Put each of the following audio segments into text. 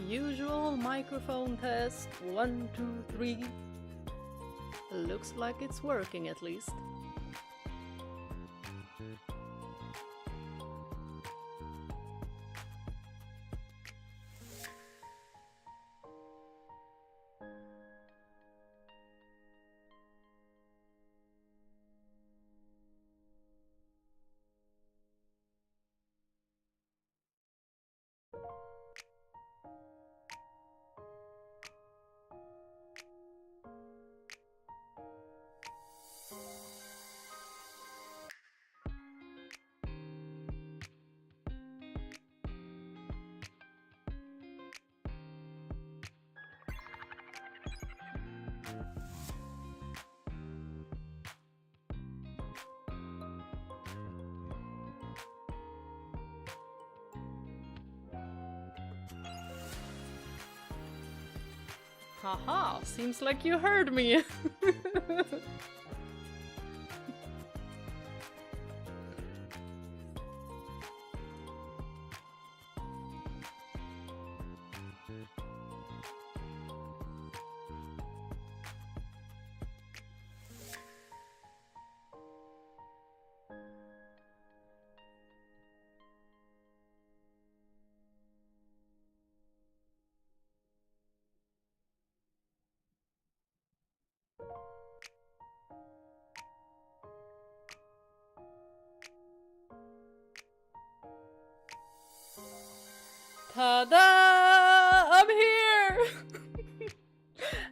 Usual microphone test. 1, 2, 3. Looks like it's working at least. Haha, seems like you heard me. Ta-da! I'm here!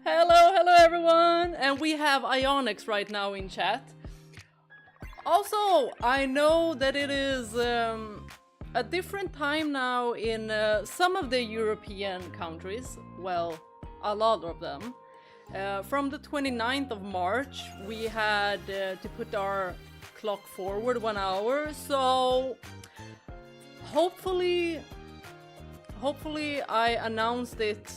Hello everyone! And we have Ionics right now in chat. Also, I know that it is a different time now in some of the European countries. Well, a lot of them. From the 29th of March, we had to put our clock forward 1 hour, so hopefully I announced it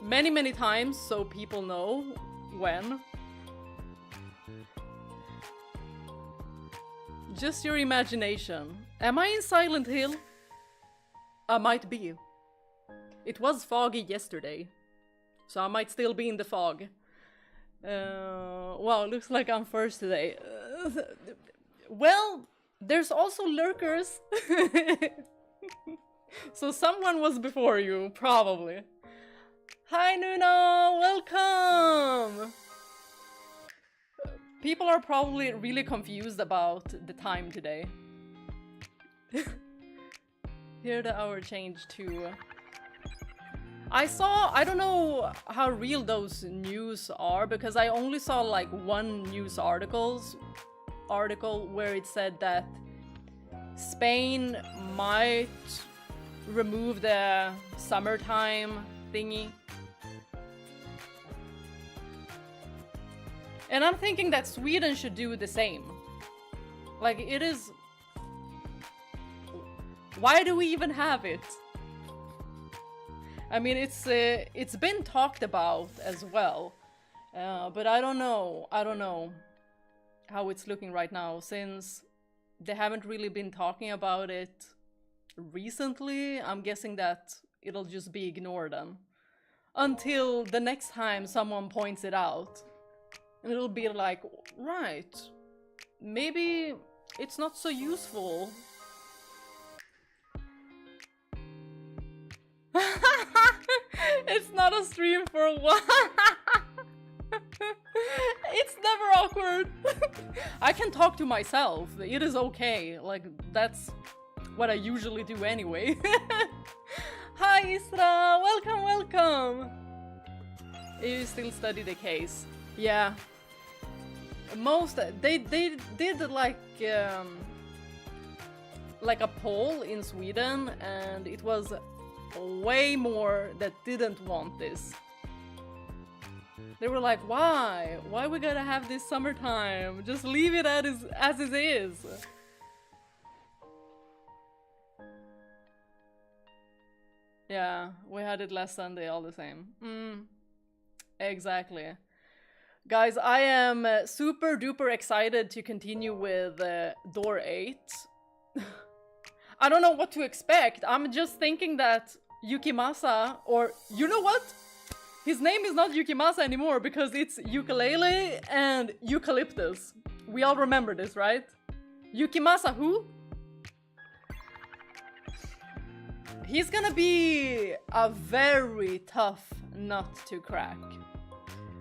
many times so people know when. Just your imagination. Am I in Silent Hill? I might be. It was foggy yesterday, so I might still be in the fog. Wow, looks like I'm first today. Well, there's also lurkers. So someone was before you, probably. Hi Nuno, welcome! People are probably really confused about the time today. Here the hour changed to... I don't know how real those news are, because I only saw like one news article where it said that Spain might remove the summertime thingy. And I'm thinking that Sweden should do the same. Like, it is... Why do we even have it? I mean, it's been talked about as well. But I don't know how it's looking right now, since they haven't really been talking about it recently. I'm guessing that it'll just be ignored then. Until the next time someone points it out. And it'll be like, right, maybe it's not so useful. It's not a stream for a while. It's never awkward. I can talk to myself. It is okay. Like, that's what I usually do anyway. Hi Isra, welcome. You still study the case? Yeah. Most they did like a poll in Sweden, and it was way more that didn't want this. They were like, why we gotta have this summertime? Just leave it as it is. Yeah, we had it last Sunday all the same. Exactly. Guys, I am super duper excited to continue with door 8. I don't know what to expect. I'm just thinking that, Yukimasa, or you know what? His name is not Yukimasa anymore because it's ukulele and eucalyptus. We all remember this, right? Yukimasa who? He's gonna be a very tough nut to crack.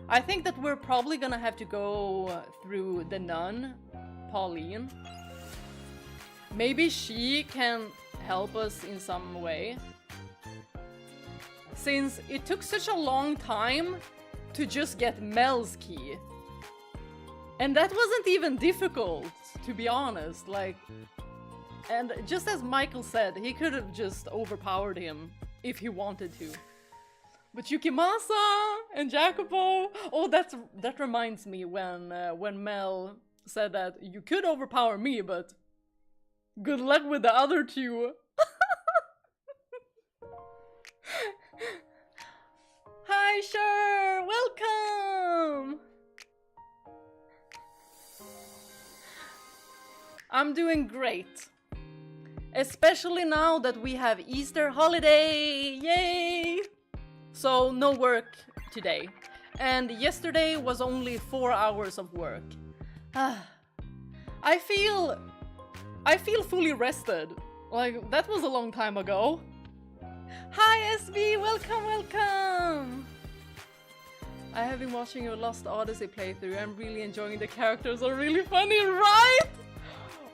I think that we're probably gonna have to go through the nun, Pauline. Maybe she can help us in some way. Since it took such a long time to just get Mel's key. And that wasn't even difficult, to be honest, like... And just as Michael said, he could have just overpowered him if he wanted to. But Yukimasa and Jacopo... Oh, that reminds me when Mel said that you could overpower me, but good luck with the other two. Hi, Sher! Welcome! I'm doing great. Especially now that we have Easter holiday! Yay! So no work today. And yesterday was only 4 hours of work. I feel fully rested. Like, that was a long time ago. Hi SB, welcome, welcome! I have been watching your Lost Odyssey playthrough. I'm really enjoying the characters, are really funny, right?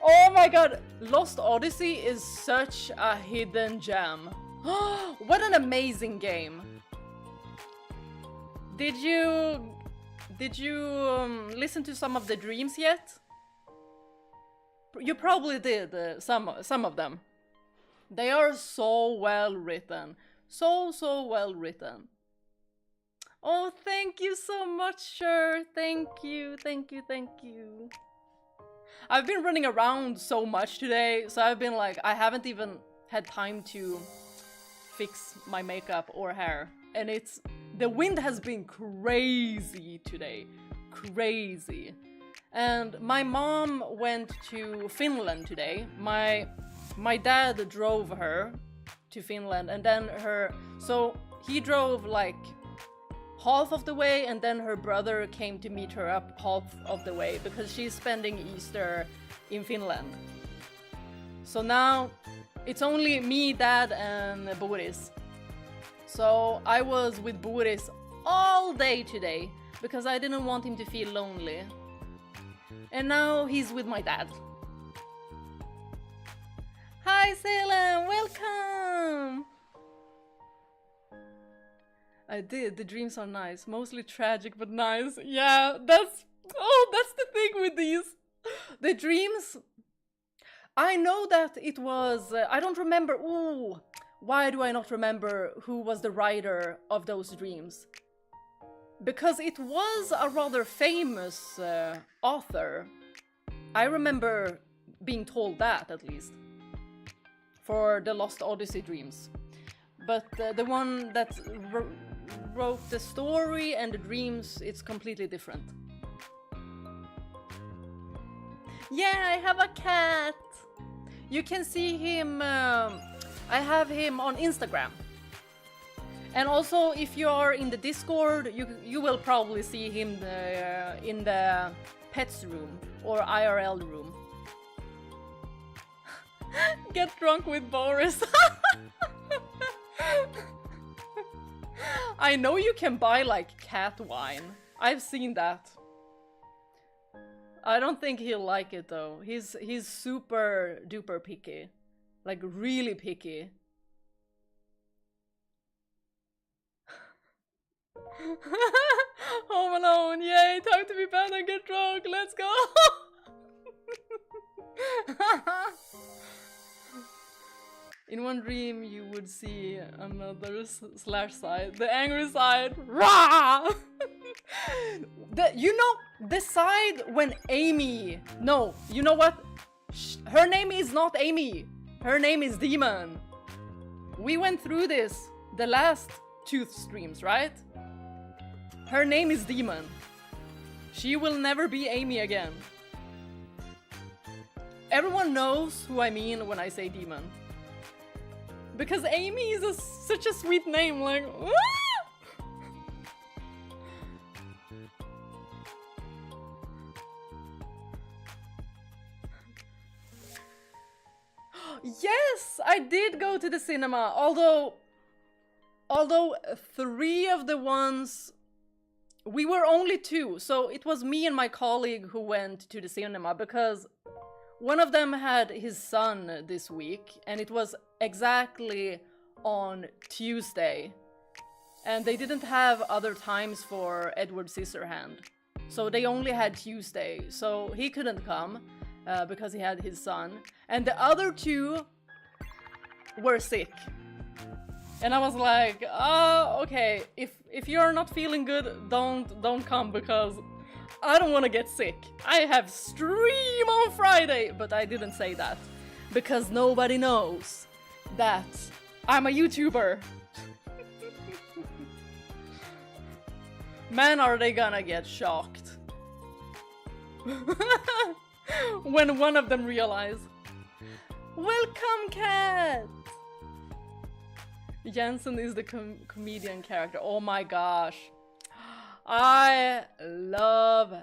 Oh my god, Lost Odyssey is such a hidden gem. What an amazing game. Did you listen to some of the dreams yet? You probably did, some of them. They are so well written. So well written. Oh, thank you so much, Sher. Thank you. I've been running around so much today, so I've been like, I haven't even had time to fix my makeup or hair. And the wind has been crazy today. Crazy. And my mom went to Finland today. My dad drove her to Finland, and then so he drove like half of the way, and then her brother came to meet her up half of the way because she's spending Easter in Finland. So now it's only me, Dad, and Boris. So I was with Boris all day today because I didn't want him to feel lonely. And now he's with my dad. Hi Salem, welcome! I did, the dreams are nice. Mostly tragic, but nice. Yeah, that's the thing with these. The dreams, I know that it was, I don't remember, why do I not remember who was the writer of those dreams? Because it was a rather famous author. I remember being told that, at least. For the Lost Odyssey dreams. But the one that wrote the story and the dreams, it's completely different. Yeah, I have a cat! You can see him, I have him on Instagram. And also, if you are in the Discord, you will probably see him in the pets room or IRL room. Get drunk with Boris. I know you can buy like cat wine. I've seen that. I don't think he'll like it though. He's super duper picky. Like really picky. Home Alone, yay, time to be bad and get drunk, let's go! In one dream you would see another slash side, the angry side, rah! The side when Amy, no, you know what? Her name is not Amy, her name is Demon. We went through this, the last Tooth streams, right? Her name is Demon. She will never be Amy again. Everyone knows who I mean when I say Demon. Because Amy is such a sweet name, like... Yes, I did go to the cinema, although 3 of the ones... We were only 2, so it was me and my colleague who went to the cinema, because one of them had his son this week, and it was exactly on Tuesday. And they didn't have other times for Edward Scissorhand, so they only had Tuesday, so he couldn't come because he had his son. And the other 2 were sick. And I was like, oh, okay, if you're not feeling good, don't come, because I don't want to get sick. I have stream on Friday, but I didn't say that because nobody knows that I'm a YouTuber. Man, are they gonna get shocked when one of them realize. Welcome, cat! Jensen is the comedian character. Oh my gosh. I love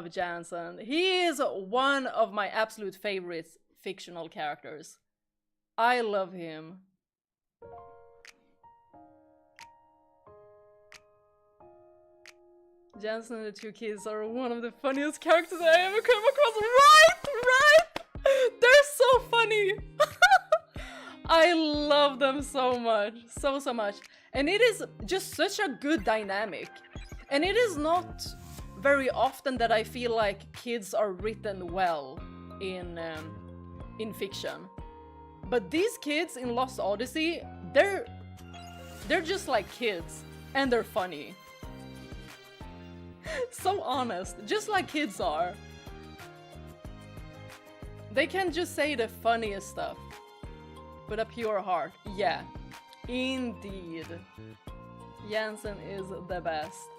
Jensen. He is one of my absolute favorite fictional characters. I love him. Jensen and the 2 kids are one of the funniest characters I ever come across. Right? They're so funny. I love them so much, so much. And it is just such a good dynamic. And it is not very often that I feel like kids are written well in fiction. But these kids in Lost Odyssey, they're just like kids, and they're funny. So honest, just like kids are. They can just say the funniest stuff. With a pure heart. Yeah, indeed. Jensen is the best.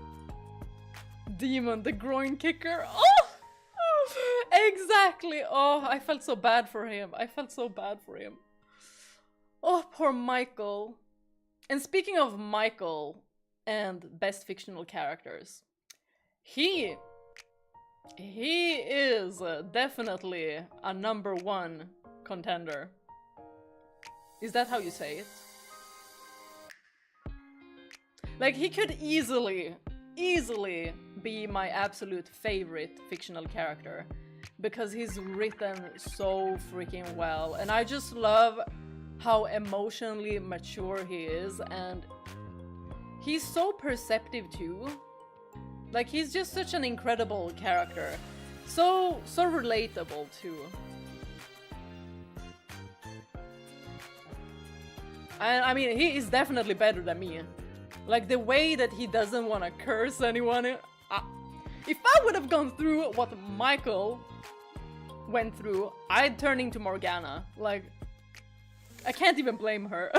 Demon, the groin kicker. Oh! Exactly. Oh, I felt so bad for him. Oh, poor Michael. And speaking of Michael and best fictional characters, he is definitely a #1 contender. Is that how you say it? Like, he could easily be my absolute favorite fictional character, because he's written so freaking well, and I just love how emotionally mature he is, and he's so perceptive too. Like, he's just such an incredible character. So relatable too. And I mean, he is definitely better than me. Like, the way that he doesn't want to curse anyone. If I would have gone through what Michael went through, I'd turn into Morgana. Like, I can't even blame her.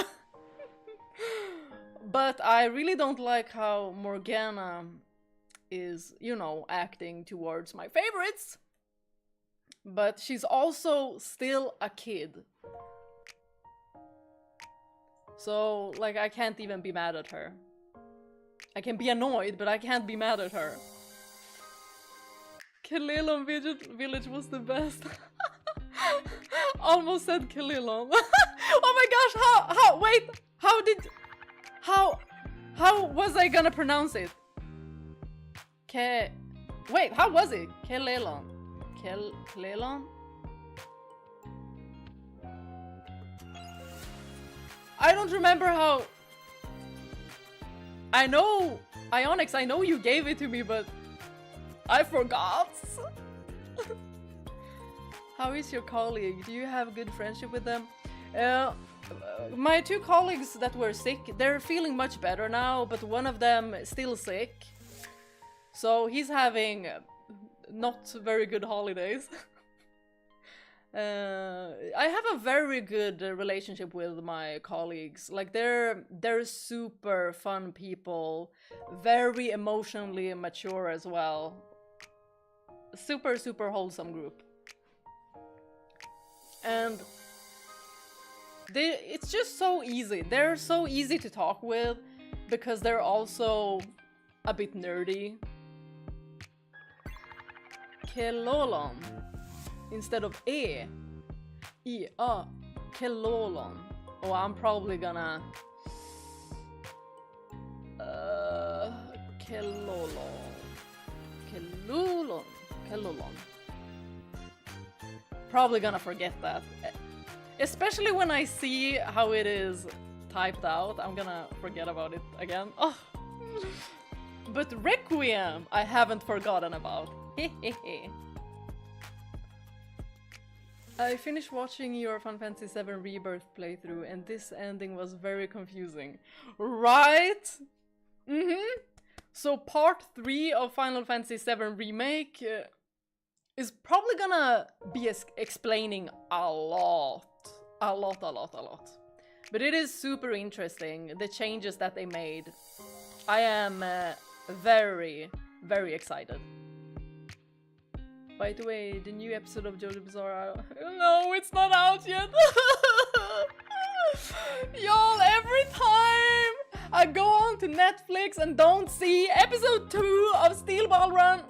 But I really don't like how Morgana is, you know, acting towards my favorites. But she's also still a kid. So, like, I can't even be mad at her. I can be annoyed, but I can't be mad at her. Kalilon Village was the best. Almost said Kalilon. Oh my gosh, wait, how was I gonna pronounce it? Wait, how was it? Kalilon. Kalilon? I don't remember how... I know, Ionix, I know you gave it to me, but I forgot. How is your colleague? Do you have good friendship with them? My 2 colleagues that were sick, they're feeling much better now, but one of them is still sick. So he's having not very good holidays. I have a very good relationship with my colleagues. Like, they're super fun people, very emotionally mature as well. Super wholesome group. And It's just so easy. They're so easy to talk with because they're also a bit nerdy. Kelolon instead of e. E-a. Kelolon. Oh, I'm probably gonna... Kelolon. Kelolon. Kelolon. Probably gonna forget that. Especially when I see how it is typed out, I'm gonna forget about it again. Oh. But Requiem, I haven't forgotten about. Hehehe. I finished watching your Final Fantasy VII Rebirth playthrough and this ending was very confusing. Right? So part 3 of Final Fantasy VII Remake is probably gonna be explaining a lot. A lot. But it is super interesting, the changes that they made. I am very, very excited. By the way, the new episode of JoJo Bizarre... No, it's not out yet! Y'all, every time I go on to Netflix and don't see episode 2 of Steel Ball Run,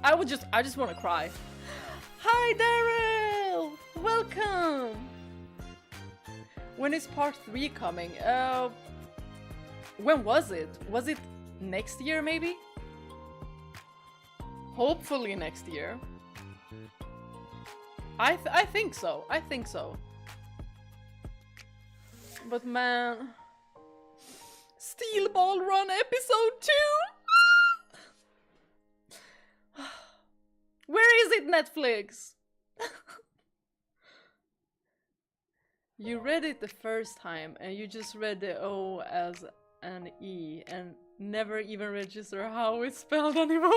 I just want to cry. Hi Daryl! Welcome! When is part 3 coming? When was it? Was it next year maybe? Hopefully next year. I think so. I think so. But man... Steel Ball Run episode 2! Where is it, Netflix? You read it the first time and you just read the O as an E and never even register how it's spelled anymore.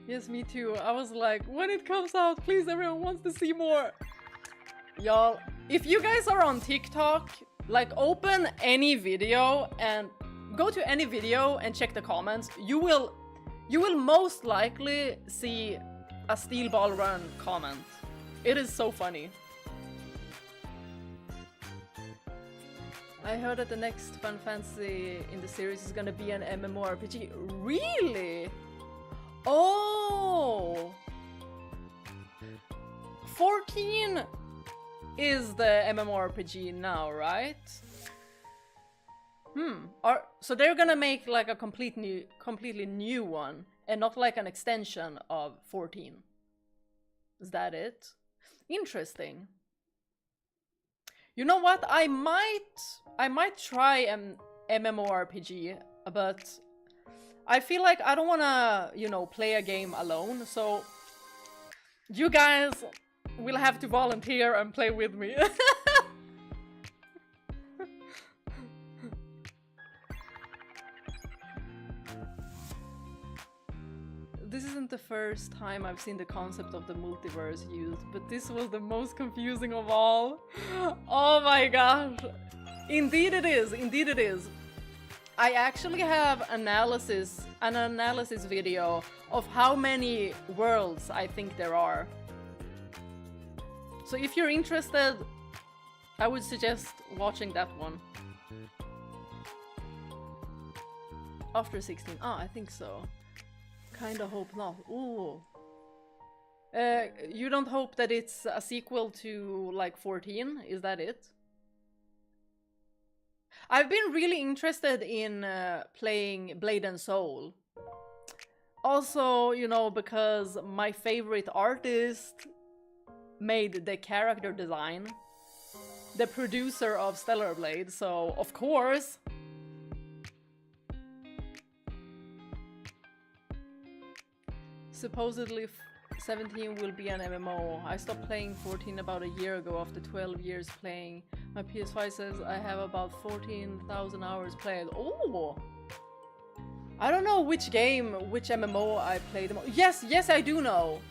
Yes, me too. I was like, when it comes out, please, everyone wants to see more. Y'all, if you guys are on TikTok, like open any video and go to any video and check the comments. You will most likely see a Steel Ball Run comment. It is so funny. I heard that the next Final Fantasy in the series is gonna be an MMORPG. Really? Oh! 14 is the MMORPG now, right? So they're gonna make like a completely new one and not like an extension of 14. Is that it? Interesting. You know what? I might try an MMORPG, but I feel like I don't wanna, you know, play a game alone, so you guys will have to volunteer and play with me. This isn't the first time I've seen the concept of the multiverse used, but this was the most confusing of all. Oh my gosh. Indeed it is, indeed it is. I actually have an analysis video of how many worlds I think there are. So if you're interested, I would suggest watching that one. After 16, I think so. Kinda hope not. Ooh. You don't hope that it's a sequel to like 14? Is that it? I've been really interested in playing Blade and Soul. Also, you know, because my favorite artist made the character design, the producer of Stellar Blade, so of course. Supposedly 17 will be an MMO. I stopped playing 14 about a year ago after 12 years playing. My PS5 says I have about 14,000 hours played. Oh! I don't know which game, which MMO I played the most. Yes, I do know.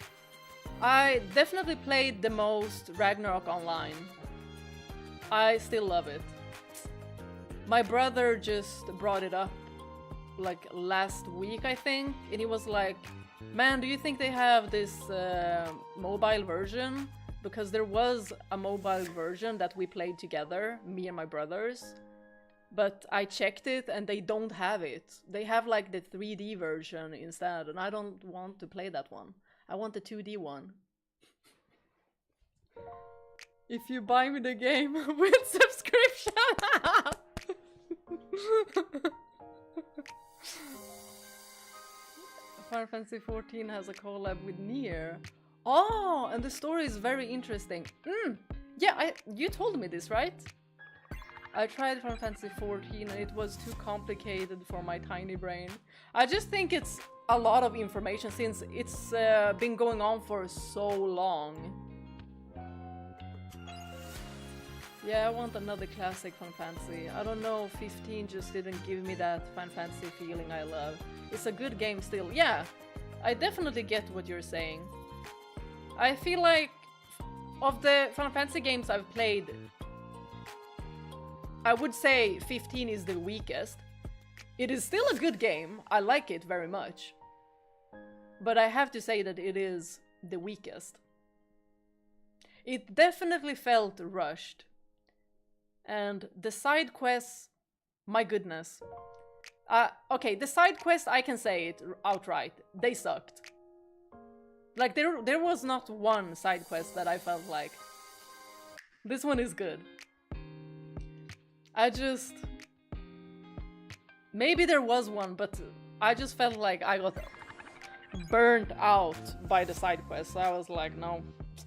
I definitely played the most Ragnarok Online. I still love it. My brother just brought it up like last week, I think, and he was like, man, do you think they have this mobile version? Because there was a mobile version that we played together, me and my brothers, but I checked it and they don't have it. They have like the 3D version instead, and I don't want to play that one. I want the 2D one. If you buy me the game with subscription! Final Fantasy XIV has a collab with Nier. Oh, and the story is very interesting. Yeah, you told me this, right? I tried Final Fantasy XIV and it was too complicated for my tiny brain. I just think it's a lot of information since it's been going on for so long. Yeah, I want another classic Final Fantasy. I don't know, 15 just didn't give me that Final Fantasy feeling I love. It's a good game still. Yeah, I definitely get what you're saying. I feel like of the Final Fantasy games I've played, I would say 15 is the weakest. It is still a good game. I like it very much. But I have to say that it is the weakest. It definitely felt rushed. And the side quests, my goodness. Okay, the side quests, I can say it outright. They sucked. Like, there was not one side quest that I felt like, this one is good. Maybe there was one, but I just felt like I got burnt out by the side quests. So I was like, no,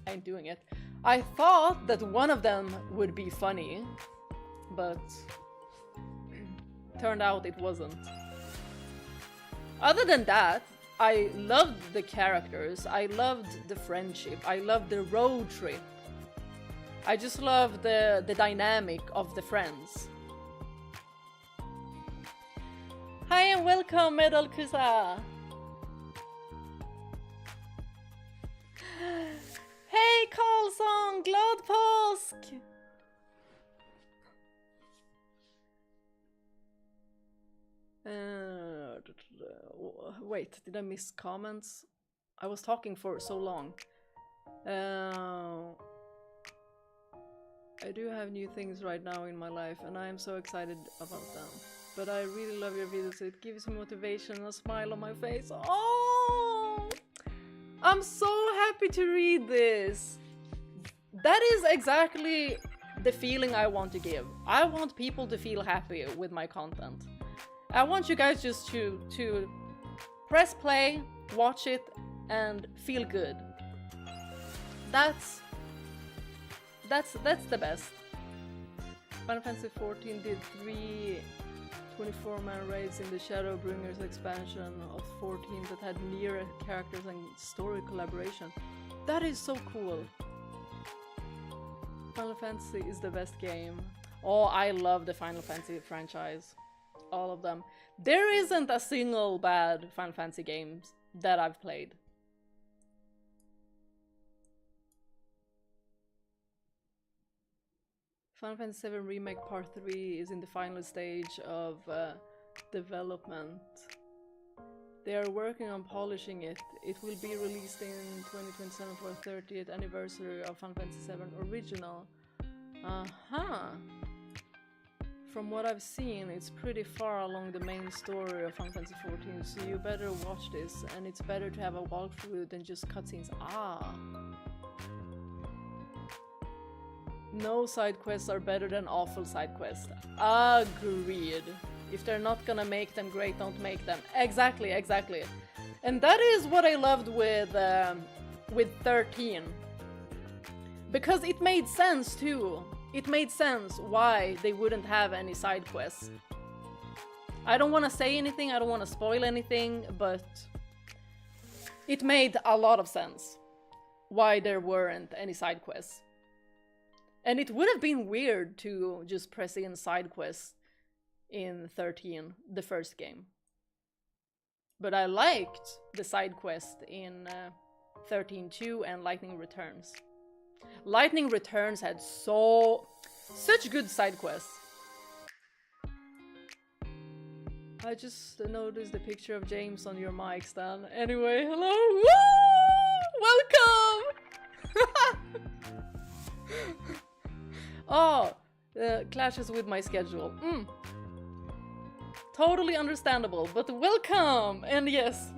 I ain't doing it. I thought that one of them would be funny, but turned out it wasn't. Other than that, I loved the characters, I loved the friendship, I loved the road trip. I just love the dynamic of the friends. Hi and welcome, Medal Kusa! Hej Karlsson, glad påsk! Wait, did I miss comments? I was talking for so long. I do have new things right now in my life and I am so excited about them. But I really love your videos, it gives me motivation and a smile on my face. Oh! I'm so happy to read this! That is exactly the feeling I want to give. I want people to feel happy with my content. I want you guys just to press play, watch it, and feel good. That's the best. Final Fantasy XIV did 3 24-man raids in the Shadowbringers expansion of 14 that had near characters and story collaboration. That is so cool. Final Fantasy is the best game. Oh, I love the Final Fantasy franchise. All of them. There isn't a single bad Final Fantasy game that I've played. Final Fantasy VII Remake Part 3 is in the final stage of development. They are working on polishing it. It will be released in 2027 for the 30th anniversary of Final Fantasy VII Original. From what I've seen, it's pretty far along the main story of Final Fantasy XIV, so you better watch this, and it's better to have a walkthrough than just cutscenes. No side quests are better than awful side quests. Agreed. If they're not gonna make them great, don't make them. Exactly. And that is what I loved with 13. Because it made sense too. It made sense why they wouldn't have any side quests. I don't want to say anything, I don't want to spoil anything, but it made a lot of sense why there weren't any side quests. And it would have been weird to just press in side quests in 13, the first game. But I liked the side quest in 13-2 and Lightning Returns. Lightning Returns had such good side quests. I just noticed the picture of James on your mic stand. Anyway, hello! Woo! Welcome! Oh, clashes with my schedule. Totally understandable, but welcome! And yes.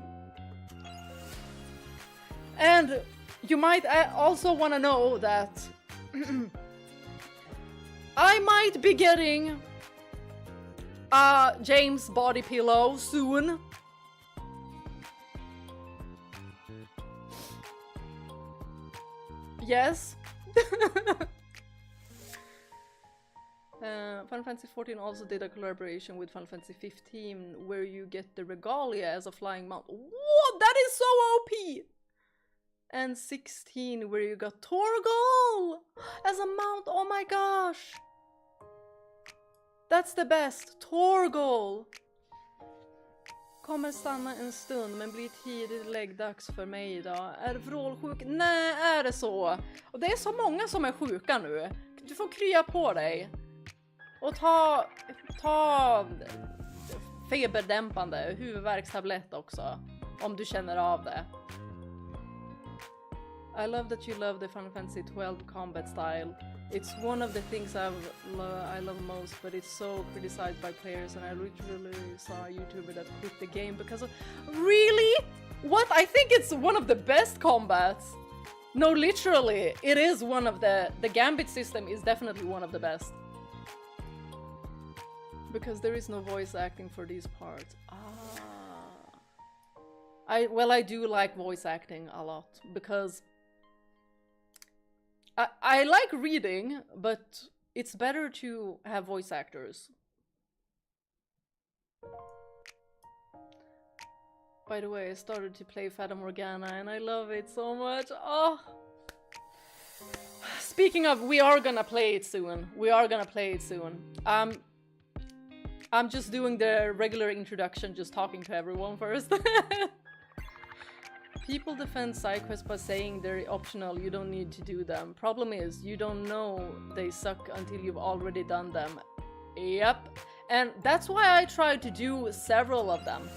And you might also want to know that I might be getting a James body pillow soon. Yes. Final Fantasy XIV also did a collaboration with Final Fantasy 15 where you get the regalia as a flying mount. Whoa, that is so OP! And 16 where you got Torgal as a mount. Oh my gosh! That's the best! Torgal! Kommer stanna en stund men blir tidigt läggdags för mig idag. Är vrålsjuk? Nej, är det så? Och det är så många som är sjuka nu. Du får krya på dig. Och ta feberdämpande huvudvärkstablett också. Om du känner av det. I love that you love the Final Fantasy 12 combat style. It's one of the things I love most, but it's so criticized by players, and I literally saw a YouTuber that quit the game because of... Really? What? I think it's one of the best combats! No, literally, it is one of the Gambit system is definitely one of the best. Because there is no voice acting for these parts. I do like voice acting a lot, because I like reading, but it's better to have voice actors. By the way, I started to play Fata Morgana and I love it so much. Oh! Speaking of, we are gonna play it soon. I'm just doing the regular introduction, just talking to everyone first. People defend side quests by saying they're optional, you don't need to do them. Problem is, you don't know they suck until you've already done them. Yep. And that's why I tried to do several of them.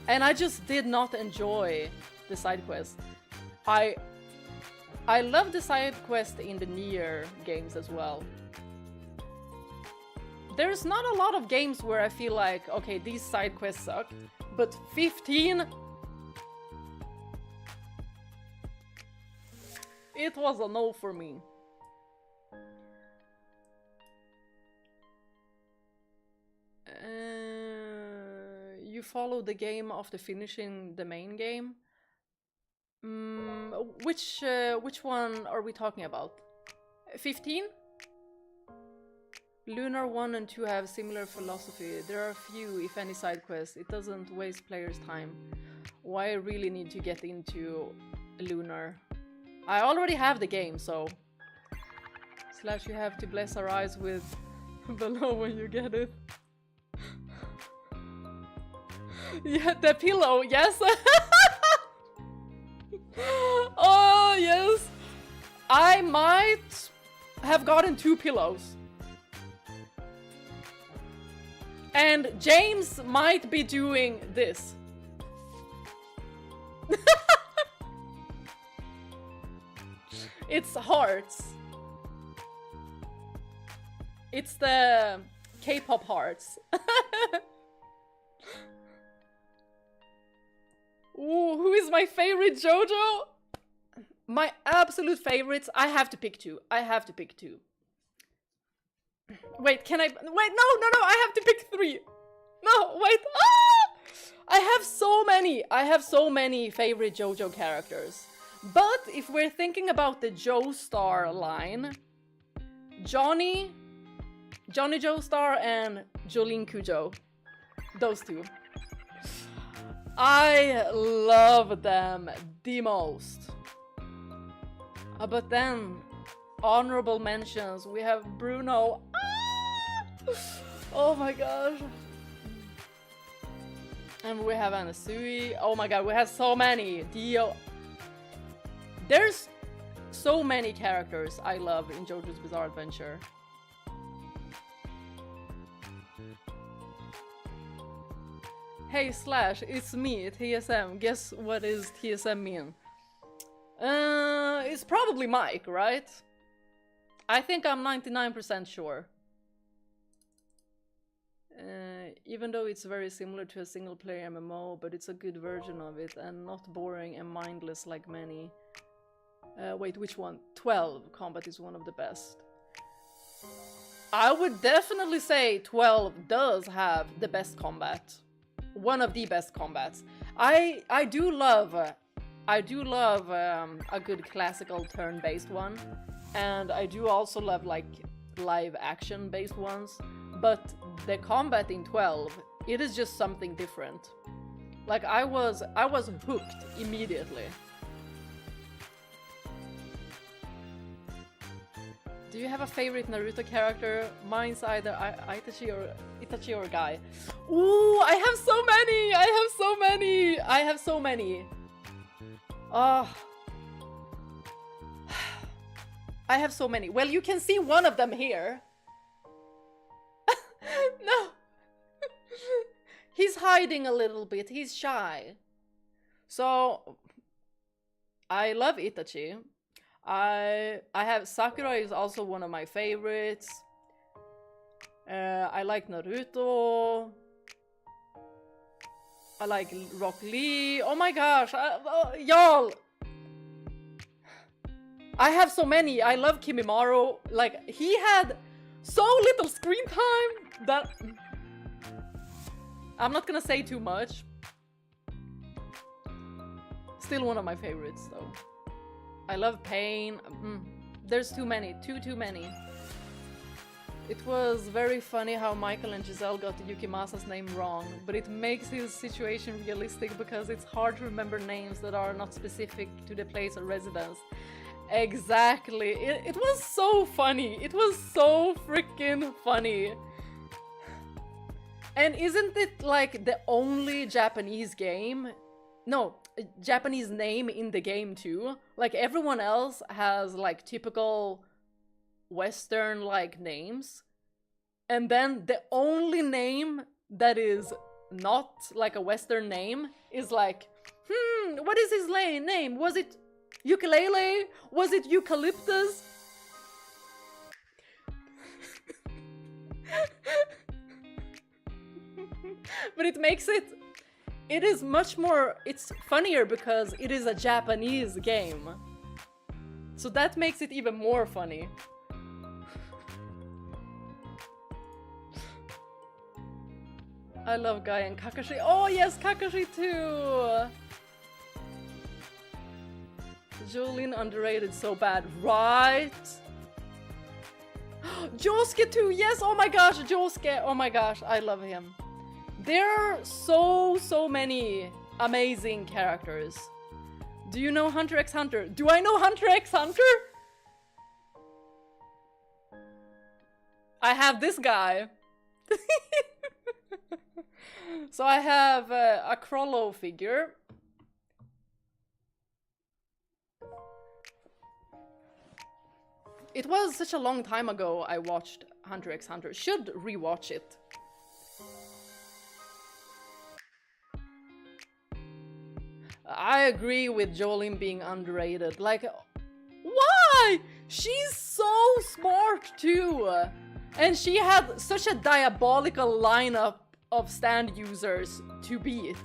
And I just did not enjoy the side quests. I love the side quest in the Nier games as well. There's not a lot of games where I feel like, okay, these side quests suck, but 15... It was a no for me. You follow the game after finishing the main game? Which one are we talking about? 15? Lunar 1 and 2 have similar philosophy. There are few, if any, side quests. It doesn't waste players' time. Why I really need to get into Lunar? I already have the game, so... Slash, you have to bless our eyes with below when you get it. Yeah, the pillow, yes! Oh, yes! I might have gotten 2 pillows. And James might be doing this. It's hearts. It's the K-pop hearts. Ooh, who is my favorite JoJo? My absolute favorites. I have to pick 2. Wait, can I? Wait, no, I have to pick 3. No, wait. Ah! I have so many favorite JoJo characters. But if we're thinking about the Joestar line, Johnny Joestar and Jolene Cujo, those 2. I love them the most. But then, honorable mentions, we have Bruno. Ah! Oh my gosh. And we have Anasui. Oh my god, we have so many. Dio. There's so many characters I love in JoJo's Bizarre Adventure. Hey Slash, it's me, TSM. Guess what is TSM mean? It's probably Mike, right? I think I'm 99% sure. Even though it's very similar to a single-player MMO, but it's a good version of it and not boring and mindless like many. Wait, which one? 12 combat is one of the best. I would definitely say 12 does have the best combat. One of the best combats. I do love a good classical turn-based one, and I do also love like live action based ones, but the combat in 12, it is just something different. Like I was hooked immediately. Do you have a favorite Naruto character? Mine's either Itachi or Guy. Ooh, I have so many! I have so many! Oh. I have so many. Well, you can see one of them here. No! He's hiding a little bit. He's shy. So, I love Itachi. I have Sakura is also one of my favorites. I like Naruto. I like Rock Lee. Oh my gosh, y'all! I have so many. I love Kimimaro. Like, he had so little screen time that I'm not gonna say too much. Still one of my favorites though. I love Pain. There's too many. Too many. It was very funny how Michael and Giselle got Yukimasa's name wrong, but it makes his situation realistic because it's hard to remember names that are not specific to the place of residence. Exactly. It was so funny. It was so freaking funny. And isn't it like the only Japanese game? No, Japanese name in the game too. Like everyone else has like typical Western like names. And then the only name that is not like a Western name is like, what is his name? Was it ukulele? Was it eucalyptus? But it makes it is much more, it's funnier because it is a Japanese game. So that makes it even more funny. I love Guy and Kakashi. Oh yes, Kakashi too! Jolene underrated so bad, right? Josuke too, yes, oh my gosh, Josuke, oh my gosh, I love him. There are so many amazing characters. Do you know Hunter x Hunter? Do I know Hunter x Hunter? I have this guy. So I have a Krollo figure. It was such a long time ago I watched Hunter x Hunter. Should rewatch it. I agree with Jolene being underrated. Like, why? She's so smart too. And she had such a diabolical lineup of stand users to beat.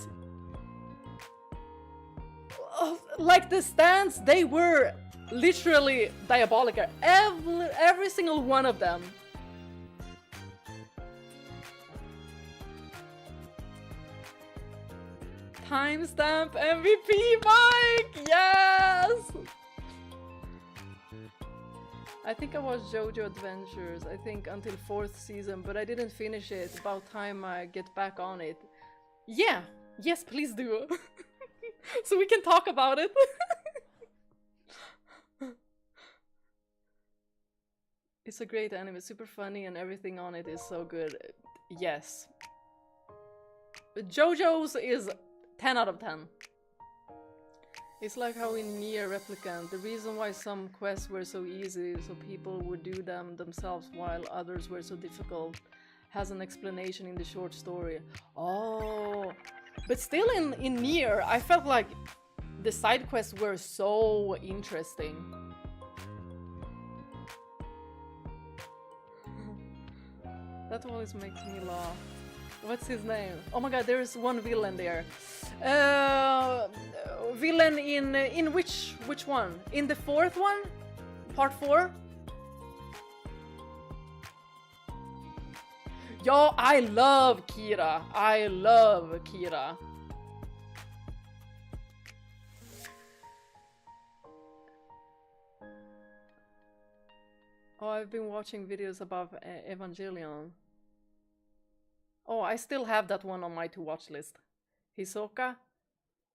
Like the stands, they were literally diabolical. Every single one of them. Timestamp MVP Mike! Yes! I think I watched JoJo Adventures, I think until 4th season, but I didn't finish it. About time I get back on it. Yeah! Yes, please do! So we can talk about it! It's a great anime, super funny and everything on it is so good. Yes. JoJo's is 10 out of 10. It's like how in Nier Replicant, the reason why some quests were so easy so people would do them themselves while others were so difficult has an explanation in the short story. Oh, But still in Nier, I felt like the side quests were so interesting. That always makes me laugh. What's his name? Oh my god, there's one villain there. Villain in which one? In the fourth one? Part 4? Yo, I love Kira. I love Kira. Oh, I've been watching videos about Evangelion. Oh, I still have that one on my to-watch list. Hisoka?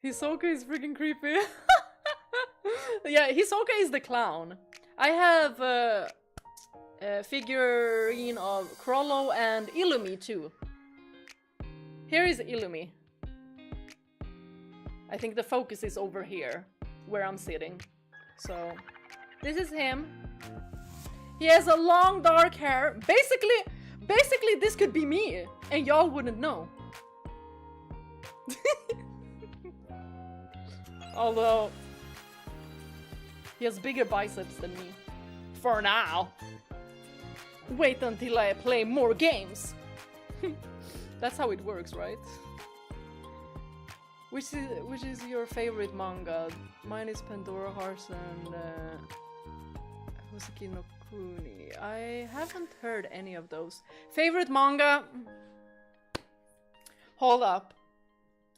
Hisoka is freaking creepy. Yeah, Hisoka is the clown. I have a figurine of Crollo and Illumi too. Here is Illumi. I think the focus is over here, where I'm sitting. So, this is him. He has a long dark hair. Basically this could be me, and y'all wouldn't know. Although, he has bigger biceps than me. For now. Wait until I play more games. That's how it works, right? Which is your favorite manga? Mine is Pandora Hearts and Hosoki no Kuni. I haven't heard any of those. Favorite manga? Hold up.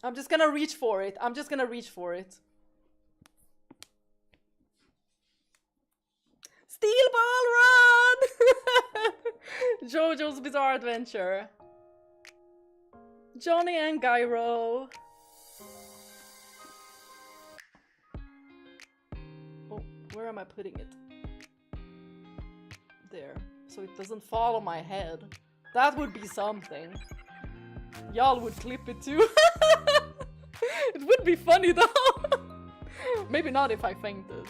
I'm just gonna reach for it. Steel Ball Run! JoJo's Bizarre Adventure. Johnny and Gyro. Oh, where am I putting it? There, so it doesn't fall on my head. That would be something. Y'all would clip it too. It would be funny though. Maybe not if I fainted.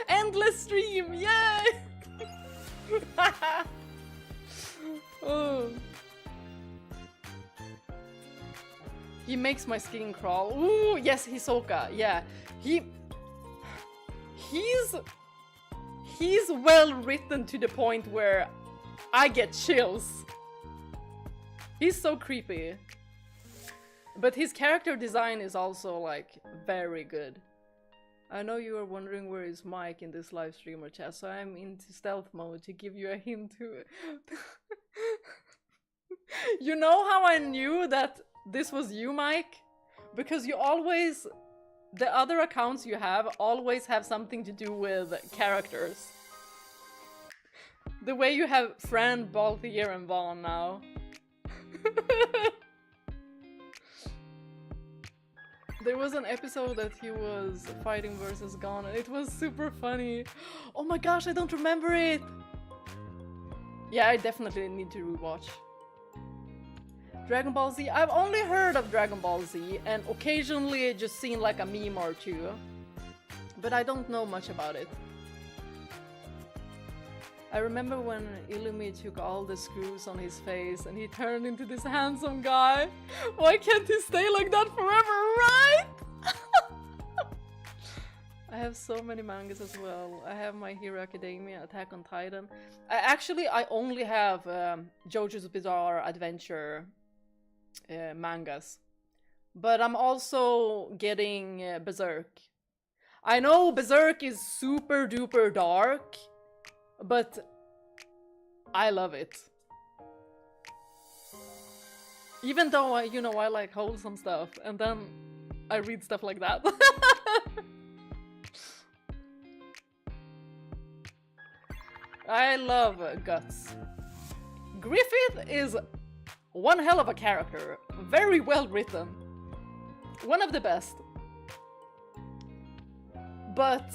Endless stream, yay! Oh. He makes my skin crawl. Ooh, yes, Hisoka. Yeah, he's well written to the point where I get chills. He's so creepy. But his character design is also like very good. I know you are wondering where is Mike in this live streamer chat, so I'm into stealth mode to give you a hint to it. You know how I knew that this was you, Mike? Because you always... The other accounts you have always have something to do with characters. The way you have Fran, Balthier, and Vaughn now. There was an episode that he was fighting versus Gon, and it was super funny. Oh my gosh, I don't remember it! Yeah, I definitely need to rewatch. Dragon Ball Z, I've only heard of Dragon Ball Z, and occasionally just seen like a meme or two. But I don't know much about it. I remember when Illumi took all the screws on his face and he turned into this handsome guy. Why can't he stay like that forever, right? I have so many mangas as well. I have My Hero Academia, Attack on Titan. I only have JoJo's Bizarre Adventure mangas. But I'm also getting Berserk. I know Berserk is super duper dark, but I love it. Even though I like wholesome stuff, and then I read stuff like that. I love Guts. Griffith is one hell of a character. Very well written. One of the best. But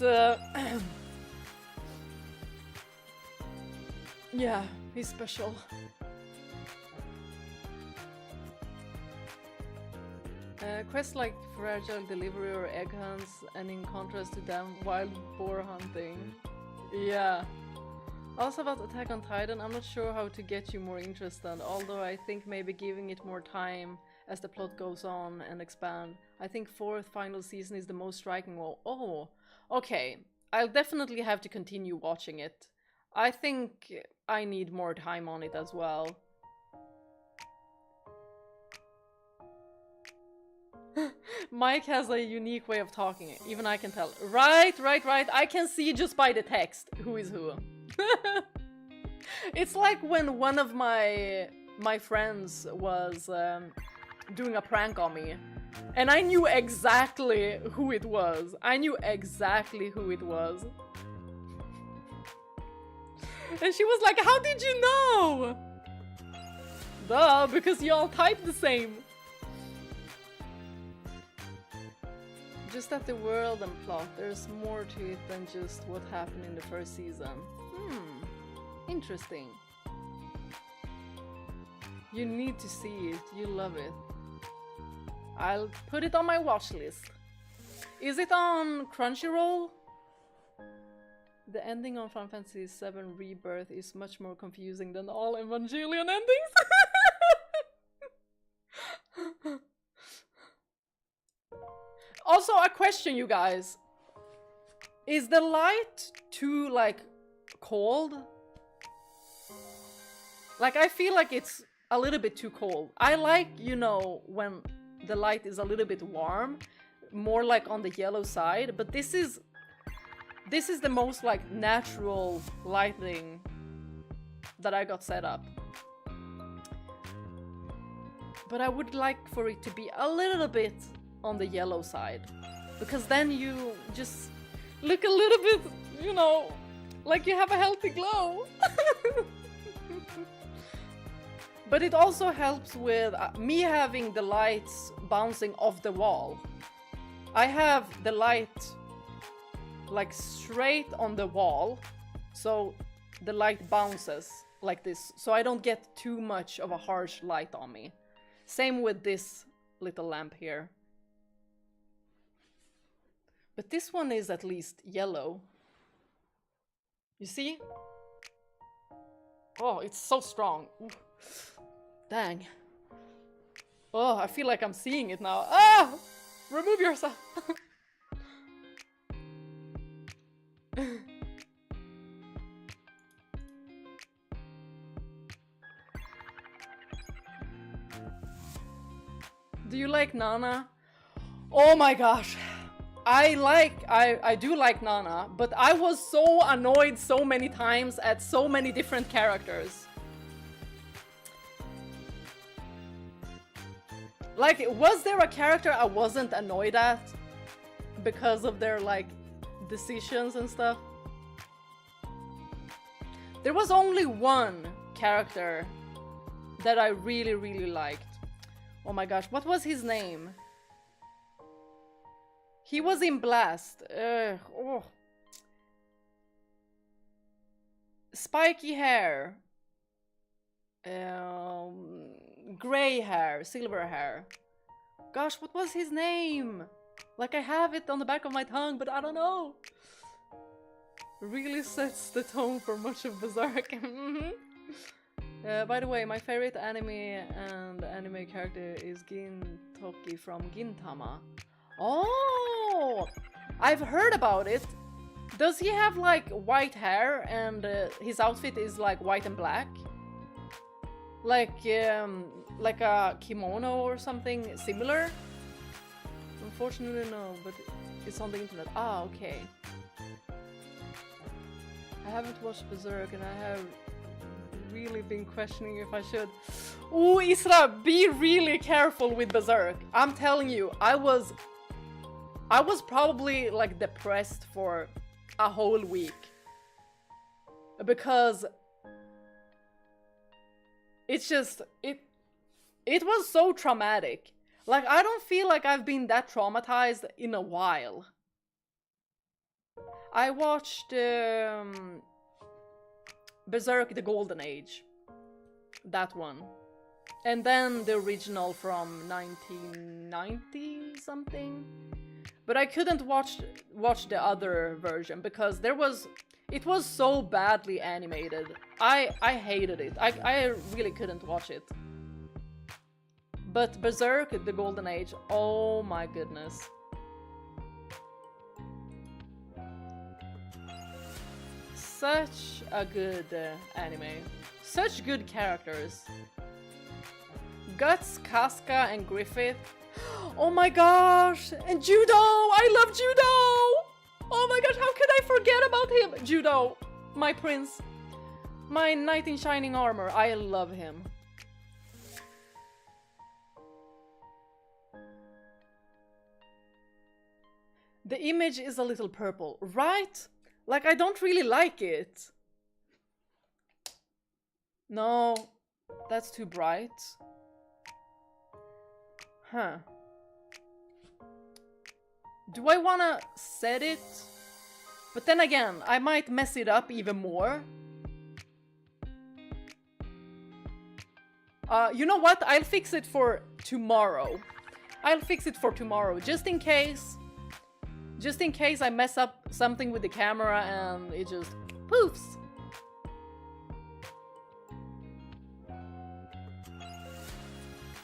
yeah, he's special. Quests like Fragile Delivery or Egg Hunts, and in contrast to them, Wild Boar Hunting. Yeah. Also about Attack on Titan, I'm not sure how to get you more interested, although I think maybe giving it more time as the plot goes on and expand. I think fourth final season is the most striking one. Oh, okay. I'll definitely have to continue watching it. I think I need more time on it as well. Mike has a unique way of talking, even I can tell. Right. I can see just by the text who is who. It's like when one of my friends was doing a prank on me, and I knew exactly who it was. And she was like, how did you know? Duh, because you all type the same. Just at the world and plot, there's more to it than just what happened in the first season. Interesting. You need to see it, you love it. I'll put it on my watch list. Is it on Crunchyroll? The ending on Final Fantasy VII Rebirth is much more confusing than all Evangelion endings. Also, a question, you guys. Is the light too, like, cold? Like, I feel like it's a little bit too cold. I like, you know, when the light is a little bit warm, more like on the yellow side, but this is the most, like, natural lighting that I got set up. But I would like for it to be a little bit on the yellow side, because then you just look a little bit, you know, like you have a healthy glow. But it also helps with me having the lights bouncing off the wall. I have the light like straight on the wall, so the light bounces like this, so I don't get too much of a harsh light on me. Same with this little lamp here. But this one is at least yellow. You see? Oh, it's so strong. Ooh. Dang. Oh, I feel like I'm seeing it now. Ah! Remove yourself! Do you like Nana? Oh my gosh. I do like Nana, but I was so annoyed so many times at so many different characters. Like, was there a character I wasn't annoyed at because of their, like, decisions and stuff? There was only one character that I really, really liked. Oh my gosh, what was his name? He was in Blast. Oh. Spiky hair. Gray hair, silver hair. Gosh, what was his name? Like, I have it on the back of my tongue, but I don't know. Really sets the tone for much of Berserk. By the way, my favorite anime and anime character is Gintoki from Gintama. Oh! I've heard about it. Does he have, like, white hair and his outfit is, like, white and black? Like a kimono or something similar? Unfortunately, no, but it's on the internet. Ah, okay. I haven't watched Berserk and I have really been questioning if I should. Ooh, Isra, be really careful with Berserk. I'm telling you, I was probably, like, depressed for a whole week. Because it's just, it was so traumatic. Like, I don't feel like I've been that traumatized in a while. I watched Berserk: The Golden Age. That one. And then the original from 1990 something. But I couldn't watch the other version because it was so badly animated. I hated it. I really couldn't watch it. But Berserk, the Golden Age, oh my goodness. Such a good anime. Such good characters. Guts, Casca, and Griffith. Oh my gosh! And Judo! I love Judo! Oh my gosh, how could I forget about him? Judo, my prince. My knight in shining armor. I love him. The image is a little purple, right? Like, I don't really like it. No, that's too bright. Huh. Do I wanna set it? But then again, I might mess it up even more. You know what? I'll fix it for tomorrow. I'll fix it for tomorrow, just in case. Just in case I mess up something with the camera and it just poofs.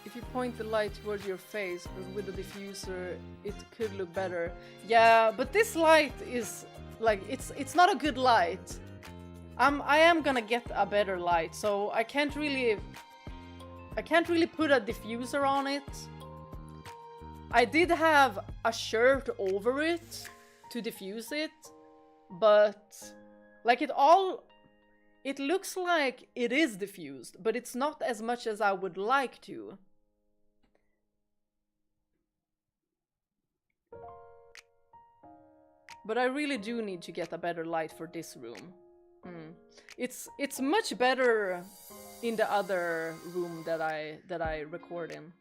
If you point the light towards your face, but with the diffuser, it could look better. Yeah, but this light is like it's not a good light. I am gonna get a better light, so I can't really put a diffuser on it. I did have a shirt over it to diffuse it, but like it looks like it is diffused, but it's not as much as I would like to. But I really do need to get a better light for this room. It's much better in the other room that I record in.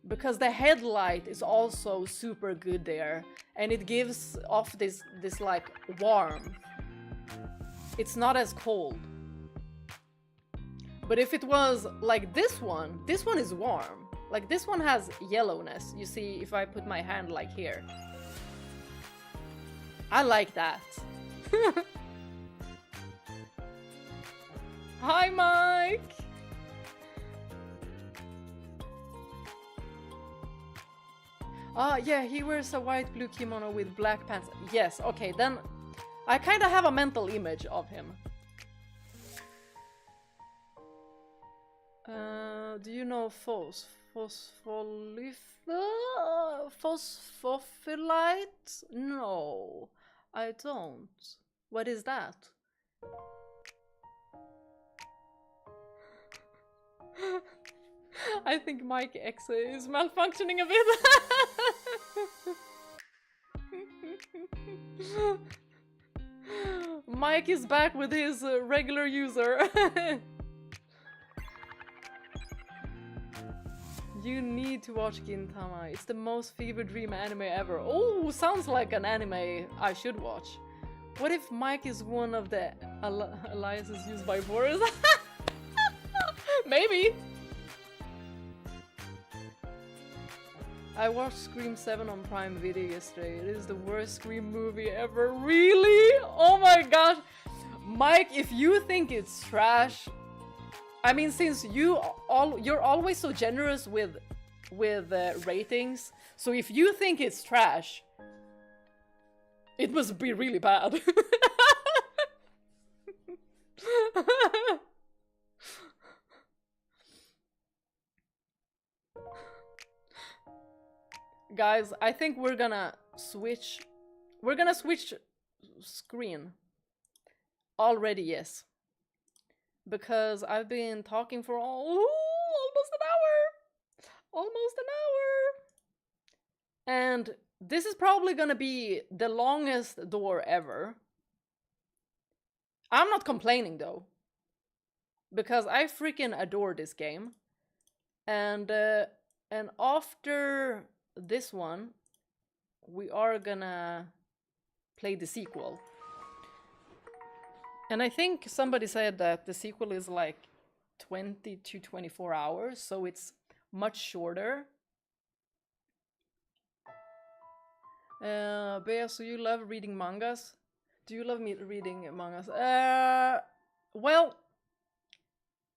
Because the headlight is also super good there, and it gives off this like warmth. It's not as cold. But if it was like this one is warm. Like this one has yellowness. You see, if I put my hand like here. I like that. Hi, Mike! Yeah, he wears a white blue kimono with black pants. Yes, okay, then I kind of have a mental image of him. Do you know phosphophyllite? No, I don't. What is that? I think Mike X is malfunctioning a bit. Mike is back with his regular user. You need to watch Gintama. It's the most fever dream anime ever. Oh, sounds like an anime I should watch. What if Mike is one of the alliances used by Boris? Maybe. I watched Scream 7 on Prime Video yesterday. It is the worst Scream movie ever. Really? Oh my gosh. Mike, if you think it's trash, I mean, since you're always so generous with ratings, so if you think it's trash, it must be really bad. Guys, I think we're gonna switch screen. Already, yes. Because I've been talking for almost an hour. Almost an hour. And this is probably gonna be the longest door ever. I'm not complaining though. Because I freaking adore this game. And after this one, we are gonna play the sequel. And I think somebody said that the sequel is like 20 to 24 hours, so it's much shorter. Bea, so you love reading mangas? Do you love me reading mangas? Well,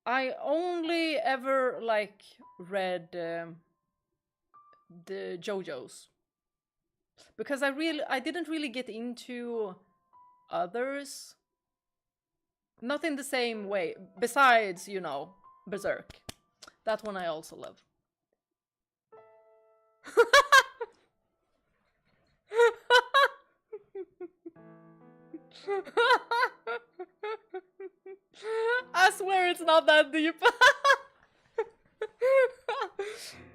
I only ever like read the JoJo's because I didn't really get into others. Not in the same way. Besides, you know, Berserk. That one I also love. I swear it's not that deep.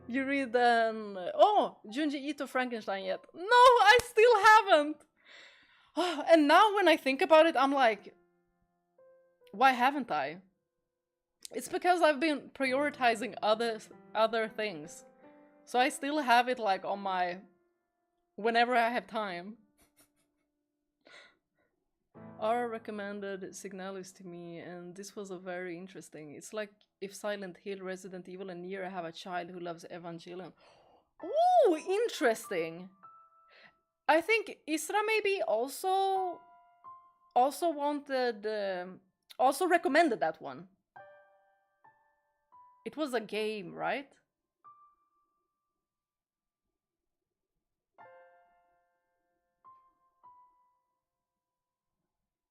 You read oh, Junji Ito Frankenstein yet? No, I still haven't. And now when I think about it, I'm like, why haven't I? It's because I've been prioritizing other things. So I still have it like on my whenever I have time. R recommended Signalis to me, and this was a very interesting. It's like if Silent Hill, Resident Evil, and Nier have a child who loves Evangelion. Ooh, interesting. I think Isra maybe also wanted, also recommended that one. It was a game, right?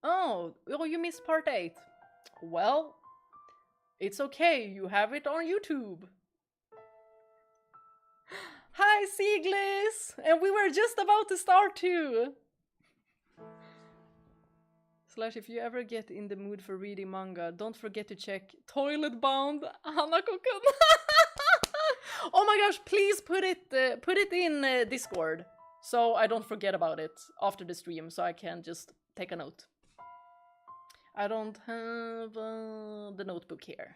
Oh, you missed part 8. Well, it's okay, you have it on YouTube. Hi, Siglis! And we were just about to start too! Slash, if you ever get in the mood for reading manga, don't forget to check Toilet Bound Hanako-kun. Oh my gosh, please put it in Discord, so I don't forget about it after the stream, so I can just take a note. I don't have the notebook here.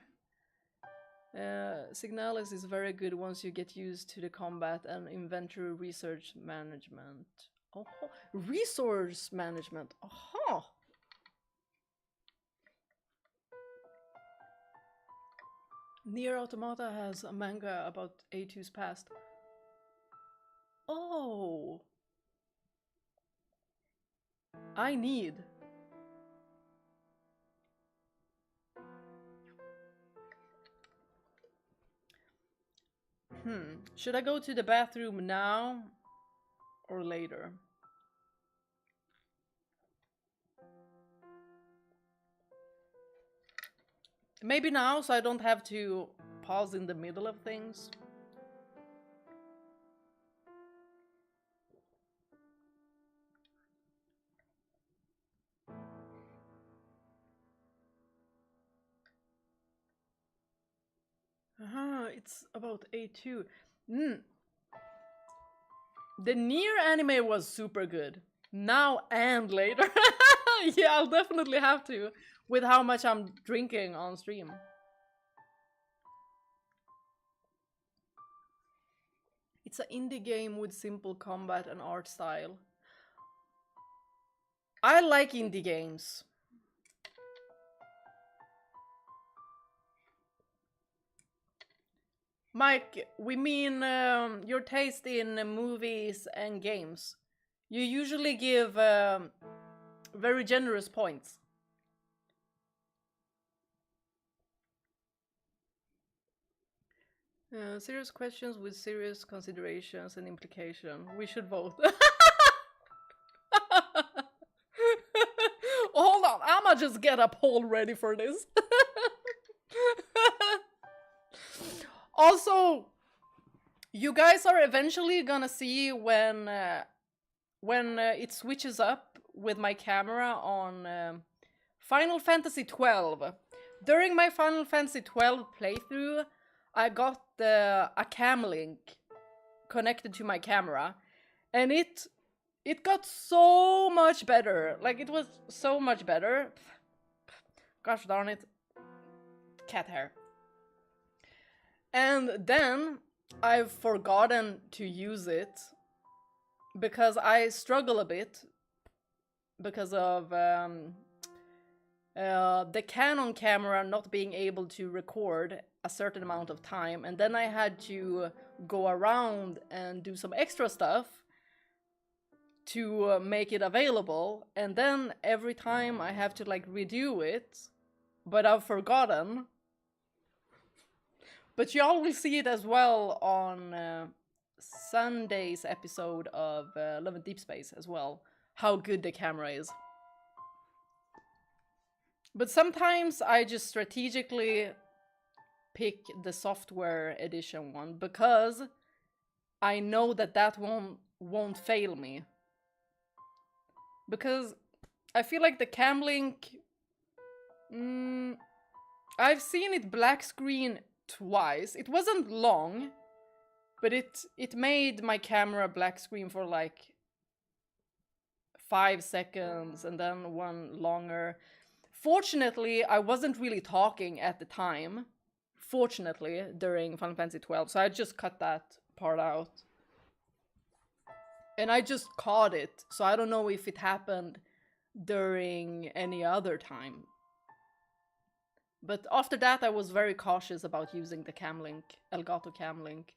Signalis is very good once you get used to the combat and inventory research management. Oh, resource management. Aha. Nier Automata has a manga about A2's past. Oh. I need. Should I go to the bathroom now or later? Maybe now, so I don't have to pause in the middle of things. It's about A2. The Nier anime was super good. Now and later. Yeah, I'll definitely have to, with how much I'm drinking on stream. It's an indie game with simple combat and art style. I like indie games. Mike, we mean your taste in movies and games. You usually give very generous points. Serious questions with serious considerations and implication. We should vote. Hold on, I'ma just get a poll ready for this. Also, you guys are eventually gonna see when it switches up with my camera on Final Fantasy XII. During my Final Fantasy XII playthrough, I got a cam link connected to my camera, and it got so much better. Like, it was so much better. Gosh darn it. Cat hair. And then I've forgotten to use it because I struggle a bit because of the Canon camera not being able to record a certain amount of time, and then I had to go around and do some extra stuff to make it available, and then every time I have to like redo it, but I've forgotten. But y'all will see it as well on Sunday's episode of Love and Deep Space as well. How good the camera is. But sometimes I just strategically pick the software edition one because I know that won't fail me. Because I feel like the Camlink, I've seen it black screen twice. It wasn't long, but it made my camera black screen for like 5 seconds and then one longer. Fortunately, I wasn't really talking at the time. Fortunately, during Final Fantasy 12, so I just cut that part out. And I just caught it, so I don't know if it happened during any other time. But after that, I was very cautious about using the Camlink, Elgato Camlink.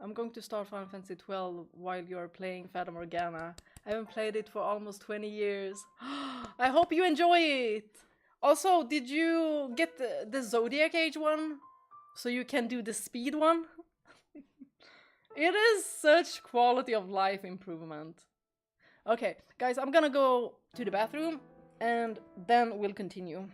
I'm going to start Final Fantasy 12 while you're playing Fata Morgana. I haven't played it for almost 20 years. I hope you enjoy it! Also, did you get the Zodiac Age one? So you can do the speed one? It is such quality of life improvement. Okay, guys, I'm gonna go to the bathroom and then we'll continue.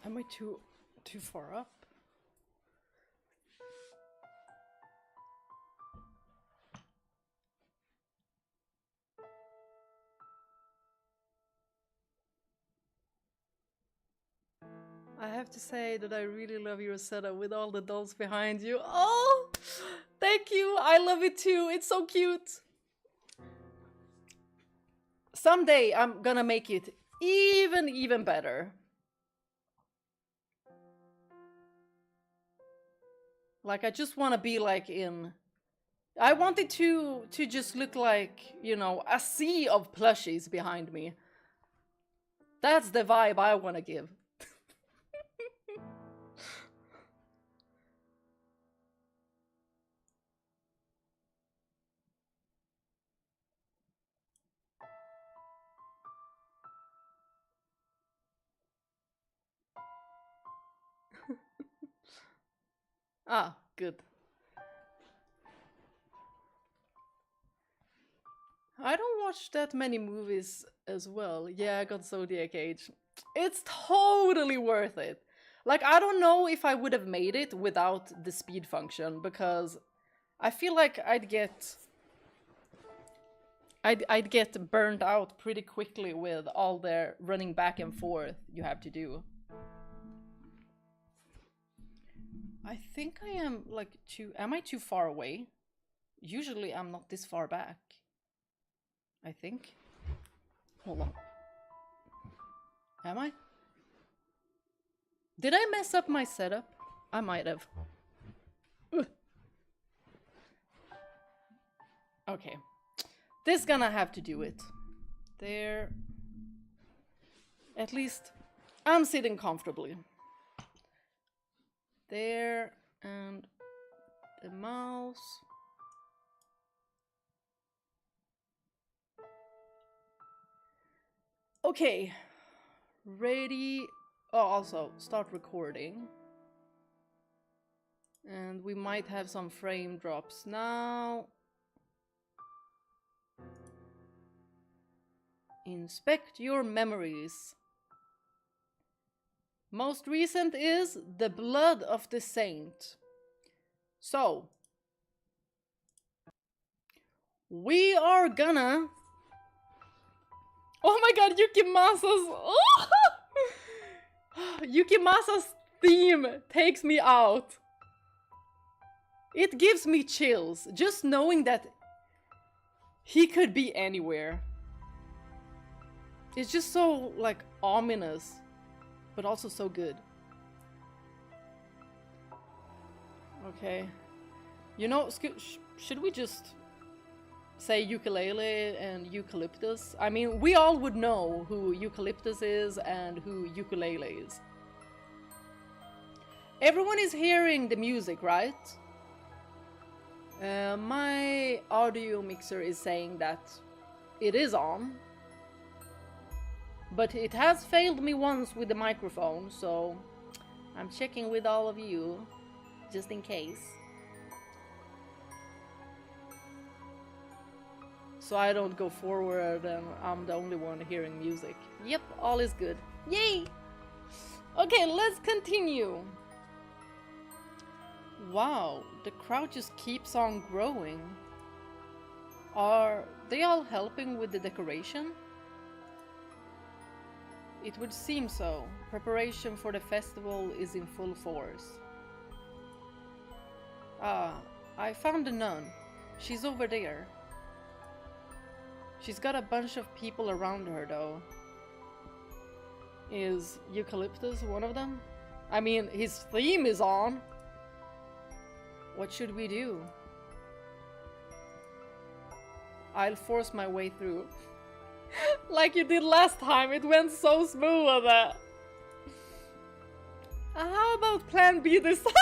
Am I too far up? I have to say that I really love your setup with all the dolls behind you. Oh, thank you. I love it too. It's so cute. Someday I'm gonna make it even better. Like, I just want to be like in... I want it to just look like, you know, a sea of plushies behind me. That's the vibe I want to give. Ah, good. I don't watch that many movies as well. Yeah, I got Zodiac Age. It's totally worth it. Like, I don't know if I would have made it without the speed function, because I feel like I'd get burnt out pretty quickly with all the running back and forth you have to do. I think I am like am I too far away? Usually I'm not this far back. I think. Hold on. Am I? Did I mess up my setup? I might have. Ugh. Okay. This gonna have to do it. There. At least I'm sitting comfortably. There, and the mouse. Okay. Ready. Oh, also, start recording. And we might have some frame drops now. Inspect your memories. Most recent is the blood of the saint. So, we are gonna... Oh my god, Yukimasa's... Oh! Yukimasa's theme takes me out. It gives me chills, just knowing that he could be anywhere. It's just so, like, ominous, but also so good. Okay. You know, should we just say ukulele and eucalyptus? I mean, we all would know who eucalyptus is and who ukulele is. Everyone is hearing the music, right? My audio mixer is saying that it is on. But it has failed me once with the microphone, so I'm checking with all of you, just in case. So I don't go forward and I'm the only one hearing music. Yep, all is good. Yay! Okay, let's continue. Wow, the crowd just keeps on growing. Are they all helping with the decoration? It would seem so. Preparation for the festival is in full force. Ah, I found a nun. She's over there. She's got a bunch of people around her, though. Is Eucalyptus one of them? I mean, his theme is on. What should we do? I'll force my way through. Like you did last time, it went so smooth. How about plan B this time?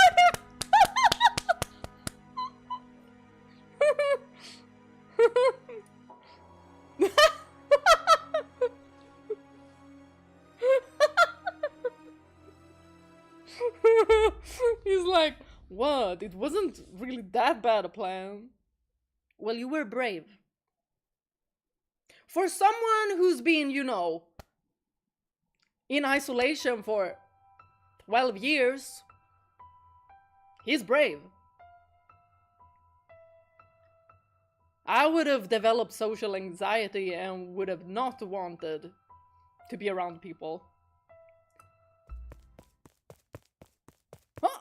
He's like, what? It wasn't really that bad a plan. Well, you were brave. For someone who's been, in isolation for 12 years, he's brave. I would have developed social anxiety and would have not wanted to be around people. Huh?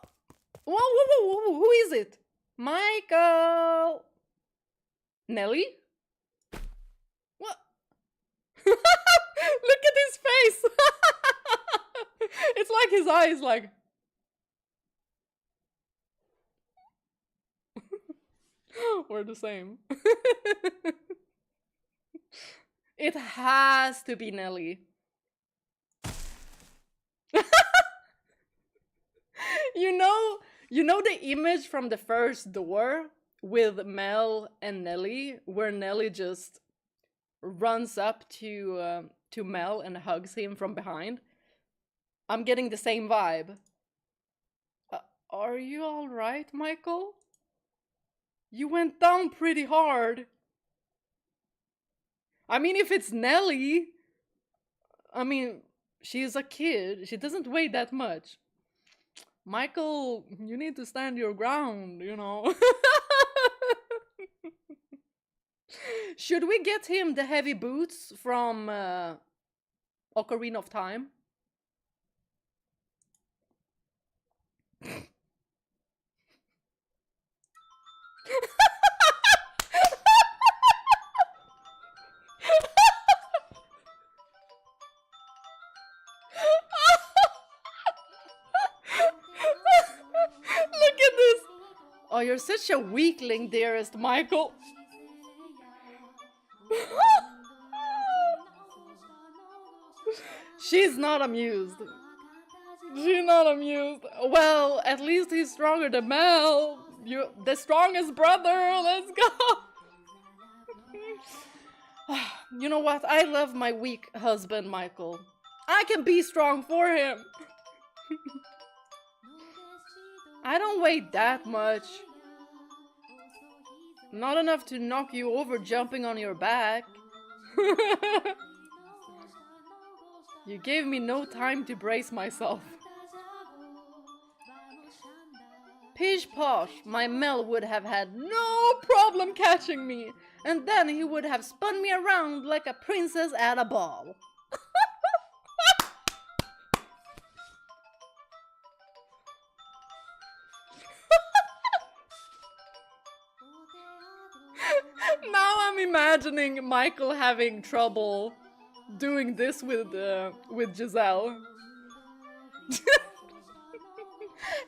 Whoa, who is it? Michael! Nelly? What? Look at his face! It's like his eyes like... We're the same. It has to be Nelly. You know the image from the first door with Mel and Nelly, where Nelly just runs up to Mel and hugs him from behind? I'm getting the same vibe. Are you all right, Michael? You went down pretty hard. I mean, if it's Nelly, I mean, she's a kid. She doesn't weigh that much. Michael, you need to stand your ground, Should we get him the heavy boots from Ocarina of Time? Look at this! Oh, you're such a weakling, dearest Michael. She's not amused. She's not amused. Well, at least he's stronger than Mel. You, the strongest brother. Let's go. You know what? I love my weak husband, Michael. I can be strong for him. I don't weigh that much. Not enough to knock you over jumping on your back. You gave me no time to brace myself. Pish posh, my Mel would have had no problem catching me, and then he would have spun me around like a princess at a ball. Now I'm imagining Michael having trouble doing this with Giselle.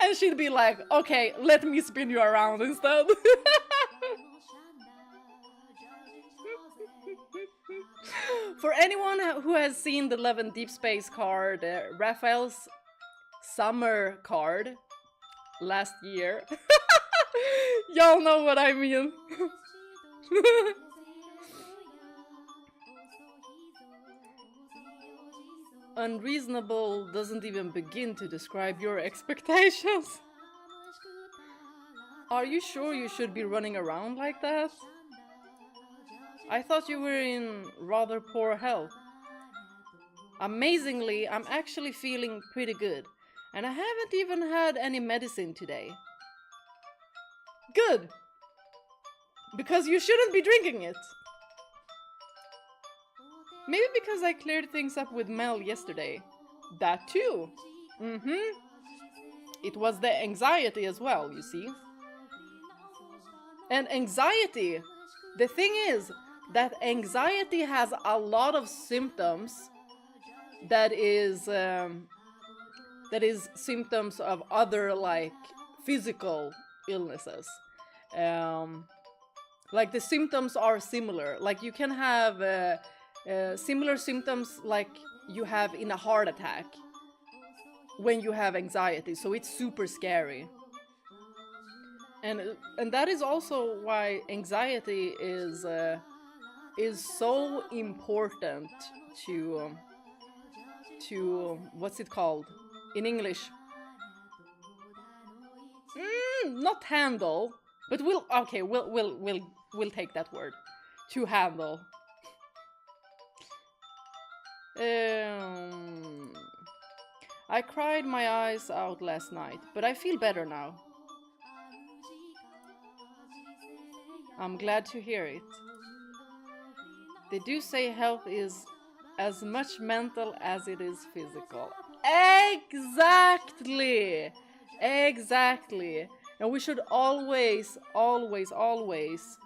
And she'd be like, okay, let me spin you around instead. For anyone who has seen the Love and Deep Space card, Raphael's summer card last year, y'all know what I mean. Unreasonable doesn't even begin to describe your expectations. Are you sure you should be running around like that? I thought you were in rather poor health. Amazingly, I'm actually feeling pretty good, and I haven't even had any medicine today. Good! Because you shouldn't be drinking it. Maybe because I cleared things up with Mel yesterday. That too. It was the anxiety as well, you see. And anxiety, the thing is that anxiety has a lot of symptoms that is symptoms of other, like, physical illnesses. Like, the symptoms are similar. Like, you can have similar symptoms like you have in a heart attack when you have anxiety, so it's super scary. And that is also why anxiety is so important to what's it called in English? Not handle, but we'll We'll take that word. To handle. I cried my eyes out last night, but I feel better now. I'm glad to hear it. They do say health is as much mental as it is physical. Exactly! Exactly. And we should always, always, always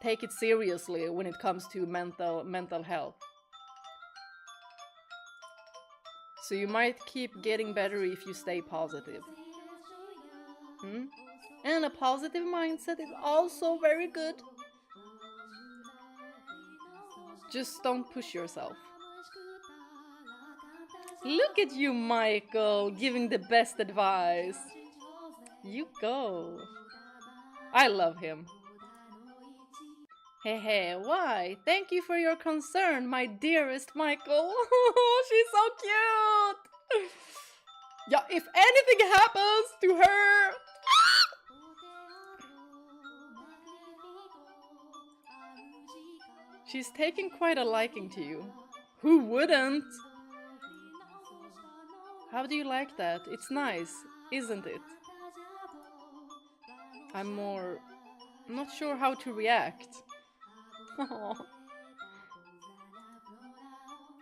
take it seriously when it comes to mental health. So you might keep getting better if you stay positive. And a positive mindset is also very good. Just don't push yourself. Look at you, Michael, giving the best advice. You go. I love him. Hey, why? Thank you for your concern, my dearest Michael. She's so cute. Yeah, if anything happens to her... She's taking quite a liking to you. Who wouldn't? How do you like that? It's nice, isn't it? I'm not sure how to react.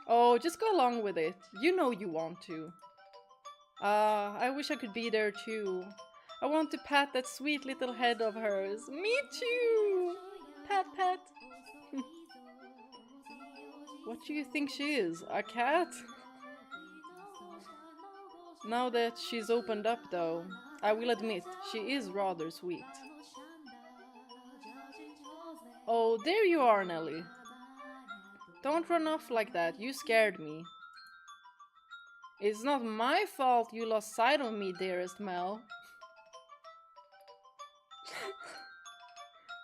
Oh, just go along with it. You know you want to. I wish I could be there too. I want to pat that sweet little head of hers. Me too! Pat, pat. What do you think she is? A cat? Now that she's opened up though, I will admit, she is rather sweet. Oh, there you are, Nelly. Don't run off like that, you scared me. It's not my fault you lost sight of me, dearest Mel.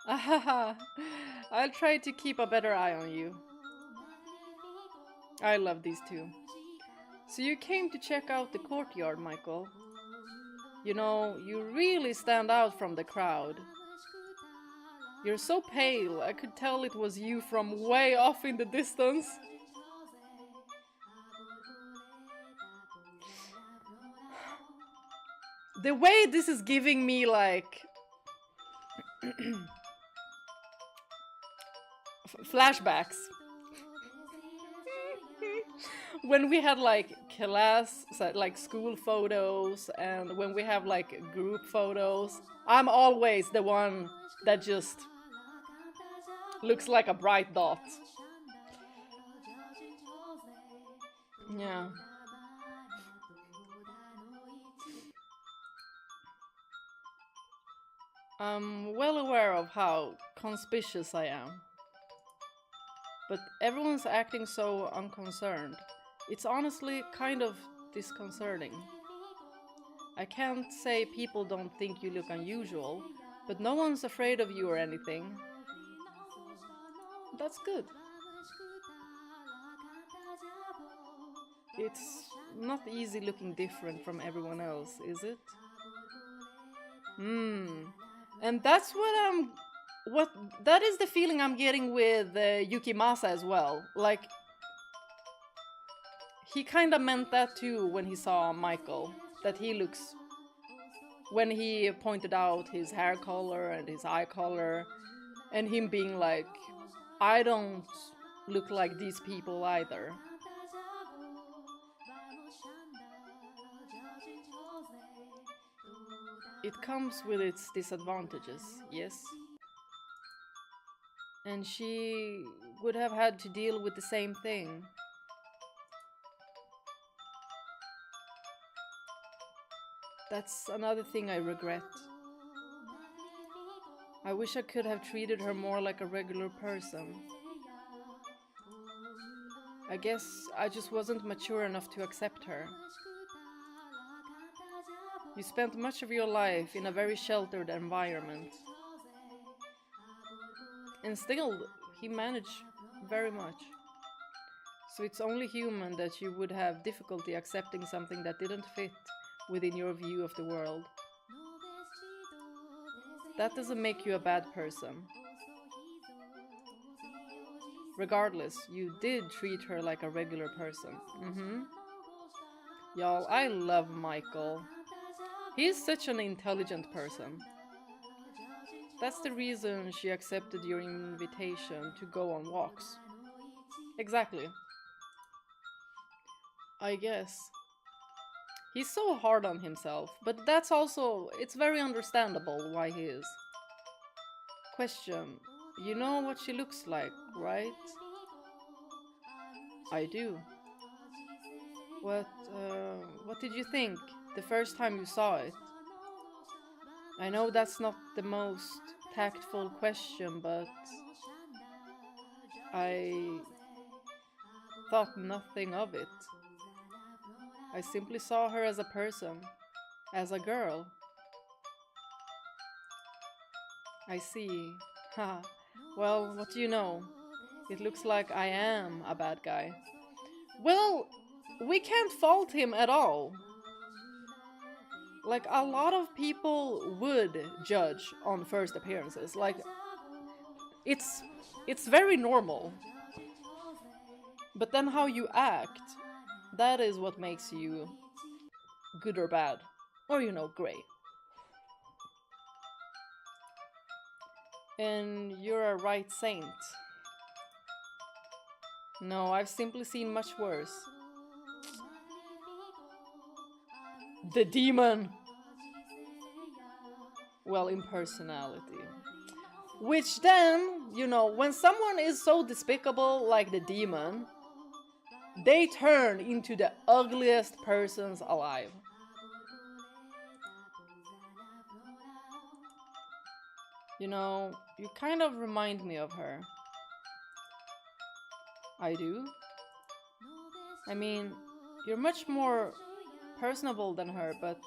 Ahaha, I'll try to keep a better eye on you. I love these two. So you came to check out the courtyard, Michael. You know, you really stand out from the crowd. You're so pale, I could tell it was you from way off in the distance. The way this is giving me like... flashbacks. When we had like class, like school photos, and when we have like group photos, I'm always the one that just looks like a bright dot. Yeah. I'm well aware of how conspicuous I am. But everyone's acting so unconcerned. It's honestly kind of disconcerting. I can't say people don't think you look unusual, but no one's afraid of you or anything. That's good. It's not easy looking different from everyone else, is it? And that's that is the feeling I'm getting with Yukimasa as well. Like, he kind of meant that too when he saw Michael, that he looks, when he pointed out his hair color and his eye color, and him being like, I don't look like these people either. It comes with its disadvantages, yes. And she would have had to deal with the same thing. That's another thing I regret. I wish I could have treated her more like a regular person. I guess I just wasn't mature enough to accept her. You spent much of your life in a very sheltered environment. And still, he managed very much. So it's only human that you would have difficulty accepting something that didn't fit within your view of the world. That doesn't make you a bad person. Regardless, you did treat her like a regular person. Y'all, I love Michael. He's such an intelligent person. That's the reason she accepted your invitation to go on walks. Exactly. I guess. He's so hard on himself, but that's also, it's very understandable why he is. Question, you know what she looks like, right? I do. What did you think the first time you saw it? I know that's not the most tactful question, but I thought nothing of it. I simply saw her as a person, as a girl. I see. Ha. Well, what do you know? It looks like I am a bad guy. Well, we can't fault him at all. Like, a lot of people would judge on first appearances. Like, it's very normal. But then how you act, that is what makes you good or bad. Or, you know, gray. And you're a right saint. No, I've simply seen much worse. The demon! Well, in personality. Which then, you know, when someone is so despicable like the demon, they turn into the ugliest persons alive. You know, you kind of remind me of her. I do? I mean, you're much more personable than her, but...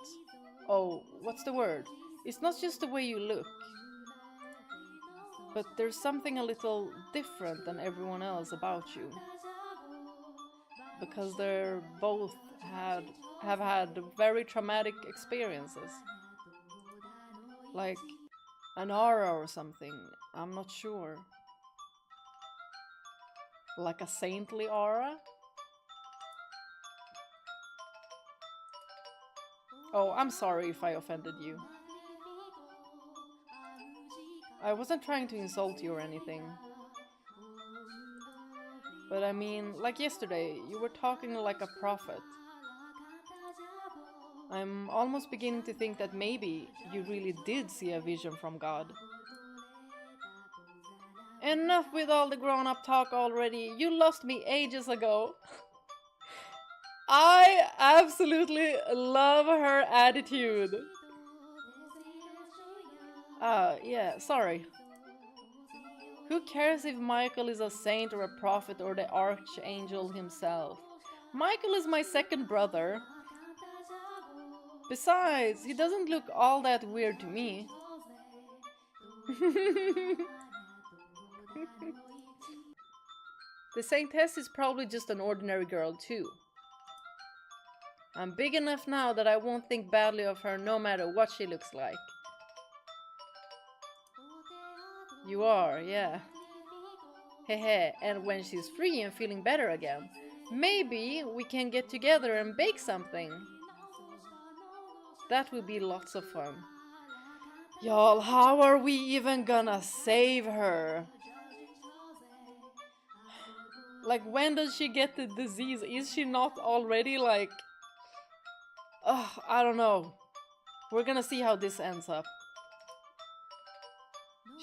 Oh, what's the word? It's not just the way you look. But there's something a little different than everyone else about you. Because they're both have had very traumatic experiences. Like an aura or something, I'm not sure. Like a saintly aura? Oh, I'm sorry if I offended you. I wasn't trying to insult you or anything. But I mean, like yesterday, you were talking like a prophet. I'm almost beginning to think that maybe you really did see a vision from God. Enough with all the grown-up talk already. You lost me ages ago. I absolutely love her attitude. Yeah, sorry. Who cares if Michael is a saint or a prophet or the archangel himself? Michael is my second brother. Besides, he doesn't look all that weird to me. The Saintess is probably just an ordinary girl too. I'm big enough now that I won't think badly of her no matter what she looks like. You are, yeah. Hehe, and when she's free and feeling better again, maybe we can get together and bake something. That would be lots of fun. Y'all, how are we even gonna save her? Like, when does she get the disease? Is she not already like... I don't know. We're gonna see how this ends up.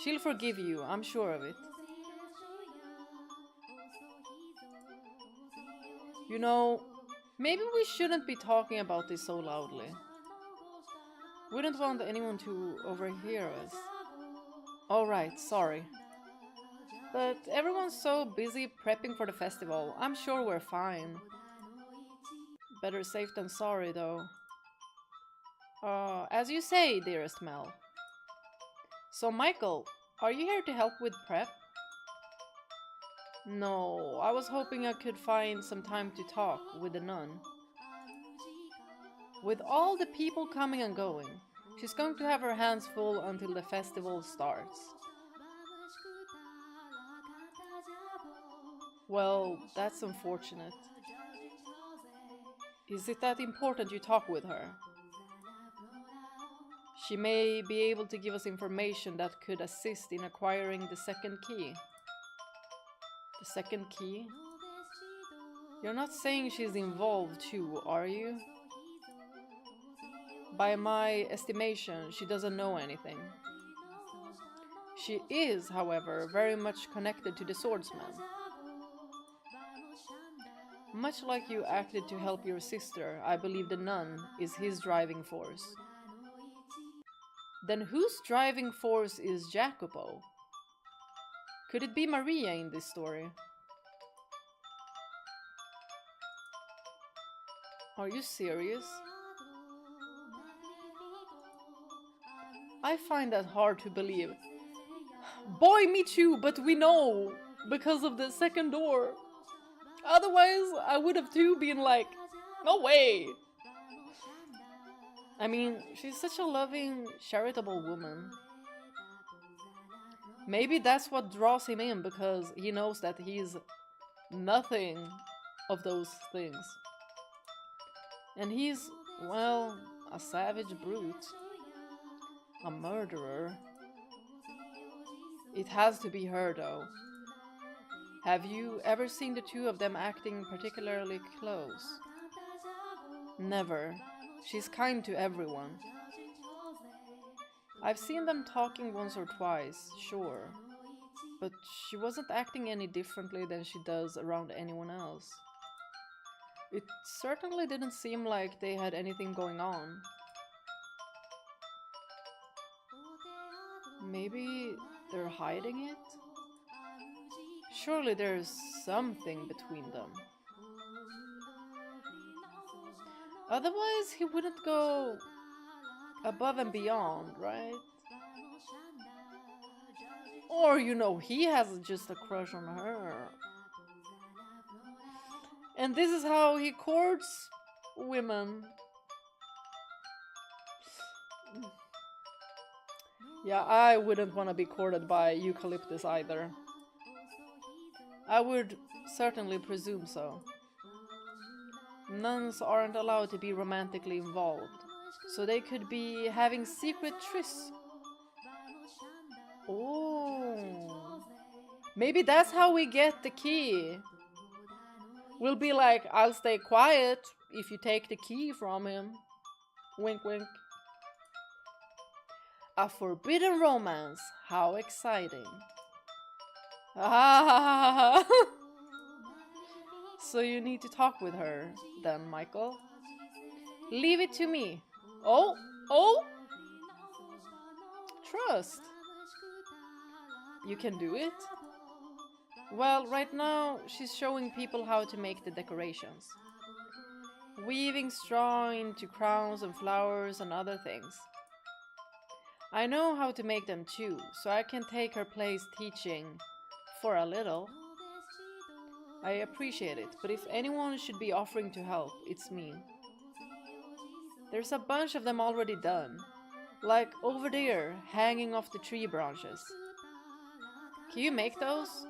She'll forgive you, I'm sure of it. You know, maybe we shouldn't be talking about this so loudly. We don't want anyone to overhear us. Alright, sorry. But everyone's so busy prepping for the festival, I'm sure we're fine. Better safe than sorry, though. As you say, dearest Mel. So, Michael, are you here to help with prep? No, I was hoping I could find some time to talk with the nun. With all the people coming and going, She's going to have her hands full until the festival starts. Well, that's unfortunate. Is it that important you talk with her? She may be able to give us information that could assist in acquiring the second key. The second key? You're not saying she's involved too, are you? By my estimation, she doesn't know anything. She is, however, very much connected to the swordsman. Much like you acted to help your sister, I believe the nun is his driving force. Then whose driving force is Jacopo? Could it be Maria in this story? Are you serious? I find that hard to believe. Boy, me too, but we know, because of the second door. Otherwise, I would have too been like, no way! I mean, she's such a loving, charitable woman. Maybe that's what draws him in, because he knows that he's nothing of those things. And he's, well, a savage brute. A murderer. It has to be her, though. Have you ever seen the two of them acting particularly close? Never. She's kind to everyone. I've seen them talking once or twice, sure. But she wasn't acting any differently than she does around anyone else. It certainly didn't seem like they had anything going on. Maybe they're hiding it? Surely there's something between them. Otherwise, he wouldn't go above and beyond, right? Or, you know, he has just a crush on her. And this is how he courts women. Yeah, I wouldn't want to be courted by Eucalyptus either. I would certainly presume so. Nuns aren't allowed to be romantically involved, so they could be having secret trysts. Oh, maybe that's how we get the key. We'll be like, I'll stay quiet if you take the key from him. Wink, wink. A forbidden romance. How exciting. Ah. So you need to talk with her, then, Michael. Leave it to me. Oh, oh. Trust. You can do it? Well, right now, she's showing people how to make the decorations. Weaving straw into crowns and flowers and other things. I know how to make them too, so I can take her place teaching for a little. I appreciate it, but if anyone should be offering to help, it's me. There's a bunch of them already done. Like over there, hanging off the tree branches. Can you make those?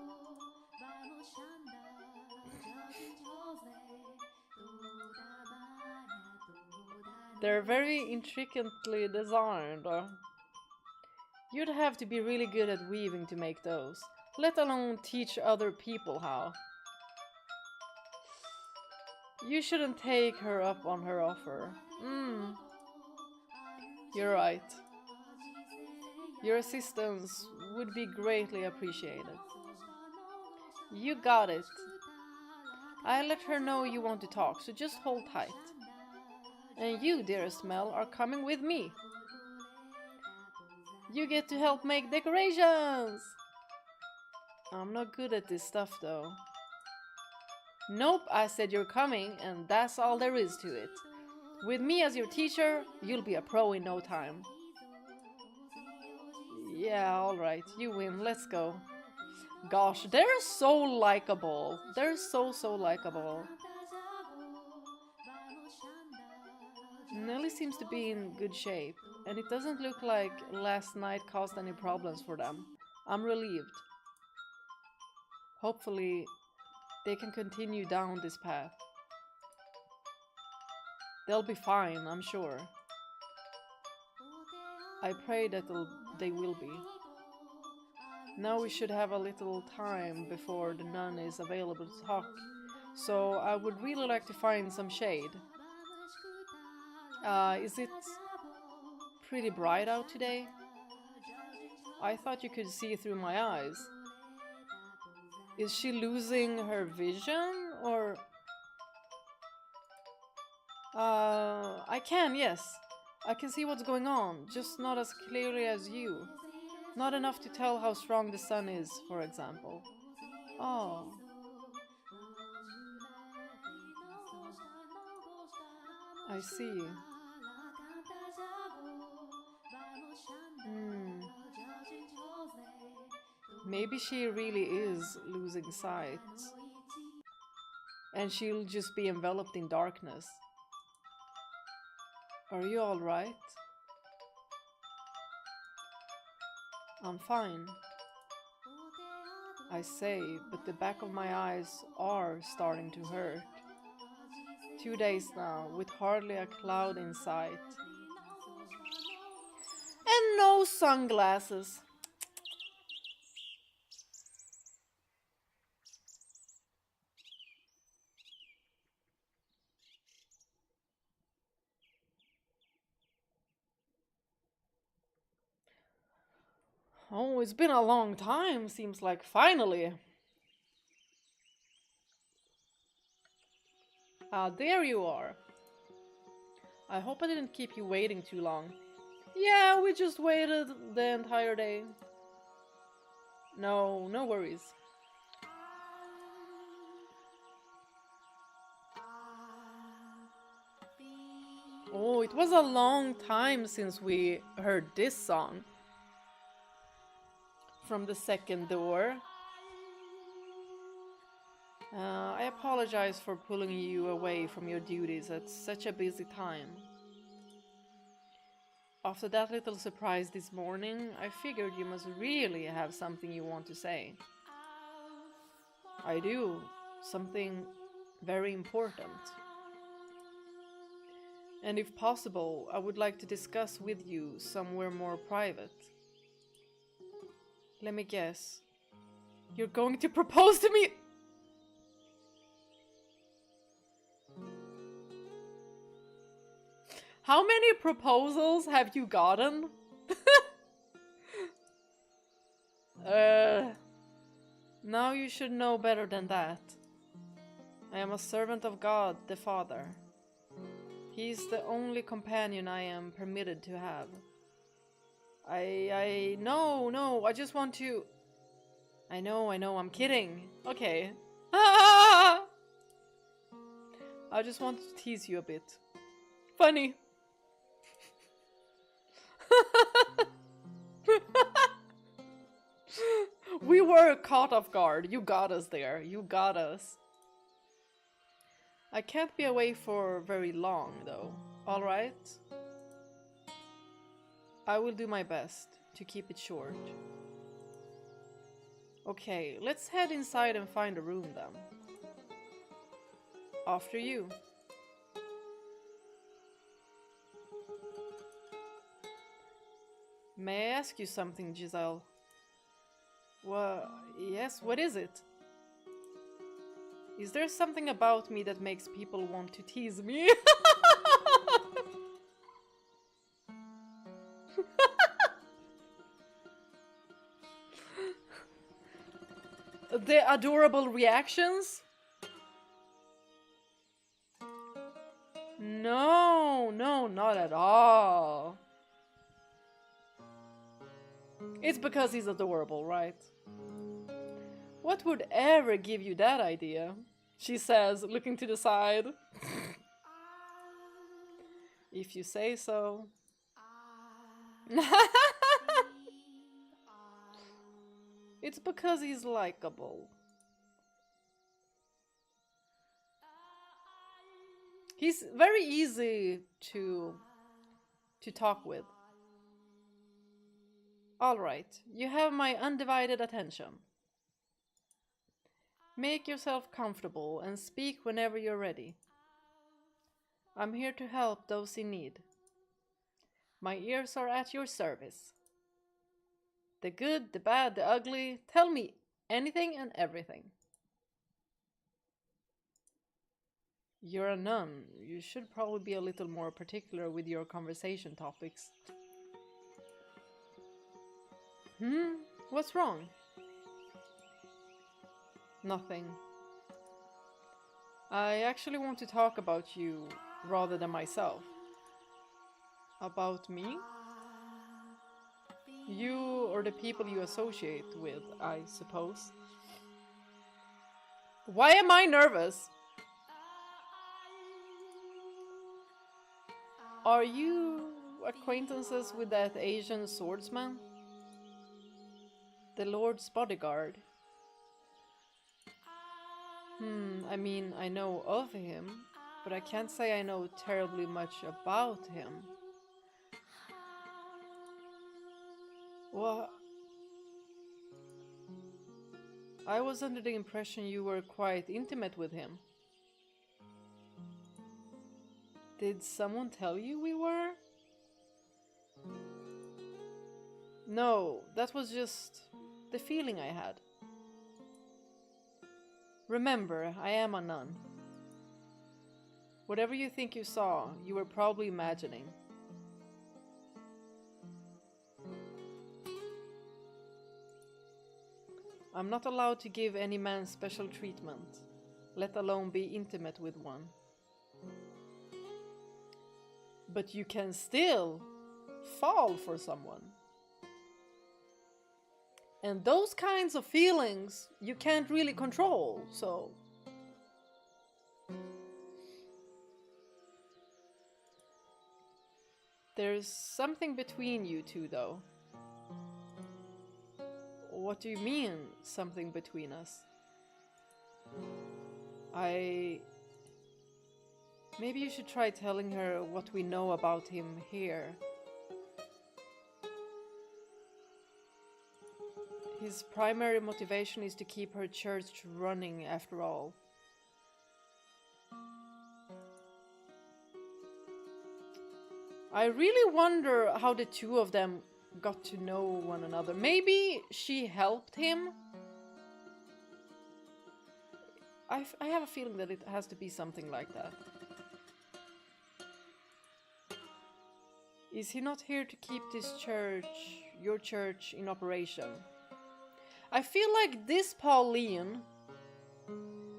They're very intricately designed. You'd have to be really good at weaving to make those, let alone teach other people how. You shouldn't take her up on her offer. You're right. Your assistance would be greatly appreciated. You got it. I let her know you want to talk, so just hold tight. And you, dearest Mel, are coming with me. You get to help make decorations! I'm not good at this stuff, though. Nope, I said you're coming, and that's all there is to it. With me as your teacher, you'll be a pro in no time. Yeah, alright, you win, let's go. Gosh, they're so likable. They're so likable. Nelly seems to be in good shape, and it doesn't look like last night caused any problems for them. I'm relieved. Hopefully, they can continue down this path. They'll be fine, I'm sure. I pray that they will be. Now we should have a little time before the nun is available to talk, so I would really like to find some shade. Is it pretty bright out today? I thought you could see through my eyes. Is she losing her vision, or... I can, yes. I can see what's going on, just not as clearly as you. Not enough to tell how strong the sun is, for example. Oh. I see. Maybe she really is losing sight. And she'll just be enveloped in darkness. Are you alright? I'm fine. I say, but the back of my eyes are starting to hurt. 2 days now, with hardly a cloud in sight. And no sunglasses. Oh, it's been a long time, seems like finally. Ah, there you are. I hope I didn't keep you waiting too long. Yeah, we just waited the entire day. No, no worries. Oh, it was a long time since we heard this song. From the second door. I apologize for pulling you away from your duties at such a busy time. After that little surprise this morning, I figured you must really have something you want to say. I do. Something very important. And if possible, I would like to discuss with you somewhere more private. Let me guess. You're going to propose to me? How many proposals have you gotten? Now you should know better than that. I am a servant of God, the Father. He is the only companion I am permitted to have. No, I just want to... I know, I'm kidding. Okay. I just want to tease you a bit. Funny. We were caught off guard. You got us there. You got us. I can't be away for very long, though. Alright? I will do my best to keep it short. Okay, let's head inside and find a room then. After you. May I ask you something, Giselle? Well, yes, what is it? Is there something about me that makes people want to tease me? The adorable reactions? No, not at all. It's because he's adorable, right? What would ever give you that idea? She says, looking to the side. If you say so. It's because he's likable. He's very easy to talk with. All right, you have my undivided attention. Make yourself comfortable and speak whenever you're ready. I'm here to help those in need. My ears are at your service. The good, the bad, the ugly, tell me anything and everything. You're a nun. You should probably be a little more particular with your conversation topics. What's wrong? Nothing. I actually want to talk about you rather than myself. About me? You or the people you associate with, I suppose. Why am I nervous? Are you acquaintances with that Asian swordsman? The Lord's bodyguard. I mean, I know of him, but I can't say I know terribly much about him. Well, I was under the impression you were quite intimate with him. Did someone tell you we were? No, that was just the feeling I had. Remember, I am a nun. Whatever you think you saw, you were probably imagining. I'm not allowed to give any man special treatment, let alone be intimate with one. But you can still fall for someone. And those kinds of feelings you can't really control, so... There's something between you two, though. What do you mean, something between us? Maybe you should try telling her what we know about him here. His primary motivation is to keep her church running, after all. I really wonder how the two of them got to know one another. Maybe she helped him? I have a feeling that it has to be something like that. Is he not here to keep this church, your church, in operation? I feel like this Pauline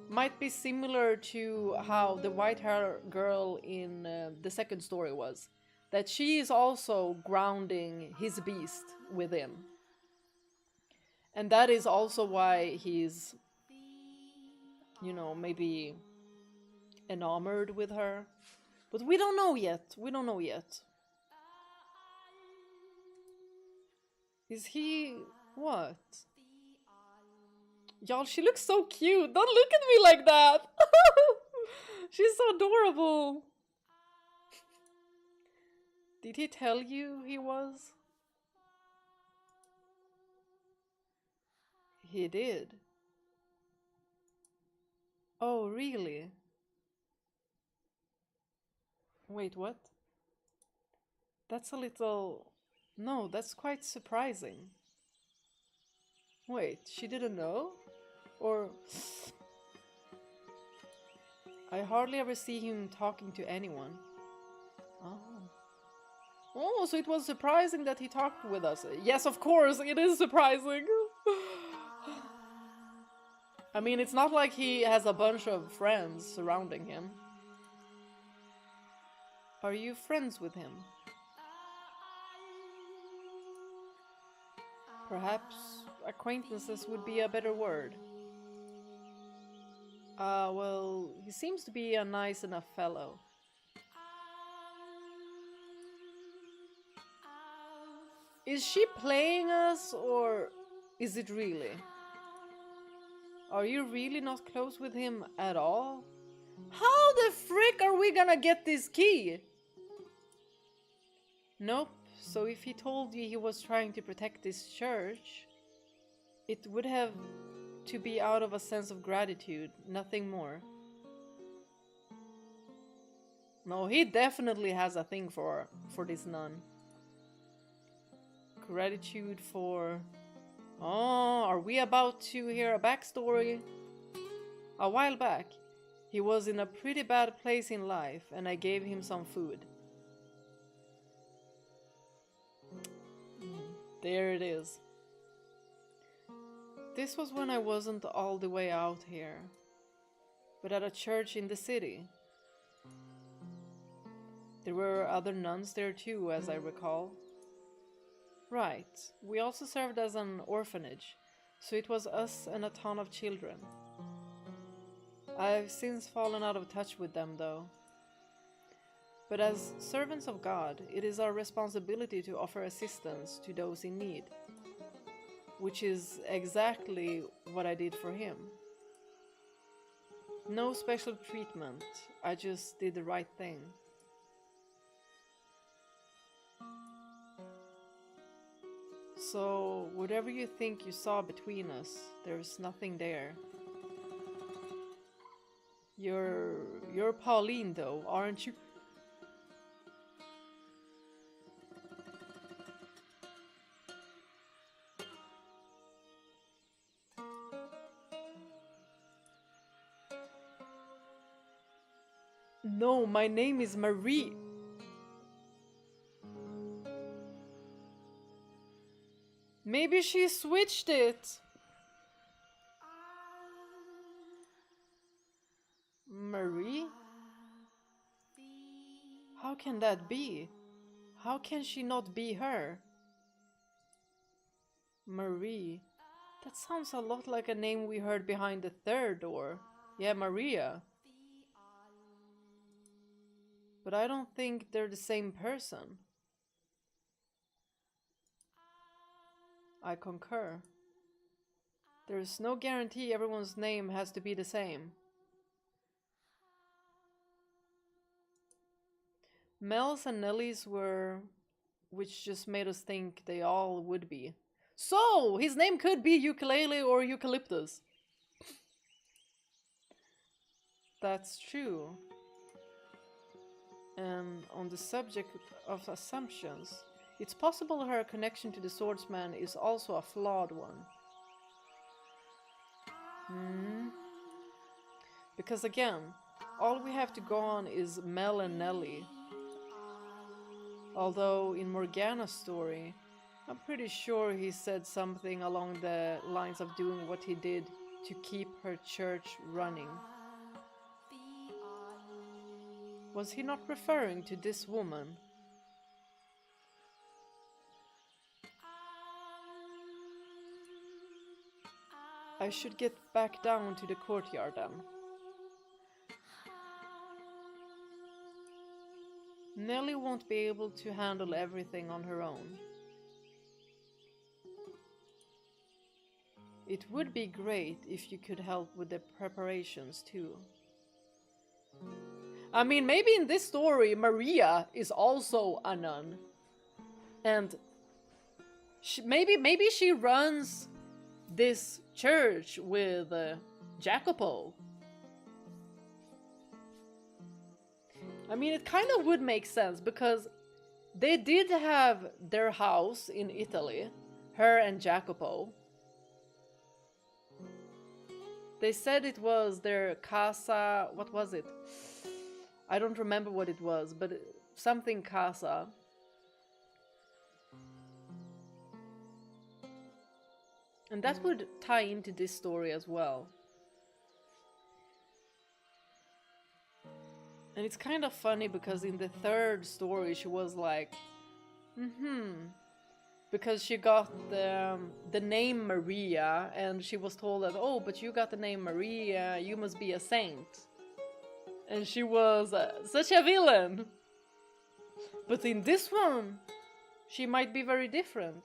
might be similar to how the white-haired girl in the second story was. That she is also grounding his beast within. And that is also why he's, you know, maybe enamored with her. But we don't know yet. We don't know yet. Is he... what? Y'all, she looks so cute. Don't look at me like that. She's so adorable. Did he tell you he was? He did. Oh, really? Wait, what? That's a little... No, that's quite surprising. Wait, she didn't know? Or... I hardly ever see him talking to anyone. Oh. Oh, so it was surprising that he talked with us. Yes, of course, it is surprising. I mean, it's not like he has a bunch of friends surrounding him. Are you friends with him? Perhaps acquaintances would be a better word. Well, he seems to be a nice enough fellow. Is she playing us, or is it really? Are you really not close with him at all? How the frick are we gonna get this key? Nope. So if he told you he was trying to protect this church, it would have to be out of a sense of gratitude, nothing more. No, he definitely has a thing for this nun. Gratitude for... Oh, are we about to hear a backstory? A while back, he was in a pretty bad place in life, and I gave him some food. There it is. This was when I wasn't all the way out here, but at a church in the city. There were other nuns there too, as I recall. Right, we also served as an orphanage, so it was us and a ton of children. I've since fallen out of touch with them though. But as servants of God, it is our responsibility to offer assistance to those in need. Which is exactly what I did for him. No special treatment, I just did the right thing. So, whatever you think you saw between us, there's nothing there. You're Pauline though, aren't you? No, my name is Marie. Maybe she switched it. Marie? How can that be? How can she not be her? Marie. That sounds a lot like a name we heard behind the third door. Yeah, Maria. But I don't think they're the same person. I concur. There's no guarantee everyone's name has to be the same. Mel's and Nellie's were, which just made us think they all would be. So, his name could be Ukulele or Eucalyptus. That's true. And on the subject of assumptions, it's possible her connection to the swordsman is also a flawed one. Because again, all we have to go on is Mel and Nellie. Although in Morgana's story, I'm pretty sure he said something along the lines of doing what he did to keep her church running. Was he not referring to this woman? I should get back down to the courtyard then. Nellie won't be able to handle everything on her own. It would be great if you could help with the preparations too. I mean, maybe in this story, Maria is also a nun. And maybe she runs this church with Jacopo. I mean, it kind of would make sense because they did have their house in Italy, her and Jacopo. They said it was their casa, what was it? I don't remember what it was, but something casa. And that would tie into this story as well. And it's kind of funny because in the third story she was like, because she got the name Maria and she was told that, oh, but you got the name Maria, you must be a saint. And she was such a villain. But in this one, she might be very different.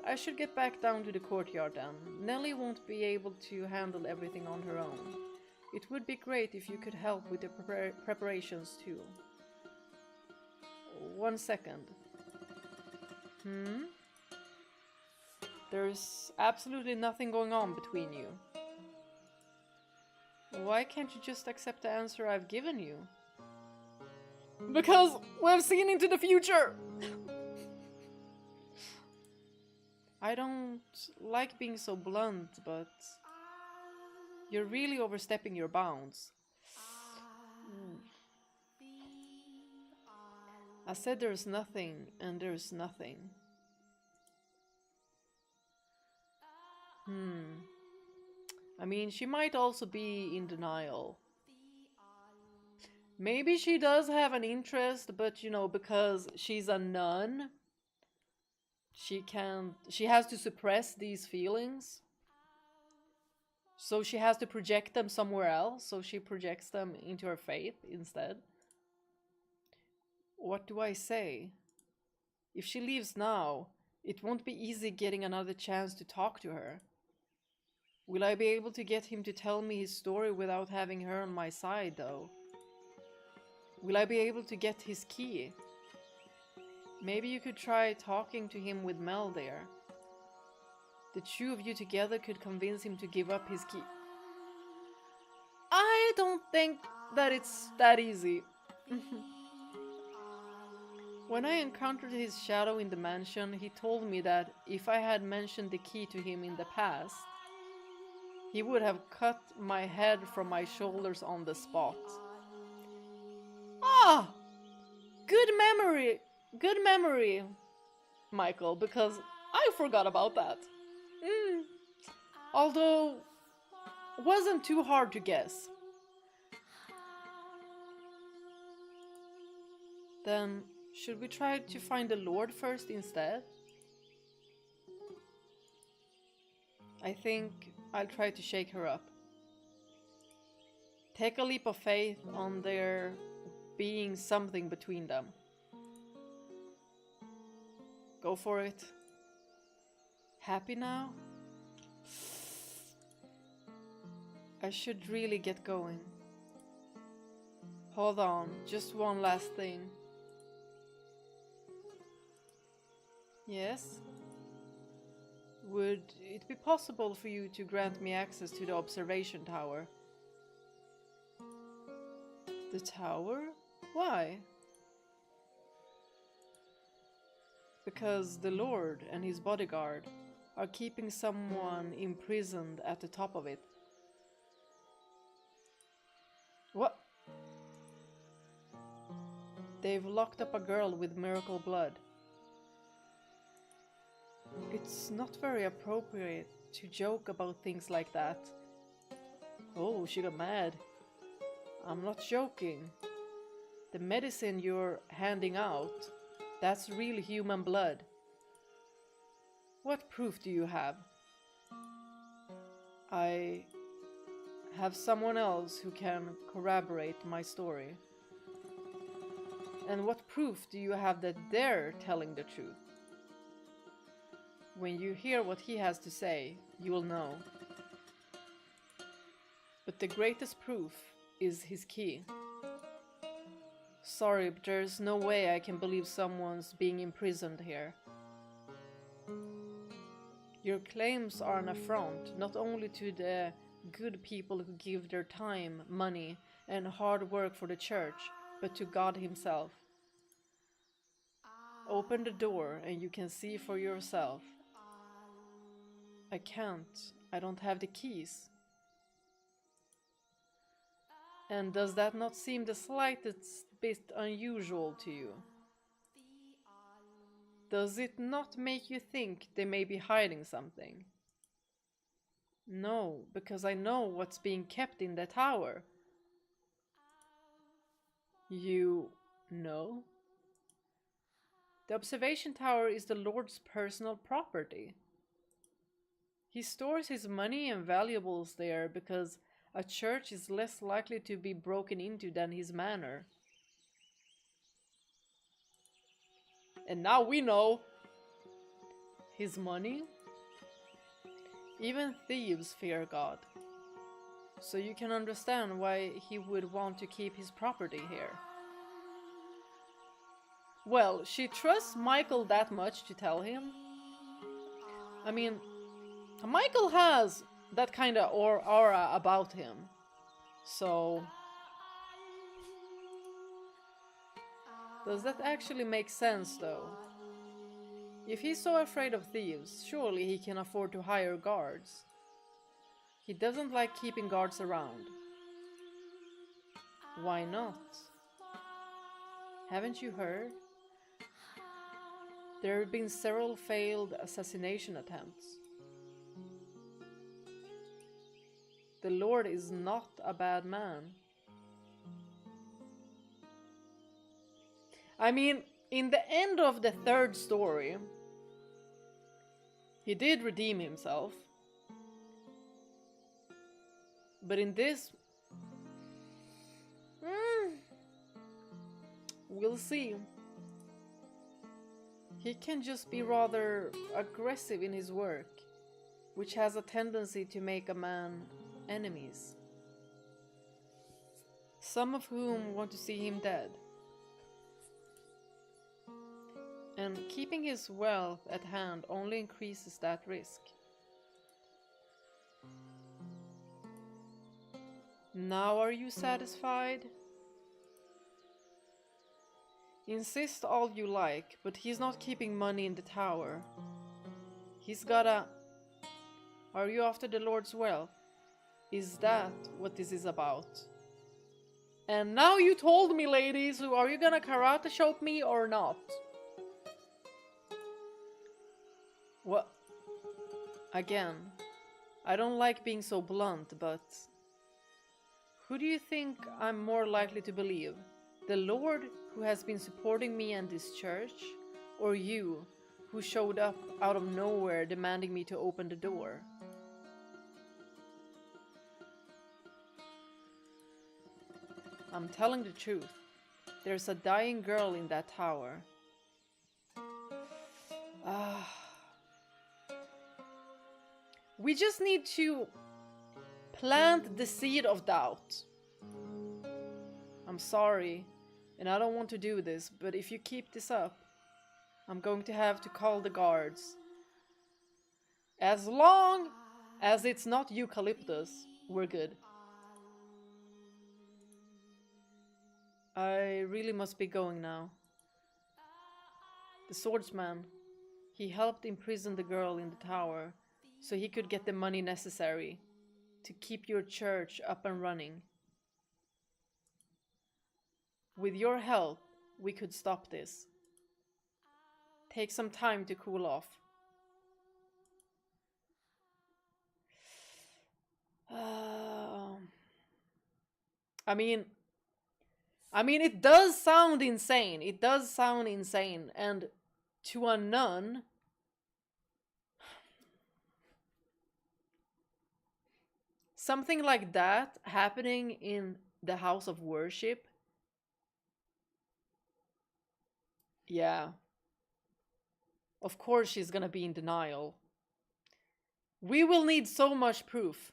I should get back down to the courtyard then. Nellie won't be able to handle everything on her own. It would be great if you could help with the preparations too. 1 second. There's absolutely nothing going on between you. Why can't you just accept the answer I've given you? Because we've seen into the future! I don't like being so blunt, but you're really overstepping your bounds. I said there's nothing, and there's nothing. I mean, she might also be in denial. Maybe she does have an interest, but you know, because she's a nun, she has to suppress these feelings. So she has to project them somewhere else, so she projects them into her faith instead. What do I say? If she leaves now, it won't be easy getting another chance to talk to her. Will I be able to get him to tell me his story without having her on my side, though? Will I be able to get his key? Maybe you could try talking to him with Mel there. The two of you together could convince him to give up his key. I don't think that it's that easy. When I encountered his shadow in the mansion, he told me that if I had mentioned the key to him in the past, he would have cut my head from my shoulders on the spot. Ah! Good memory! Good memory, Michael, because I forgot about that. Although, wasn't too hard to guess. Then, should we try to find the Lord first instead? I think I'll try to shake her up. Take a leap of faith on there being something between them. Go for it. Happy now? I should really get going. Hold on, just one last thing. Yes? Would it be possible for you to grant me access to the observation tower? The tower? Why? Because the Lord and his bodyguard are keeping someone imprisoned at the top of it. What? They've locked up a girl with miracle blood. It's not very appropriate to joke about things like that. Oh, she got mad. I'm not joking. The medicine you're handing out, that's real human blood. What proof do you have? I have someone else who can corroborate my story. And what proof do you have that they're telling the truth? When you hear what he has to say, you will know. But the greatest proof is his key. Sorry, but there's no way I can believe someone's being imprisoned here. Your claims are an affront, not only to the good people who give their time, money, and hard work for the church, but to God himself. Open the door and you can see for yourself. I can't. I don't have the keys. And does that not seem the slightest bit unusual to you? Does it not make you think they may be hiding something? No, because I know what's being kept in the tower. You know? The observation tower is the Lord's personal property. He stores his money and valuables there because a church is less likely to be broken into than his manor. And now we know. His money? Even thieves fear God. So you can understand why he would want to keep his property here. Well, she trusts Michael that much to tell him. I mean, Michael has that kind of aura about him. So, does that actually make sense though? If he's so afraid of thieves, surely he can afford to hire guards. He doesn't like keeping guards around. Why not? Haven't you heard? There have been several failed assassination attempts. The Lord is not a bad man. I mean, in the end of the third story, he did redeem himself. But in this, we'll see. He can just be rather aggressive in his work, which has a tendency to make a man enemies, some of whom want to see him dead. And keeping his wealth at hand only increases that risk. Now are you satisfied? Insist all you like, but he's not keeping money in the tower. He's gotta... Are you after the Lord's wealth? Is that what this is about? And now you told me, ladies, so are you gonna karate choke me or not? What? Again, I don't like being so blunt, but... Who do you think I'm more likely to believe? The Lord, who has been supporting me and this church? Or you, who showed up out of nowhere demanding me to open the door? I'm telling the truth. There's a dying girl in that tower. We just need to plant the seed of doubt. I'm sorry, and I don't want to do this, but if you keep this up, I'm going to have to call the guards. As long as it's not eucalyptus, we're good. I really must be going now. The swordsman, he helped imprison the girl in the tower so he could get the money necessary to keep your church up and running. With your help, we could stop this. Take some time to cool off. I mean, it does sound insane. It does sound insane. And to a nun, something like that happening in the house of worship, yeah. Of course she's gonna be in denial. We will need so much proof.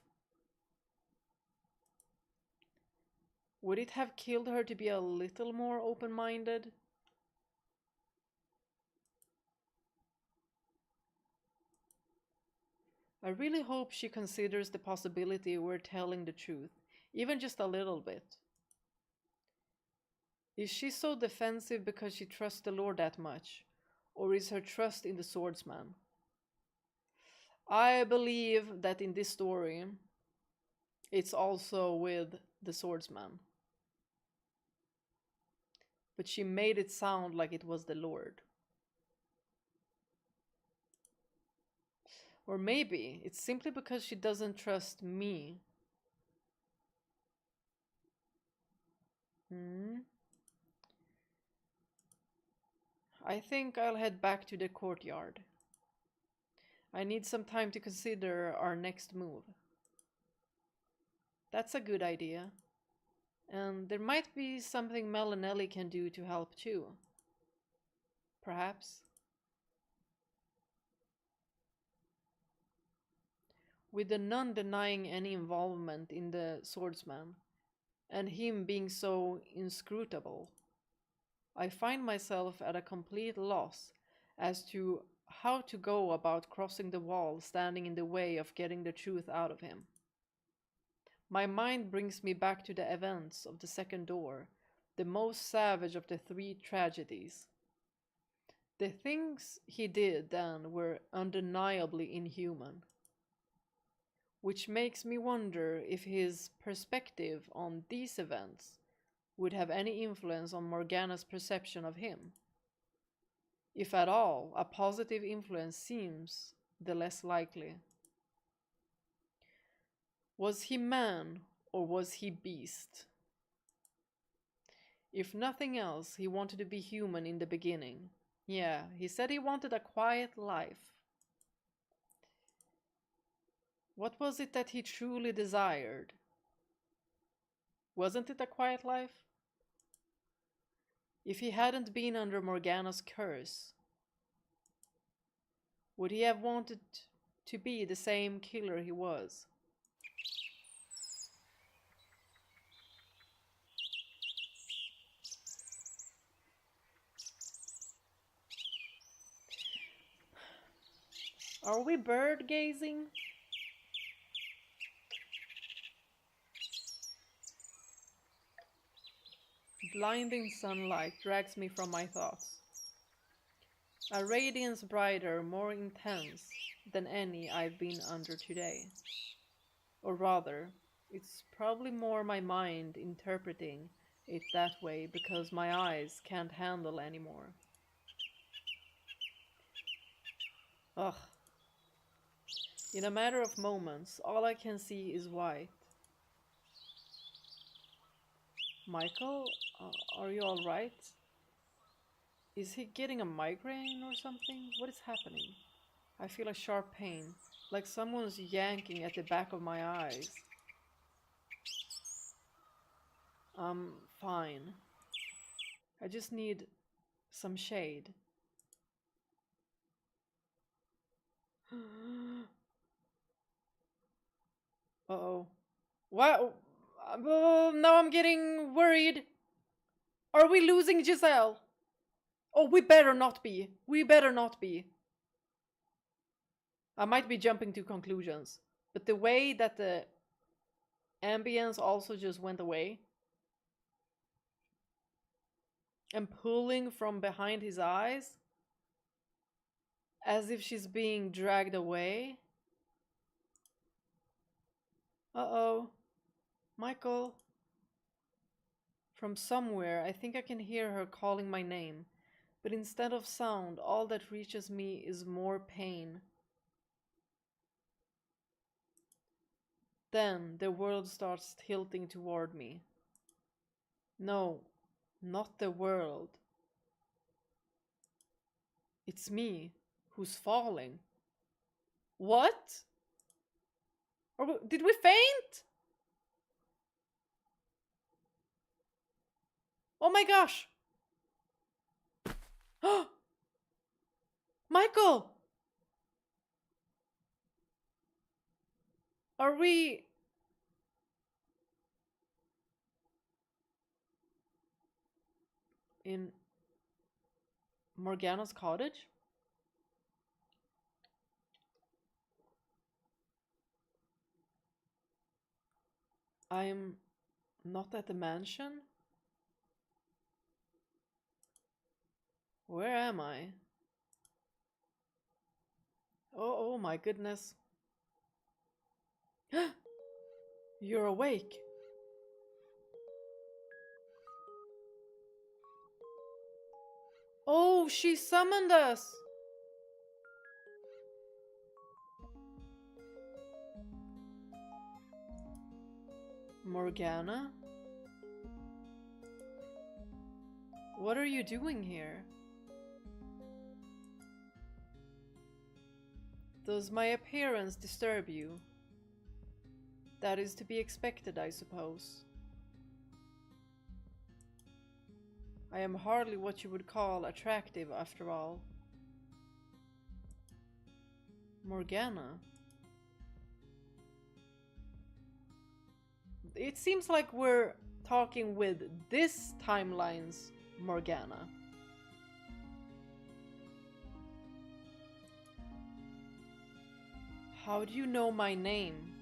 Would it have killed her to be a little more open-minded? I really hope she considers the possibility we're telling the truth, even just a little bit. Is she so defensive because she trusts the Lord that much? Or is her trust in the swordsman? I believe that in this story, it's also with the swordsman. But she made it sound like it was the Lord. Or maybe it's simply because she doesn't trust me. I think I'll head back to the courtyard. I need some time to consider our next move. That's a good idea. And there might be something Mel and Ellie can do to help too. Perhaps. with the nun denying any involvement in the swordsman, and him being so inscrutable. I find myself at a complete loss as to how to go about crossing the wall standing in the way of getting the truth out of him. My mind brings me back to the events of the second door, the most savage of the three tragedies. The things he did then were undeniably inhuman, which makes me wonder if his perspective on these events would have any influence on Morgana's perception of him. If at all, a positive influence seems the less likely. Was he man or was he beast? If nothing else, he wanted to be human in the beginning. Yeah, he said he wanted a quiet life. What was it that he truly desired? Wasn't it a quiet life? If he hadn't been under Morgana's curse, would he have wanted to be the same killer he was? Are we bird gazing? Blinding sunlight drags me from my thoughts. A radiance brighter, more intense than any I've been under today. Or rather, it's probably more my mind interpreting it that way because my eyes can't handle anymore. Ugh. In a matter of moments, all I can see is white. Michael, are you alright? Is he getting a migraine or something? What is happening? I feel a sharp pain, like someone's yanking at the back of my eyes. I'm fine. I just need some shade. Uh-oh. What? Now I'm getting worried. Are we losing Giselle? Oh, we better not be. We better not be. I might be jumping to conclusions, but the way that the ambience also just went away and pulling from behind his eyes as if she's being dragged away. Uh-oh. Michael. From somewhere, I think I can hear her calling my name, but instead of sound, all that reaches me is more pain. Then the world starts tilting toward me. No, not the world. It's me who's falling. What? Did we faint? Oh my gosh! Michael! Are we... in Morgana's cottage? I'm not at the mansion? Where am I? Oh my goodness. You're awake. Oh, she summoned us. Morgana? What are you doing here? Does my appearance disturb you? That is to be expected, I suppose. I am hardly what you would call attractive, after all. Morgana? it seems like we're talking with this timeline's Morgana. How do you know my name?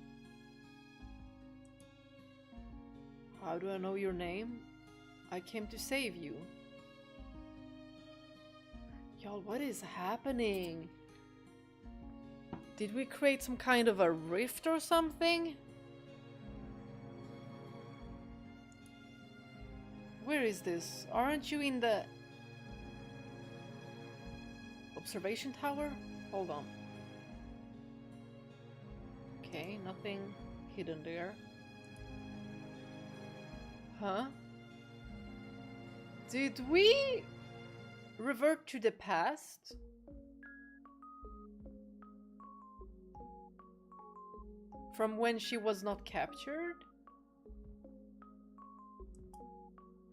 How do I know your name? I came to save you. Y'all, what is happening? Did we create some kind of a rift or something? Where is this? Aren't you in the observation tower? Hold on. Okay, nothing hidden there. Huh? Did we revert to the past? From when she was not captured?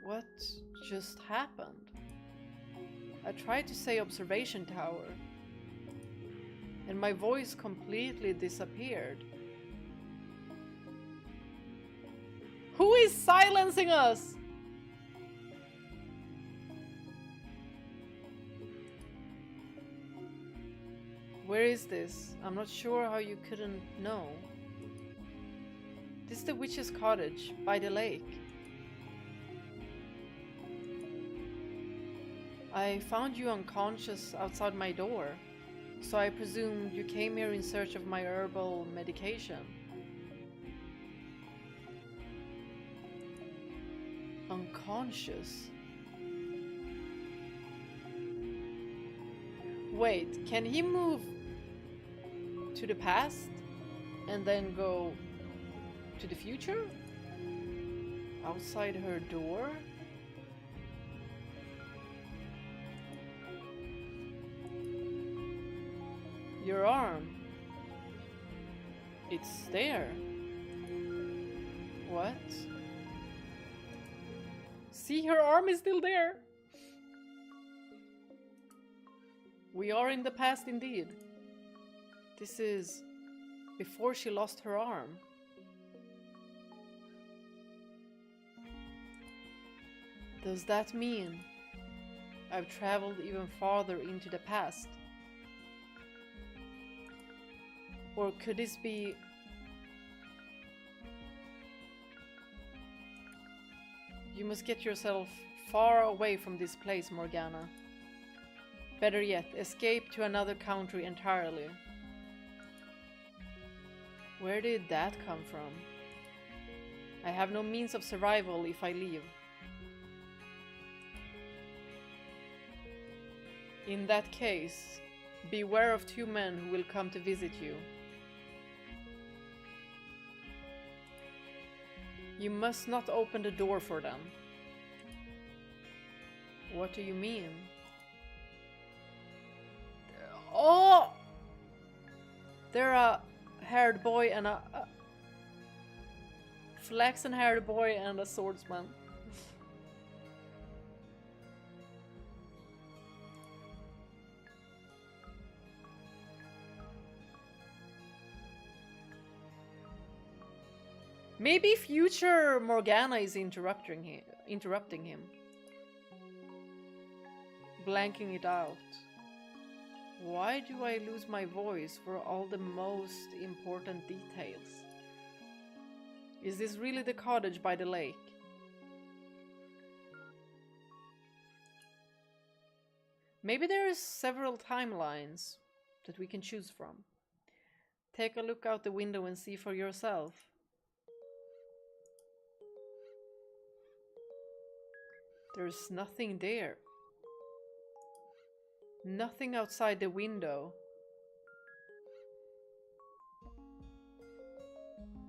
What just happened? I tried to say observation tower, and my voice completely disappeared. Who is silencing us? Where is this? I'm not sure how you couldn't know. This is the witch's cottage by the lake. I found you unconscious outside my door, so I presumed you came here in search of my herbal medication. Unconscious? Wait, can he move to the past and then go to the future? Outside her door? Your arm. It's there. What? See, her arm is still there. We are in the past indeed. This is before she lost her arm. Does that mean I've traveled even farther into the past? Or could this be... You must get yourself far away from this place, Morgana. Better yet, escape to another country entirely. Where did that come from? I have no means of survival if I leave. In that case, beware of two men who will come to visit you. You must not open the door for them. What do you mean? Oh! They're a haired boy and a flaxen-haired boy and a swordsman. Maybe future Morgana is interrupting him. Blanking it out. Why do I lose my voice for all the most important details? Is this really the cottage by the lake? Maybe there are several timelines that we can choose from. Take a look out the window and see for yourself. There's nothing there. Nothing outside the window.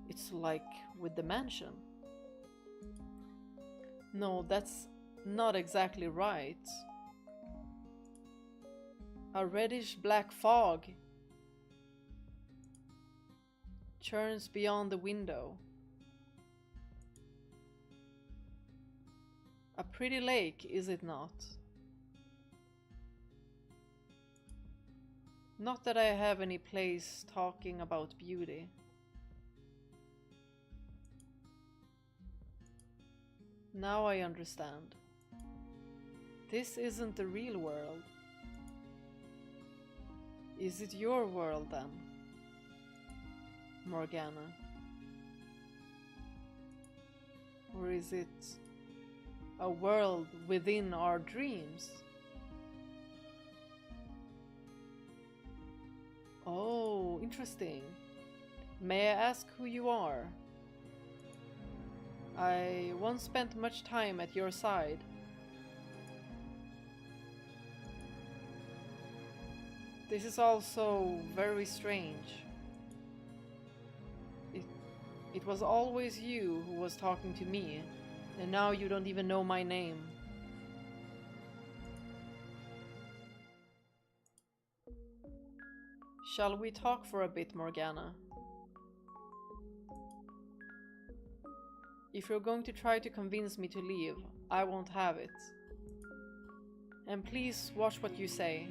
It's like with the mansion. No, that's not exactly right. A reddish-black fog churns beyond the window. A pretty lake, is it not? Not that I have any place talking about beauty. Now I understand. This isn't the real world. Is it your world then, Morgana? Or is it a world within our dreams? Oh, interesting. May I ask who you are? I once spent much time at your side. This is also very strange. It was always you who was talking to me, and now you don't even know my name. Shall we talk for a bit, Morgana? If you're going to try to convince me to leave, I won't have it. And please watch what you say.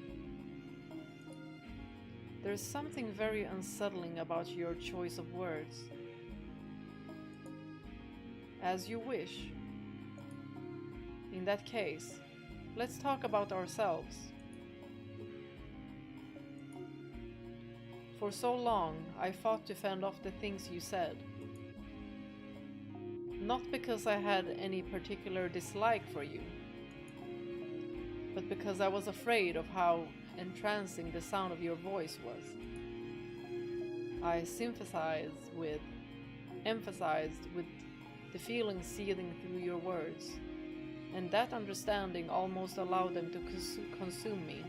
There's something very unsettling about your choice of words. As you wish. In that case, let's talk about ourselves. For so long, I fought to fend off the things you said. Not because I had any particular dislike for you, but because I was afraid of how entrancing the sound of your voice was. I emphasized with the feeling seething through your words, and that understanding almost allowed them to consume me.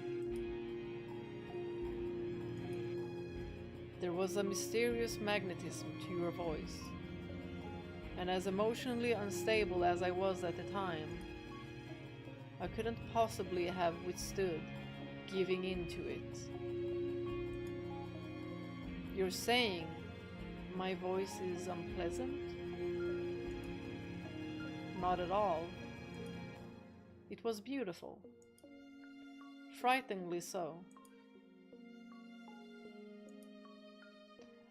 There was a mysterious magnetism to your voice, and as emotionally unstable as I was at the time, I couldn't possibly have withstood giving in to it. You're saying my voice is unpleasant? Not at all. It was beautiful. Frighteningly so.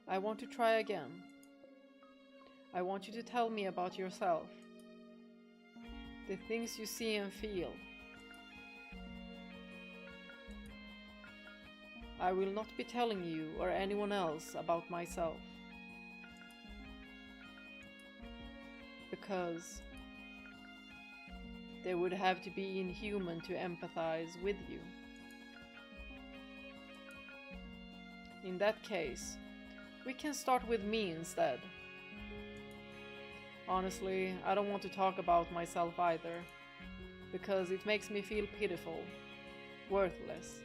I want to try again. I want you to tell me about yourself. The things you see and feel. I will not be telling you or anyone else about myself. Because they would have to be inhuman to empathize with you. In that case, we can start with me instead. Honestly, I don't want to talk about myself either, because it makes me feel pitiful, worthless.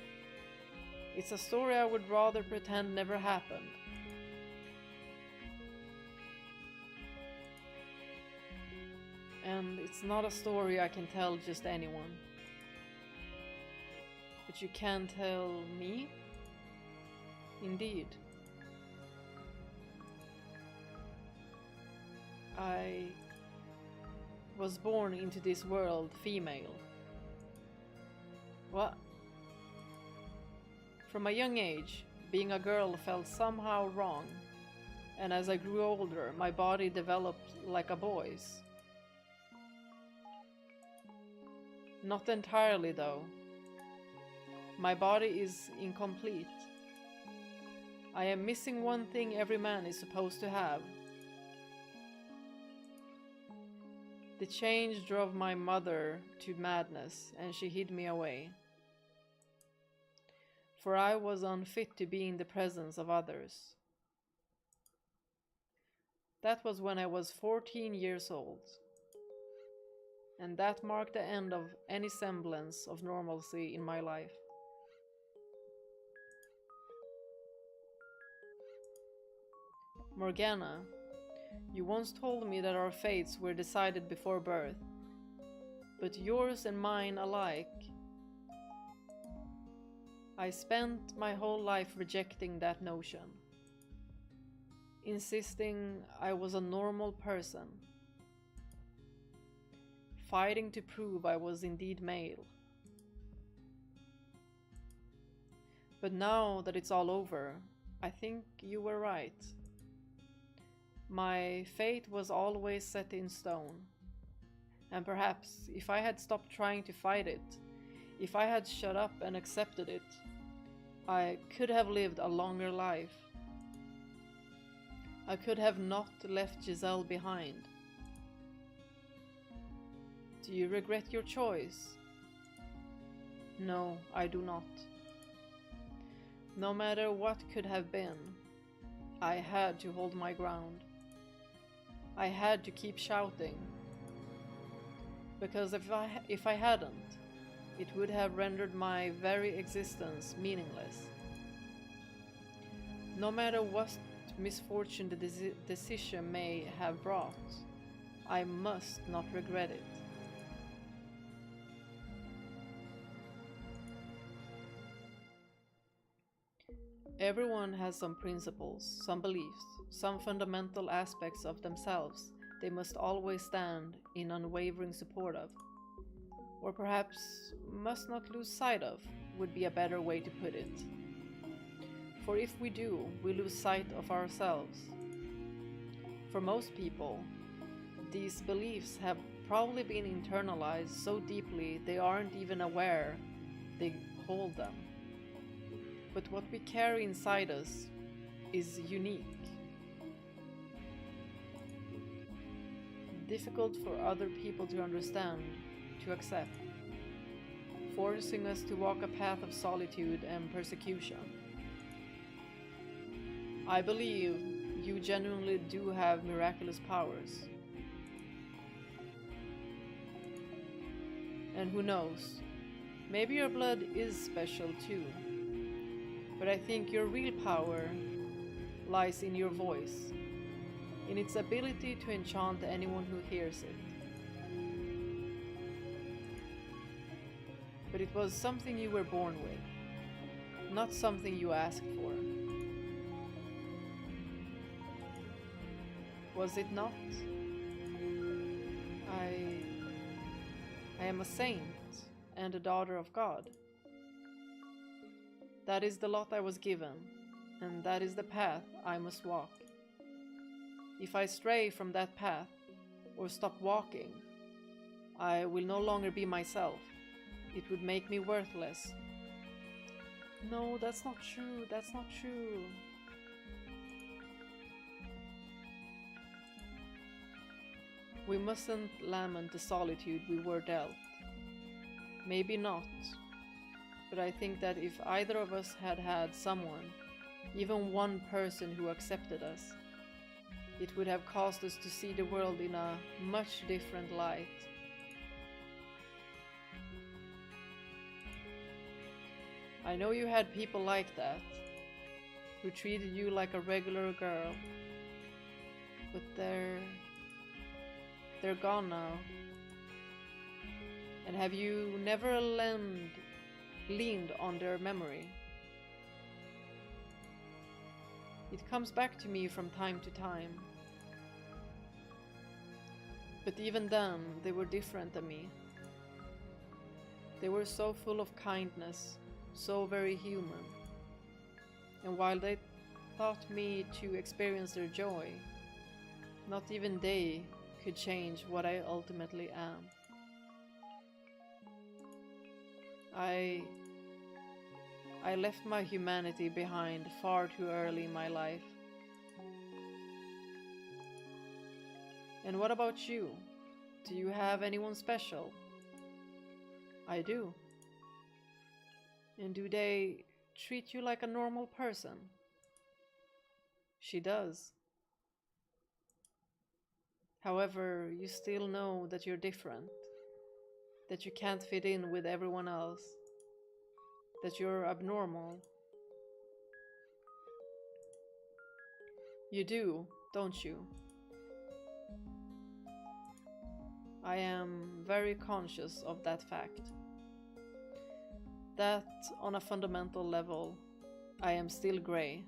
It's a story I would rather pretend never happened. And it's not a story I can tell just anyone. But you can tell me? Indeed. I was born into this world female. What? From a young age, being a girl felt somehow wrong, and as I grew older, my body developed like a boy's. Not entirely, though. My body is incomplete. I am missing one thing every man is supposed to have. The change drove my mother to madness, and she hid me away. For I was unfit to be in the presence of others. That was when I was 14 years old. And that marked the end of any semblance of normalcy in my life. Morgana, you once told me that our fates were decided before birth, but yours and mine alike. I spent my whole life rejecting that notion, insisting I was a normal person, fighting to prove I was indeed male. But now that it's all over, I think you were right. My fate was always set in stone, And perhaps, if I had stopped trying to fight it, if I had shut up and accepted it, I could have lived a longer life. I could have not left Giselle behind. Do you regret your choice? No, I do not. No matter what could have been, I had to hold my ground. I had to keep shouting. Because if I hadn't, it would have rendered my very existence meaningless. No matter what misfortune the decision may have brought, I must not regret it. Everyone has some principles, some beliefs, some fundamental aspects of themselves they must always stand in unwavering support of. Or perhaps must not lose sight of, would be a better way to put it. For if we do, we lose sight of ourselves. For most people, these beliefs have probably been internalized so deeply they aren't even aware they hold them. But what we carry inside us is unique. Difficult for other people to understand, to accept, forcing us to walk a path of solitude and persecution. I believe you genuinely do have miraculous powers. And who knows, maybe your blood is special too. But I think your real power lies in your voice, in its ability to enchant anyone who hears it. But it was something you were born with, not something you asked for. Was it not? I am a saint and a daughter of God. That is the lot I was given, and that is the path I must walk. If I stray from that path, or stop walking, I will no longer be myself. It would make me worthless. No, that's not true, that's not true. We mustn't lament the solitude we were dealt. Maybe not. But I think that if either of us had had someone, even one person who accepted us, it would have caused us to see the world in a much different light. I know you had people like that, who treated you like a regular girl, but they're gone now. And have you never leaned on their memory? It comes back to me from time to time. But even then, they were different than me. They were so full of kindness, so very human. And while they taught me to experience their joy, not even they could change what I ultimately am. I left my humanity behind far too early in my life. And what about you? Do you have anyone special? I do. And do they treat you like a normal person? She does. However, you still know that you're different, that you can't fit in with everyone else, that you're abnormal. You do, don't you? I am very conscious of that fact. That, on a fundamental level, I am still grey.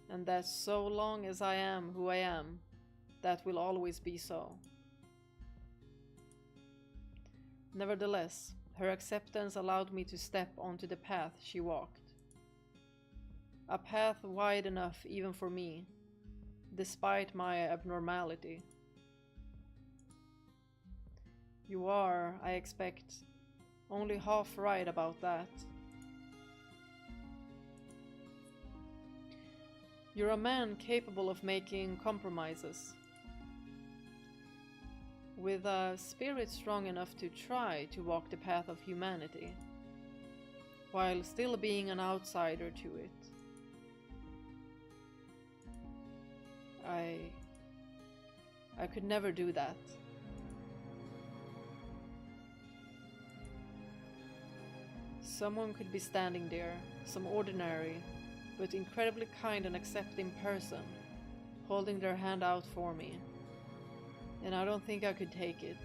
And that so long as I am who I am, that will always be so. Nevertheless, her acceptance allowed me to step onto the path she walked. A path wide enough even for me, despite my abnormality. You are, I expect, only half right about that. You're a man capable of making compromises. With a spirit strong enough to try to walk the path of humanity, while still being an outsider to it. I could never do that. Someone could be standing there, some ordinary, but incredibly kind and accepting person, holding their hand out for me. And I don't think I could take it.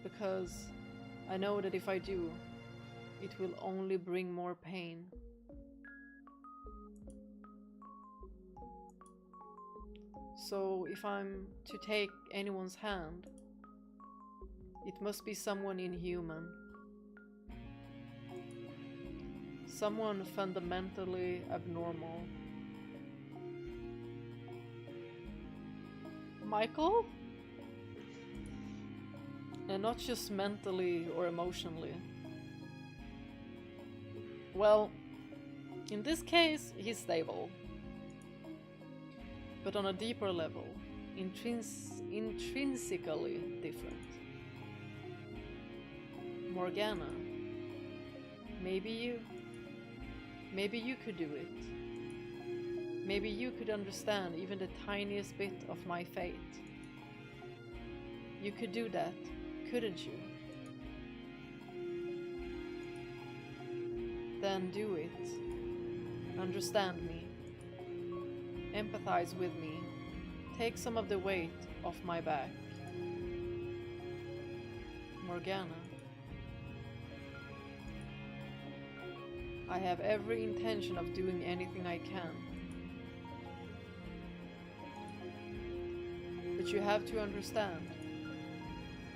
Because I know that if I do, it will only bring more pain. So if I'm to take anyone's hand, it must be someone inhuman. Someone fundamentally abnormal. Michael? And not just mentally or emotionally. Well, in this case, he's stable. But on a deeper level, intrinsically different. Morgana, maybe you could do it. Maybe you could understand even the tiniest bit of my fate. You could do that, couldn't you? Then do it. Understand me. Empathize with me. Take some of the weight off my back. Morgana. I have every intention of doing anything I can. But you have to understand,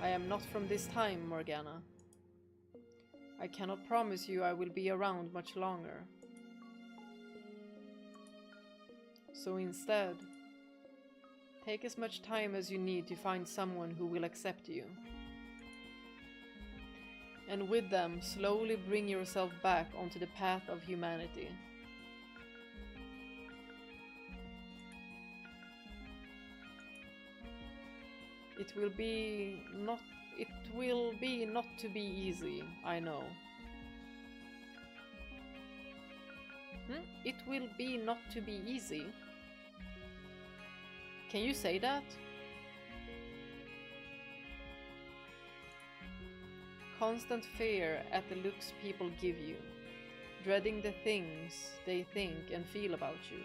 I am not from this time, Morgana. I cannot promise you I will be around much longer. So instead, take as much time as you need to find someone who will accept you. And with them, slowly bring yourself back onto the path of humanity. It will be not to be easy, I know. It will be not to be easy. Can you say that? Constant fear at the looks people give you, dreading the things they think and feel about you.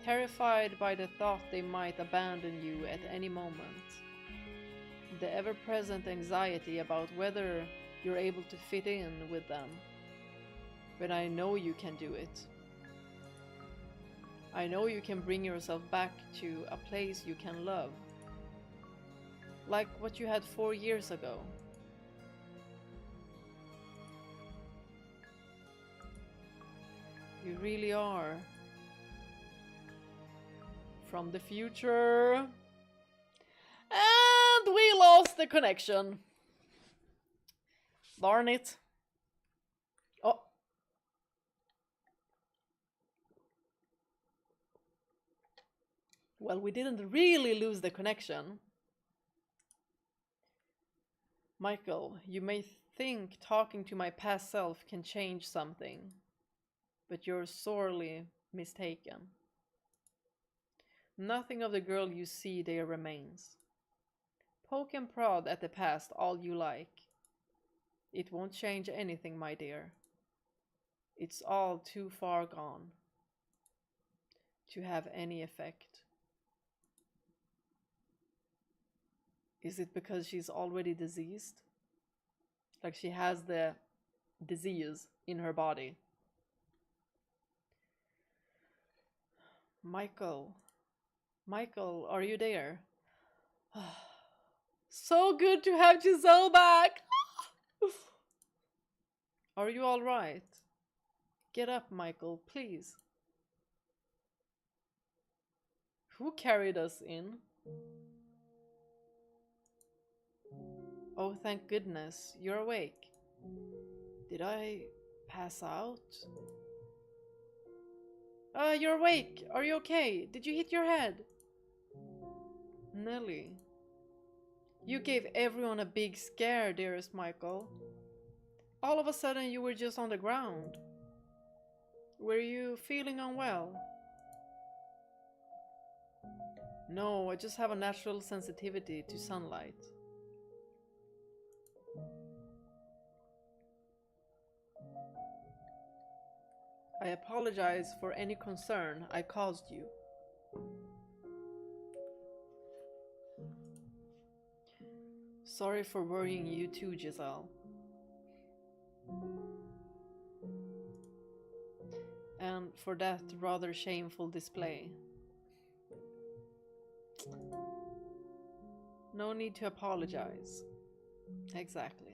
Terrified by the thought they might abandon you at any moment. The ever-present anxiety about whether you're able to fit in with them. But I know you can do it. I know you can bring yourself back to a place you can love. Like what you had 4 years ago. You really are. From the future. And we lost the connection. Darn it. Oh. Well, we didn't really lose the connection. Michael, you may think talking to my past self can change something, but you're sorely mistaken. Nothing of the girl you see there remains. Poke and prod at the past all you like. It won't change anything, my dear. It's all too far gone to have any effect. Is it because she's already diseased? Like she has the disease in her body. Michael, are you there? So good to have Giselle back! Are you all right? Get up, Michael, please. Who carried us in? Oh, thank goodness, you're awake. Did I pass out? You're awake! Are you okay? Did you hit your head? Nelly. You gave everyone a big scare, dearest Michael. All of a sudden you were just on the ground. Were you feeling unwell? No, I just have a natural sensitivity to sunlight. I apologize for any concern I caused you. Sorry for worrying you too, Giselle. And for that rather shameful display. No need to apologize. Exactly.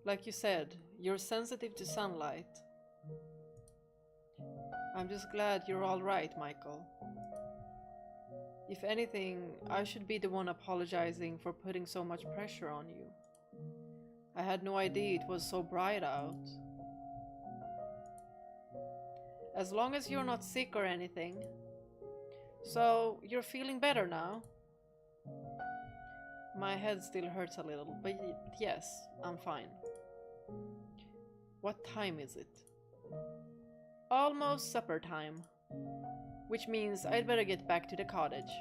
Like you said, you're sensitive to sunlight. I'm just glad you're all right, Michael. If anything, I should be the one apologizing for putting so much pressure on you. I had no idea it was so bright out. As long as you're not sick or anything. So, you're feeling better now? My head still hurts a little, but yes, I'm fine. What time is it? Almost supper time. Which means I'd better get back to the cottage.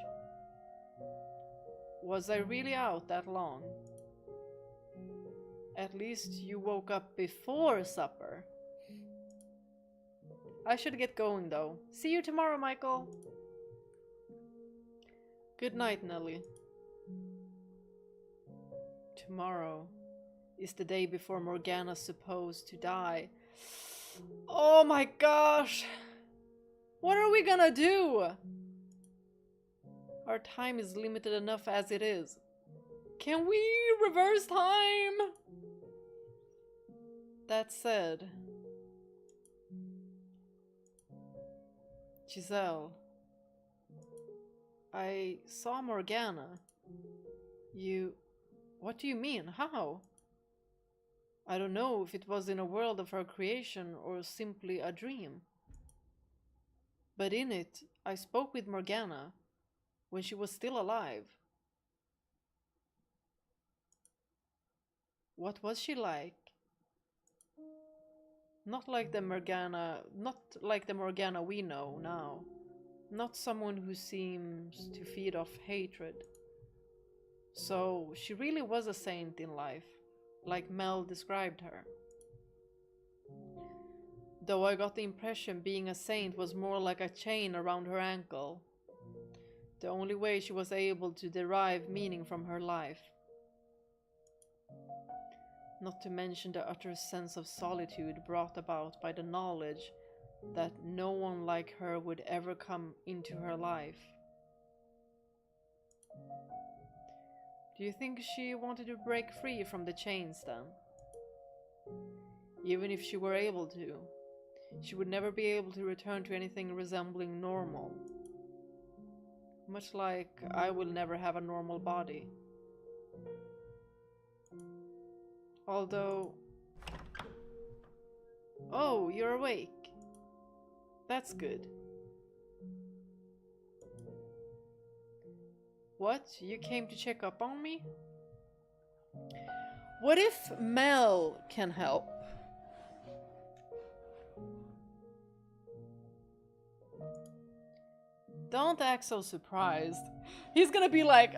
Was I really out that long? At least you woke up before supper. I should get going though. See you tomorrow, Michael. Good night, Nelly. Tomorrow is the day before Morgana's supposed to die. Oh my gosh! What are we gonna do? Our time is limited enough as it is. Can we reverse time? That said, Giselle, I saw Morgana. What do you mean? How? I don't know if it was in a world of her creation or simply a dream. But in it, I spoke with Morgana when she was still alive. What was she like? Not like the Morgana we know now. Not someone who seems to feed off hatred. So she really was a saint in life, like Mel described her. Though I got the impression being a saint was more like a chain around her ankle. The only way she was able to derive meaning from her life. Not to mention the utter sense of solitude brought about by the knowledge that no one like her would ever come into her life. Do you think she wanted to break free from the chains then? Even if she were able to, she would never be able to return to anything resembling normal. Much like I will never have a normal body. Although... Oh, you're awake. That's good. What? You came to check up on me? What if Mel can help? Don't act so surprised. He's gonna be like,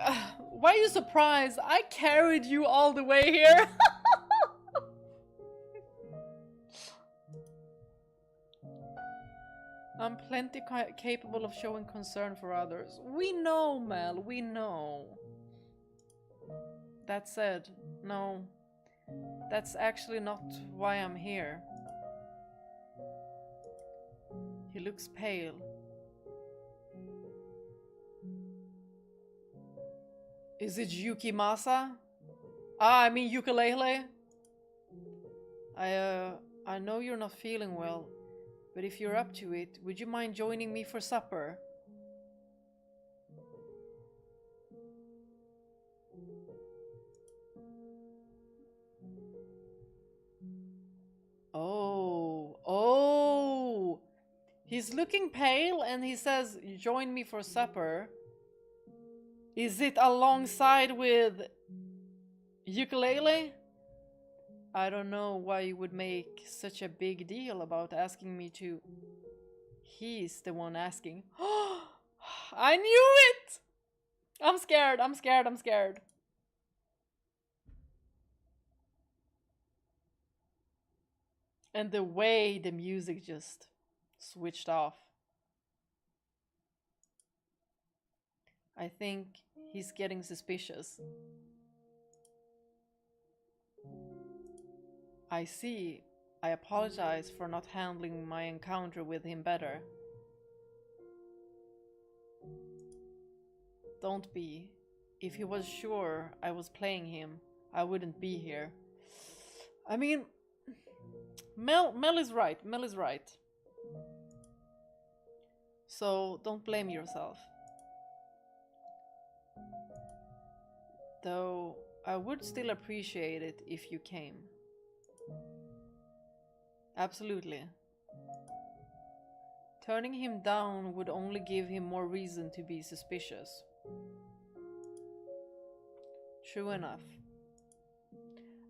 why are you surprised? I carried you all the way here. I'm plenty capable of showing concern for others. We know, Mel, we know. That said, no, that's actually not why I'm here. He looks pale. Is it Yukimasa? Ah, I mean ukulele? I know you're not feeling well. But if you're up to it, would you mind joining me for supper? Oh, oh! He's looking pale and he says, join me for supper. Is it alongside with ukulele? I don't know why you would make such a big deal about asking me to... He's the one asking. I knew it! I'm scared, I'm scared, I'm scared. And the way the music just switched off. I think he's getting suspicious. I see. I apologize for not handling my encounter with him better. Don't be. If he was sure I was playing him, I wouldn't be here. I mean, Mel is right. Mel is right. So don't blame yourself. Though I would still appreciate it if you came. Absolutely. Turning him down would only give him more reason to be suspicious. True enough.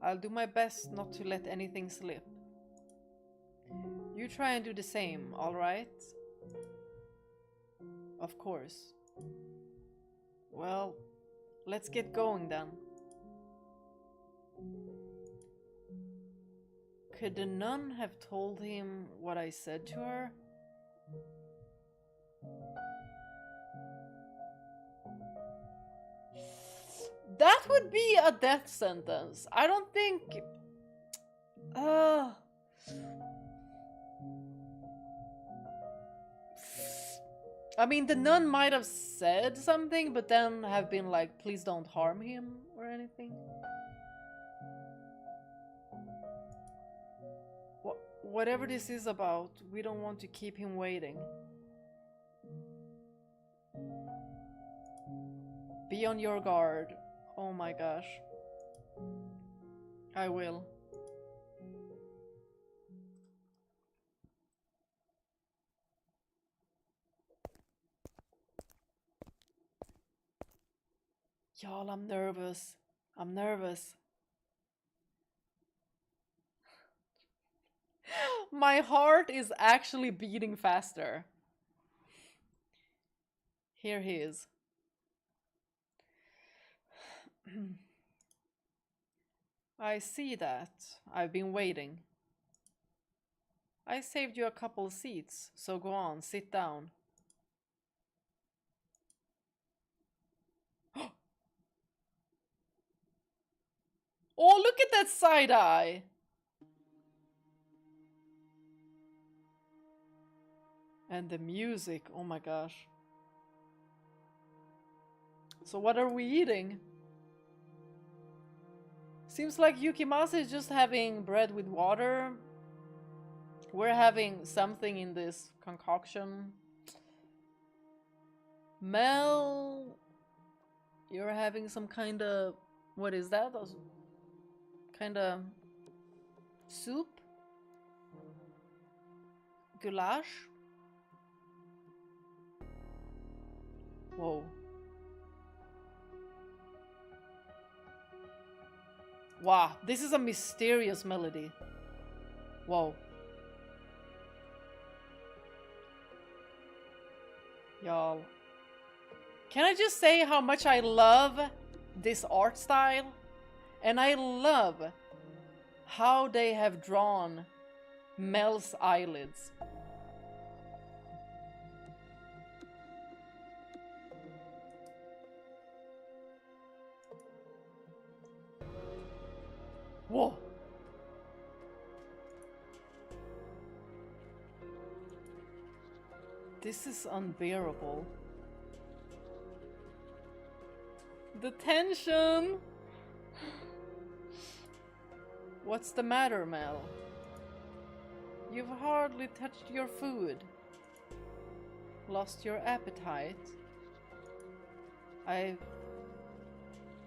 I'll do my best not to let anything slip. You try and do the same, alright? Of course. Well, let's get going then. Could the nun have told him what I said to her? That would be a death sentence. I don't think... I mean, the nun might have said something, but then have been like, please don't harm him or anything. Whatever this is about, we don't want to keep him waiting. Be on your guard. Oh my gosh. I will. Y'all, I'm nervous. I'm nervous. My heart is actually beating faster. Here he is. I see that. I've been waiting. I saved you a couple seats, so go on, sit down. Oh, look at that side eye! And the music, oh my gosh. So what are we eating? Seems like Yukimasa is just having bread with water. We're having something in this concoction. Mel, you're having some kind of... What is that? Kind of soup? Goulash? Whoa. Wow, this is a mysterious melody. Whoa. Y'all. Can I just say how much I love this art style? And I love how they have drawn Mel's eyelids. Whoa. This is unbearable. The tension! What's the matter, Mel? You've hardly touched your food. Lost your appetite.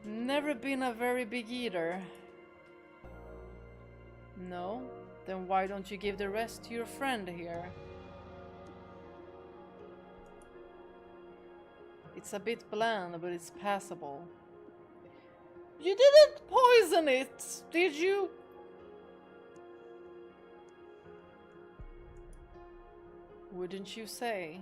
Never been a very big eater. No? Then why don't you give the rest to your friend here? It's a bit bland, but it's passable. You didn't poison it, did you? Wouldn't you say?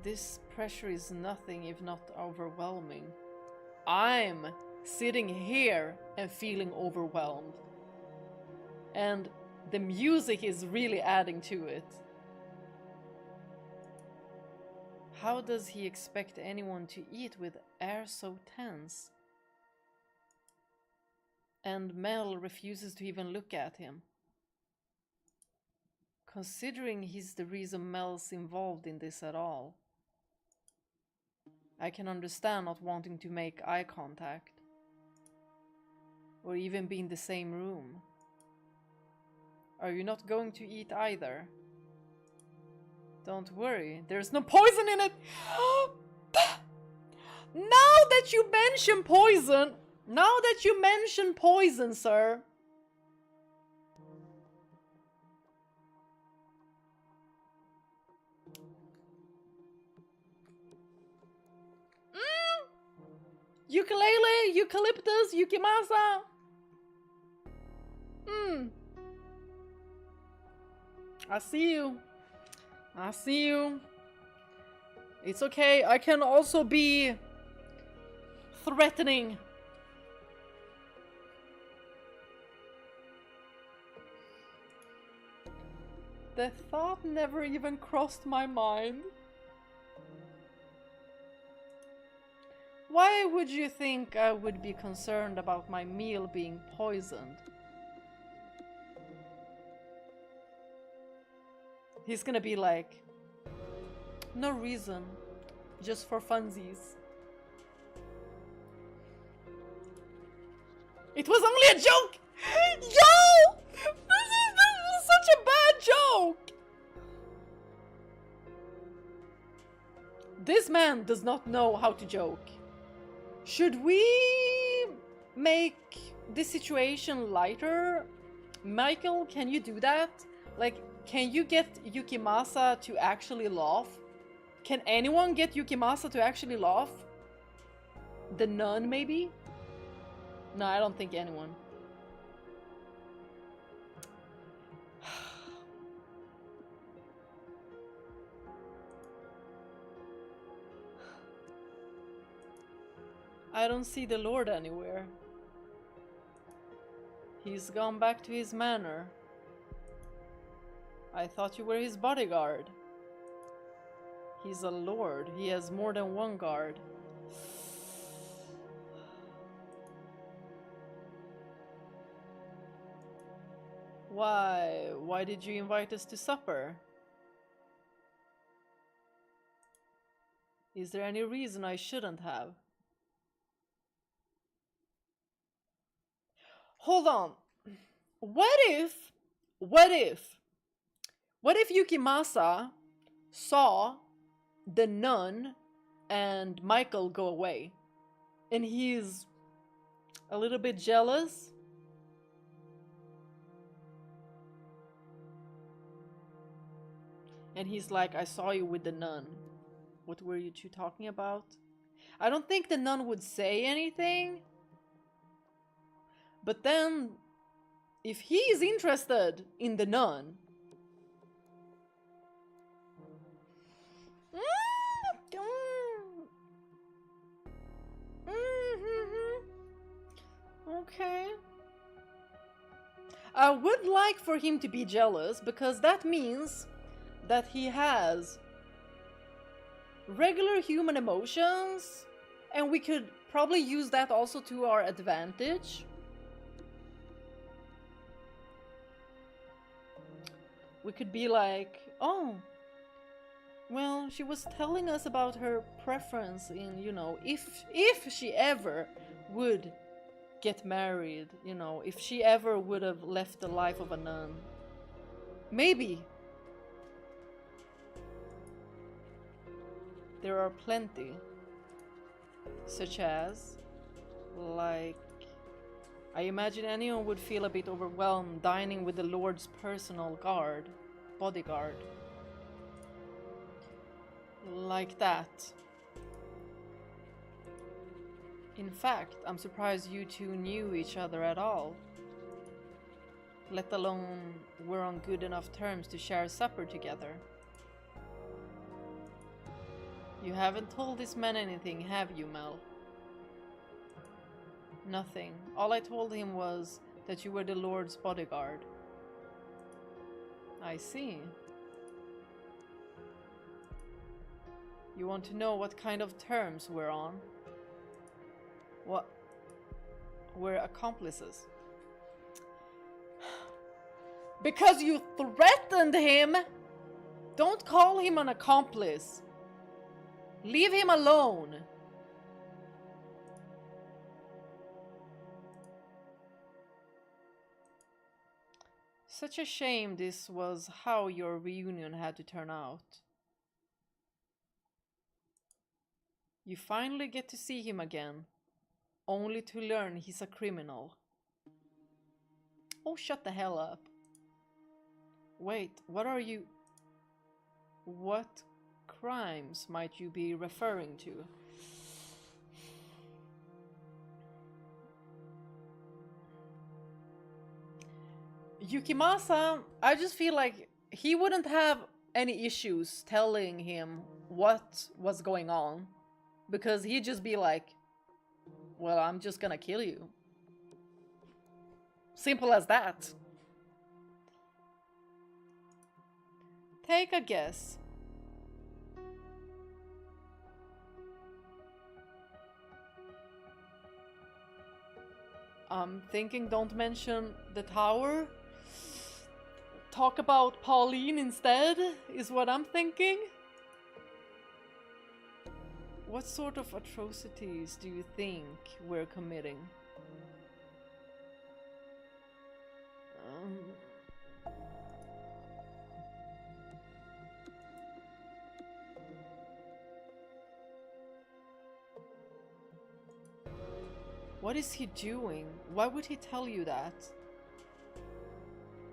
This pressure is nothing if not overwhelming. I'm sitting here and feeling overwhelmed. And the music is really adding to it. How does he expect anyone to eat with air so tense? And Mel refuses to even look at him. Considering he's the reason Mel's involved in this at all, I can understand not wanting to make eye contact. Or even be in the same room. Are you not going to eat either? Don't worry, there's no poison in it! Now that you mention poison, sir. Ukulele, eucalyptus, yukimasa. I see you. I see you. It's okay, I can also be threatening. The thought never even crossed my mind. Why would you think I would be concerned about my meal being poisoned? He's gonna be like, no reason, just for funsies. It was only a joke! Yo! This is such a bad joke! This man does not know how to joke. Should we make this situation lighter? Michael, can you do that? Like, can you get Yukimasa to actually laugh? Can anyone get Yukimasa to actually laugh? The nun, maybe? No, I don't think anyone. I don't see the Lord anywhere. He's gone back to his manor. I thought you were his bodyguard. He's a lord. He has more than one guard. Why did you invite us to supper? Is there any reason I shouldn't have? Hold on. What if Yukimasa saw the nun and Michael go away and he's a little bit jealous? And he's like, I saw you with the nun. What were you two talking about? I don't think the nun would say anything. But then, if he's interested in the nun... Okay. I would like for him to be jealous, because that means that he has regular human emotions, and we could probably use that also to our advantage. We could be like, oh, well, she was telling us about her preference in, you know, if she ever would get married, you know, if she ever would have left the life of a nun. Maybe. There are plenty. Such as, like, I imagine anyone would feel a bit overwhelmed dining with the Lord's personal bodyguard. Like that. In fact, I'm surprised you two knew each other at all. Let alone were on good enough terms to share supper together. You haven't told this man anything, have you, Mel? Nothing. All I told him was that you were the Lord's bodyguard. I see. You want to know what kind of terms we're on? What? We're accomplices. Because you threatened him! Don't call him an accomplice. Leave him alone. Such a shame this was how your reunion had to turn out. You finally get to see him again, only to learn he's a criminal. Oh, shut the hell up. Wait, what are you... What crimes might you be referring to? Yukimasa, I just feel like he wouldn't have any issues telling him what was going on. Because he'd just be like, well, I'm just gonna kill you. Simple as that. Take a guess. I'm thinking don't mention the tower. Talk about Pauline instead, is what I'm thinking. What sort of atrocities do you think we're committing? What is he doing? Why would he tell you that?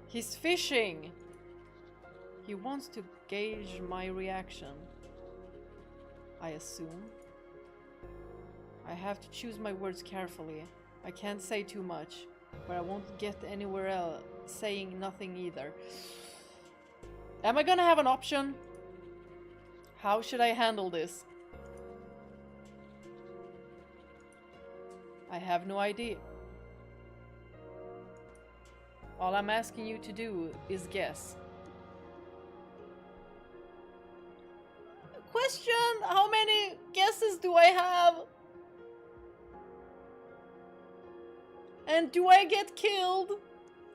He's fishing! He wants to gauge my reaction. I assume. I have to choose my words carefully. I can't say too much, but I won't get anywhere else saying nothing either. Am I gonna have an option? How should I handle this? I have no idea. All I'm asking you to do is guess. Question, how many guesses do I have? And do I get killed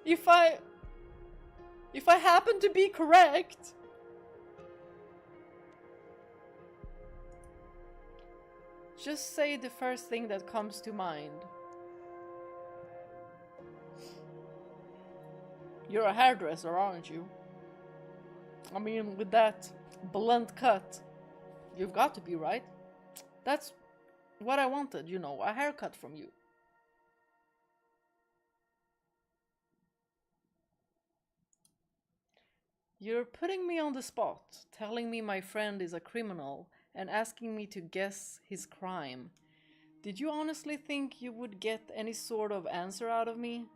if I happen to be correct? Just say the first thing that comes to mind. You're a hairdresser, aren't you? I mean, with that blunt cut, you've got to be, right? That's what I wanted, you know, a haircut from you. You're putting me on the spot, telling me my friend is a criminal and asking me to guess his crime. Did you honestly think you would get any sort of answer out of me?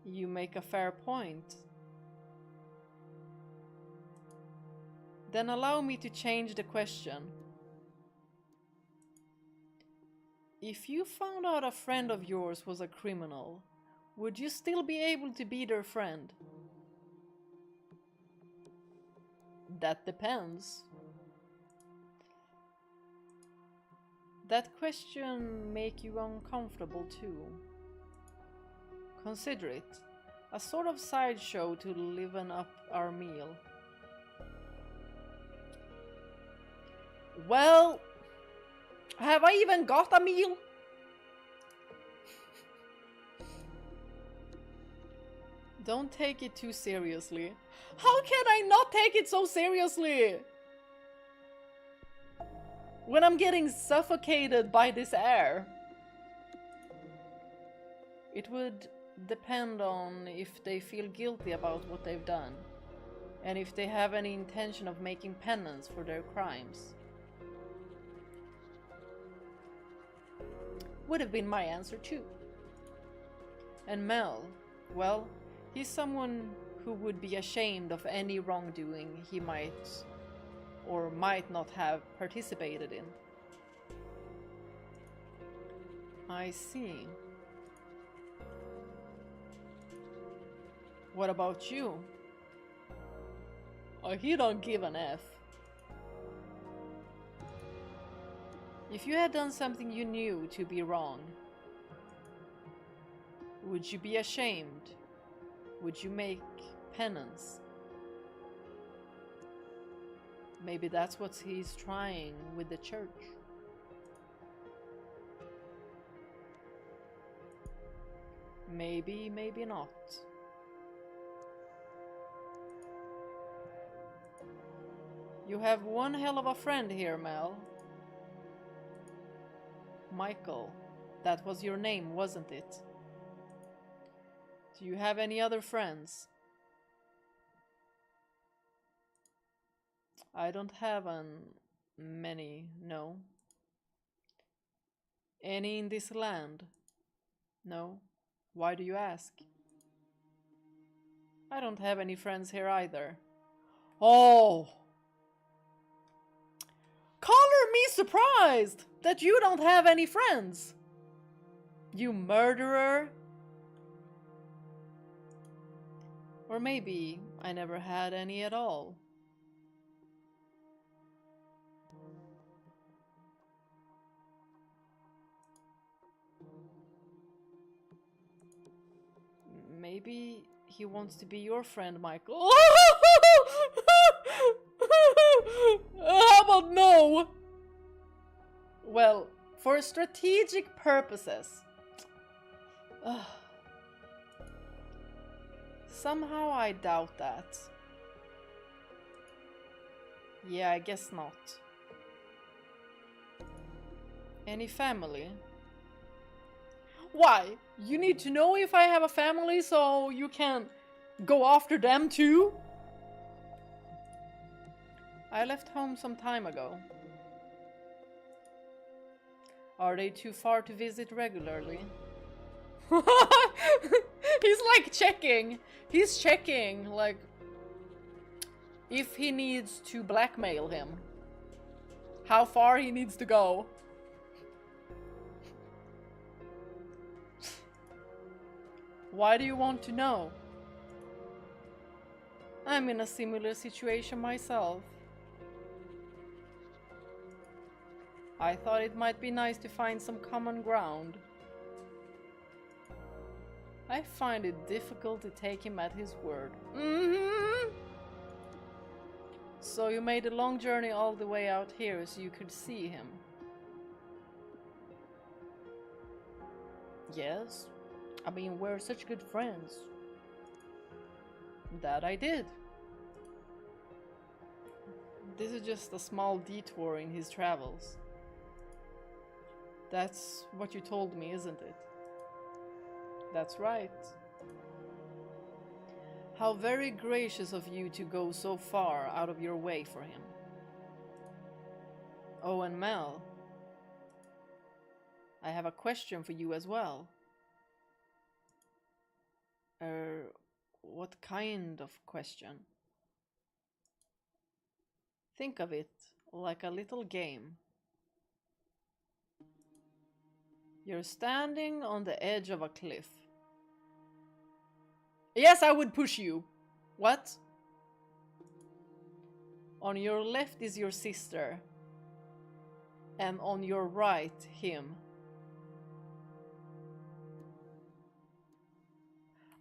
You make a fair point. Then allow me to change the question. If you found out a friend of yours was a criminal, would you still be able to be their friend? That depends. That question make you uncomfortable too. Consider it a sort of sideshow to liven up our meal. Well, have I even got a meal? Don't take it too seriously. How can I not take it so seriously? When I'm getting suffocated by this air. It would depend on if they feel guilty about what they've done, and if they have any intention of making penance for their crimes. Would have been my answer too. And Mel, well, he's someone who would be ashamed of any wrongdoing he might or might not have participated in. I see. What about you? Oh, he don't give an F. If you had done something you knew to be wrong, would you be ashamed? Would you make penance? Maybe that's what he's trying with the church. Maybe, maybe not. You have one hell of a friend here, Mel. Michael, that was your name, wasn't it? Do you have any other friends? I don't have many, no. Any in this land? No. Why do you ask? I don't have any friends here either. Oh! Color me surprised that you don't have any friends! You murderer! Or maybe I never had any at all. Maybe he wants to be your friend, Michael. How about no? Well, for strategic purposes. Somehow I doubt that. Yeah, I guess not. Any family? Why? You need to know if I have a family so you can go after them too? I left home some time ago. Are they too far to visit regularly? He's like checking. He's checking, like, if he needs to blackmail him. How far he needs to go. Why do you want to know? I'm in a similar situation myself. I thought it might be nice to find some common ground. I find it difficult to take him at his word. So you made a long journey all the way out here so you could see him? Yes. I mean, we're such good friends. That I did. This is just a small detour in his travels. That's what you told me, isn't it? That's right. How very gracious of you to go so far out of your way for him. Oh, and Mel, I have a question for you as well. What kind of question? Think of it like a little game. You're standing on the edge of a cliff. Yes, I would push you. What? On your left is your sister. And on your right, him.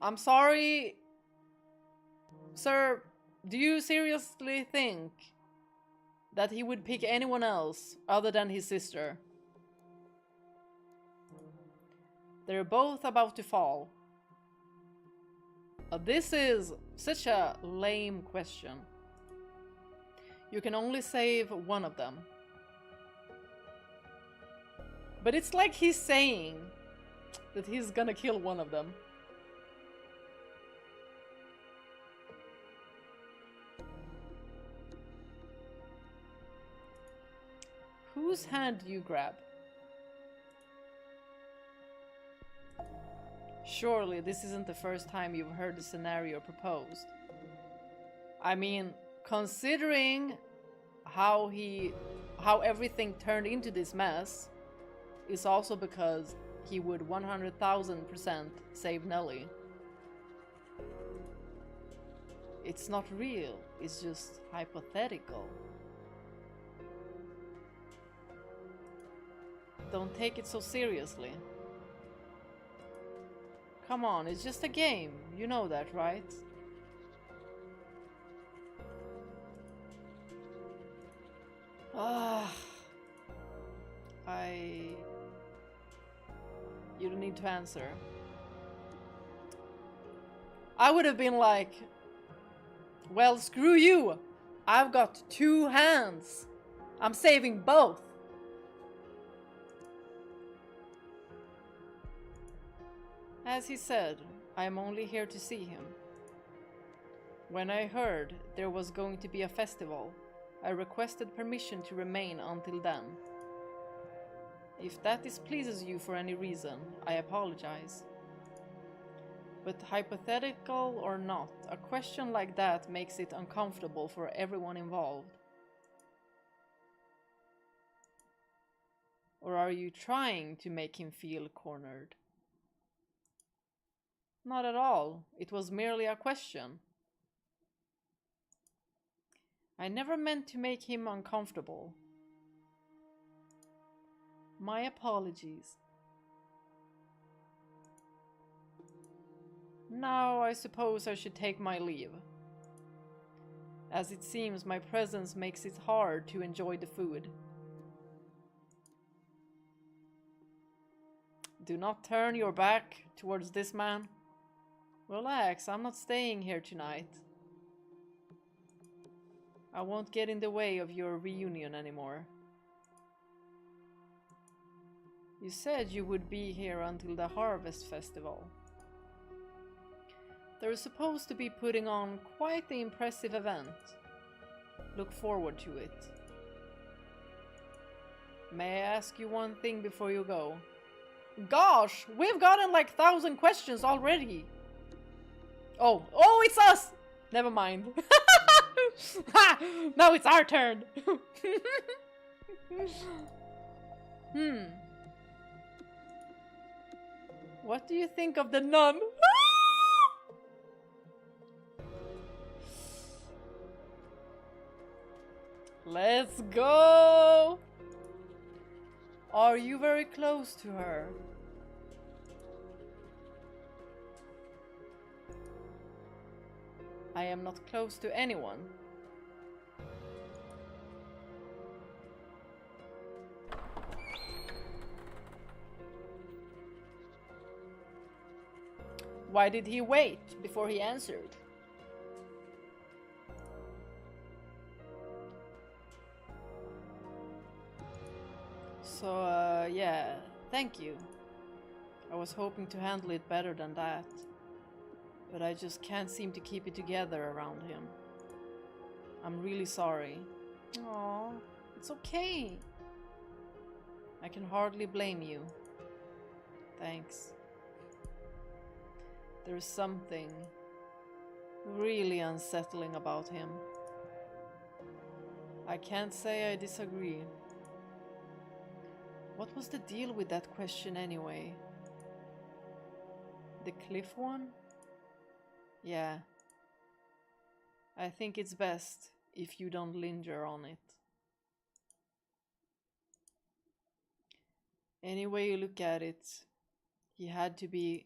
I'm sorry, sir, do you seriously think that he would pick anyone else other than his sister? They're both about to fall. This is such a lame question. You can only save one of them. But it's like he's saying that he's gonna kill one of them. Whose hand do you grab? Surely this isn't the first time you've heard the scenario proposed. I mean, considering how everything turned into this mess, is also because he would 100,000% save Nelly. It's not real, it's just hypothetical. Don't take it so seriously. Come on, it's just a game. You know that, right? You don't need to answer. I would have been like, well, screw you. I've got 2 hands. I'm saving both. As he said, I am only here to see him. When I heard there was going to be a festival, I requested permission to remain until then. If that displeases you for any reason, I apologize. But hypothetical or not, a question like that makes it uncomfortable for everyone involved. Or are you trying to make him feel cornered? Not at all. It was merely a question. I never meant to make him uncomfortable. My apologies. Now I suppose I should take my leave, as it seems my presence makes it hard to enjoy the food. Do not turn your back towards this man. Relax, I'm not staying here tonight. I won't get in the way of your reunion anymore. You said you would be here until the Harvest Festival. They're supposed to be putting on quite the impressive event. Look forward to it. May I ask you one thing before you go? Gosh, we've gotten like 1,000 questions already. Oh, it's us! Never mind. Now it's our turn. What do you think of the nun? Let's go! Are you very close to her? I am not close to anyone. Why did he wait before he answered? So, yeah, thank you. I was hoping to handle it better than that, but I just can't seem to keep it together around him. I'm really sorry. Aww, it's okay. I can hardly blame you. Thanks. There's something really unsettling about him. I can't say I disagree. What was the deal with that question anyway? The cliff one? Yeah. I think it's best if you don't linger on it. Any way you look at it, he had to be...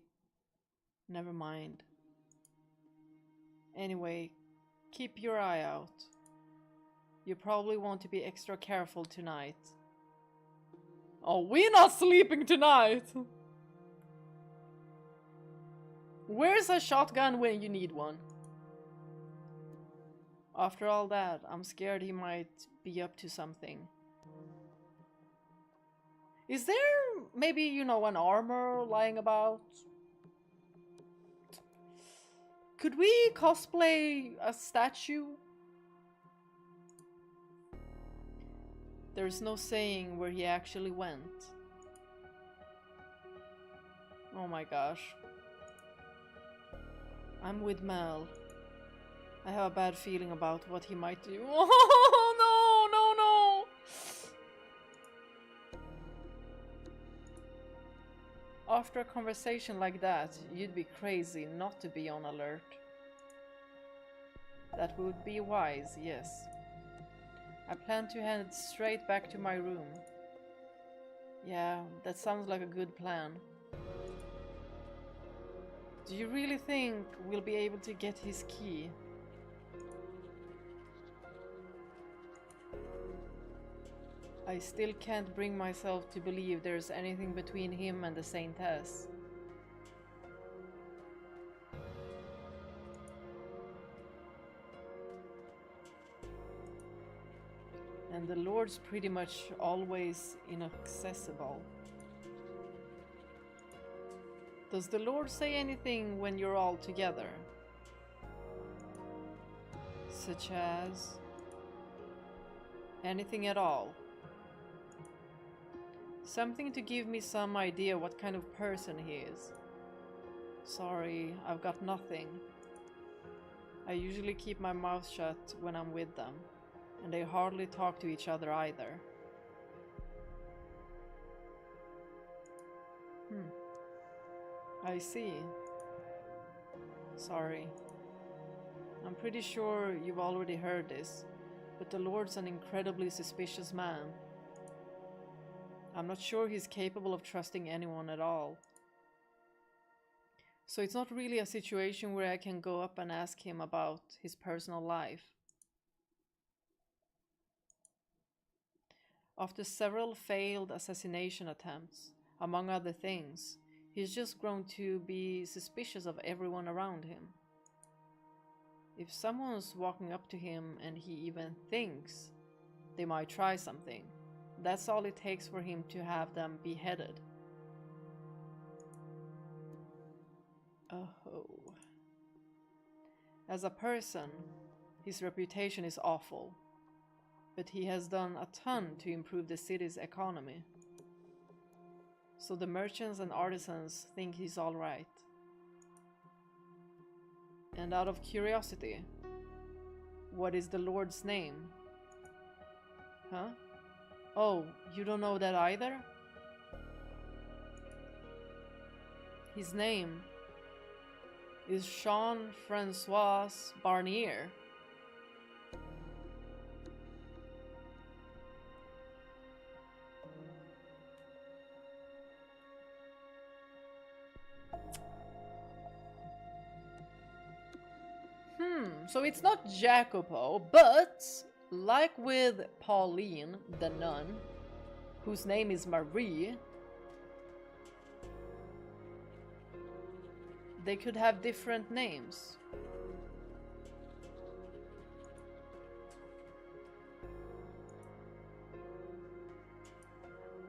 Never mind. Anyway, keep your eye out. You probably want to be extra careful tonight. Oh, we're not sleeping tonight! Where's a shotgun when you need one? After all that, I'm scared he might be up to something. Is there maybe, you know, an armor lying about? Could we cosplay a statue? There's no saying where he actually went. Oh my gosh. I'm with Mel. I have a bad feeling about what he might do. Oh no, no, no! After a conversation like that, you'd be crazy not to be on alert. That would be wise, yes. I plan to head straight back to my room. Yeah, that sounds like a good plan. Do you really think we'll be able to get his key? I still can't bring myself to believe there's anything between him and the Saintess. And the Lord's pretty much always inaccessible. Does the Lord say anything when you're all together? Such as? Anything at all? Something to give me some idea what kind of person he is. Sorry, I've got nothing. I usually keep my mouth shut when I'm with them, and they hardly talk to each other either. I see. Sorry. I'm pretty sure you've already heard this, but the Lord's an incredibly suspicious man. I'm not sure he's capable of trusting anyone at all. So it's not really a situation where I can go up and ask him about his personal life. After several failed assassination attempts, among other things, he's just grown to be suspicious of everyone around him. If someone's walking up to him and he even thinks they might try something, that's all it takes for him to have them beheaded. Oh. As a person, his reputation is awful, but he has done a ton to improve the city's economy. So the merchants and artisans think he's alright. And out of curiosity, what is the Lord's name? Huh? Oh, you don't know that either? His name is Jean-Francois Barnier. So it's not Jacopo, but like with Pauline, the nun, whose name is Marie, they could have different names.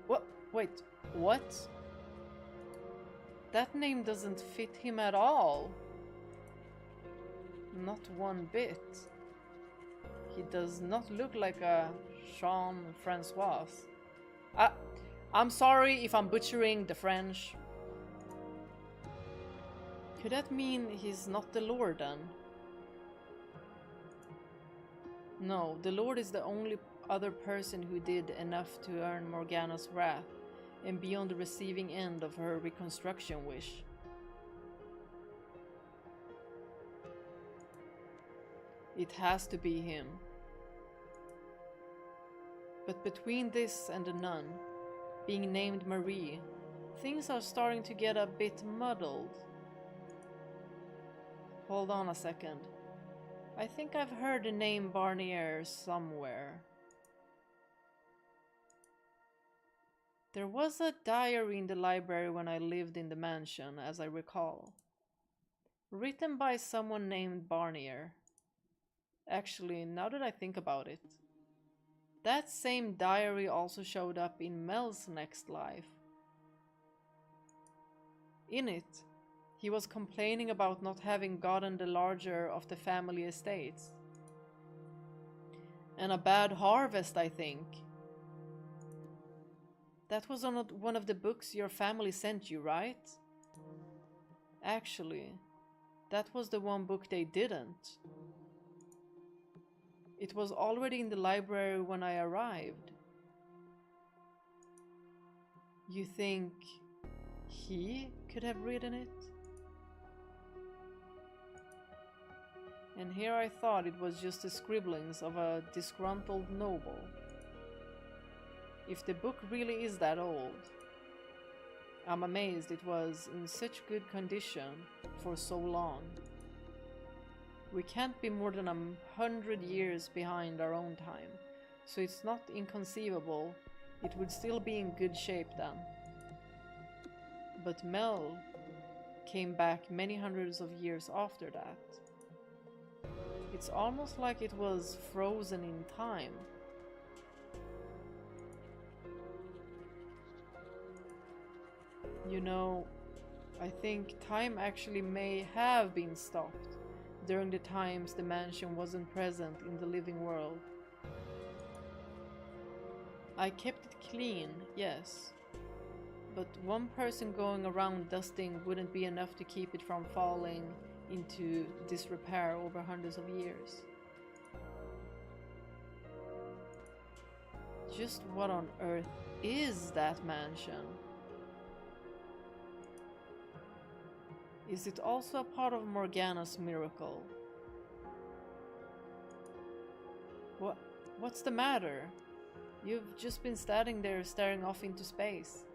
What? Wait, what? That name doesn't fit him at all. Not one bit. He does not look like a Jean-Francois. I'm sorry if I'm butchering the French. Could that mean he's not the Lord then? No, the Lord is the only other person who did enough to earn Morgana's wrath and be on the receiving end of her reconstruction wish. It has to be him. But between this and the nun, being named Marie, things are starting to get a bit muddled. Hold on a second. I think I've heard the name Barnier somewhere. There was a diary in the library when I lived in the mansion, as I recall. Written by someone named Barnier. Actually, now that I think about it, that same diary also showed up in Mel's next life. In it, he was complaining about not having gotten the larger of the family estates. And a bad harvest, I think. That was on one of the books your family sent you, right? Actually, that was the one book they didn't. It was already in the library when I arrived. You think he could have written it? And here I thought it was just the scribblings of a disgruntled noble. If the book really is that old, I'm amazed it was in such good condition for so long. We can't be more than 100 years behind our own time, so it's not inconceivable it would still be in good shape then. But Mel came back many hundreds of years after that. It's almost like it was frozen in time. You know, I think time actually may have been stopped during the times the mansion wasn't present in the living world. I kept it clean, yes, but one person going around dusting wouldn't be enough to keep it from falling into disrepair over hundreds of years. Just what on earth is that mansion? Is it also a part of Morgana's miracle? What's the matter? You've just been standing there staring off into space.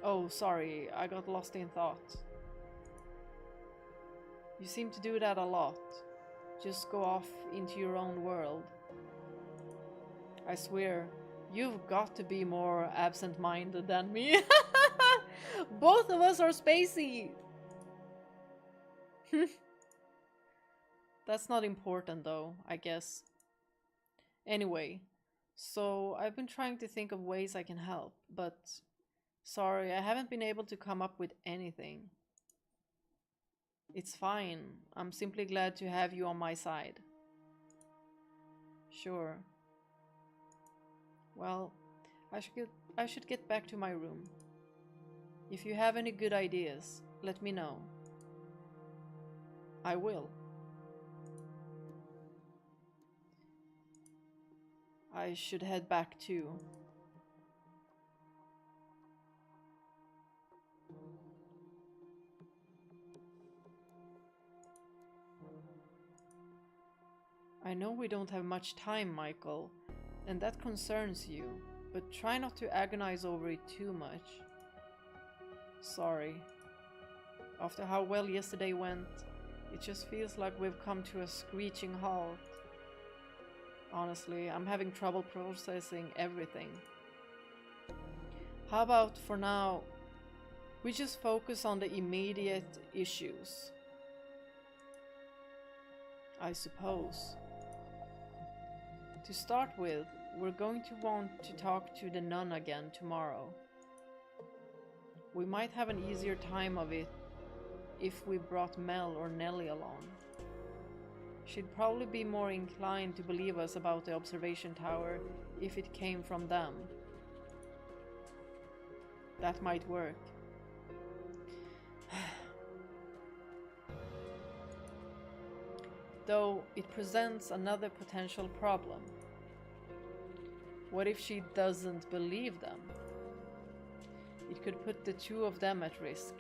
Oh, sorry, I got lost in thought. You seem to do that a lot. Just go off into your own world. I swear, you've got to be more absent-minded than me. Both of us are spacey! That's not important though, I guess. Anyway, so I've been trying to think of ways I can help, but sorry, I haven't been able to come up with anything. It's fine, I'm simply glad to have you on my side. Sure. Well, I should get back to my room. If you have any good ideas, let me know. I will. I should head back too. I know we don't have much time, Michael, and that concerns you, but try not to agonize over it too much. Sorry. After how well yesterday went, it just feels like we've come to a screeching halt. Honestly, I'm having trouble processing everything. How about, for now, we just focus on the immediate issues? I suppose. To start with, we're going to want to talk to the nun again tomorrow. We might have an easier time of it if we brought Mel or Nellie along. She'd probably be more inclined to believe us about the observation tower if it came from them. That might work. Though it presents another potential problem. What if she doesn't believe them? It could put the two of them at risk.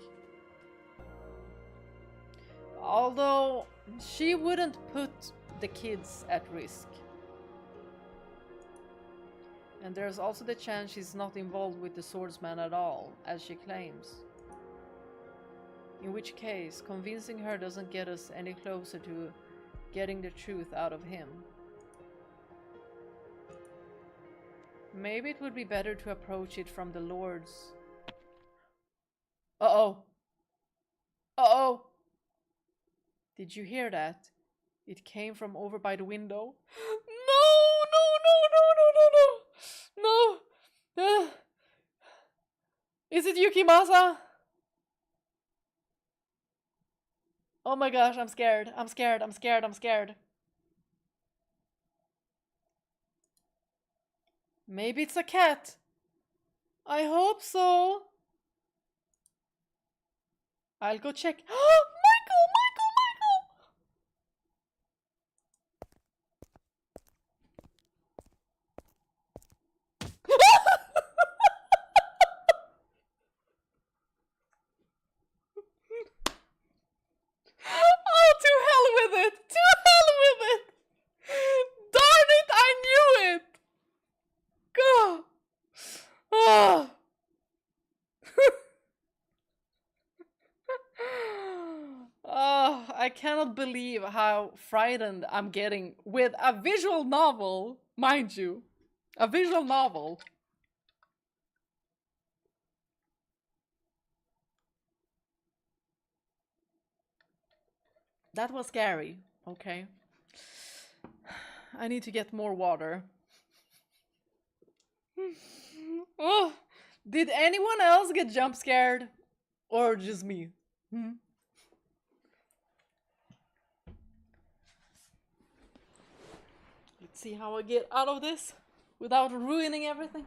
Although, she wouldn't put the kids at risk. And there's also the chance she's not involved with the swordsman at all, as she claims. In which case, convincing her doesn't get us any closer to getting the truth out of him. Maybe it would be better to approach it from the Lord's... Uh-oh! Uh-oh! Did you hear that? It came from over by the window. No, no, no, no, no, no, no. No. Is it Yukimasa? Oh my gosh, I'm scared. I'm scared. I'm scared. I'm scared. Maybe it's a cat. I hope so. I'll go check. Michael, Michael, Michael! Oh, to hell with it! To hell with it! Darn it, I knew it! God! Oh. Oh, I cannot believe how frightened I'm getting with a visual novel, mind you. A visual novel. That was scary, okay. I need to get more water. Oh, did anyone else get jump scared? Or just me? Hmm? Let's see how I get out of this without ruining everything.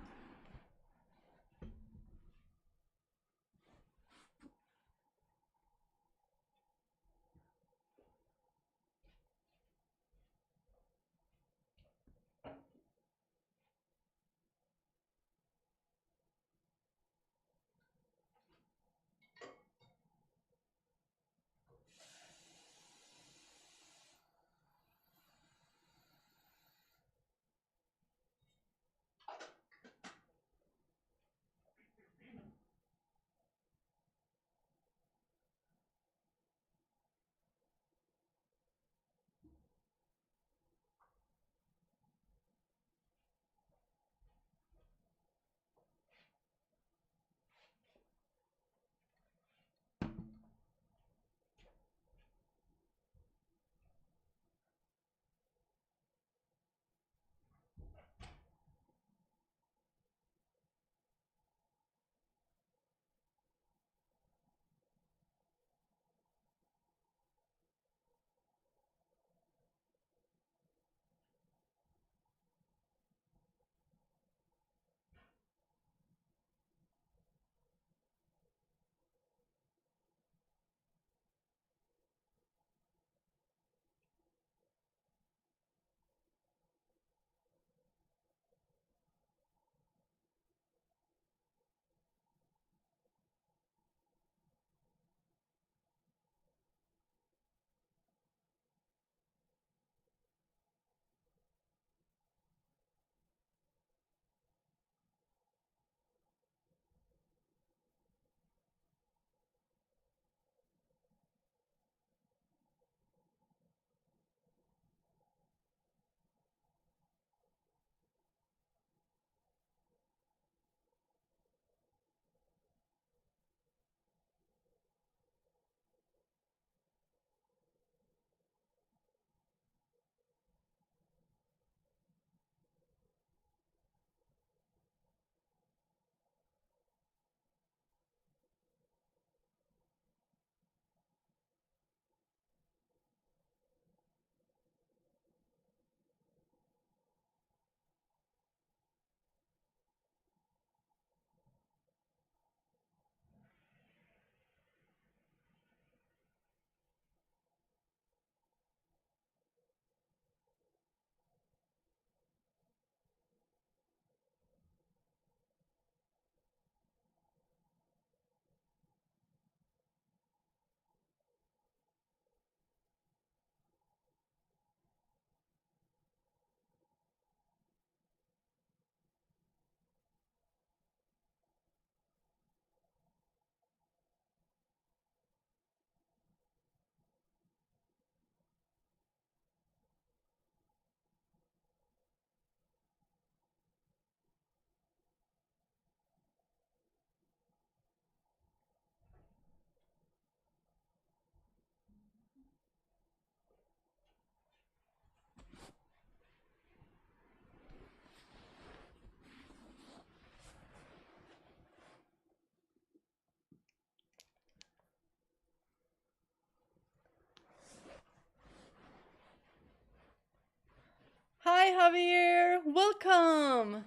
Javier! Welcome!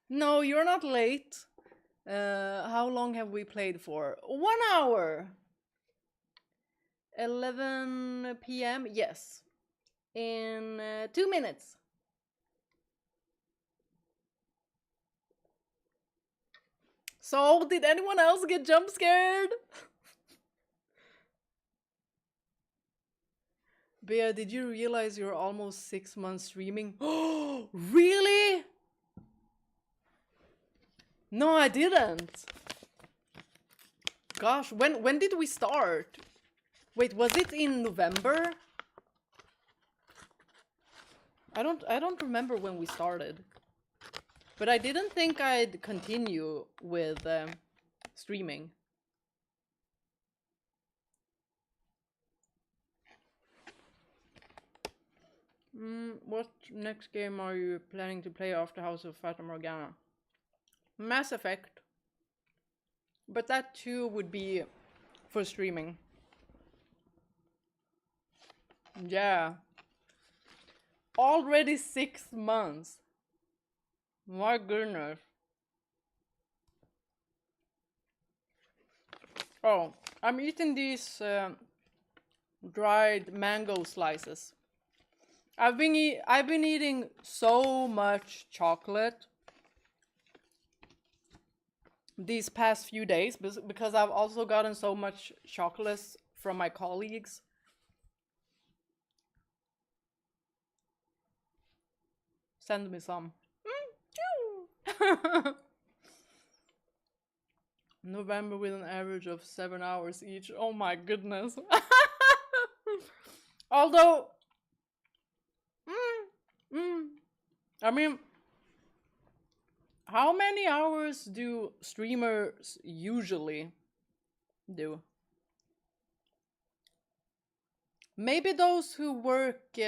No, you're not late. How long have we played for? 1 hour! 11 p.m.? Yes. In 2 minutes. So, did anyone else get jump scared? Bea, did you realize you're almost 6 months streaming? Oh, really? No, I didn't. Gosh, when did we start? Wait, was it in November? I don't remember when we started. But I didn't think I'd continue with streaming. What next game are you planning to play after House of Fata Morgana? Mass Effect. But that too would be for streaming. Yeah. Already 6 months. My goodness. Oh, I'm eating these dried mango slices. I've been eating so much chocolate these past few days because I've also gotten so much chocolates from my colleagues. Send me some. November with an average of 7 hours each. Oh my goodness. Although, I mean, how many hours do streamers usually do? Maybe those who work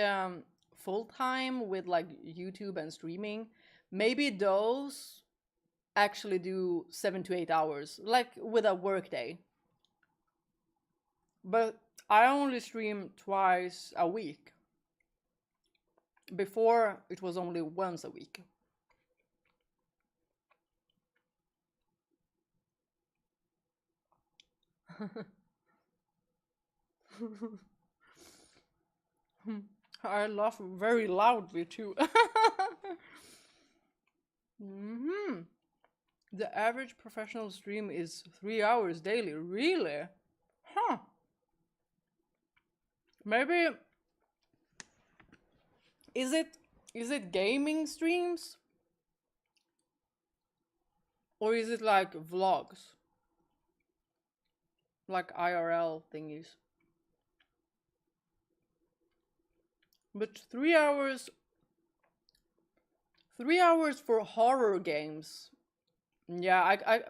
full-time with like YouTube and streaming, maybe those actually do 7 to 8 hours, like with a work day. But I only stream twice a week. Before, it was only once a week. I laugh very loudly too. The average professional stream is 3 hours daily. Really? Huh. Maybe is it gaming streams? Or is it like vlogs? Like IRL thingies. But 3 hours for horror games. Yeah, I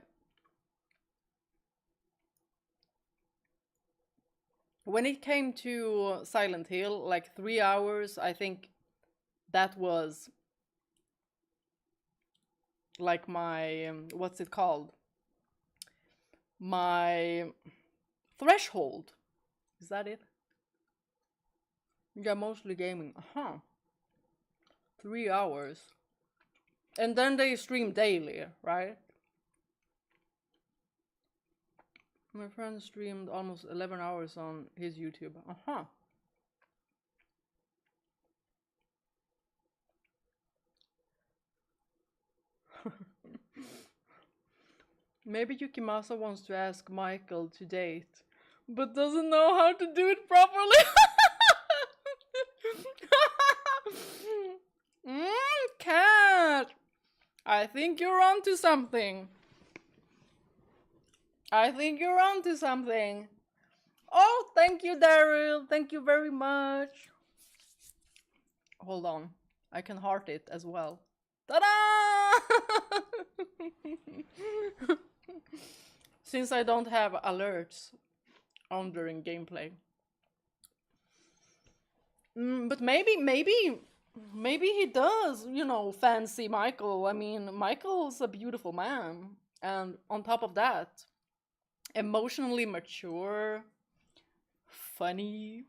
when it came to Silent Hill, like 3 hours, I think that was like my what's it called? My threshold. Is that it? Yeah, mostly gaming. 3 hours. And then they stream daily, right? My friend streamed almost 11 hours on his YouTube. Maybe Yukimasa wants to ask Michael to date, but doesn't know how to do it properly. Cat! I think you're onto something. Oh, thank you, Daryl. Thank you very much. Hold on. I can heart it as well. Ta-da! Since I don't have alerts on during gameplay. But maybe he does, fancy Michael. I mean, Michael's a beautiful man. And on top of that, emotionally mature, funny.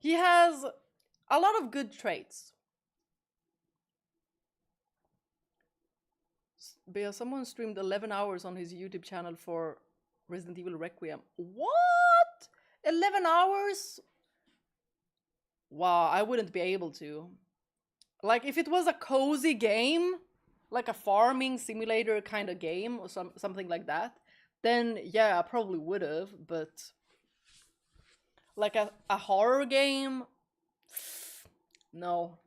He has a lot of good traits. But yeah, someone streamed 11 hours on his YouTube channel for Resident Evil Requiem. What? 11 hours? Wow, I wouldn't be able to. Like, if it was a cozy game, like a farming simulator kind of game or something like that, then yeah, I probably would have, but like a horror game, no.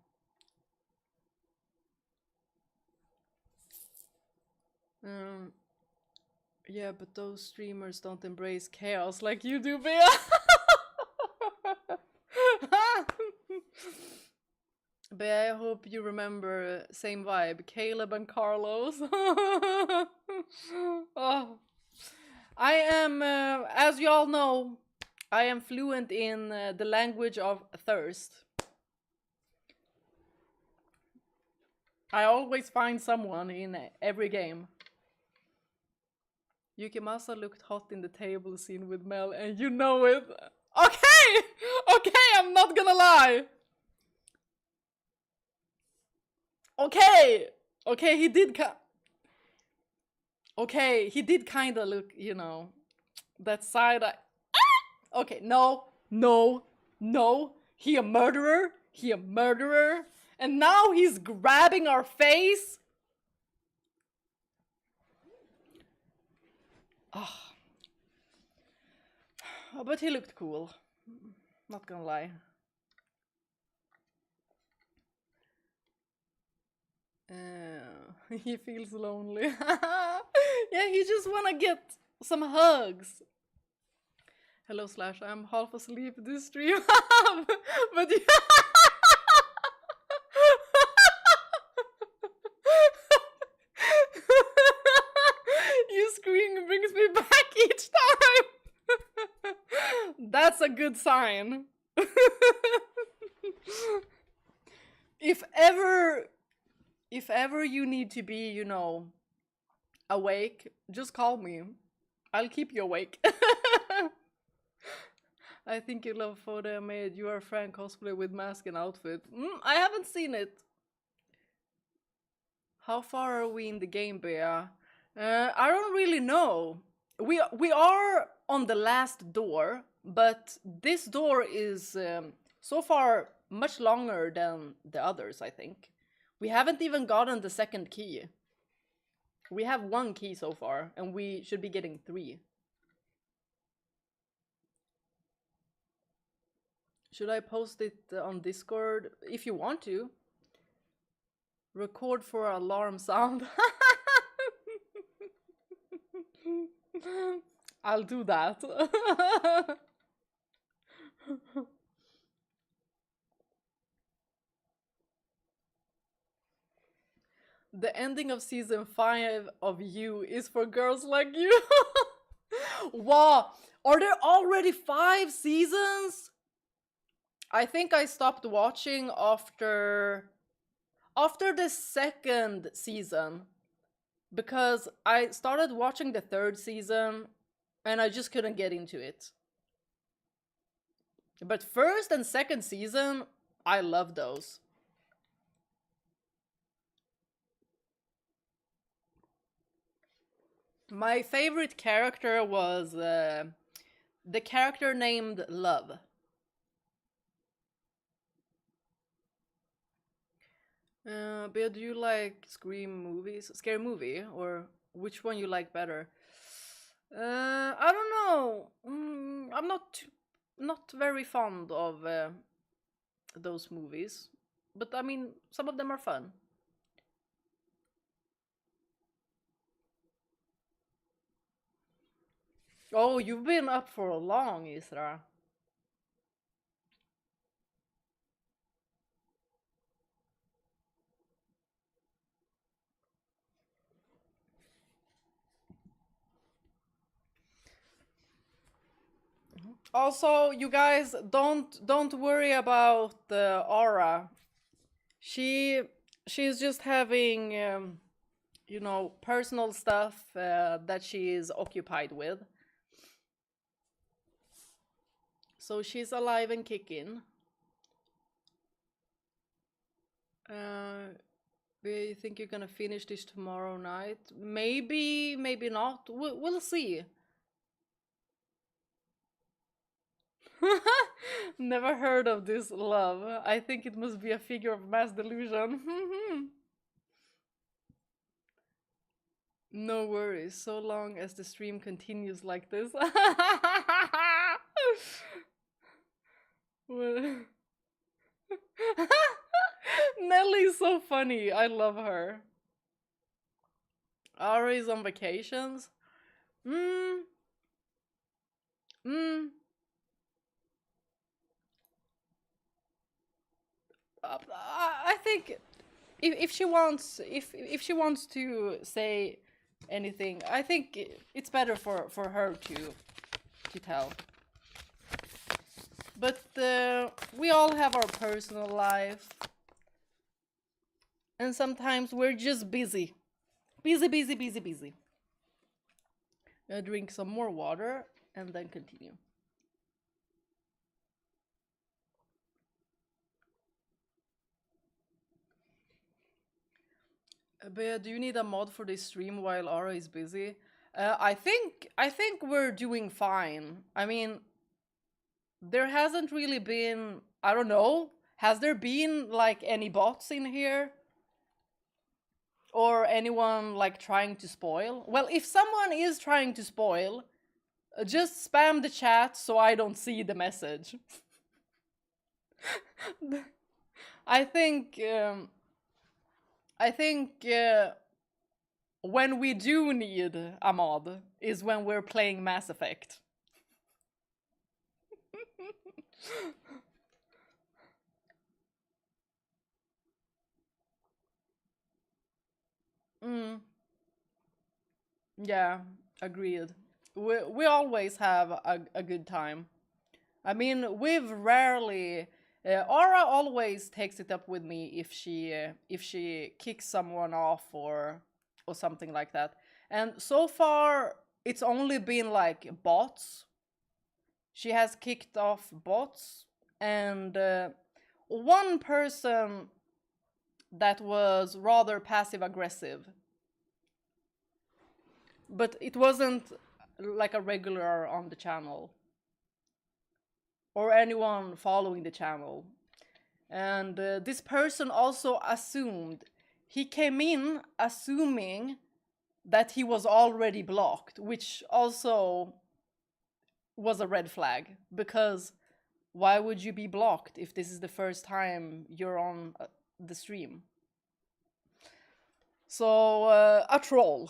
Yeah, but those streamers don't embrace chaos like you do, Bea. But I hope you remember same vibe, Caleb and Carlos. Oh. I am, as you all know, I am fluent in the language of thirst. I always find someone in every game. Yukimasa looked hot in the table scene with Mel, and you know it. Okay! Okay, I'm not gonna lie. Okay! Okay, he did okay, he did kinda look, you know, that side eye. Ah! Okay, no, no, no. He a murderer. He a murderer. And now he's grabbing our face. Oh. But he looked cool. Not gonna lie. He feels lonely. Yeah, he just wanna get some hugs. Hello, Slash. I'm half asleep this stream. But you screaming brings me back each time. That's a good sign. If ever you need to be, you know, awake, just call me. I'll keep you awake. I think you love photo I made. You are Frank cosplay with mask and outfit. I haven't seen it. How far are we in the game, Bea? I don't really know. We are on the last door, but this door is so far much longer than the others, I think. We haven't even gotten the second key. We have one key so far, and we should be getting 3. Should I post it on Discord? If you want to. Record for alarm sound. I'll do that. The ending of season 5 of You is for girls like you. Wow, are there already 5 seasons? I think I stopped watching after the second season, because I started watching the 3rd season and I just couldn't get into it. But 1st and 2nd season, I love those. My favorite character was the character named Love. But do you like Scream movies? Scary movie? Or which one you like better? I don't know. I'm not very fond of those movies. But I mean, some of them are fun. Oh, you've been up for long, Isra. Also, you guys, don't worry about the Aura. She's just having you know, personal stuff that she is occupied with. So she's alive and kicking. Uh, you think you're gonna finish this tomorrow night? Maybe, maybe not. We'll see. Never heard of this love. I think it must be a figure of mass delusion. No worries, so long as the stream continues like this. Well- Nelly's so funny. I love her. Ari's on vacations. Mm. Mm. I think if she wants if she wants to say anything, I think it's better for her to tell. But we all have our personal life, and sometimes we're just busy. Busy. Drink some more water and then continue. But do you need a mod for this stream while Aura is busy? I think we're doing fine. I mean, there hasn't really been, I don't know, has there been like any bots in here? Or anyone like trying to spoil? Well, if someone is trying to spoil, just spam the chat so I don't see the message. I think when we do need a mod is when we're playing Mass Effect. Mm. Yeah, agreed. We always have a good time. I mean, we've rarely. Aura always takes it up with me if she kicks someone off or something like that. And so far, it's only been like bots. She has kicked off bots, and one person that was rather passive aggressive, but it wasn't like a regular on the channel or anyone following the channel. And this person also assumed, he came in assuming that he was already blocked, which also was a red flag, because why would you be blocked if this is the first time you're on the stream? So, a troll.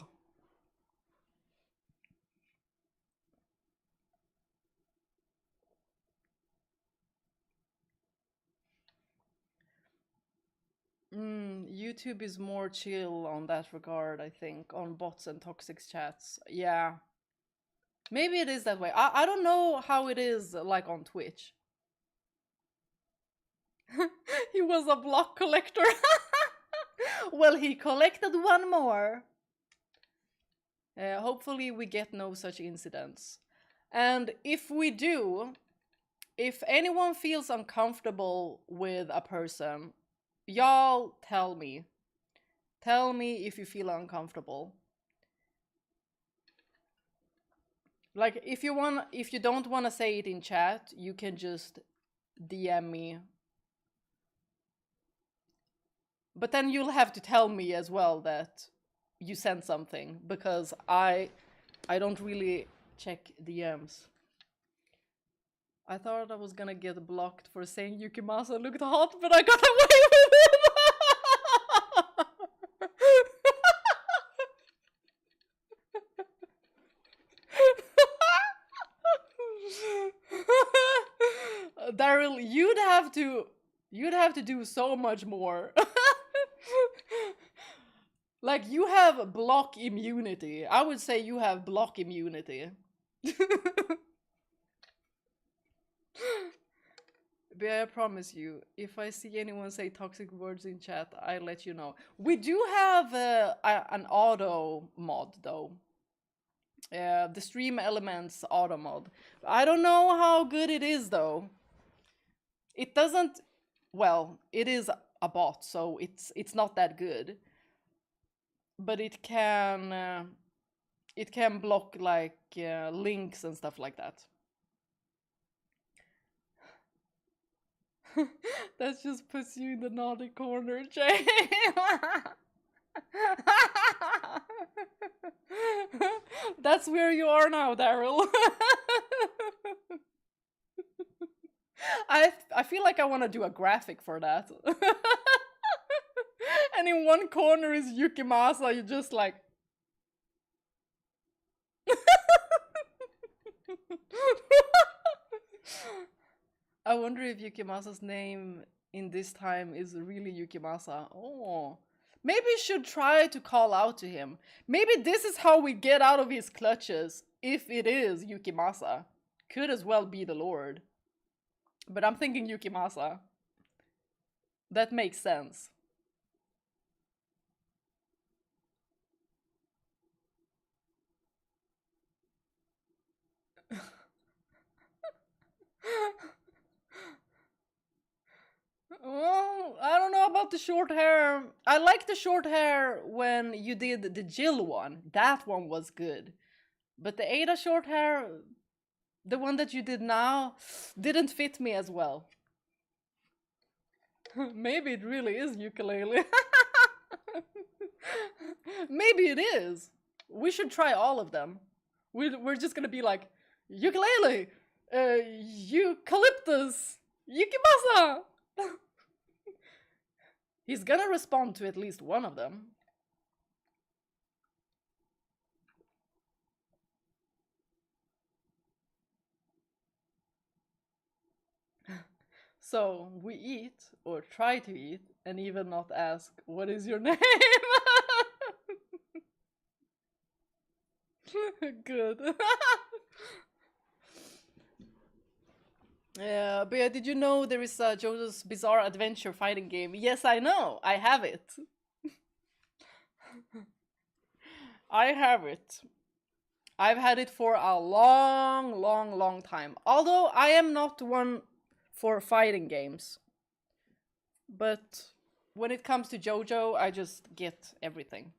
YouTube is more chill on that regard, I think, on bots and toxic chats. Yeah. Maybe it is that way. I don't know how it is like on Twitch. He was a block collector. Well, he collected one more. Hopefully we get no such incidents. And if we do, if anyone feels uncomfortable with a person, y'all tell me. Tell me if you feel uncomfortable. Like if you don't want to say it in chat, you can just DM me. But then you'll have to tell me as well that you sent something, because I don't really check DMs. I thought I was gonna get blocked for saying Yukimasa looked hot, but I got away with it. Daryl, you'd have to do so much more. Like, you have block immunity. I would say you have block immunity. But I promise you, if I see anyone say toxic words in chat, I'll let you know. We do have an auto mod, though. The Stream Elements auto mod. I don't know how good it is, though. It doesn't... Well, it is a bot, so it's not that good. But it can block like links and stuff like that. That just puts you in the naughty corner, Jay. That's where you are now, Daryl. I feel like I want to do a graphic for that. And in one corner is Yukimasa, you're just like... I wonder if Yukimasa's name in this time is really Yukimasa. Oh. Maybe we should try to call out to him. Maybe this is how we get out of his clutches, if it is Yukimasa. Could as well be the Lord. But I'm thinking Yukimasa. That makes sense. Well, I don't know about the short hair. I like the short hair when you did the Jill one. That one was good. But the Ada short hair, the one that you did now, didn't fit me as well. Maybe it really is ukulele. Maybe it is. We should try all of them. We're just gonna be like, ukulele, eucalyptus, yukimasa. He's gonna respond to at least one of them. So, we eat, or try to eat, and even not ask, what is your name? Good. Yeah, but yeah, did you know there is a JoJo's Bizarre Adventure fighting game? Yes, I know. I have it. I have it. I've had it for a long, long, long time. Although I am not one for fighting games. But when it comes to JoJo, I just get everything.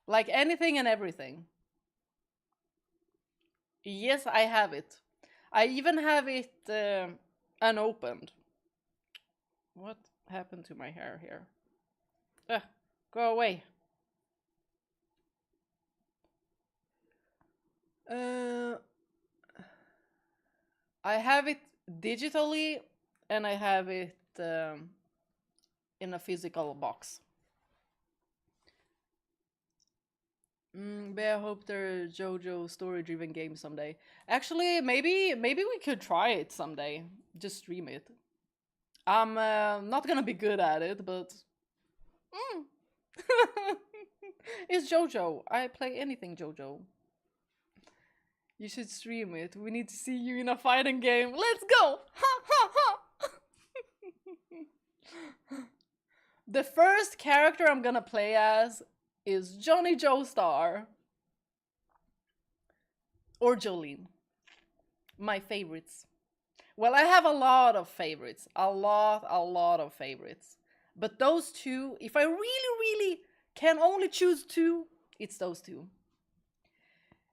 Like anything and everything. Yes, I have it. I even have it unopened. What happened to my hair here? Go away. I have it digitally and I have it in a physical box. But I hope they're JoJo story-driven game someday. Actually, maybe we could try it someday. Just stream it. I'm not gonna be good at it, but it's JoJo. I play anything JoJo. You should stream it. We need to see you in a fighting game. Let's go! Ha ha ha! The first character I'm gonna play as is Johnny Joestar. Or Jolene. My favorites. Well, I have a lot of favorites. A lot of favorites. But those two, if I really can only choose two, it's those two.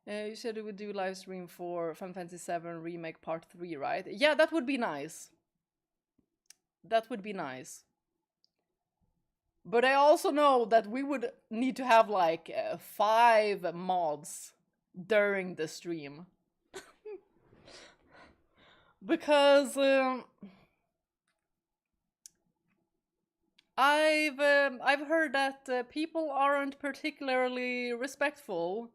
You said you would do live stream for Final Fantasy VII Remake Part 3, right? Yeah, that would be nice. That would be nice. But I also know that we would need to have like 5 mods during the stream. Because I've heard that people aren't particularly respectful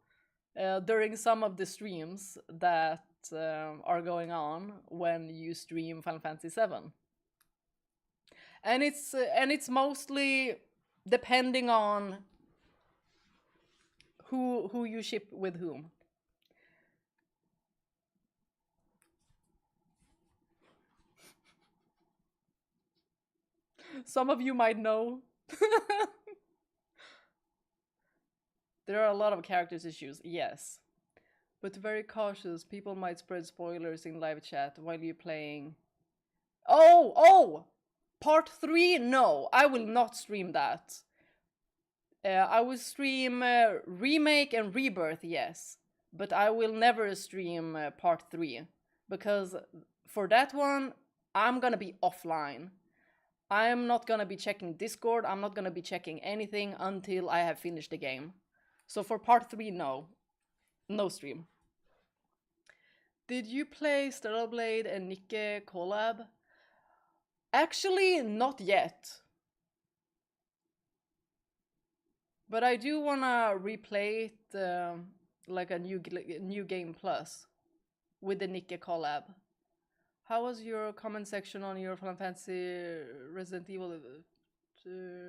during some of the streams that are going on when you stream Final Fantasy VII. And it's mostly depending on who you ship with whom. Some of you might know. There are a lot of characters issues, yes. But very cautious, people might spread spoilers in live chat while you're playing. Oh! Part 3, no, I will not stream that. I will stream Remake and Rebirth, yes. But I will never stream Part 3. Because for that one, I'm gonna be offline. I am not gonna be checking Discord, I'm not gonna be checking anything until I have finished the game. So for Part 3, no. No stream. Did you play Stellar Blade and Nikke collab? Actually, not yet. But I do wanna replay it like a new game plus with the Nikke collab. How was your comment section on your Final Fantasy Resident Evil?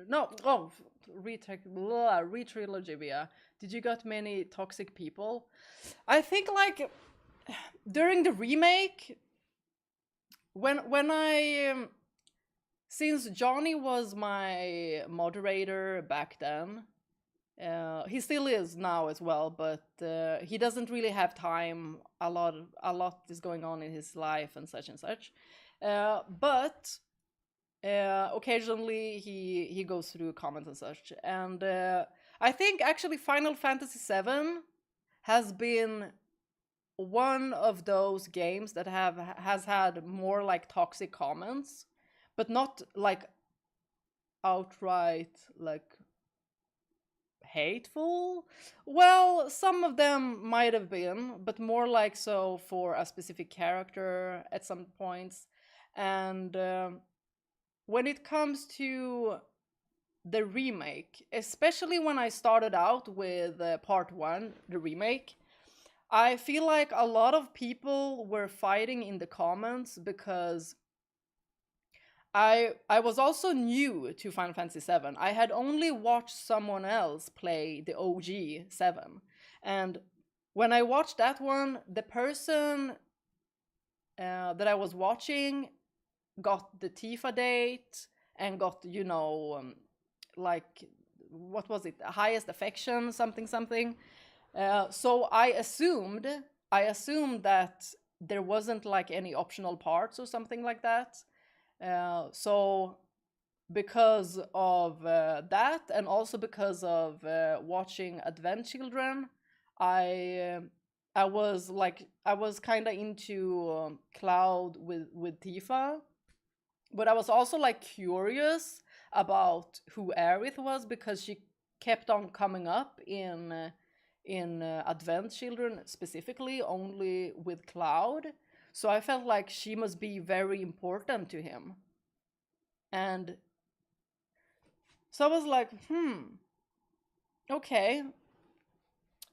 No, oh, re-trilogy, yeah. Did you got many toxic people? I think like during the remake, when I since Johnny was my moderator back then, he still is now as well, but he doesn't really have time. A lot is going on in his life and such and such. But occasionally he goes through comments and such. And I think actually Final Fantasy VII has been one of those games that has had more like toxic comments, but not like outright like hateful. Well, some of them might have been, but more like so for a specific character at some points. And when it comes to the remake, especially when I started out with part 1, the remake, I feel like a lot of people were fighting in the comments because I was also new to Final Fantasy VII. I had only watched someone else play the OG 7. And when I watched that one, the person that I was watching got the Tifa date and got, like, what was it? Highest affection, something, something. So I assumed that there wasn't like any optional parts or something like that. So because of that, and also because of watching Advent Children, I was kind of into Cloud with Tifa, but I was also like curious about who Aerith was because she kept on coming up in Advent Children, specifically only with Cloud. So I felt like she must be very important to him. And so I was like, okay.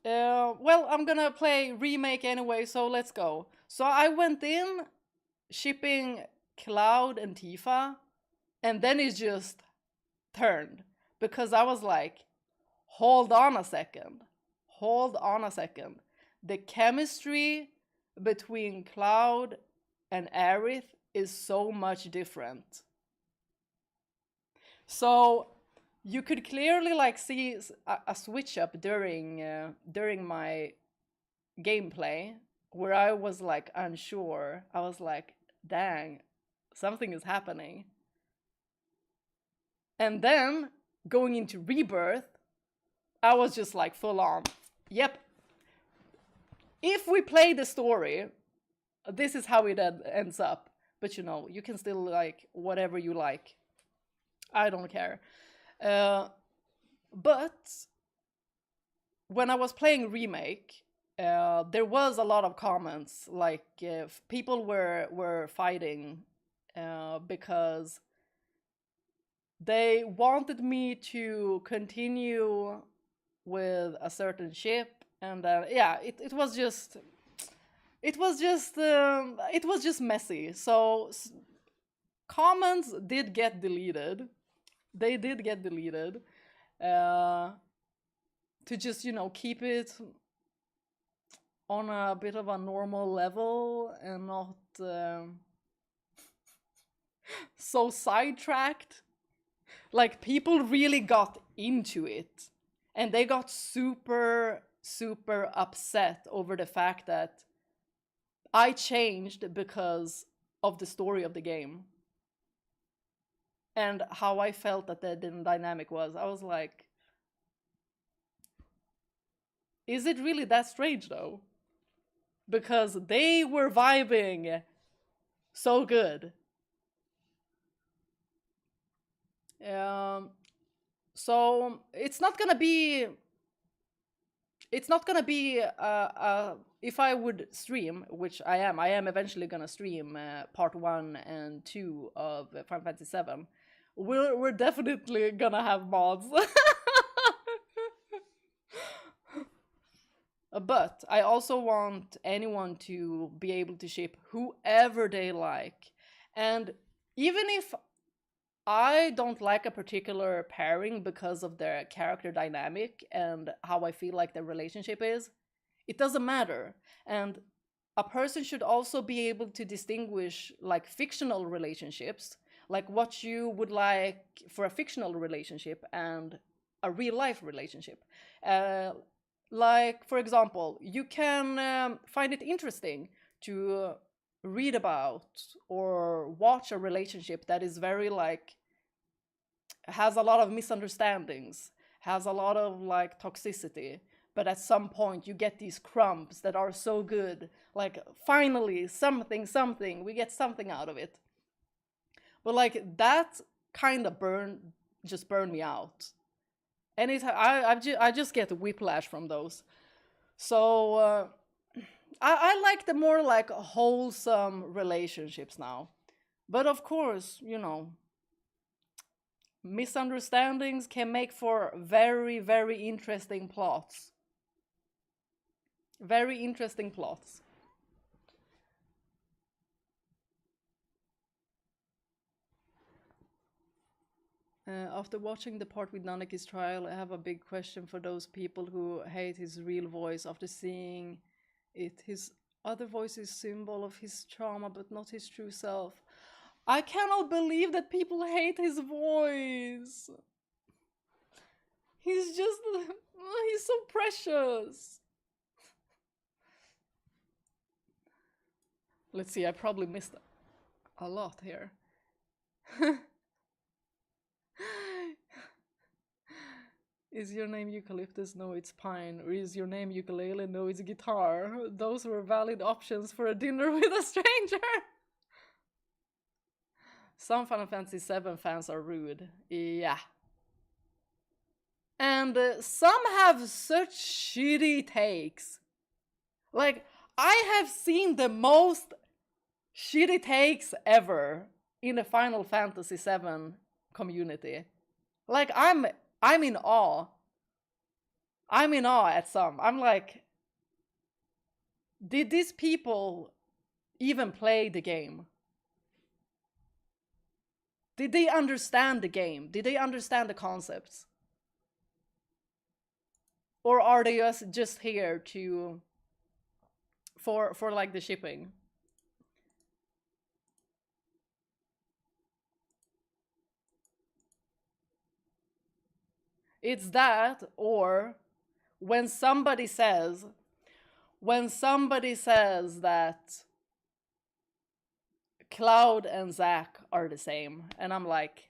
Well, I'm gonna play remake anyway, so let's go. So I went in shipping Cloud and Tifa, and then it just turned. Because I was like, hold on a second. The chemistry between Cloud and Aerith is so much different. So you could clearly like see a switch up during my gameplay where I was like unsure. I was like, dang, something is happening. And then going into Rebirth, I was just like full on. Yep. If we play the story, this is how it ends up. But you can still like whatever you like. I don't care. But when I was playing remake, there was a lot of comments like people were fighting because they wanted me to continue with a certain ship, and it was just messy. So comments did get deleted. They did get deleted to just keep it on a bit of a normal level and not so sidetracked. Like people really got into it, and they got super upset over the fact that I changed because of the story of the game. and how I felt that the dynamic was. I was like, is it really that strange though? Because they were vibing so good. Um, so it's not gonna be if I would stream, which I am eventually gonna stream part 1 and 2 of Final Fantasy 7. We're definitely gonna have mods. But I also want anyone to be able to ship whoever they like. And even if I don't like a particular pairing because of their character dynamic and how I feel like their relationship is, it doesn't matter. And a person should also be able to distinguish like fictional relationships, like what you would like for a fictional relationship and a real life relationship. Like, for example, you can find it interesting to read about or watch a relationship that is very like has a lot of misunderstandings, has a lot of like toxicity, but at some point you get these crumbs that are so good, like finally something, we get something out of it. But like that kind of just burned me out. And I just get whiplash from those. So I like the more like wholesome relationships now. But of course, you know, misunderstandings can make for very, very interesting plots. Very interesting plots. After watching the part with Nanaki's trial, I have a big question for those people who hate his real voice after seeing it. His other voice is symbol of his trauma, but not his true self. I cannot believe that people hate his voice. He's just, he's so precious. Let's see, I probably missed a lot here. Is your name eucalyptus? No, it's pine. Or is your name ukulele? No, it's guitar. Those were valid options for a dinner with a stranger. Some Final Fantasy VII fans are rude. Yeah. And some have such shitty takes. Like, I have seen the most shitty takes ever in the Final Fantasy VII community. Like, I'm in awe. I'm in awe at some. I'm like, did these people even play the game? Did they understand the game? Did they understand the concepts? Or are they just here to for like the shipping? It's that, or when somebody says that Cloud and Zack are the same, and I'm like,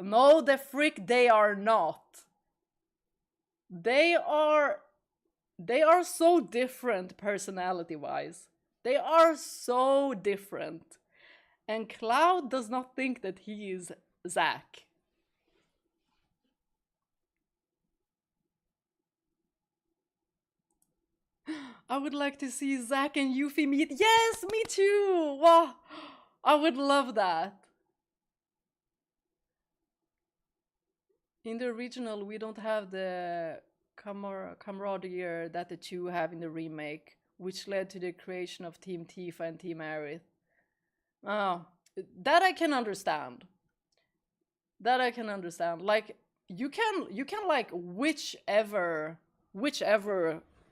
no, the frick they are not. They are so different personality wise. They are so different. And Cloud does not think that he is Zack. I would like to see Zack and Yuffie meet. Yes, me too! Wow, I would love that. In the original, we don't have the camaraderie that the two have in the remake, which led to the creation of Team Tifa and Team Aerith. Oh, that I can understand. That I can understand. Like, you can like whichever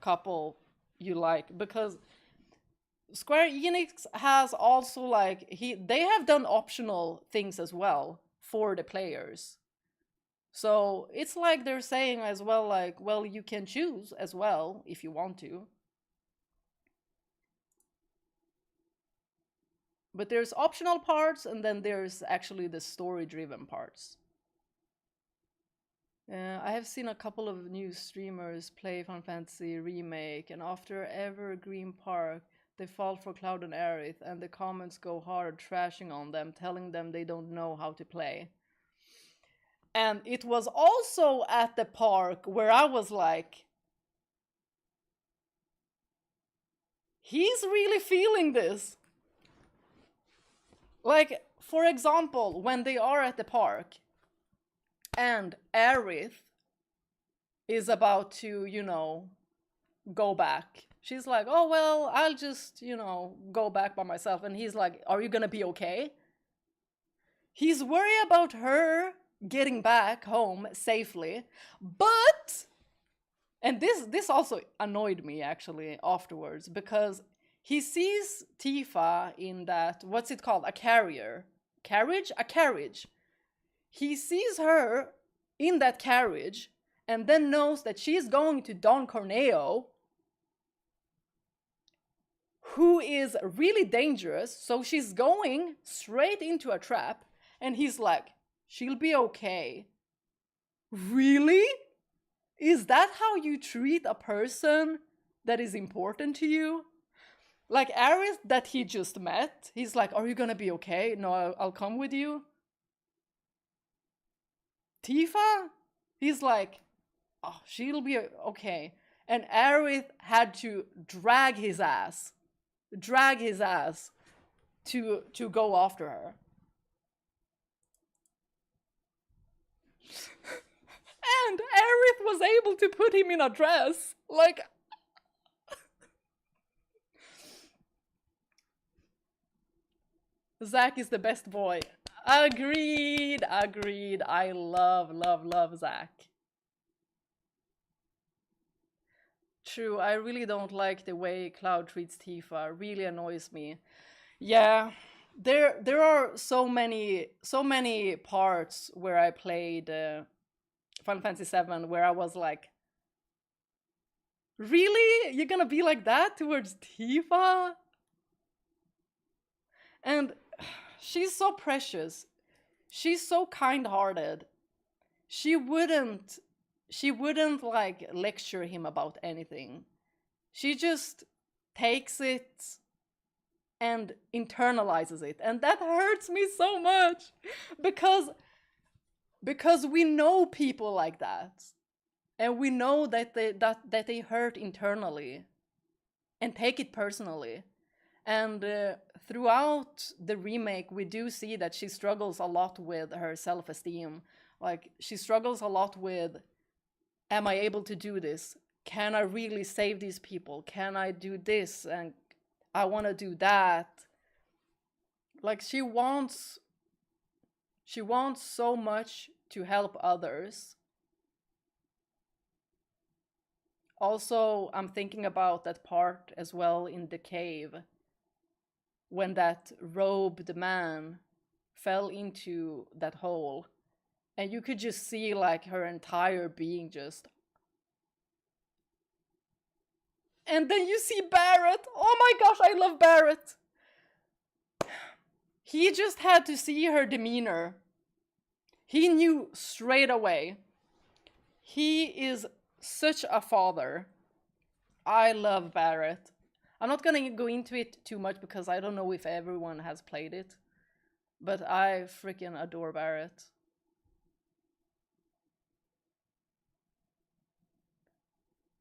couple you like, because Square Enix has also like they have done optional things as well for the players. So it's like they're saying as well, like, well, you can choose as well if you want to. But there's optional parts, and then there's actually the story-driven parts. I have seen a couple of new streamers play Final Fantasy Remake, and after Evergreen Park, they fall for Cloud and Aerith, and the comments go hard trashing on them, telling them they don't know how to play. And it was also at the park where I was like, he's really feeling this. Like, for example, when they are at the park and Aerith is about to, go back. She's like, oh, well, I'll just, go back by myself. And he's like, are you gonna be okay? He's worried about her getting back home safely, but... And this also annoyed me, actually, afterwards, because he sees Tifa in that, what's it called? A carrier. Carriage? A carriage. He sees her in that carriage, and then knows that she's going to Don Corneo, who is really dangerous, so she's going straight into a trap, and he's like, she'll be okay. Really? Is that how you treat a person that is important to you? Like Aerith that he just met, he's like, are you gonna be okay? No, I'll come with you. Tifa? He's like, oh, she'll be okay. And Aerith had to drag his ass to go after her. And Aerith was able to put him in a dress. Like... Zack is the best boy. Agreed. I love Zack. True, I really don't like the way Cloud treats Tifa. Really annoys me. Yeah, there are so many parts where I played Final Fantasy VII where I was like, really? You're gonna be like that towards Tifa? And she's so precious. She's so kind-hearted. She wouldn't like lecture him about anything. She just takes it and internalizes it. And that hurts me so much because we know people like that. And we know that they hurt internally and take it personally. And throughout the remake, we do see that she struggles a lot with her self-esteem. Like, she struggles a lot with, am I able to do this? Can I really save these people? Can I do this? And I want to do that. Like, she wants so much to help others. Also, I'm thinking about that part as well in the cave, when that robed man fell into that hole, and you could just see like her entire being just... And then you see Barrett. Oh my gosh, I love Barrett. He just had to see her demeanor. He knew straight away. He is such a father. I love Barrett. I'm not gonna go into it too much because I don't know if everyone has played it, but I freaking adore Barrett.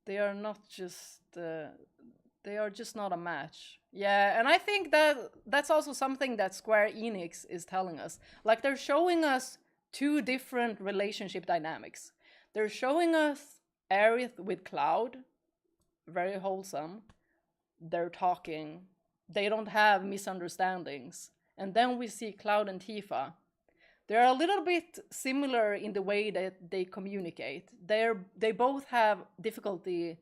They are just not a match. Yeah, and I think that's also something that Square Enix is telling us. Like, they're showing us two different relationship dynamics. They're showing us Aerith with Cloud, very wholesome. They're talking. They don't have misunderstandings. And then we see Cloud and Tifa. They're a little bit similar in the way that they communicate. They both have difficulty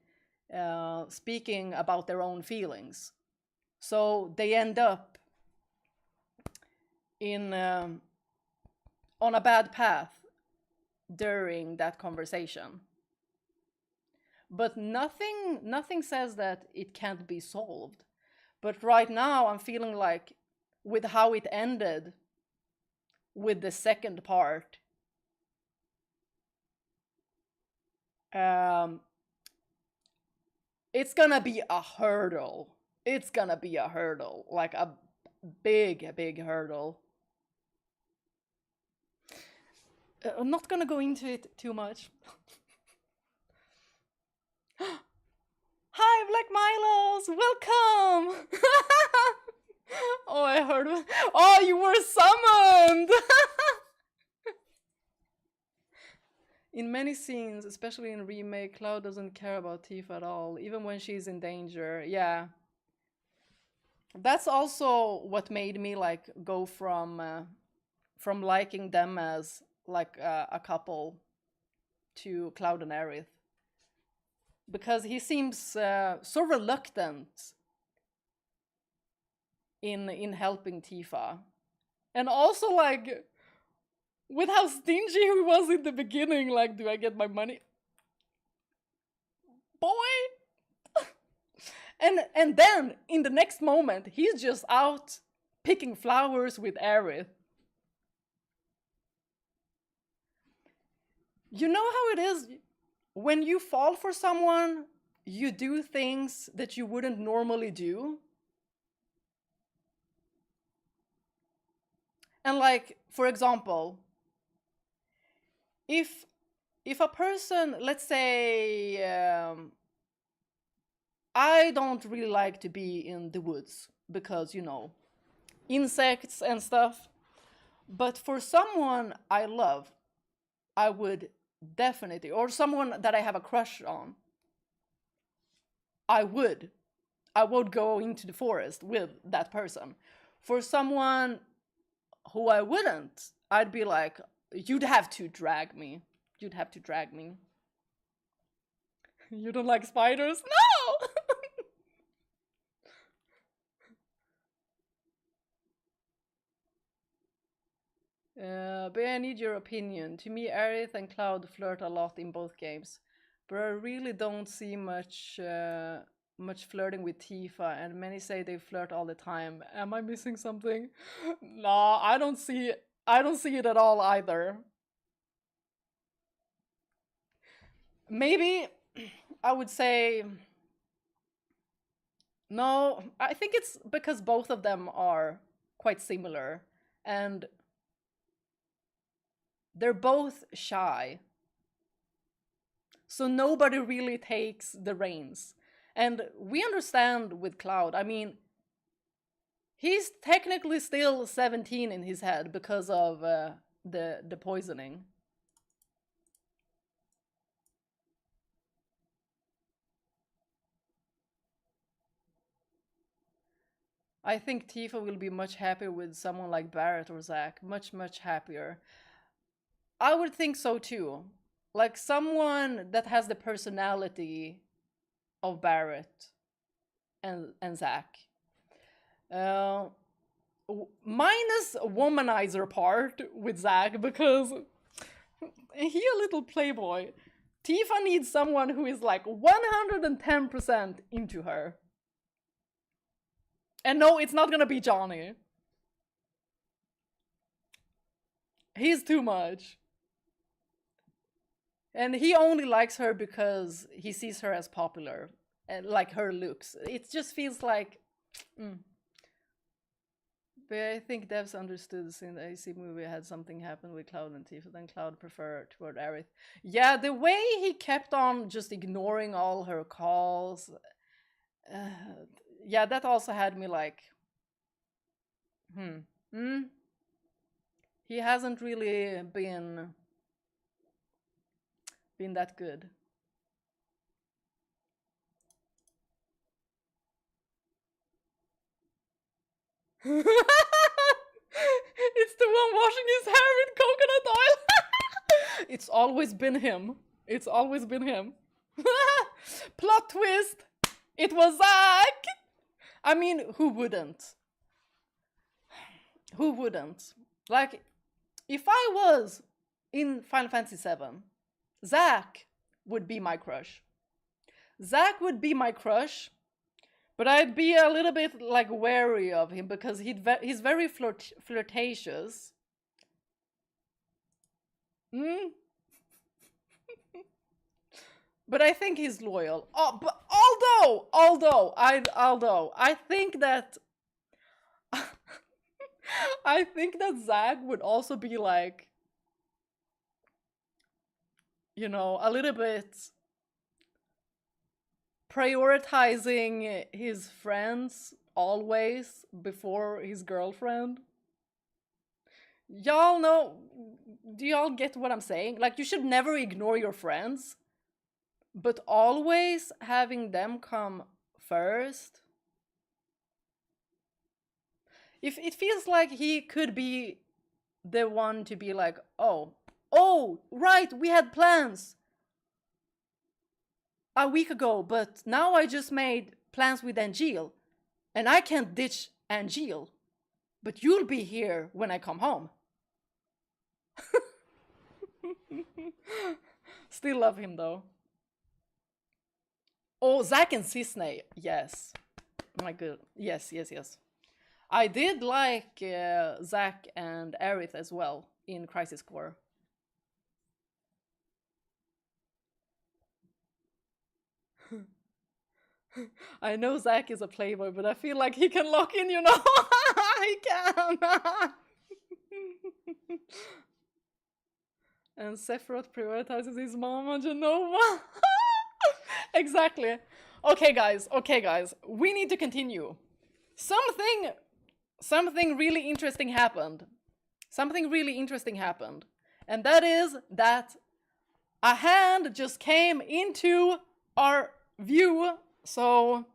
speaking about their own feelings. So they end up in on a bad path during that conversation. But nothing says that it can't be solved. But right now I'm feeling like with how it ended with the second part. Um, it's gonna be a hurdle. It's gonna be a hurdle, like a big hurdle. I'm not gonna go into it too much. Hi, Black Milos! Welcome! Oh, I heard. Oh, you were summoned! In many scenes, especially in remake, Cloud doesn't care about Tifa at all, even when she's in danger. Yeah. That's also what made me like go from liking them as like a couple to Cloud and Aerith, because he seems so reluctant in helping Tifa, and also like with how stingy he was in the beginning. Like, do I get my money, boy? and then in the next moment, he's just out picking flowers with Aerith. You know how it is when you fall for someone, you do things that you wouldn't normally do. And like, for example, if a person, let's say, I don't really like to be in the woods because, you know, insects and stuff. But for someone I love, I would definitely, or someone that I have a crush on, I would go into the forest with that person. For someone who I wouldn't, I'd be like, you'd have to drag me. You'd have to drag me. You don't like spiders? No! But I need your opinion. To me, Aerith and Cloud flirt a lot in both games, but I really don't see much flirting with Tifa, and many say they flirt all the time. Am I missing something? Nah, I don't see it at all either. Maybe I would say no. I think it's because both of them are quite similar, and they're both shy. So nobody really takes the reins. And we understand with Cloud. I mean, he's technically still 17 in his head because of the poisoning. I think Tifa will be much happier with someone like Barrett or Zack. Much happier. I would think so too. Like someone that has the personality of Barrett and Zack. Minus womanizer part with Zack, because he a little playboy. Tifa needs someone who is like 110% into her. And no, it's not gonna be Johnny. He's too much. And he only likes her because he sees her as popular and like her looks. It just feels like. But I think devs understood since the AC movie had something happen with Cloud and Tifa, then Cloud preferred toward Aerith. Yeah, the way he kept on just ignoring all her calls. Yeah, that also had me like. He hasn't really been that good. It's the one washing his hair with coconut oil. It's always been him. It's always been him. Plot twist. It was Zack. I mean, who wouldn't? Who wouldn't? Like, if I was in Final Fantasy VII, Zack would be my crush. Zack would be my crush But I'd be a little bit like wary of him because he's very flirtatious. Hmm? But I think he's loyal. Oh, but although I think that I think that Zach would also be like, you know, a little bit prioritizing his friends always before his girlfriend. Y'all know, do y'all get what I'm saying? Like, you should never ignore your friends, but always having them come first. If it feels like he could be the one to be like, oh, right, we had plans a week ago, but now I just made plans with Angel, and I can't ditch Angel, but you'll be here when I come home. Still love him though. Oh, Zack and Cisne, yes. My good, yes. I did like Zack and Aerith as well in Crisis Core. I know Zack is a playboy, but I feel like he can lock in, you know? He can! And Sephiroth prioritizes his mama, Genova. Exactly. Okay, guys. We need to continue. Something really interesting happened. And that is that a hand just came into our view. So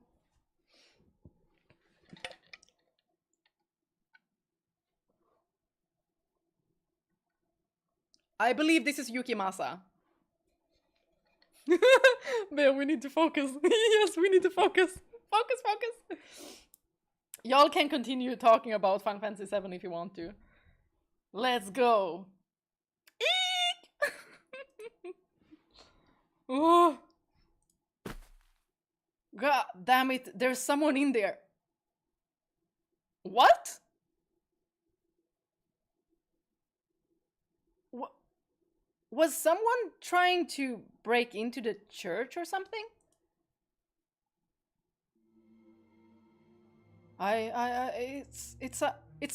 I believe this is Yukimasa. Man, we need to focus. Yes, we need to focus. Focus. Y'all can continue talking about Final Fantasy VII if you want to. Let's go. Eek! Oh. God damn it, there's someone in there. What? Was someone trying to break into the church or something? It's a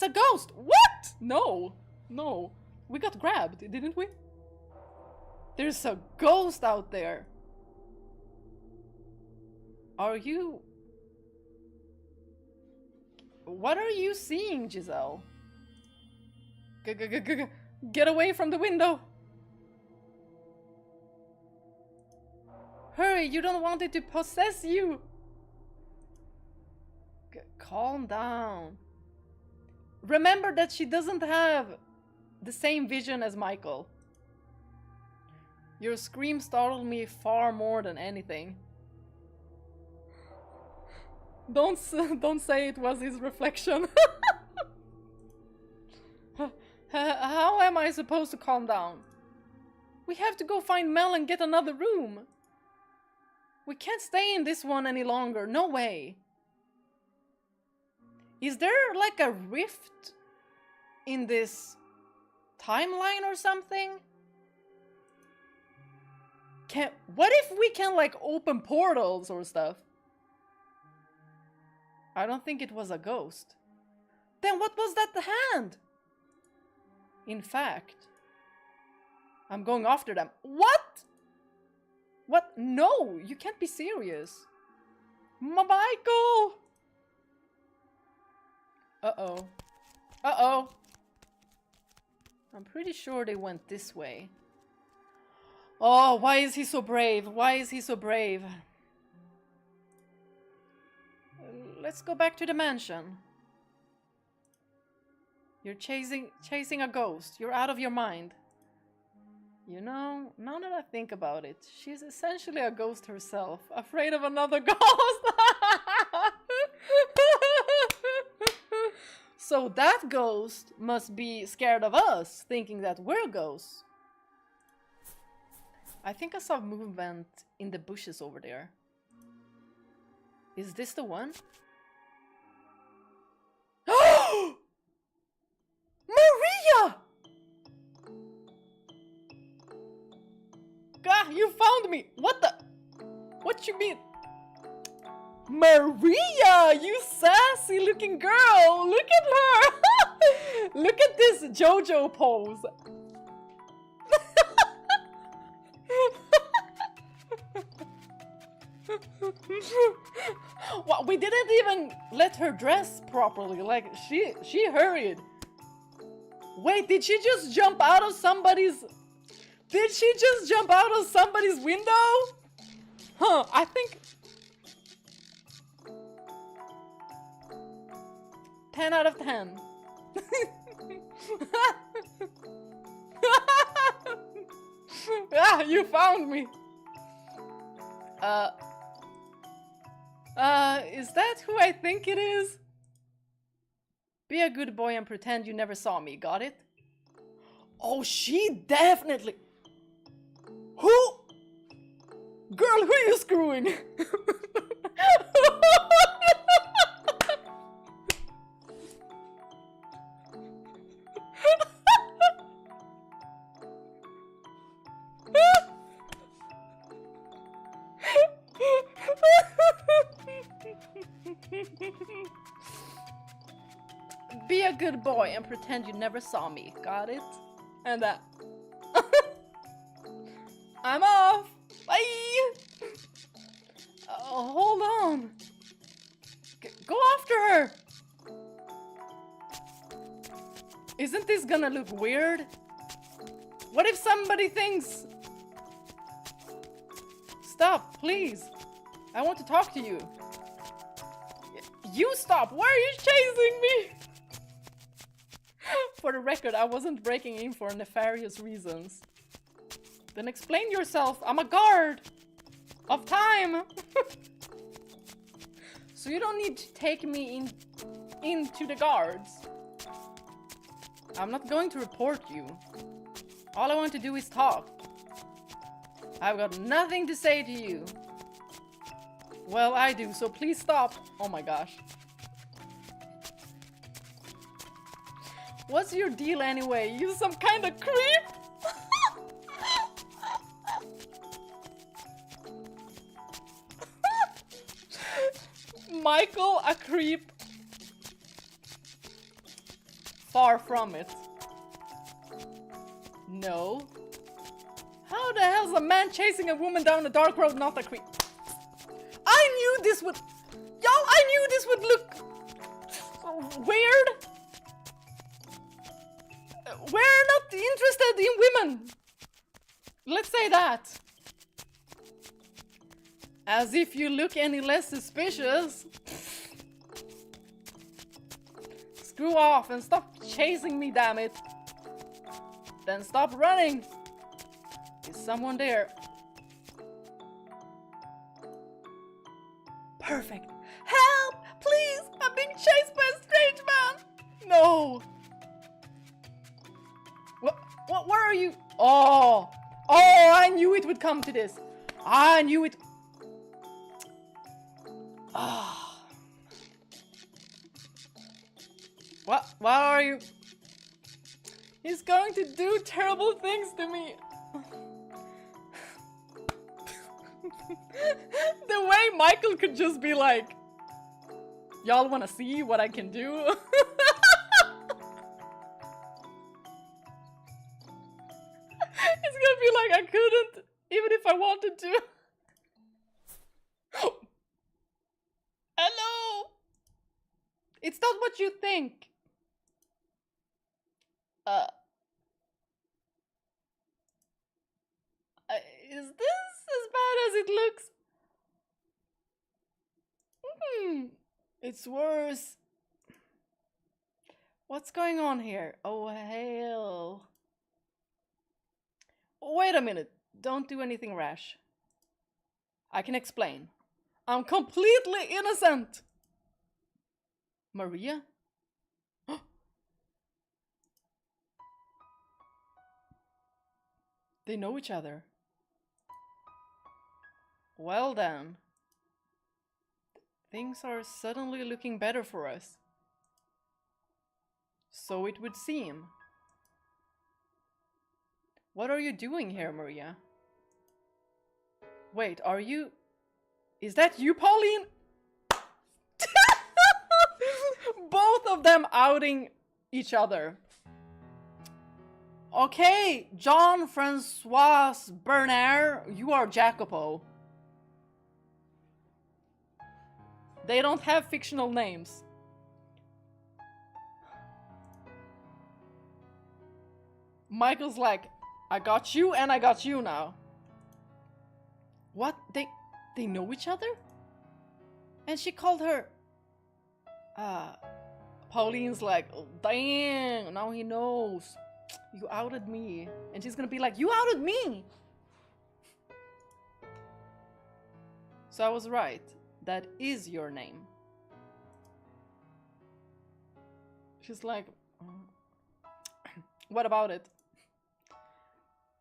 ghost. What? No. We got grabbed, didn't we? There's a ghost out there. Are you... What are you seeing, Giselle? Get away from the window. Hurry, you don't want it to possess you. Calm down. Remember that she doesn't have the same vision as Michael. Your scream startled me far more than anything. Don't say it was his reflection. How am I supposed to calm down? We have to go find Mel and get another room. We can't stay in this one any longer. No way. Is there like a rift in this timeline or something? What if we can like open portals or stuff? I don't think it was a ghost. Then what was that hand? In fact, I'm going after them. What? What? No, you can't be serious. Michael! Uh-oh. I'm pretty sure they went this way. Oh, why is he so brave? Let's go back to the mansion. You're chasing a ghost. You're out of your mind. You know, now that I think about it, she's essentially a ghost herself, afraid of another ghost. So that ghost must be scared of us, thinking that we're ghosts. I think I saw movement in the bushes over there. Is this the one? Maria! God, you found me! What the? What you mean? Maria, you sassy looking girl! Look at her! Look at this JoJo pose! Well, we didn't even let her dress properly. Like, she hurried. Wait, did she just jump out of somebody's... Did she just jump out of somebody's window? Huh, I think... 10 out of 10. Ah, you found me. Is that who I think it is? Be a good boy and pretend you never saw me, got it? Oh, she definitely... Who? Girl, who are you screwing? Be a good boy and pretend you never saw me, got it? And I'm off! Bye! Hold on! Go after her! Isn't this gonna look weird? What if somebody thinks... Stop, please! I want to talk to you. You stop! Why are you chasing me? For the record, I wasn't breaking in for nefarious reasons. Then explain yourself. I'm a guard of time. So you don't need to take me into the guards. I'm not going to report you. All I want to do is talk. I've got nothing to say to you. Well, I do, so please stop. Oh my gosh. What's your deal anyway? You some kind of creep? Michael, a creep? Far from it. No. How the hell's a man chasing a woman down a dark road not a creep? I knew this would... Y'all, I knew this would look... weird. We're not interested in women. Let's say that. As if you look any less suspicious. Screw off and stop chasing me, damn it. Then stop running. Is someone there? Perfect. Help! Please! I'm being chased by a strange man! No! Where are you? Oh! Oh, I knew it would come to this. I knew it. Ah. What are you? He's going to do terrible things to me. The way Michael could just be like, y'all wanna see what I can do? It's gonna be like I couldn't, even if I wanted to. Hello! It's not what you think. Is this as bad as it looks? It's worse. What's going on here? Oh, hell. Wait a minute. Don't do anything rash. I can explain. I'm completely innocent. Maria? They know each other. Well then. Things are suddenly looking better for us. So it would seem. What are you doing here, Maria? Wait, are you... Is that you, Pauline? Both of them outing each other. Okay, Jean-Francois Bernard, you are Jacopo. They don't have fictional names. Michael's like, I got you and I got you now. What? They know each other? And she called her... Pauline's like, oh, dang, now he knows. You outed me. And she's gonna be like, you outed me! So I was right. That is your name. She's like, what about it?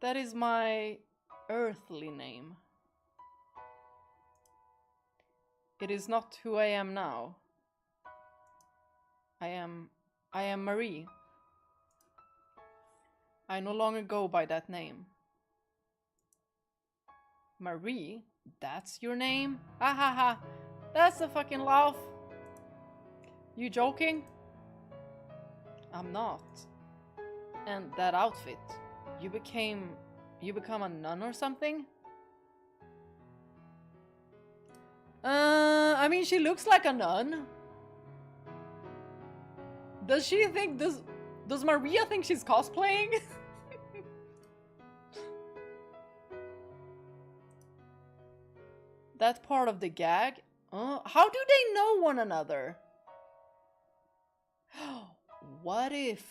That is my earthly name. It is not who I am now. I am Marie. I no longer go by that name. Marie? That's your name? Ha ha ha. That's a fucking laugh. You joking? I'm not. And that outfit. You become a nun or something? I mean, she looks like a nun. Does she think does Maria think she's cosplaying? That part of the gag? How do they know one another? What if...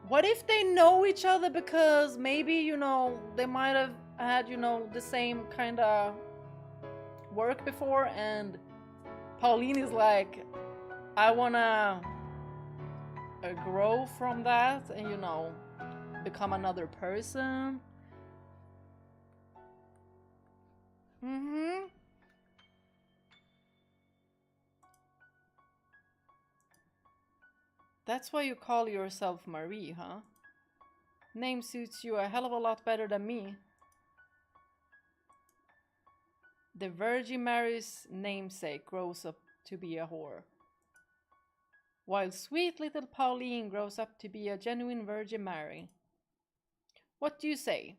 What if they know each other because maybe, you know, they might have had, you know, the same kind of work before, and Pauline is like, I wanna grow from that and, you know, become another person. That's why you call yourself Marie, huh? Name suits you a hell of a lot better than me. The Virgin Mary's namesake grows up to be a whore, while sweet little Pauline grows up to be a genuine Virgin Mary. What do you say?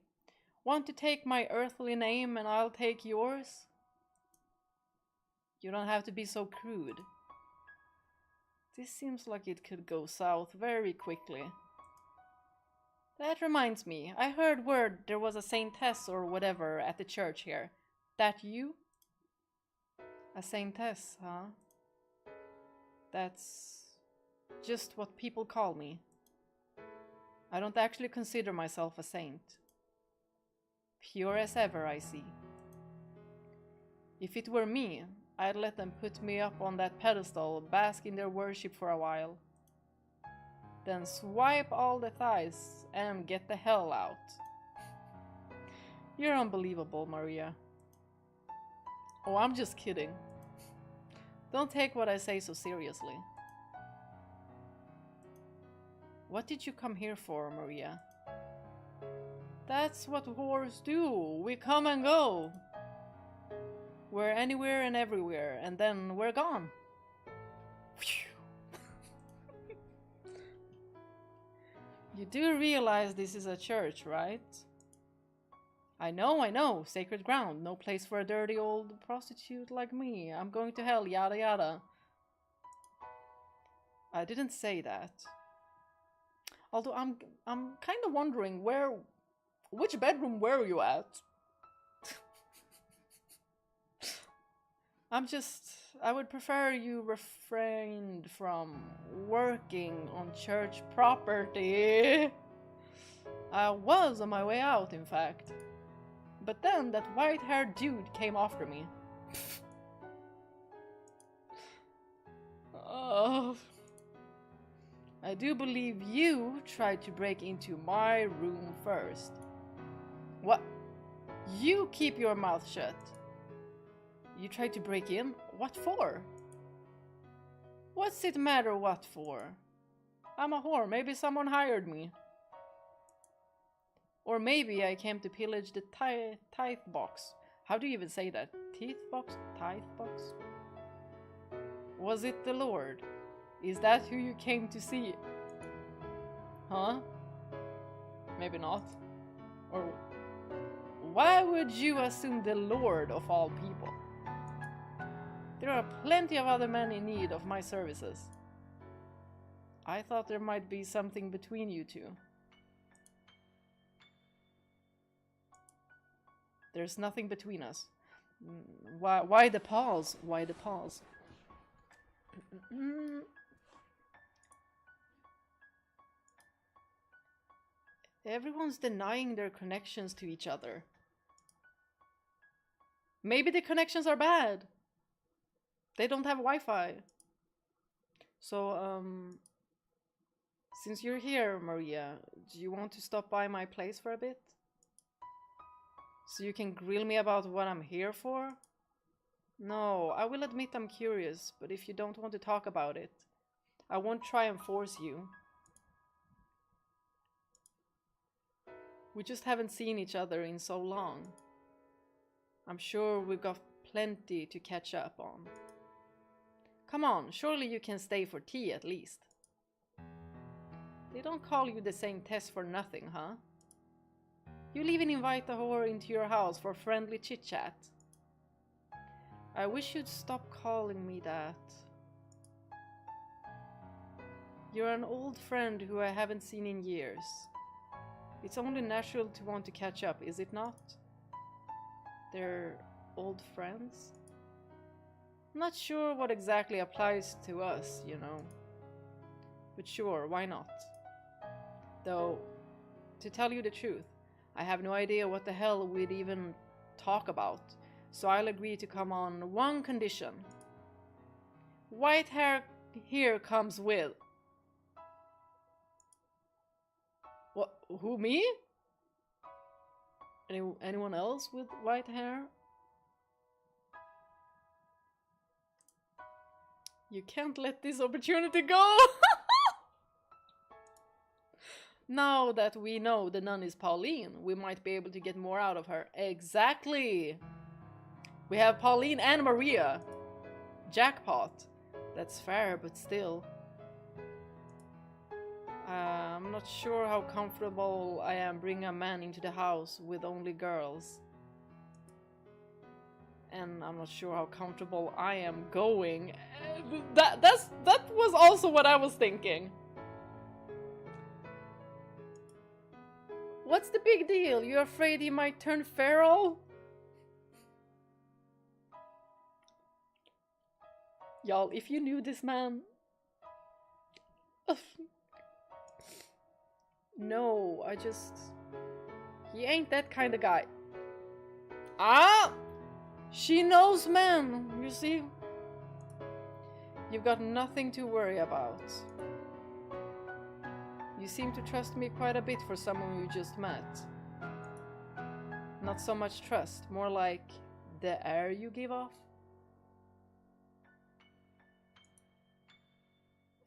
Want to take my earthly name and I'll take yours? You don't have to be so crude. This seems like it could go south very quickly. That reminds me, I heard word there was a saintess or whatever at the church here. That you? A saintess, huh? That's just what people call me. I don't actually consider myself a saint. Pure as ever, I see. If it were me, I'd let them put me up on that pedestal, bask in their worship for a while. Then swipe all the thighs and get the hell out. You're unbelievable, Maria. Oh, I'm just kidding. Don't take what I say so seriously. What did you come here for, Maria? That's what whores do. We come and go. We're anywhere and everywhere, and then we're gone. You do realize this is a church, right? I know. Sacred ground. No place for a dirty old prostitute like me. I'm going to hell, yada yada. I didn't say that. Although I'm kind of wondering which bedroom were you at? I would prefer you refrained from working on church property. I was on my way out, in fact. But then that white-haired dude came after me. I do believe you tried to break into my room first. What? You keep your mouth shut. You tried to break in? What for? What's it matter what for? I'm a whore. Maybe someone hired me. Or maybe I came to pillage the tithe box. How do you even say that? Teeth box? Tithe box? Was it the Lord? Is that who you came to see? Huh? Maybe not. Or why would you assume the Lord of all people? There are plenty of other men in need of my services. I thought there might be something between you two. There's nothing between us. Why the pause? Why the pause? Everyone's denying their connections to each other. Maybe the connections are bad. They don't have Wi-Fi. So, since you're here, Maria, do you want to stop by my place for a bit? So you can grill me about what I'm here for? No, I will admit I'm curious, but if you don't want to talk about it, I won't try and force you. We just haven't seen each other in so long. I'm sure we've got plenty to catch up on. Come on, surely you can stay for tea at least. They don't call you the same Tess for nothing, huh? You'll even invite a whore into your house for friendly chit-chat. I wish you'd stop calling me that. You're an old friend who I haven't seen in years. It's only natural to want to catch up, is it not? They're old friends? I'm not sure what exactly applies to us, you know. But sure, why not? Though, to tell you the truth, I have no idea what the hell we'd even talk about, so I'll agree to come on one condition. White hair here comes with... What? Who, me? Anyone else with white hair? You can't let this opportunity go! Now that we know the nun is Pauline, we might be able to get more out of her. Exactly! We have Pauline and Maria. Jackpot. That's fair, but still. I'm not sure how comfortable I am bringing a man into the house with only girls. And I'm not sure how comfortable I am going. That was also what I was thinking. What's the big deal? You're afraid he might turn feral? Y'all, if you knew this man... No, I just... He ain't that kind of guy. Ah! She knows men, you see? You've got nothing to worry about. You seem to trust me quite a bit for someone you just met. Not so much trust, more like the air you give off.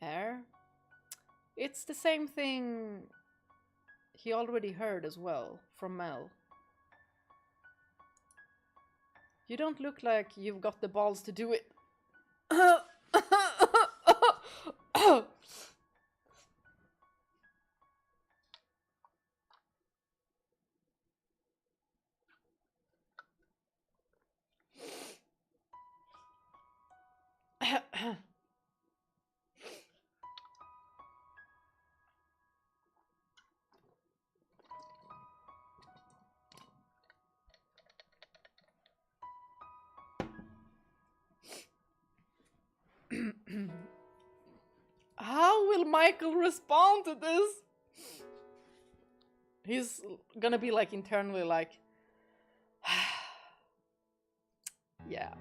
Air? It's the same thing he already heard as well, from Mel. You don't look like you've got the balls to do it. How will Michael respond to this? He's gonna be like internally like, yeah.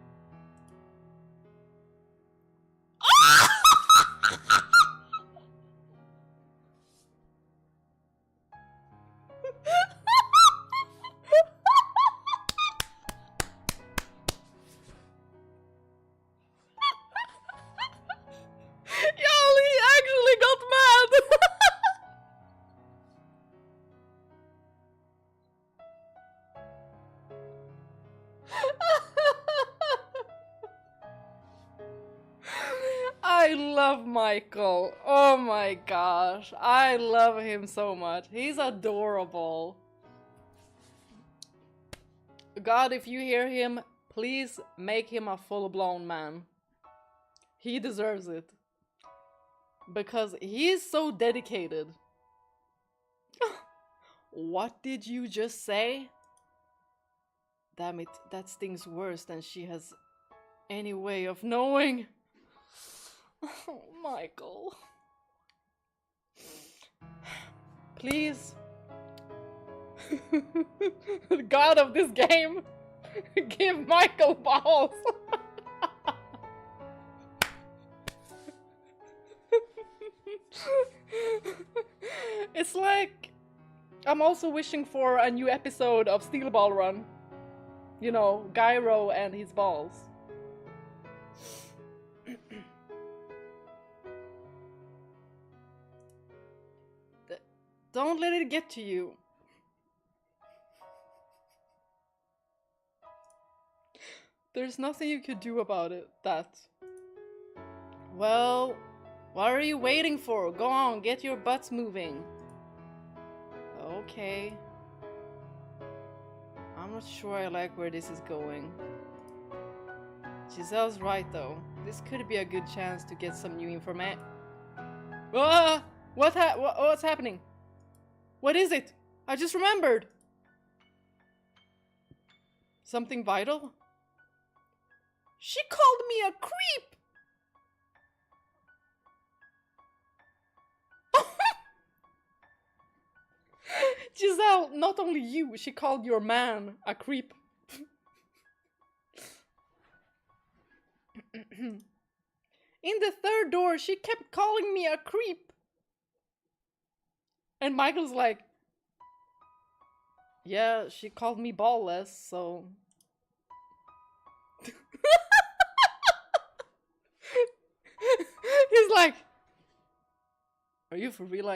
Michael. Oh my gosh. I love him so much. He's adorable. God, if you hear him, please make him a full-blown man. He deserves it. Because he's so dedicated. What did you just say? Damn it, that stings worse than she has any way of knowing. Oh, Michael. Please. The god of this game, give Michael balls. It's like I'm also wishing for a new episode of Steel Ball Run. You know, Gyro and his balls. Don't let it get to you. There's nothing you could do about it, that. Well, what are you waiting for? Go on, get your butts moving. Okay. I'm not sure I like where this is going. Giselle's right though. This could be a good chance to get some new information. Ah! What's happening? What is it? I just remembered. Something vital? She called me a creep! Giselle, not only you, she called your man a creep. In the third door, she kept calling me a creep. And Michael's like, yeah, she called me ballless, so... He's like, are you for real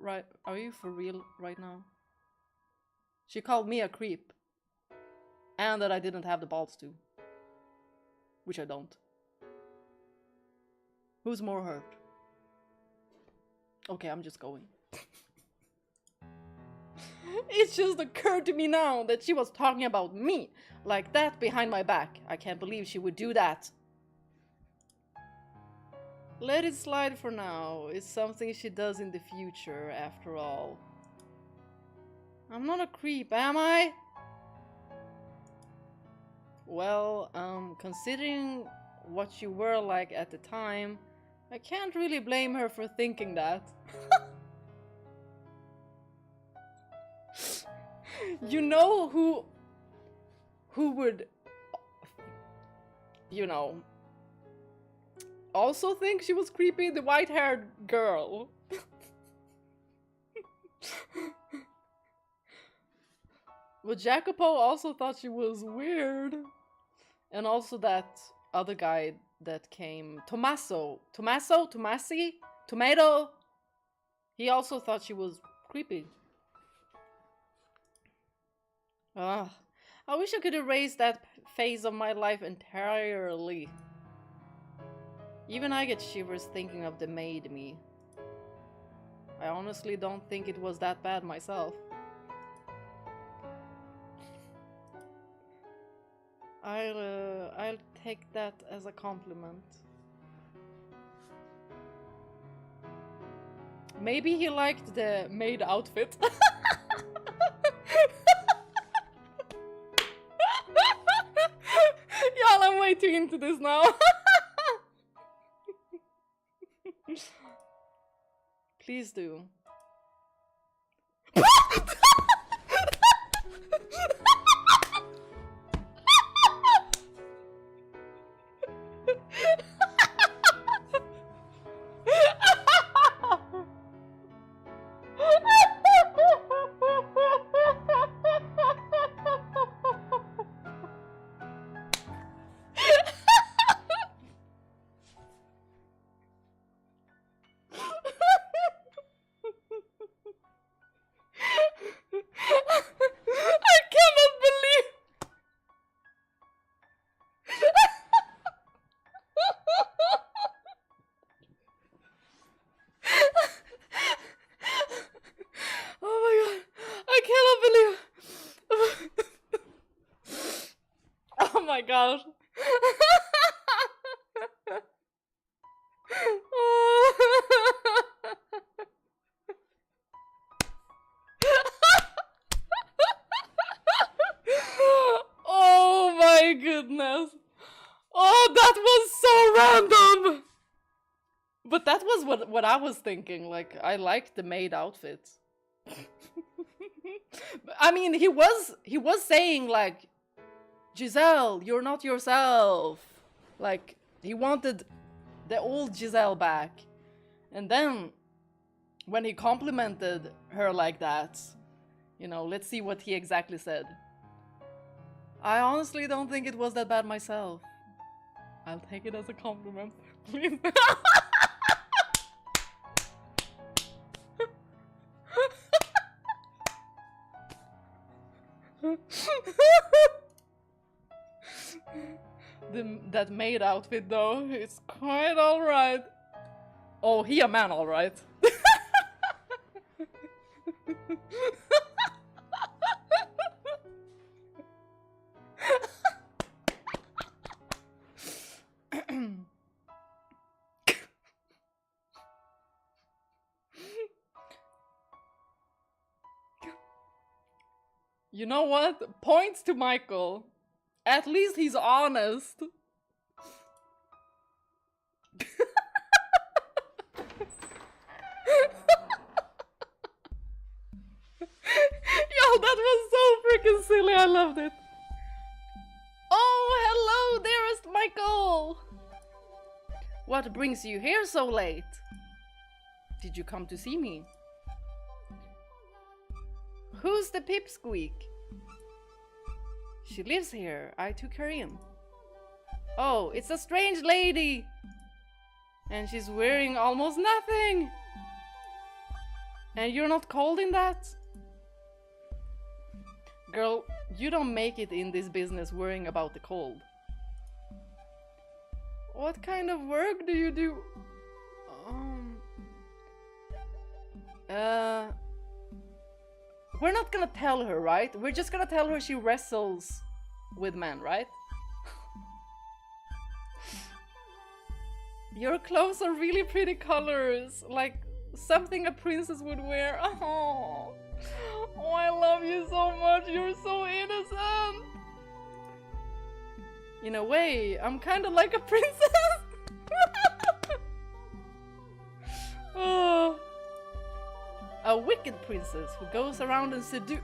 right? Are you for real right now? She called me a creep. And that I didn't have the balls to. Which I don't. Who's more hurt? Okay, I'm just going. It just occurred to me now that she was talking about me. Like that behind my back. I can't believe she would do that. Let it slide for now. It's something she does in the future, after all. I'm not a creep, am I? Well, considering what you were like at the time, I can't really blame her for thinking that. You know who would, you know, also think she was creepy? The white-haired girl. But Jacopo also thought she was weird. And also that other guy that came, Tommaso, Tomasi, Tomato. He also thought she was creepy. I wish I could erase that phase of my life entirely. Even I get shivers thinking of the maid me. I honestly don't think it was that bad myself. I'll take that as a compliment. Maybe he liked the maid outfit. Y'all, I'm way too into this now. Please do. I cannot my gosh. Oh my goodness. Oh, that was so random. But that was what I was thinking. Like, I liked the maid outfit. I mean, he was saying like, Giselle, you're not yourself. Like, he wanted the old Giselle back. And then when he complimented her like that, you know, let's see what he exactly said. I honestly don't think it was that bad myself. I'll take it as a compliment, please. That maid outfit though, it's quite alright. Oh, he a man alright. You know what? Points to Michael. At least he's honest. Yo, that was so freaking silly. I loved it. Oh, hello, dearest Michael. What brings you here so late? Did you come to see me? Who's the pipsqueak? She lives here. I took her in. Oh, it's a strange lady. And she's wearing almost nothing. And you're not cold in that? Girl, you don't make it in this business worrying about the cold. What kind of work do you do? We're not gonna tell her, right? We're just gonna tell her she wrestles with men, right? Your clothes are really pretty colors, like something a princess would wear. Oh, I love you so much. You're so innocent. In a way, I'm kind of like a princess. Oh. A wicked princess who goes around and seduce.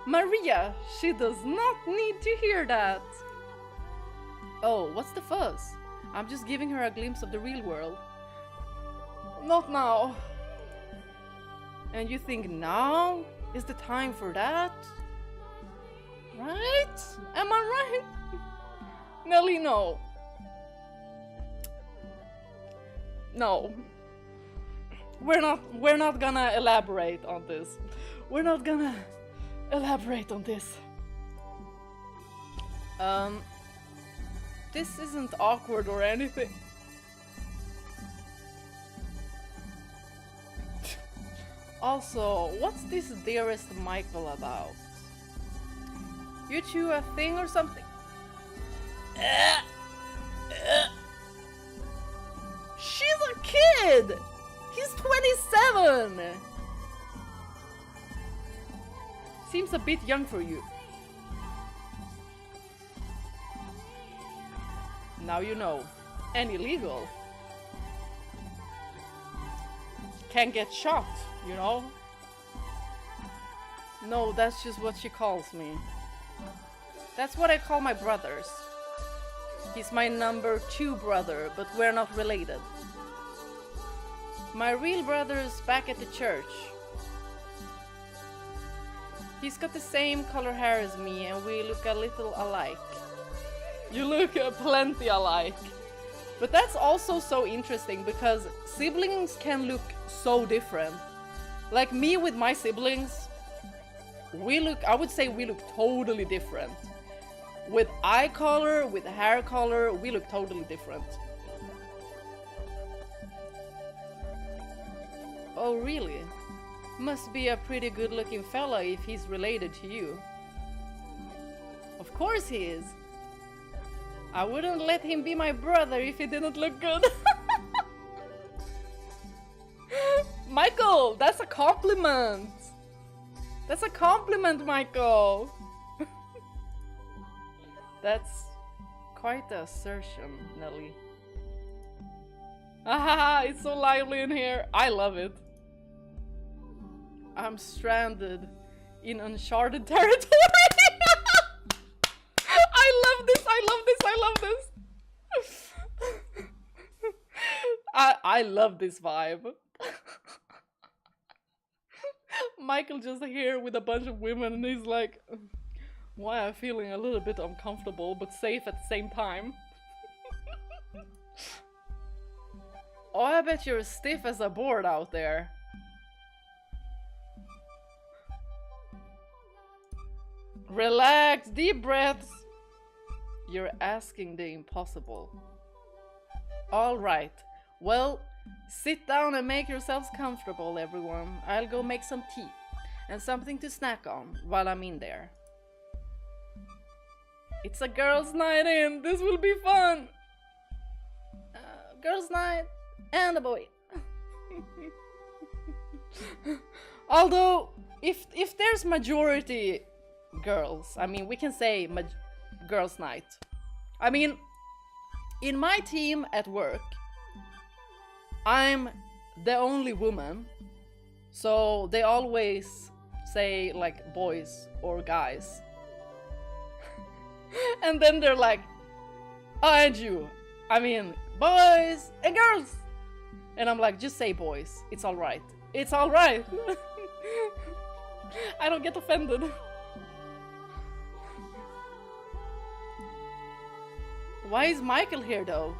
Maria, she does not need to hear that. Oh, what's the fuss? I'm just giving her a glimpse of the real world. Not now. And you think now is the time for that? Right? Am I right? Nelly, no. No. We're not gonna elaborate on this. We're not gonna elaborate on this. This isn't awkward or anything. Also, what's this dearest Michael about? You two a thing or something? She's a kid! He's 27! Seems a bit young for you. Now you know. And illegal. Can get shot, you know? No, that's just what she calls me. That's what I call my brothers. He's my number 2 brother, but we're not related. My real brother's back at the church. He's got the same color hair as me and we look a little alike. You look plenty alike. But that's also so interesting because siblings can look so different. Like me with my siblings, I would say we look totally different. With eye color, with hair color, we look totally different. Oh really? Must be a pretty good looking fella if he's related to you. Of course he is. I wouldn't let him be my brother if he didn't look good. Michael, that's a compliment. That's a compliment, Michael. That's quite the assertion, Nelly. Ah, it's so lively in here. I love it. I'm stranded in uncharted territory. I love this, I love this, I love this. I love this vibe. Michael just here with a bunch of women and he's like, why am I feeling a little bit uncomfortable but safe at the same time? Oh, I bet you're stiff as a board out there. Relax, deep breaths. You're asking the impossible. Alright, well, sit down and make yourselves comfortable, everyone. I'll go make some tea and something to snack on while I'm in there. It's a girls' night in. This will be fun. Girls' night and a boy. Although, if there's majority girls, I mean, we can say girls' night. I mean, in my team at work, I'm the only woman, so they always say like boys or guys. And then they're like, oh, and you, I mean, boys and girls. And I'm like, just say boys, it's alright. It's alright. I don't get offended. Why is Michael here though?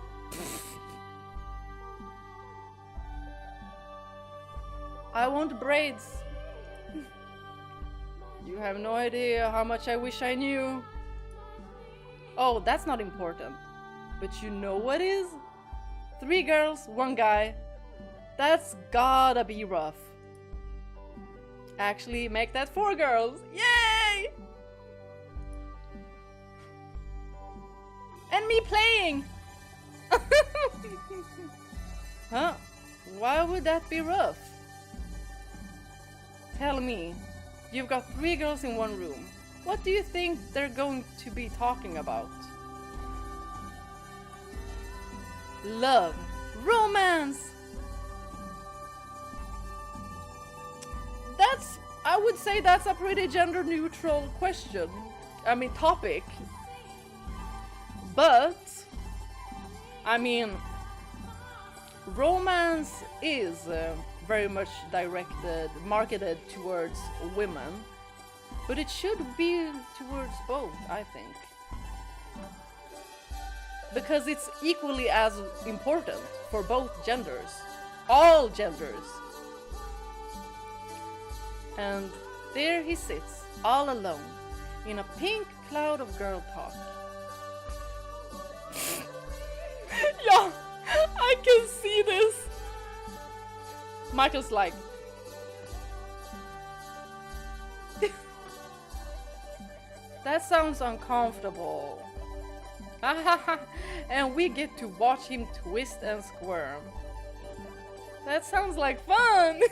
I want braids. You have no idea how much I wish I knew. Oh, that's not important. But you know what is? 3 girls, 1 guy. That's gotta be rough. Actually, make that 4 girls. Yay! And me playing! Huh? Why would that be rough? Tell me, you've got 3 girls in 1 room. What do you think they're going to be talking about? Love. Romance! I would say that's a pretty gender neutral question. I mean, topic. But, I mean, romance is very much marketed towards women. But it should be towards both, I think. Because it's equally as important for both genders. All genders. And there he sits, all alone, in a pink cloud of girl talk. Yeah, I can see this. Michael's like, that sounds uncomfortable. And we get to watch him twist and squirm. That sounds like fun.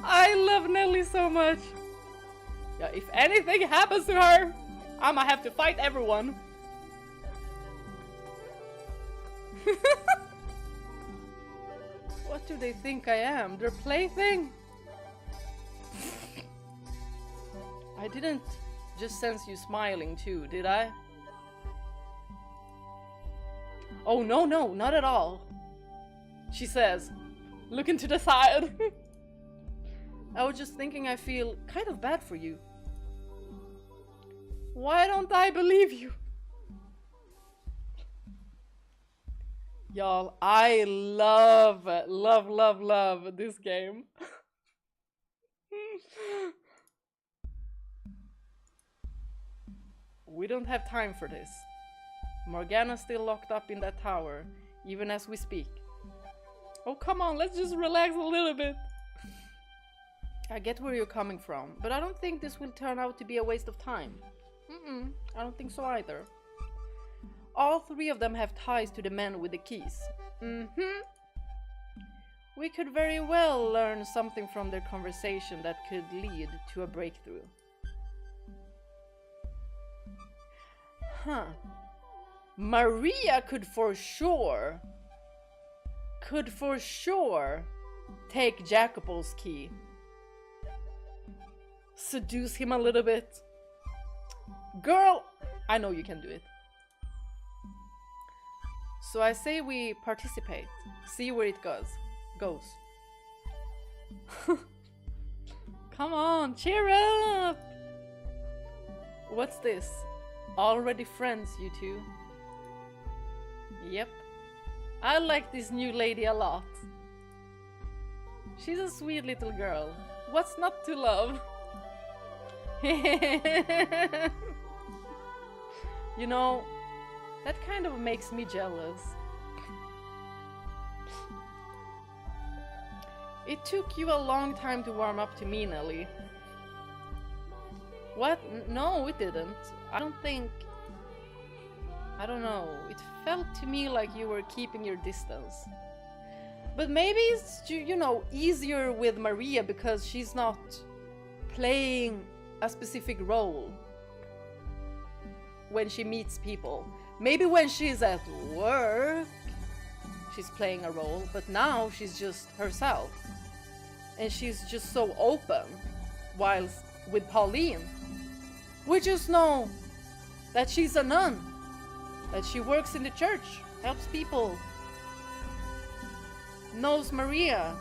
I love Nelly so much. Yeah, if anything happens to her, I'ma have to fight everyone. What do they think I am? Their plaything? I didn't just sense you smiling too, did I? Oh no, not at all. She says, looking to the side. I was just thinking I feel kind of bad for you. Why don't I believe you? Y'all, I love this game. We don't have time for this. Morgana's still locked up in that tower, even as we speak. Oh, come on, let's just relax a little bit. I get where you're coming from, but I don't think this will turn out to be a waste of time. I don't think so either. All three of them have ties to the men with the keys. We could very well learn something from their conversation that could lead to a breakthrough. Maria could for sure take Jacopol's key. Seduce him a little bit. Girl, I know you can do it. So I say we participate. See where it goes. Come on, cheer up! What's this? Already friends, you two? Yep. I like this new lady a lot. She's a sweet little girl. What's not to love? You know, that kind of makes me jealous. It took you a long time to warm up to me, Nelly. What? No, it didn't. I don't know. It felt to me like you were keeping your distance. But maybe it's, you know, easier with Maria because she's not playing a specific role when she meets people. Maybe when she's at work, she's playing a role, but now she's just herself. And she's just so open. Whilst with Pauline, we just know that she's a nun, that she works in the church, helps people, knows Maria,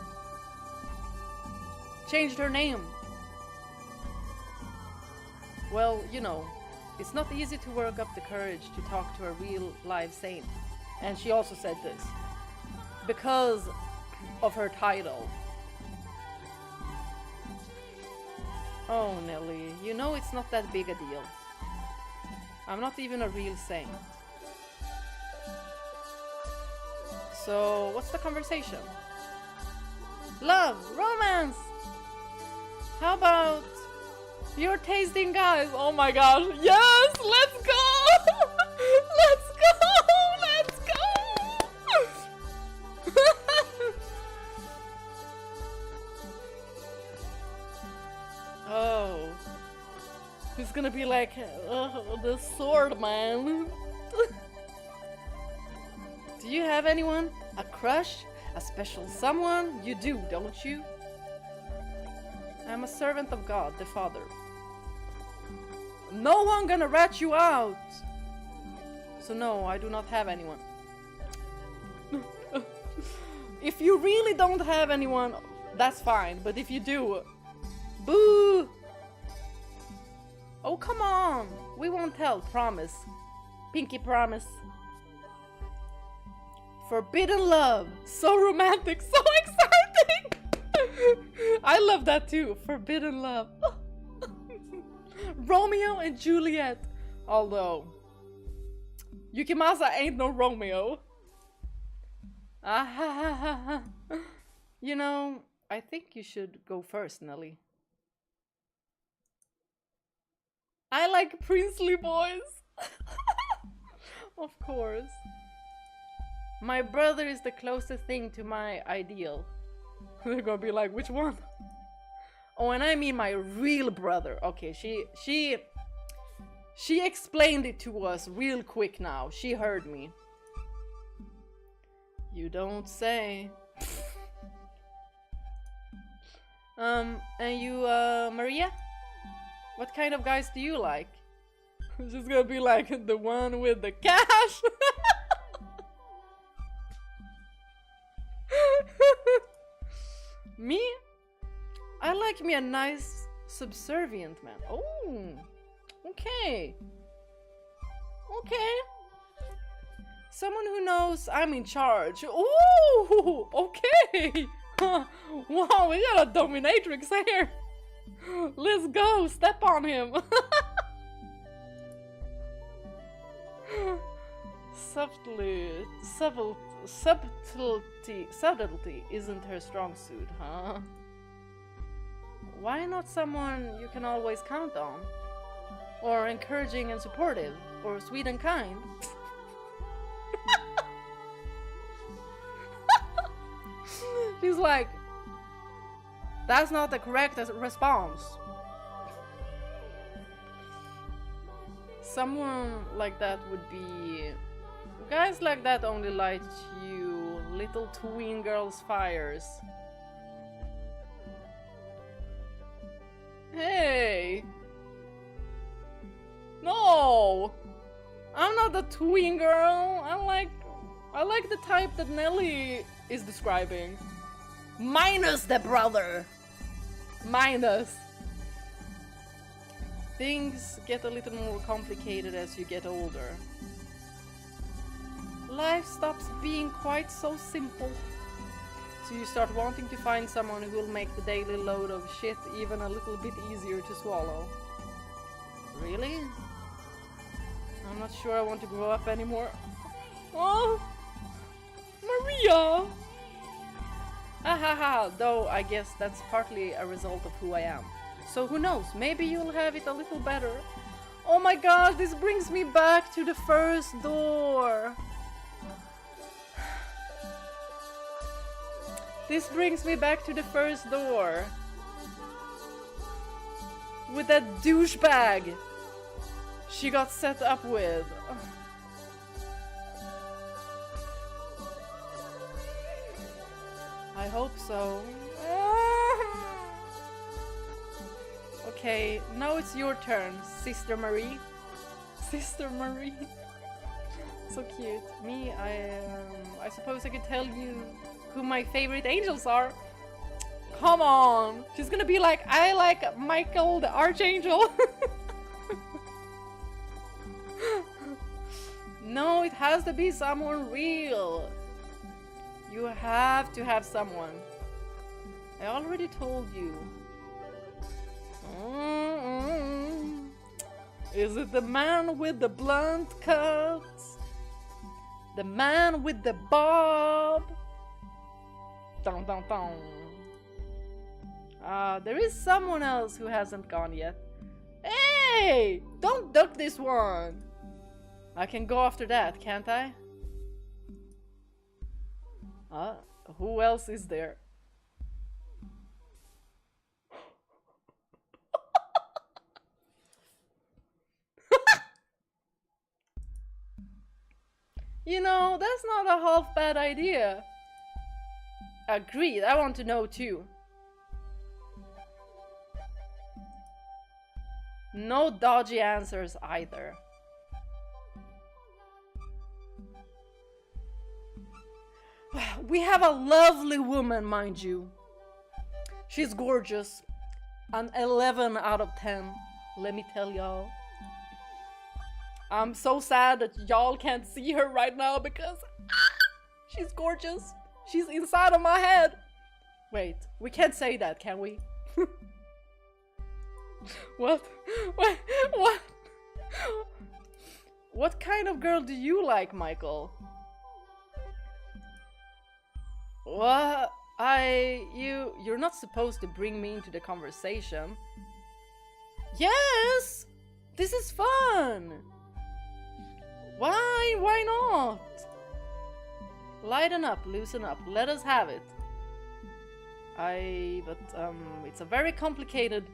changed her name. Well, you know, it's not easy to work up the courage to talk to a real live saint. And she also said this because of her title. Oh, Nelly, you know it's not that big a deal. I'm not even a real saint. So, what's the conversation? Love, romance! How about you're tasting guys? Oh my gosh, yes! Let's go! Let's go! Let's go! Oh. He's gonna be like, the sword man. Do you have anyone? A crush? A special someone? You do, don't you? I'm a servant of God, the Father. No one gonna rat you out! So no, I do not have anyone. If you really don't have anyone, that's fine. But if you do, boo! Oh, come on! We won't tell, promise. Pinky promise. Forbidden love. So romantic, so exciting! I love that too. Forbidden love. Romeo and Juliet. Although Yukimasa ain't no Romeo. You know, I think you should go first, Nelly. I like princely boys. Of course. My brother is the closest thing to my ideal. They're gonna be like, which one? Oh, and I mean my real brother. Okay, she explained it to us real quick now. She heard me. You don't say. And you, Maria? What kind of guys do you like? She's gonna be like, the one with the cash! Me? I like me a nice, subservient man. Oh, okay. Okay. Someone who knows I'm in charge. Ooh, okay. Wow, we got a dominatrix here. Let's go, step on him. Subtlety isn't her strong suit, huh? Why not someone you can always count on? Or encouraging and supportive? Or sweet and kind? She's like, that's not the correct response. Someone like that would be... Guys like that only light you little tween girls' fires. Hey! No! I'm not the tween girl. I like the type that Nelly is describing. Minus the brother! Minus. Things get a little more complicated as you get older. Life stops being quite so simple. So you start wanting to find someone who will make the daily load of shit even a little bit easier to swallow. Really? I'm not sure I want to grow up anymore. Oh! Maria! Ahaha, though I guess that's partly a result of who I am. So who knows, maybe you'll have it a little better. Oh my god, this brings me back to the first door. This brings me back to the first door. With that douchebag she got set up with. I hope so. Okay, now it's your turn, Sister Marie. Sister Marie. So cute. Me, I suppose I could tell you who my favorite angels are. Come on! She's gonna be like, I like Michael the Archangel. No, it has to be someone real. You have to have someone. I already told you. Is it the man with the blunt cut? The man with the bob? Dun dun dun. There is someone else who hasn't gone yet. Hey! Don't duck this one! I can go after that, can't I? Who else is there? You know, that's not a half bad idea. Agreed, I want to know too. No dodgy answers either. We have a lovely woman, mind you. She's gorgeous. An 11 out of 10, let me tell y'all. I'm so sad that y'all can't see her right now because she's gorgeous. She's inside of my head. Wait, we can't say that, can we? What? What? What kind of girl do you like, Michael? What? You're not supposed to bring me into the conversation. Yes! This is fun! Why not? Lighten up, loosen up, let us have it. It's a very complicated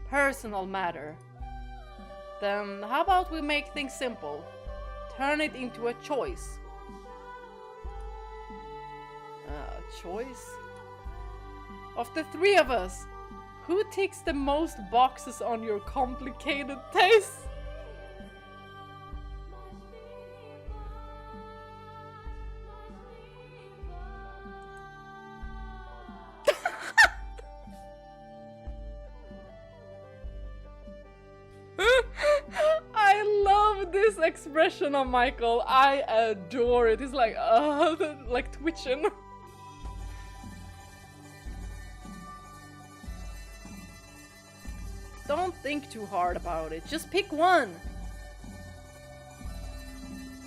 personal matter. Then how about we make things simple? Turn it into a choice. A choice? Of the three of us, who ticks the most boxes on your complicated taste? I love this expression of Michael. I adore it. He's like, like twitching. Don't think too hard about it. Just pick one.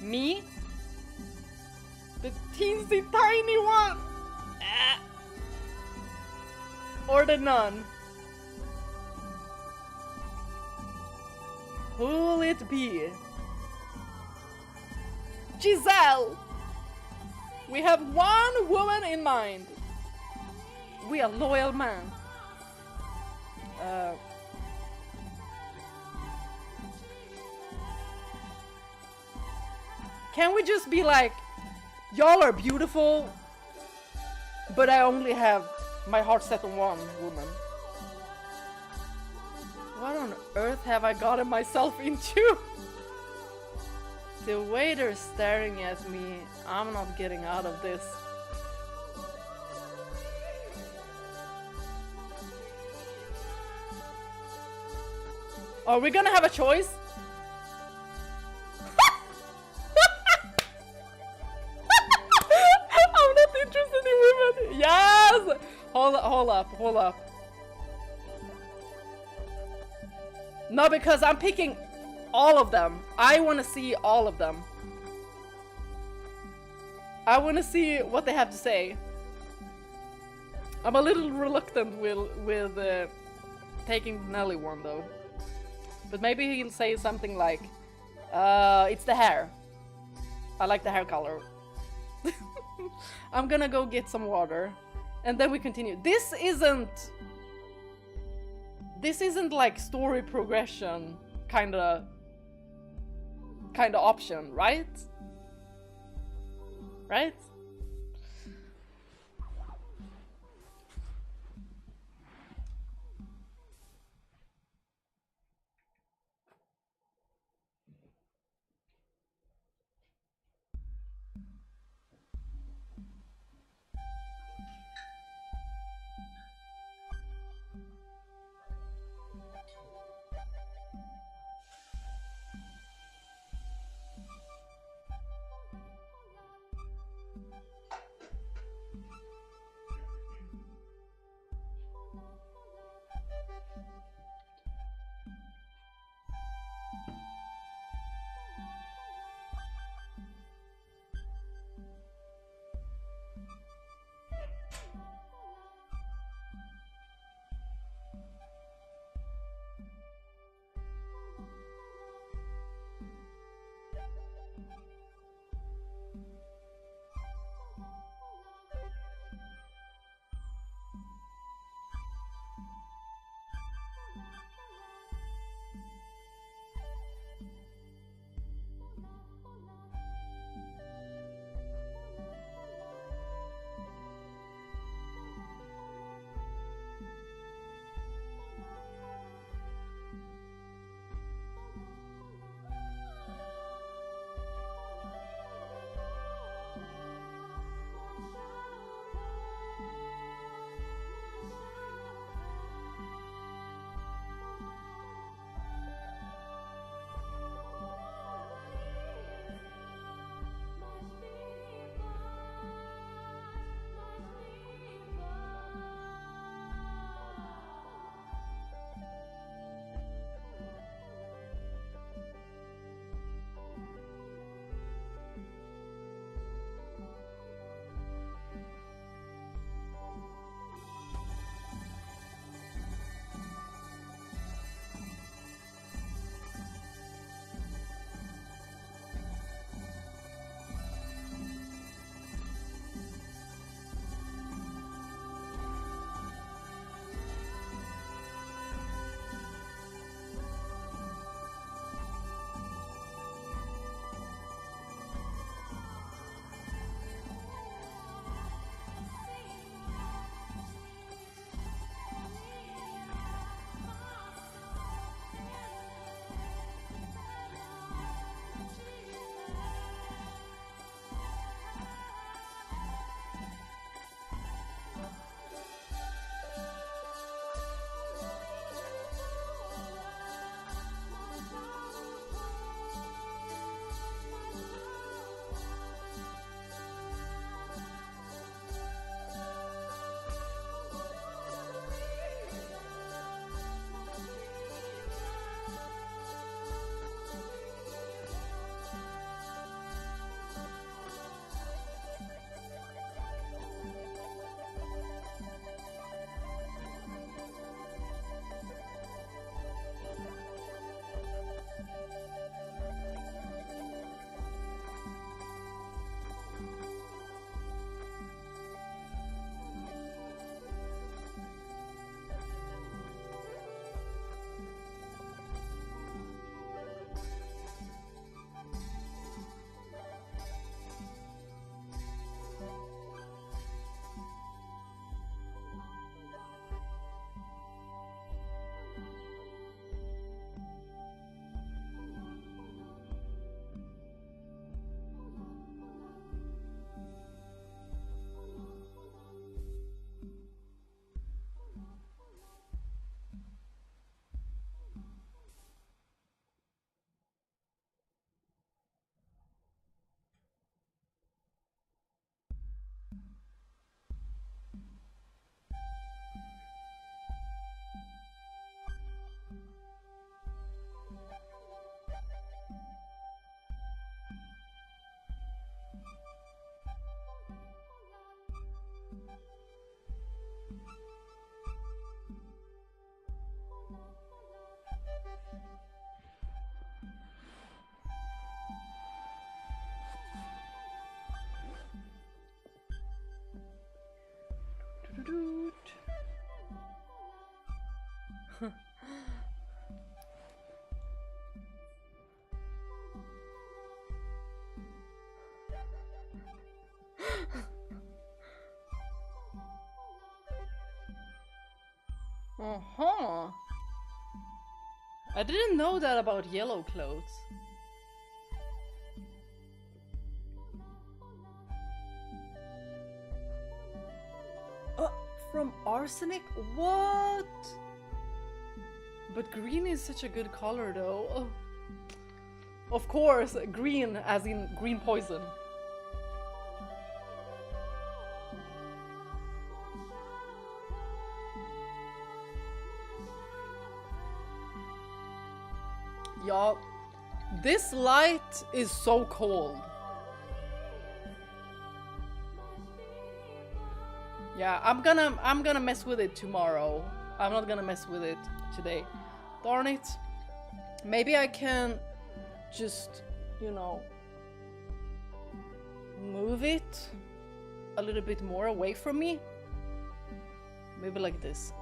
Me? The teensy tiny one? Or the nun? Who'll it be? Giselle! We have one woman in mind. We are loyal man. Can we just be like, y'all are beautiful, but I only have my heart set on one woman? What on earth have I gotten myself into? The way they're staring at me, I'm not getting out of this. Are we gonna have a choice? I'm not interested in women. Yes! Hold up. No, because I'm picking all of them. I want to see all of them. I want to see what they have to say. I'm a little reluctant with taking the Nelly one though. But maybe he'll say something like, it's the hair. I like the hair color. I'm gonna go get some water. And then we continue. This isn't like story progression kinda option, right? Right? Uh-huh. I didn't know that about yellow clothes. From arsenic? What? But green is such a good color though. Oh. Of course, green as in green poison. Y'all, this light is so cold. Yeah, I'm gonna mess with it tomorrow. I'm not gonna mess with it today. Darn it. Maybe I can just, you know, move it a little bit more away from me. Maybe like this.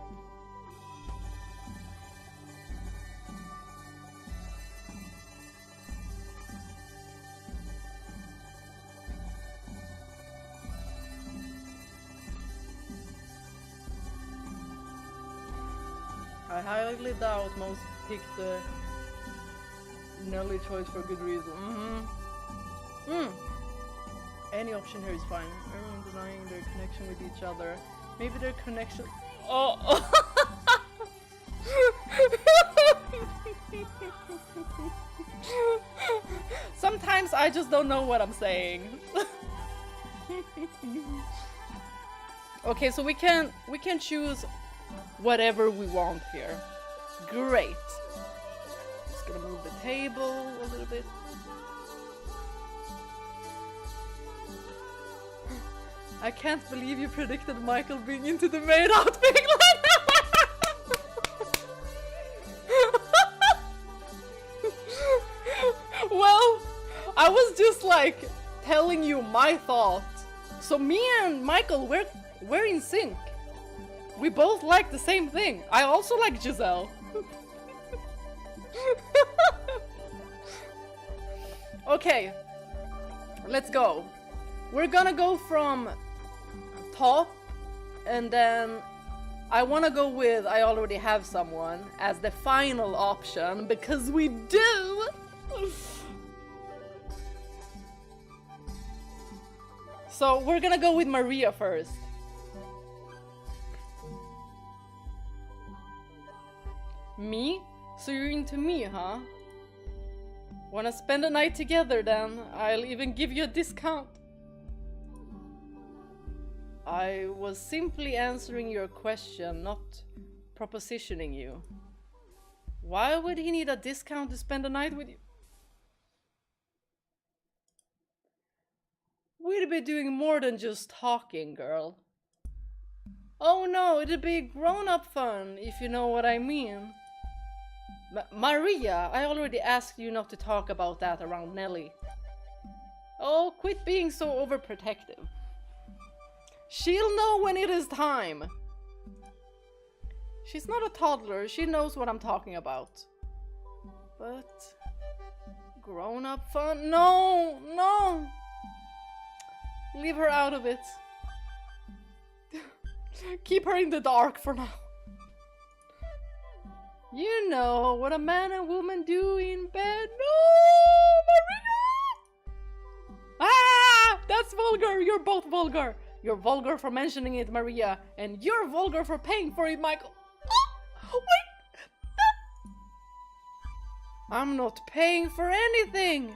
I highly doubt most picked the Nelly choice for good reason. Any option here is fine. Everyone denying their connection with each other. Maybe their connection. Oh! Sometimes I just don't know what I'm saying. Okay, so we can choose whatever we want here. Great. Just gonna move the table a little bit. I can't believe you predicted Michael being into the maid outfit like that. Well, I was just like telling you my thought. So me and Michael, we're in sync. We both like the same thing. I also like Giselle. Okay, let's go. We're gonna go from top, and then I wanna go with I already have someone as the final option, because we do. So we're gonna go with Maria first. Me? So you're into me, huh? Wanna spend a night together then? I'll even give you a discount. I was simply answering your question, not propositioning you. Why would he need a discount to spend a night with you? We'd be doing more than just talking, girl. Oh no, it'd be grown-up fun, if you know what I mean. Maria, I already asked you not to talk about that around Nelly. Oh, quit being so overprotective. She'll know when it is time. She's not a toddler, she knows what I'm talking about. But... grown-up fun? No, no! Leave her out of it. Keep her in the dark for now. You know what a man and woman do in bed. No, Maria! Ah, that's vulgar. You're both vulgar. You're vulgar for mentioning it, Maria, and you're vulgar for paying for it, Michael. Oh, wait. I'm not paying for anything.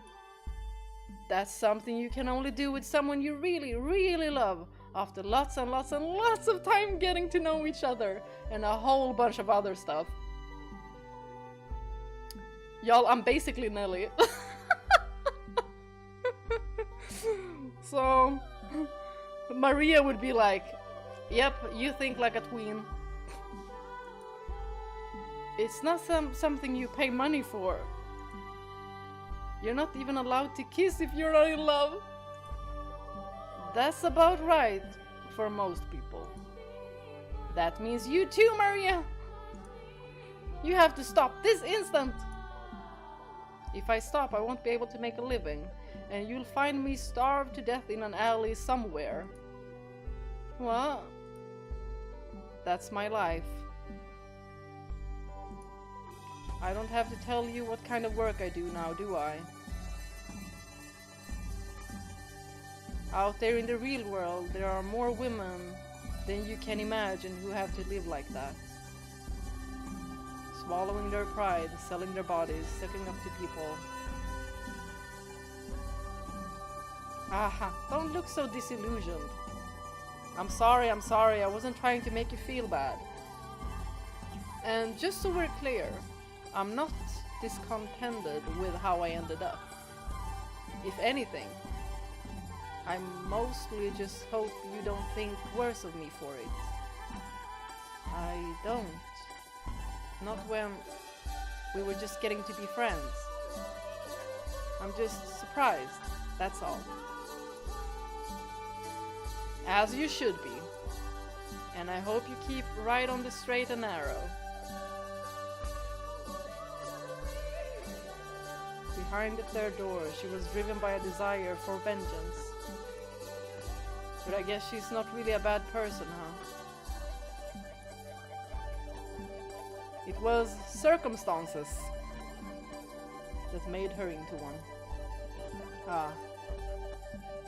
That's something you can only do with someone you really, really love. After lots and lots and lots of time getting to know each other and a whole bunch of other stuff. Y'all, I'm basically Nelly. So, Maria would be like, yep, you think like a tween. It's not something you pay money for. You're not even allowed to kiss if you're not in love. That's about right for most people. That means you too, Maria. You have to stop this instant. If I stop, I won't be able to make a living, and you'll find me starved to death in an alley somewhere. Well, that's my life. I don't have to tell you what kind of work I do now, do I? Out there in the real world, there are more women than you can imagine who have to live like that. Swallowing their pride, selling their bodies, sucking up to people. Aha, don't look so disillusioned. I'm sorry, I wasn't trying to make you feel bad. And just so we're clear, I'm not discontented with how I ended up. If anything, I mostly just hope you don't think worse of me for it. I don't. Not when we were just getting to be friends. I'm just surprised, that's all. As you should be. And I hope you keep right on the straight and narrow. Behind the third door, she was driven by a desire for vengeance. But I guess she's not really a bad person, huh? It was circumstances that made her into one. Ah.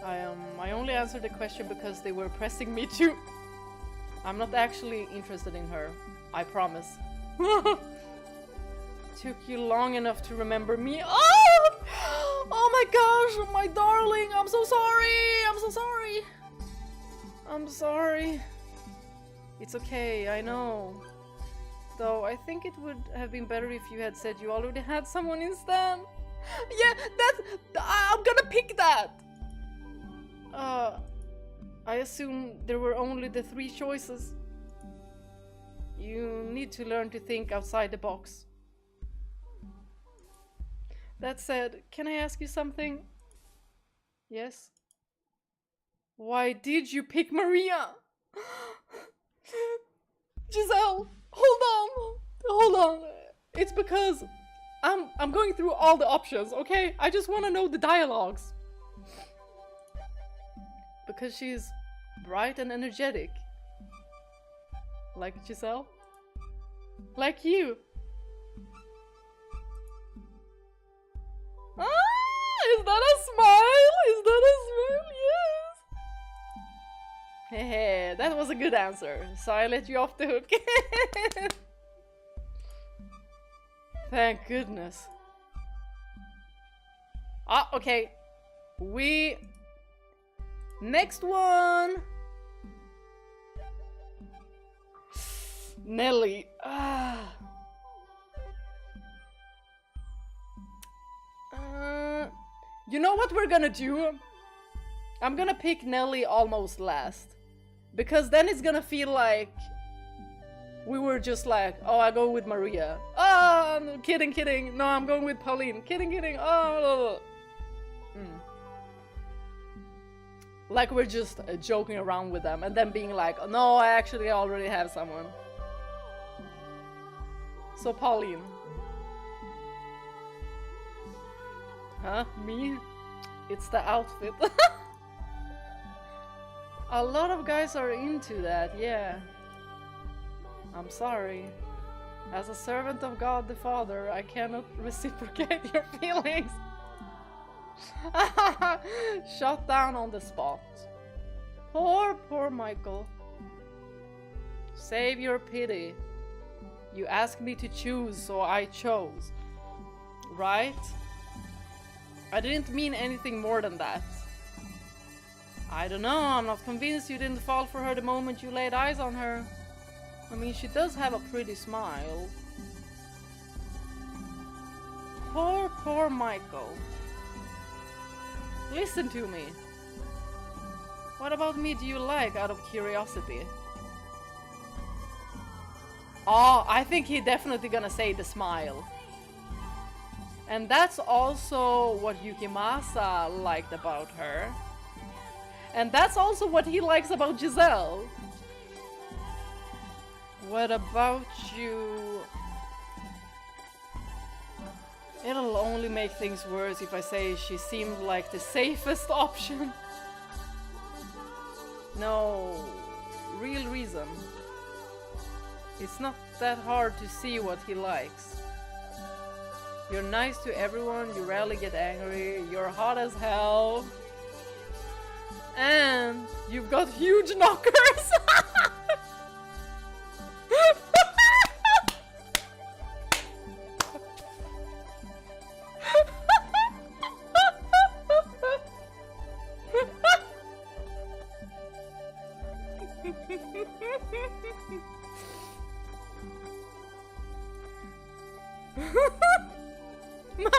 I only answered the question because they were pressing me to. I'm not actually interested in her. I promise. Took you long enough to remember me. Oh! Oh my gosh, my darling, I'm so sorry. I'm so sorry. I'm sorry. It's okay, I know. Though I think it would have been better if you had said you already had someone instead. Yeah, I'm gonna pick that. I assume there were only the 3 choices. You need to learn to think outside the box. That said, can I ask you something? Yes? Why did you pick Maria? Giselle, hold on. It's because I'm going through all the options, okay? I just want to know the dialogues. Because she's bright and energetic. Like Giselle? Like you. Ah, is that a smile? Is that a smile? Yes. Hey, that was a good answer. So I let you off the hook. Thank goodness. Ah, okay. Next one. Nelly. You know what we're gonna do? I'm gonna pick Nelly almost last. Because then it's gonna feel like we were just like, oh, I go with Maria. Oh, no, kidding. No, I'm going with Pauline. Kidding. Oh. Like we're just joking around with them and then being like, oh, no, I actually already have someone. So Pauline. Huh? Me? It's the outfit. A lot of guys are into that, yeah. I'm sorry. As a servant of God the Father, I cannot reciprocate your feelings. Shut down on the spot. Poor Michael. Save your pity. You asked me to choose, so I chose. Right? I didn't mean anything more than that. I don't know, I'm not convinced you didn't fall for her the moment you laid eyes on her. I mean, she does have a pretty smile. Poor Michael. Listen to me. What about me do you like, out of curiosity? Oh, I think he's definitely gonna say the smile. And that's also what Yukimasa liked about her. And that's also what he likes about Giselle. What about you? It'll only make things worse if I say she seemed like the safest option. No, real reason. It's not that hard to see what he likes. You're nice to everyone, you rarely get angry, you're hot as hell. And you've got huge knockers!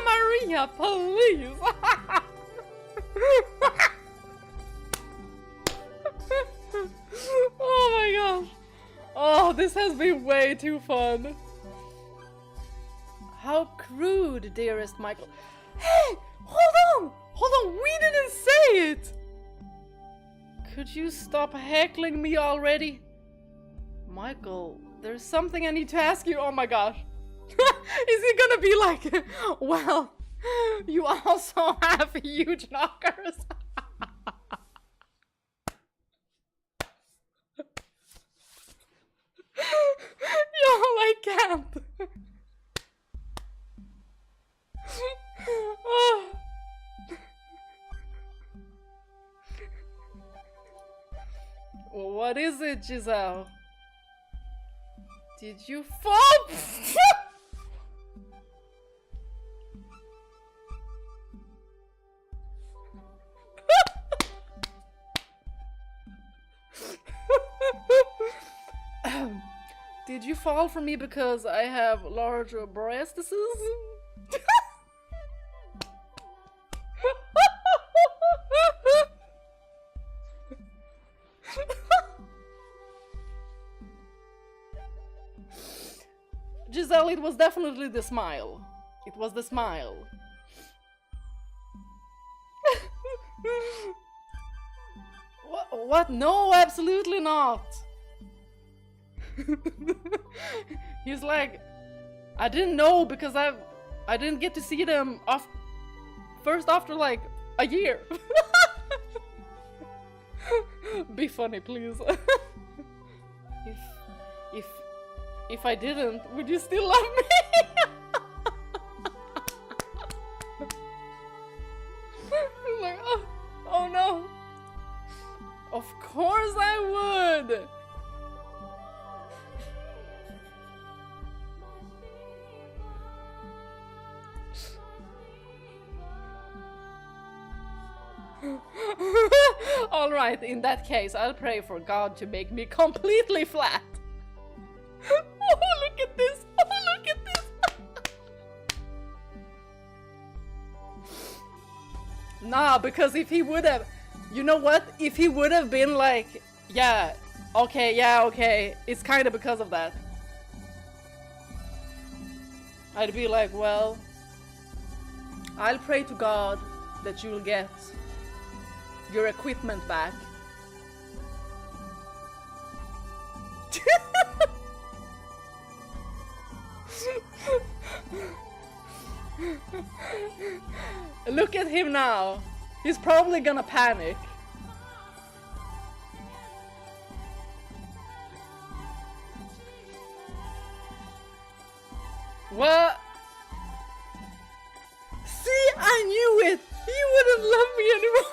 Maria, please! Oh my gosh. Oh, this has been way too fun. How crude, dearest Michael. Hey, hold on! Hold on, we didn't say it! Could you stop heckling me already? Michael, there's something I need to ask you. Oh my gosh. Is he gonna be like, well, you also have huge knockers? Y'all, I can't. Oh. Well, what is it, Giselle? Did you fall? Did you fall for me because I have large breasts? Giselle, it was definitely the smile. It was the smile. What? No, absolutely not. He's like, I didn't know because I didn't get to see them first after like a year. Be funny, please. If I didn't, would you still love me? Like, oh no. Of course I would. Alright, in that case, I'll pray for God to make me completely flat. Oh, look at this! Oh, look at this! Nah, because if he would have... You know what? If he would have been like, yeah, okay, it's kind of because of that. I'd be like, well, I'll pray to God that you'll get your equipment back. Look at him now. He's probably gonna panic. What? See, I knew it! He wouldn't love me anymore!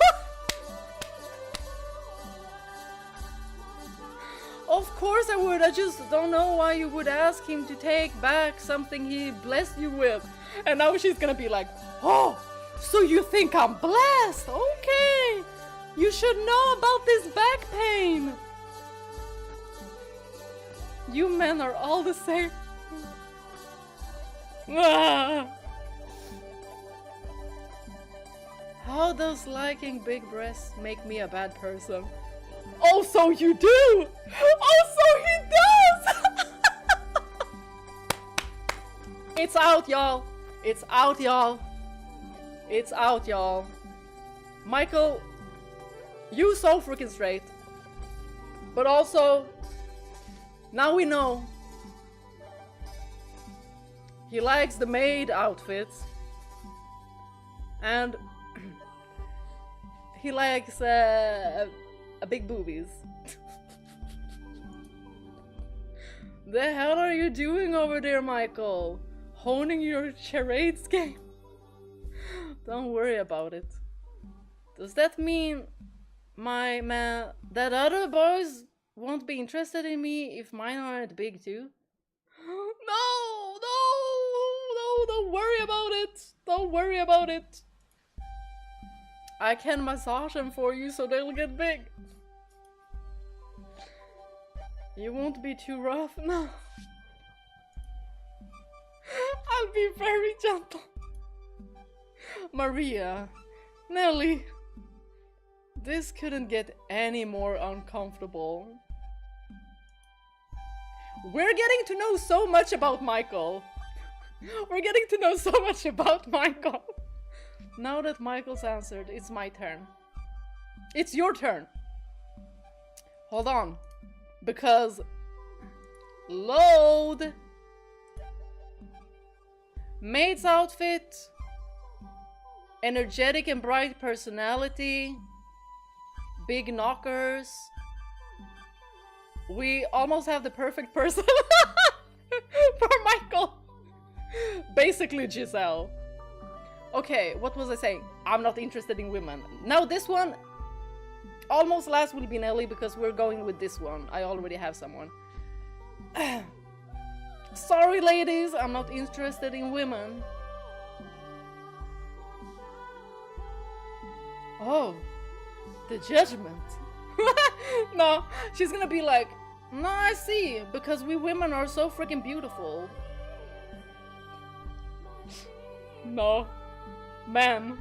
Of course I would, I just don't know why you would ask him to take back something he blessed you with. And now she's gonna be like, oh, so you think I'm blessed? Okay, you should know about this back pain. You men are all the same. Ah. How does liking big breasts make me a bad person? Oh, so you do! Oh, so he does! It's out, y'all. It's out, y'all. It's out, y'all. Michael, you so freaking straight. But also, now we know. He likes the maid outfits. And he likes big boobies. The hell are you doing over there, Michael? honing your charades game. Don't worry about it. Does that mean that other boys won't be interested in me if mine aren't big too? No, don't worry about it. Don't worry about it. I can massage them for you so they'll get big. You won't be too rough, no. I'll be very gentle. Maria, Nelly, this couldn't get any more uncomfortable. We're getting to know so much about Michael. We're getting to know so much about Michael. Now that Michael's answered, it's my turn. It's your turn. Hold on. Because load. Maid's outfit. Energetic and bright personality. Big knockers. We almost have the perfect person for Michael. Basically Giselle. Okay, what was I saying? I'm not interested in women. Now this one, almost last will be Nelly because we're going with this one. I already have someone. Sorry ladies, I'm not interested in women. Oh, the judgment. No, she's gonna be like, no, I see, because we women are so freaking beautiful. No, man.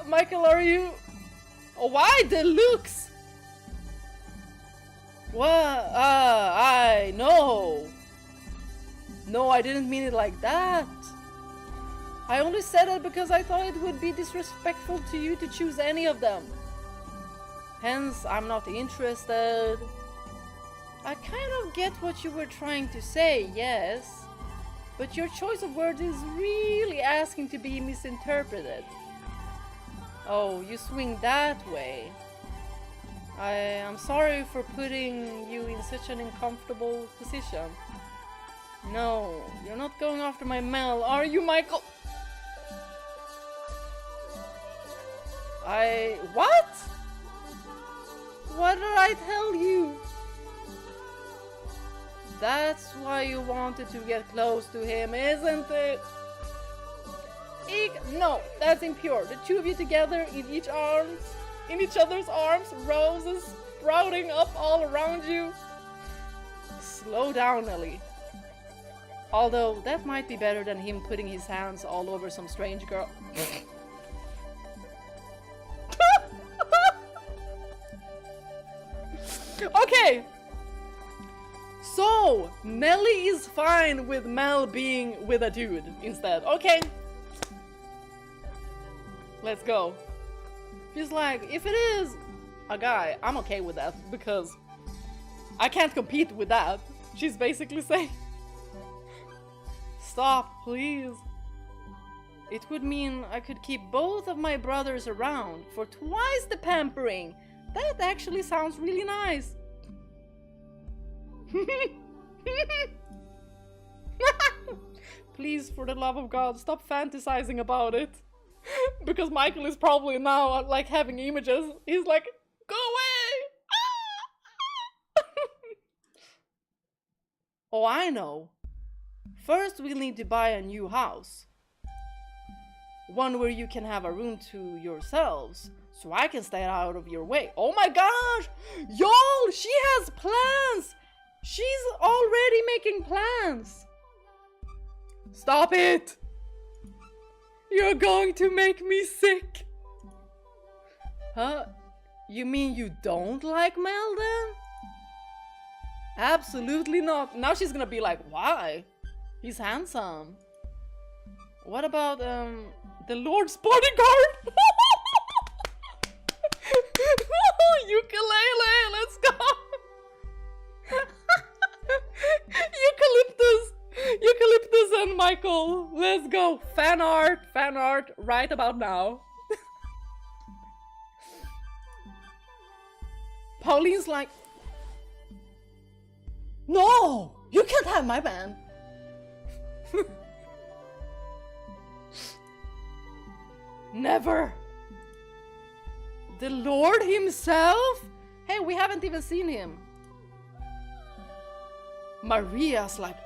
Michael, are you... Oh, why the looks? What? I know. No, I didn't mean it like that. I only said it because I thought it would be disrespectful to you to choose any of them. Hence, I'm not interested. I kind of get what you were trying to say, yes. But your choice of words is really asking to be misinterpreted. Oh, you swing that way. I am sorry for putting you in such an uncomfortable position. No, you're not going after my Mel, are you, Michael? What? What did I tell you? That's why you wanted to get close to him, isn't it? No, that's impure. The two of you together in each other's arms, roses sprouting up all around you. Slow down, Ellie. Although that might be better than him putting his hands all over some strange girl. Okay. So, Nelly is fine with Mel being with a dude instead. Okay. Let's go. She's like, if it is a guy, I'm okay with that because I can't compete with that. She's basically saying, stop, please. It would mean I could keep both of my brothers around for twice the pampering. That actually sounds really nice. Please, for the love of God, stop fantasizing about it. Because Michael is probably now like having images. He's like, go away! Oh, I know. First we'll need to buy a new house. One where you can have a room to yourselves, so I can stay out of your way. Oh my gosh! Y'all, she has plans! She's already making plans! Stop it! You're going to make me sick! Huh? You mean you don't like Mel then? Absolutely not. Now she's gonna be like, why? He's handsome. What about, the Lord's bodyguard? Ukulele, let's go! about now. Pauline's like, no, you can't have my man. Never. The Lord himself? Hey, we haven't even seen him. Maria's like,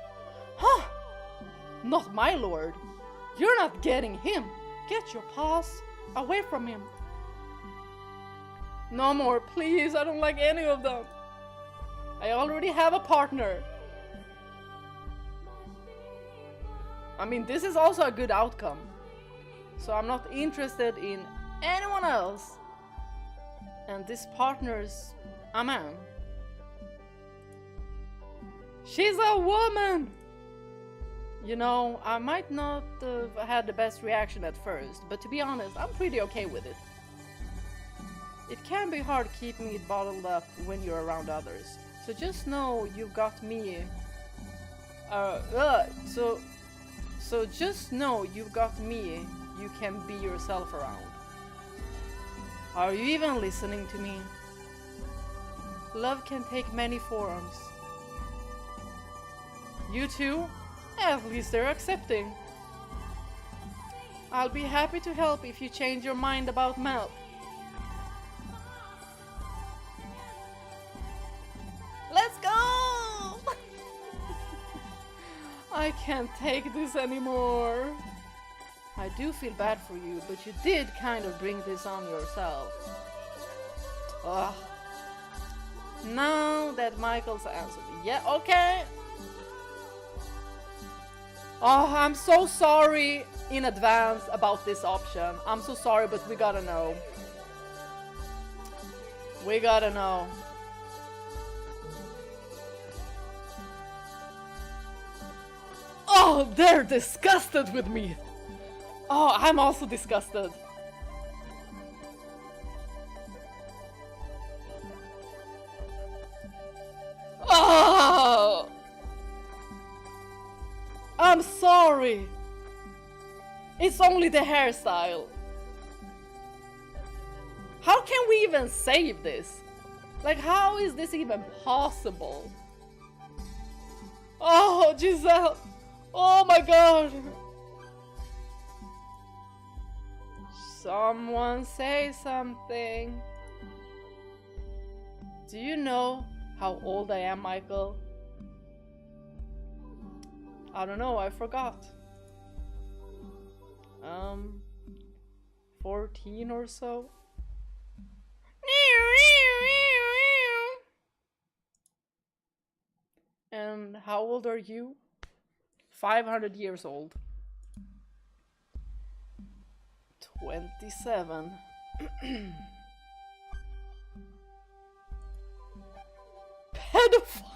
huh? Not my lord. You're not getting him. Get your paws away from him. No more, please. I don't like any of them. I already have a partner. I mean, this is also a good outcome. So I'm not interested in anyone else. And this partner's a man. She's a woman! You know, I might not have had the best reaction at first, but to be honest, I'm pretty okay with it. It can be hard keeping it bottled up when you're around others. So just know you've got me. So just know you've got me. You can be yourself around. Are you even listening to me? Love can take many forms. You too? At least they're accepting. I'll be happy to help if you change your mind about Mel. Let's go! I can't take this anymore. I do feel bad for you, but you did kind of bring this on yourself. Ugh. Now that Michael's answered, yeah, okay. Oh, I'm so sorry in advance about this option. I'm so sorry, but we gotta know. We gotta know. Oh, they're disgusted with me. Oh, I'm also disgusted. Oh! I'm sorry. It's only the hairstyle. How can we even save this? Like, how is this even possible? Oh, Giselle. Oh my god. Someone say something. Do you know how old I am, Michael? I don't know, I forgot. 14 or so. And how old are you? 500 years old. 27. Pedophile.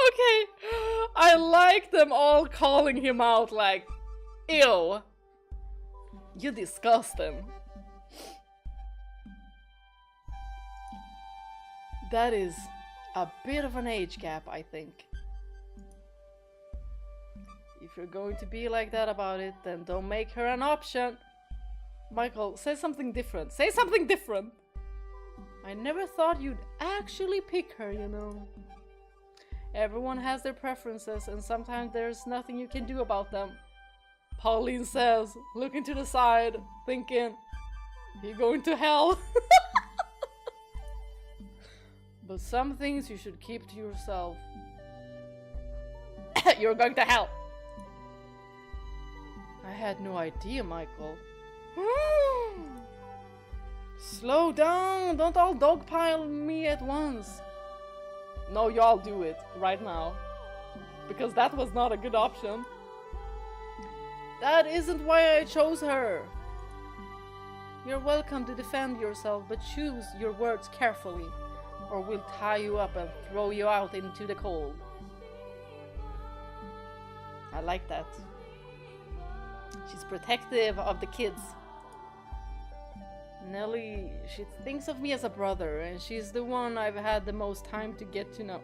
Okay, I like them all calling him out like, ew, you disgusting. That is a bit of an age gap, I think. If you're going to be like that about it, then don't make her an option. Michael, say something different. Say something different. I never thought you'd actually pick her, you know. Everyone has their preferences, and sometimes there's nothing you can do about them. Pauline says, looking to the side, thinking, you're going to hell. But some things you should keep to yourself. You're going to hell. I had no idea, Michael. Slow down, don't all dogpile me at once. No, y'all do it right now. Because that was not a good option. That isn't why I chose her. You're welcome to defend yourself, but choose your words carefully, or we'll tie you up and throw you out into the cold. I like that. She's protective of the kids. Nellie, she thinks of me as a brother, and she's the one I've had the most time to get to know.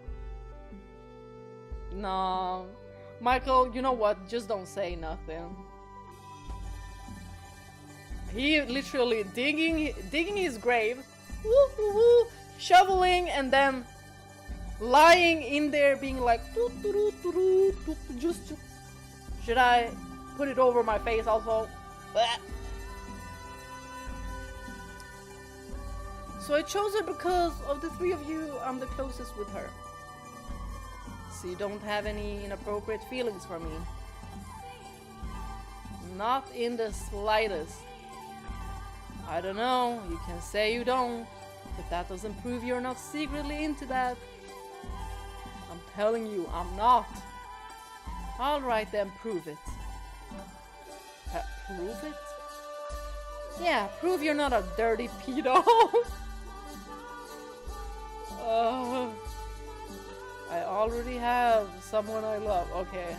No, Michael, you know what? Just don't say nothing. He literally digging his grave, woo, woo, woo, shoveling, and then lying in there being like, just, should I put it over my face also? Blech. So I chose her because of the three of you, I'm the closest with her. So you don't have any inappropriate feelings for me. Not in the slightest. I don't know, you can say you don't, but that doesn't prove you're not secretly into that. I'm telling you, I'm not. Alright then, prove it. Prove it? Yeah, prove you're not a dirty pedo. I already have someone I love, okay.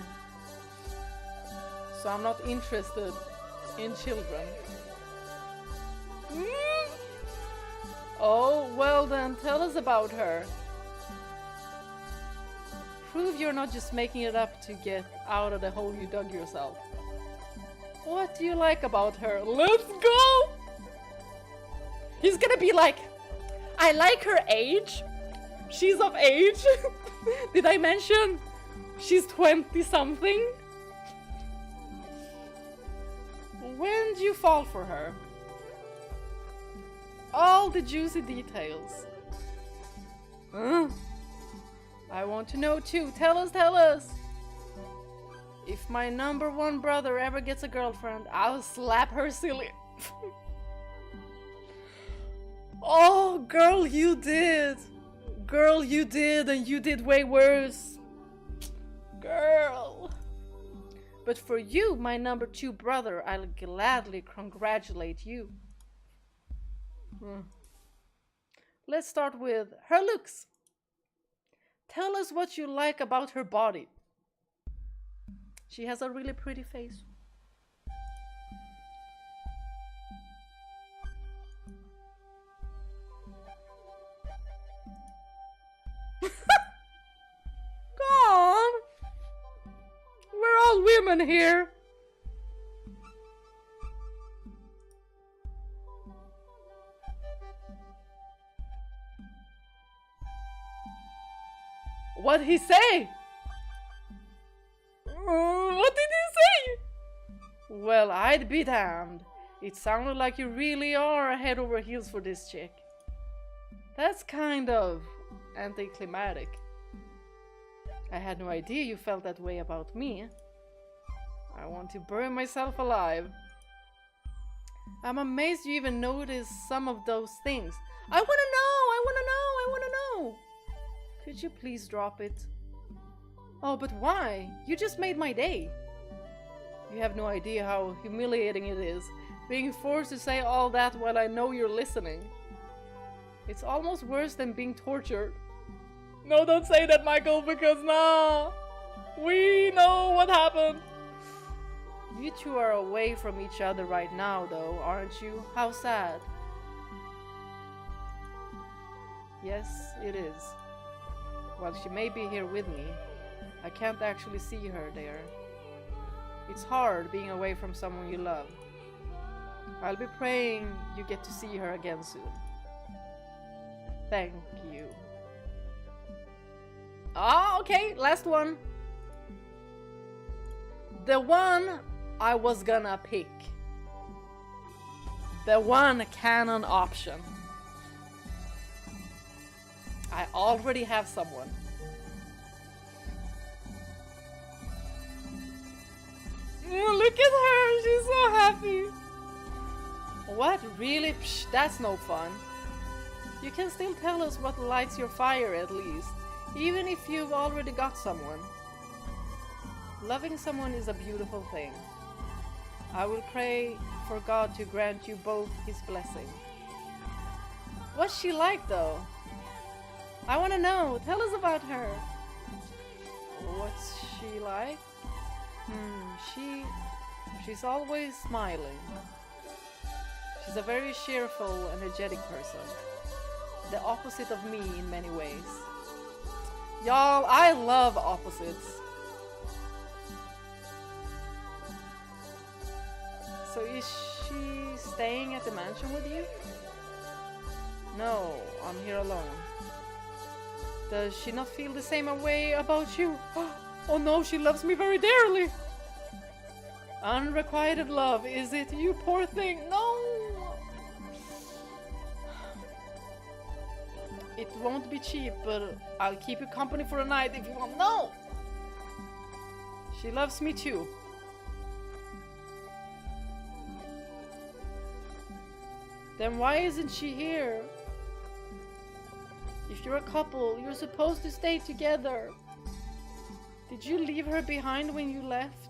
So I'm not interested in children. Oh, well then, tell us about her. Prove you're not just making it up to get out of the hole you dug yourself. What do you like about her? Let's go! He's gonna be like, I like her age. She's of age. Did I mention she's 20 something? When did you fall for her? All the juicy details. I want to know too. Tell us, tell us. If my number one brother ever gets a girlfriend, I'll slap her silly. Oh, girl, you did. Girl, you did, and you did way worse. Girl. But for you, my number two brother, I'll gladly congratulate you. Let's start with her looks. Tell us what you like about her body. She has a really pretty face. Go on. We're all women here. What'd he say? What did he say? Well, I'd be damned. It sounded like you really are head over heels for this chick. That's kind of anticlimactic. I had no idea you felt that way about me. I want to burn myself alive. I'm amazed you even noticed some of those things. I wanna know! I wanna know! I wanna know! Could you please drop it? Oh, but why? You just made my day. You have no idea how humiliating it is, being forced to say all that while I know you're listening. It's almost worse than being tortured. No, don't say that, Michael, because no! We know what happened! You two are away from each other right now, though, aren't you? How sad. Yes, it is. While she may be here with me, I can't actually see her there. It's hard being away from someone you love. I'll be praying you get to see her again soon. Thank you. Ah, okay, last one. The one I was gonna pick. The one canon option. I already have someone. Look at her, she's so happy. What, really? Psh, that's no fun. You can still tell us what lights your fire at least, even if you've already got someone. Loving someone is a beautiful thing. I will pray for God to grant you both his blessing. What's she like though? I want to know. Tell us about her. What's she like? She's always smiling. She's a very cheerful, energetic person. The opposite of me in many ways. Y'all, I love opposites. is she staying at the mansion with you? No, I'm here alone. Does she not feel the same way about you? Oh no, she loves me very dearly. Unrequited love, is it, you poor thing? No! It won't be cheap, but I'll keep you company for a night if you want. No! She loves me too. Then why isn't she here? If you're a couple, you're supposed to stay together. Did you leave her behind when you left?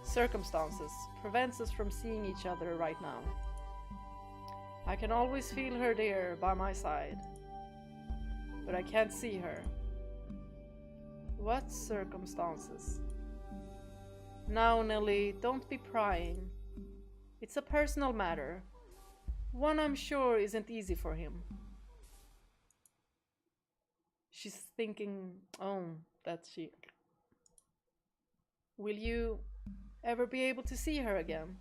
Circumstances prevents us from seeing each other right now. I can always feel her there by my side, but I can't see her. What circumstances? Now, Nelly, don't be prying. It's a personal matter. One I'm sure isn't easy for him. She's thinking, oh, that's she. Will you ever be able to see her again?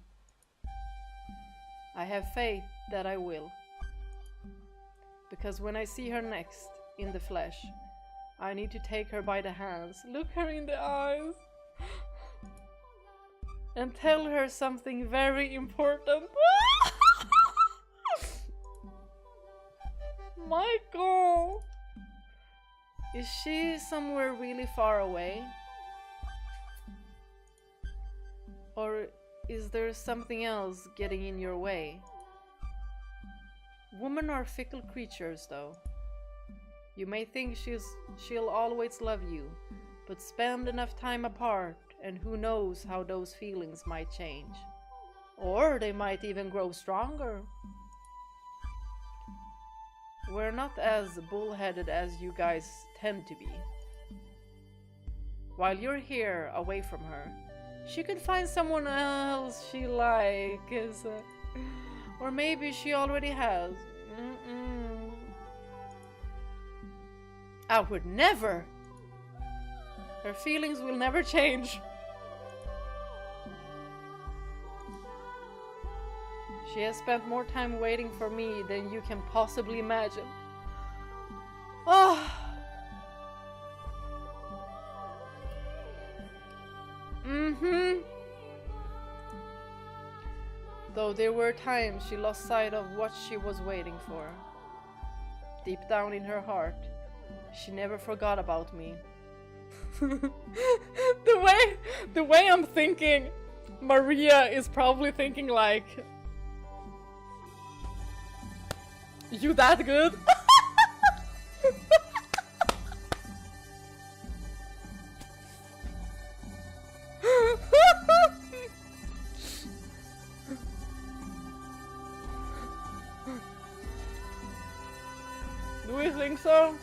I have faith that I will. Because when I see her next, in the flesh, I need to take her by the hands, look her in the eyes, and tell her something very important. Michael! Is she somewhere really far away? Or is there something else getting in your way? Women are fickle creatures, though. You may think she'll always love you, but spend enough time apart, and who knows how those feelings might change. Or they might even grow stronger. We're not as bullheaded as you guys tend to be. While you're here, away from her, she could find someone else she likes. Or maybe she already has. I would never! Her feelings will never change. She has spent more time waiting for me than you can possibly imagine. Ah! Though there were times she lost sight of what she was waiting for. Deep down in her heart, she never forgot about me. The way I'm thinking, Maria is probably thinking like, you that good? Do we think so?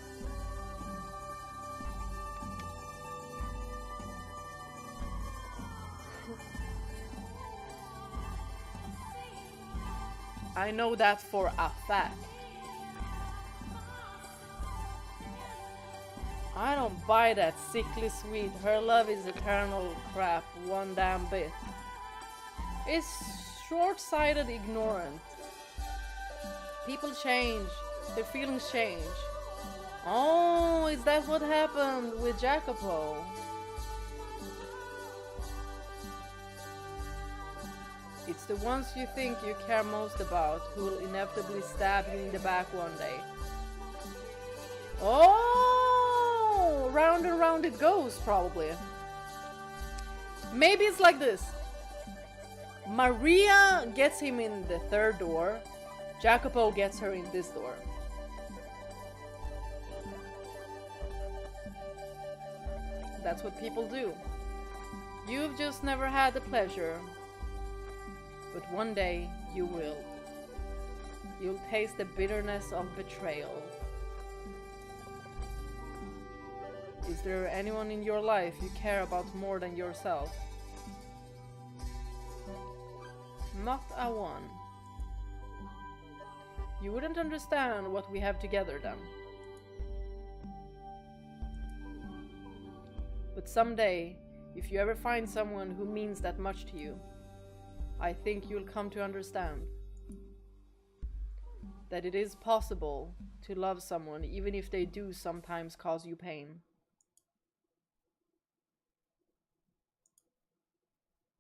I know that for a fact. I don't buy that sickly sweet, her love is eternal crap one damn bit. It's short-sighted ignorant. People change, their feelings change. Oh, is that what happened with Jacopo? It's the ones you think you care most about who will inevitably stab you in the back one day. Oh, round and round it goes, probably. Maybe it's like this. Maria gets him in the third door. Jacopo gets her in this door. That's what people do. You've just never had the pleasure. But one day you will. You'll taste the bitterness of betrayal. Is there anyone in your life you care about more than yourself? Not a one. You wouldn't understand what we have together then. But someday, if you ever find someone who means that much to you, I think you'll come to understand that it is possible to love someone even if they do sometimes cause you pain.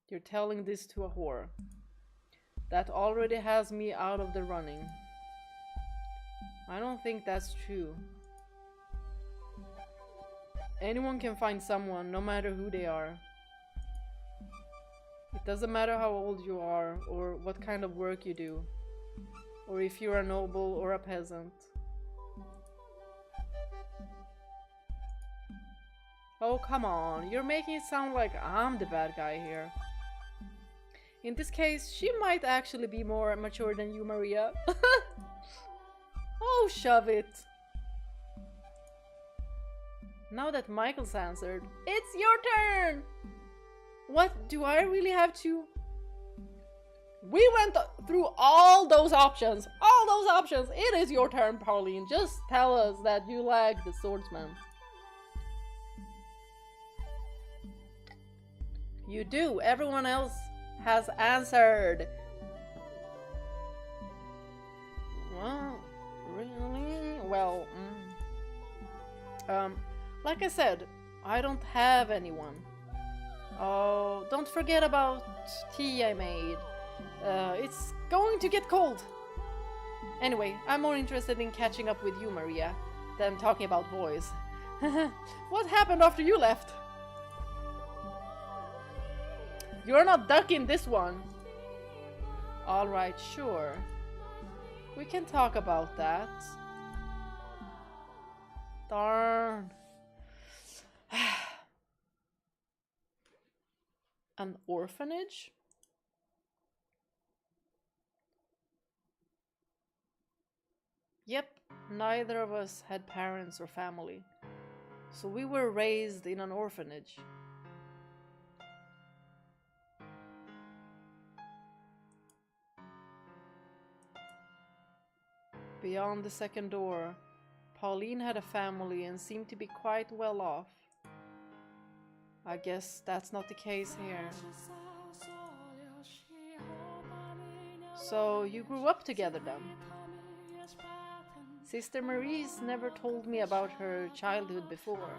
You're telling this to a whore that already has me out of the running. I don't think that's true. Anyone can find someone, no matter who they are. It doesn't matter how old you are, or what kind of work you do, or if you're a noble or a peasant. Oh, come on, you're making it sound like I'm the bad guy here. In this case, she might actually be more mature than you, Maria. Oh, shove it. Now that Michael's answered, it's your turn! What, do I really have to? We went through all those options. All those options. It is your turn, Pauline. Just tell us that you like the swordsman. You do. Everyone else has answered. Well, really? Well, like I said, I don't have anyone. Oh, don't forget about tea I made. It's going to get cold. Anyway, I'm more interested in catching up with you, Maria, than talking about boys. What happened after you left? You're not ducking this one. Alright, sure. We can talk about that. Darn. An orphanage? Yep, neither of us had parents or family, so we were raised in an orphanage. Beyond the second door, Pauline had a family and seemed to be quite well off. I guess that's not the case here. So you grew up together then? Sister Marie's never told me about her childhood before.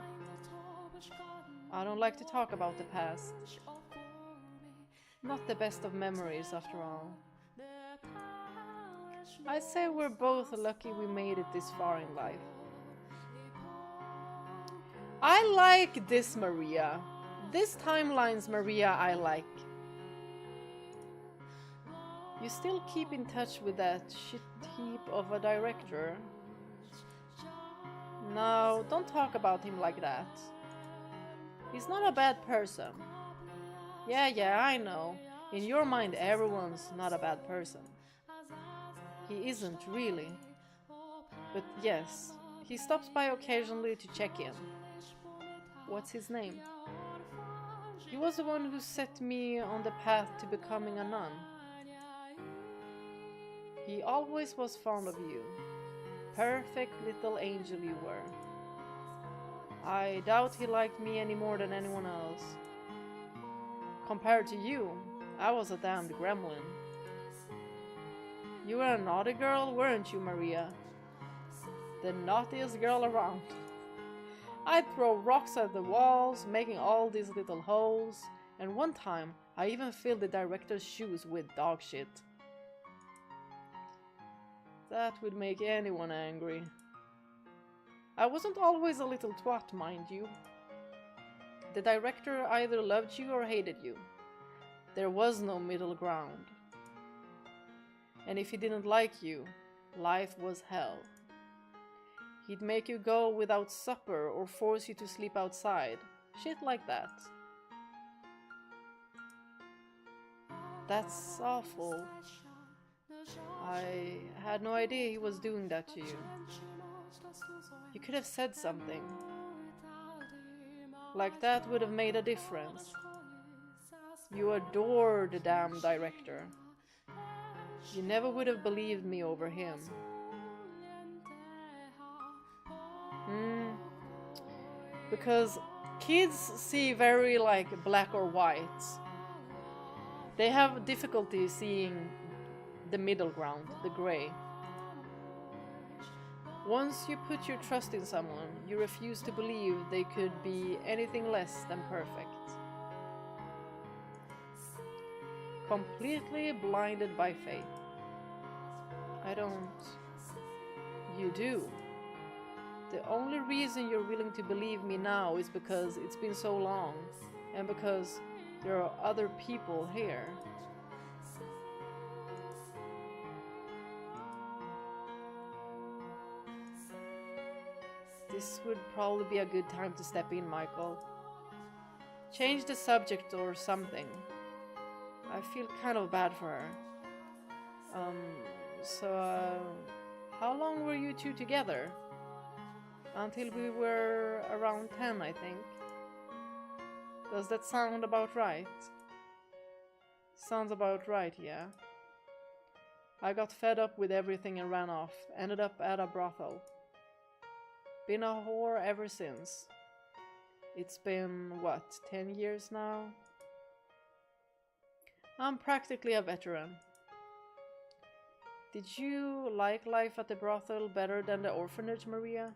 I don't like to talk about the past. Not the best of memories, after all. I'd say we're both lucky we made it this far in life. I like this Maria. This timeline's Maria I like. You still keep in touch with that shit heap of a director? No, don't talk about him like that. He's not a bad person. Yeah, I know. In your mind, everyone's not a bad person. He isn't really. But yes, he stops by occasionally to check in. What's his name? He was the one who set me on the path to becoming a nun. He always was fond of you. Perfect little angel you were. I doubt he liked me any more than anyone else. Compared to you, I was a damned gremlin. You were a naughty girl, weren't you, Maria? The naughtiest girl around. I'd throw rocks at the walls, making all these little holes, and one time I even filled the director's shoes with dog shit. That would make anyone angry. I wasn't always a little twat, mind you. The director either loved you or hated you. There was no middle ground. And if he didn't like you, life was hell. He'd make you go without supper or force you to sleep outside. Shit like that. That's awful. I had no idea he was doing that to you. You could have said something. Like that would have made a difference. You adore the damn director. You never would have believed me over him. Because kids see very like black or white. They have difficulty seeing the middle ground, the gray. Once you put your trust in someone, you refuse to believe they could be anything less than perfect. Completely blinded by faith. I don't. You do. The only reason you're willing to believe me now is because it's been so long, and because there are other people here. This would probably be a good time to step in, Michael. Change the subject or something. I feel kind of bad for her. How long were you two together? Until we were around 10, I think. Does that sound about right? Sounds about right, yeah. I got fed up with everything and ran off. Ended up at a brothel. Been a whore ever since. It's been, what, 10 years now? I'm practically a veteran. Did you like life at the brothel better than the orphanage, Maria?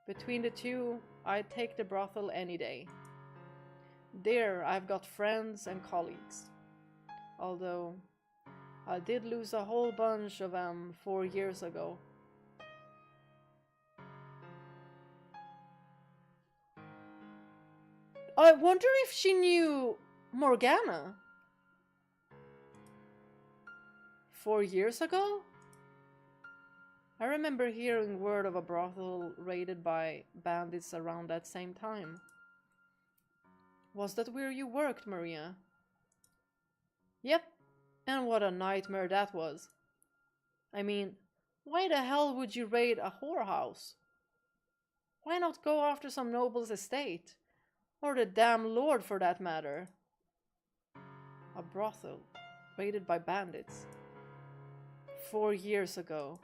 Between the two, I'd take the brothel any day. There, I've got friends and colleagues. Although, I did lose a whole bunch of them 4 years ago. I wonder if she knew Morgana. 4 years ago? I remember hearing word of a brothel raided by bandits around that same time. Was that where you worked, Maria? Yep, and what a nightmare that was. I mean, why the hell would you raid a whorehouse? Why not go after some noble's estate? Or the damn lord, for that matter. A brothel raided by bandits. 4 years ago.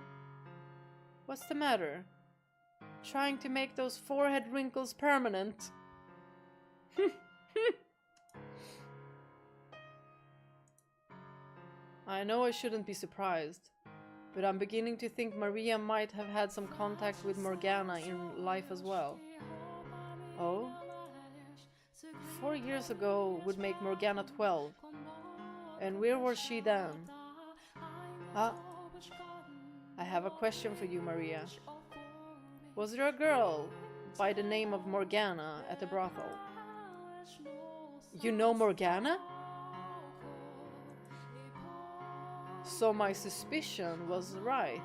What's the matter? Trying to make those forehead wrinkles permanent? I know I shouldn't be surprised, but I'm beginning to think Maria might have had some contact with Morgana in life as well. Oh? 4 years ago would make Morgana 12. And where was she then? I have a question for you, Maria. Was there a girl by the name of Morgana at the brothel? You know Morgana? So my suspicion was right.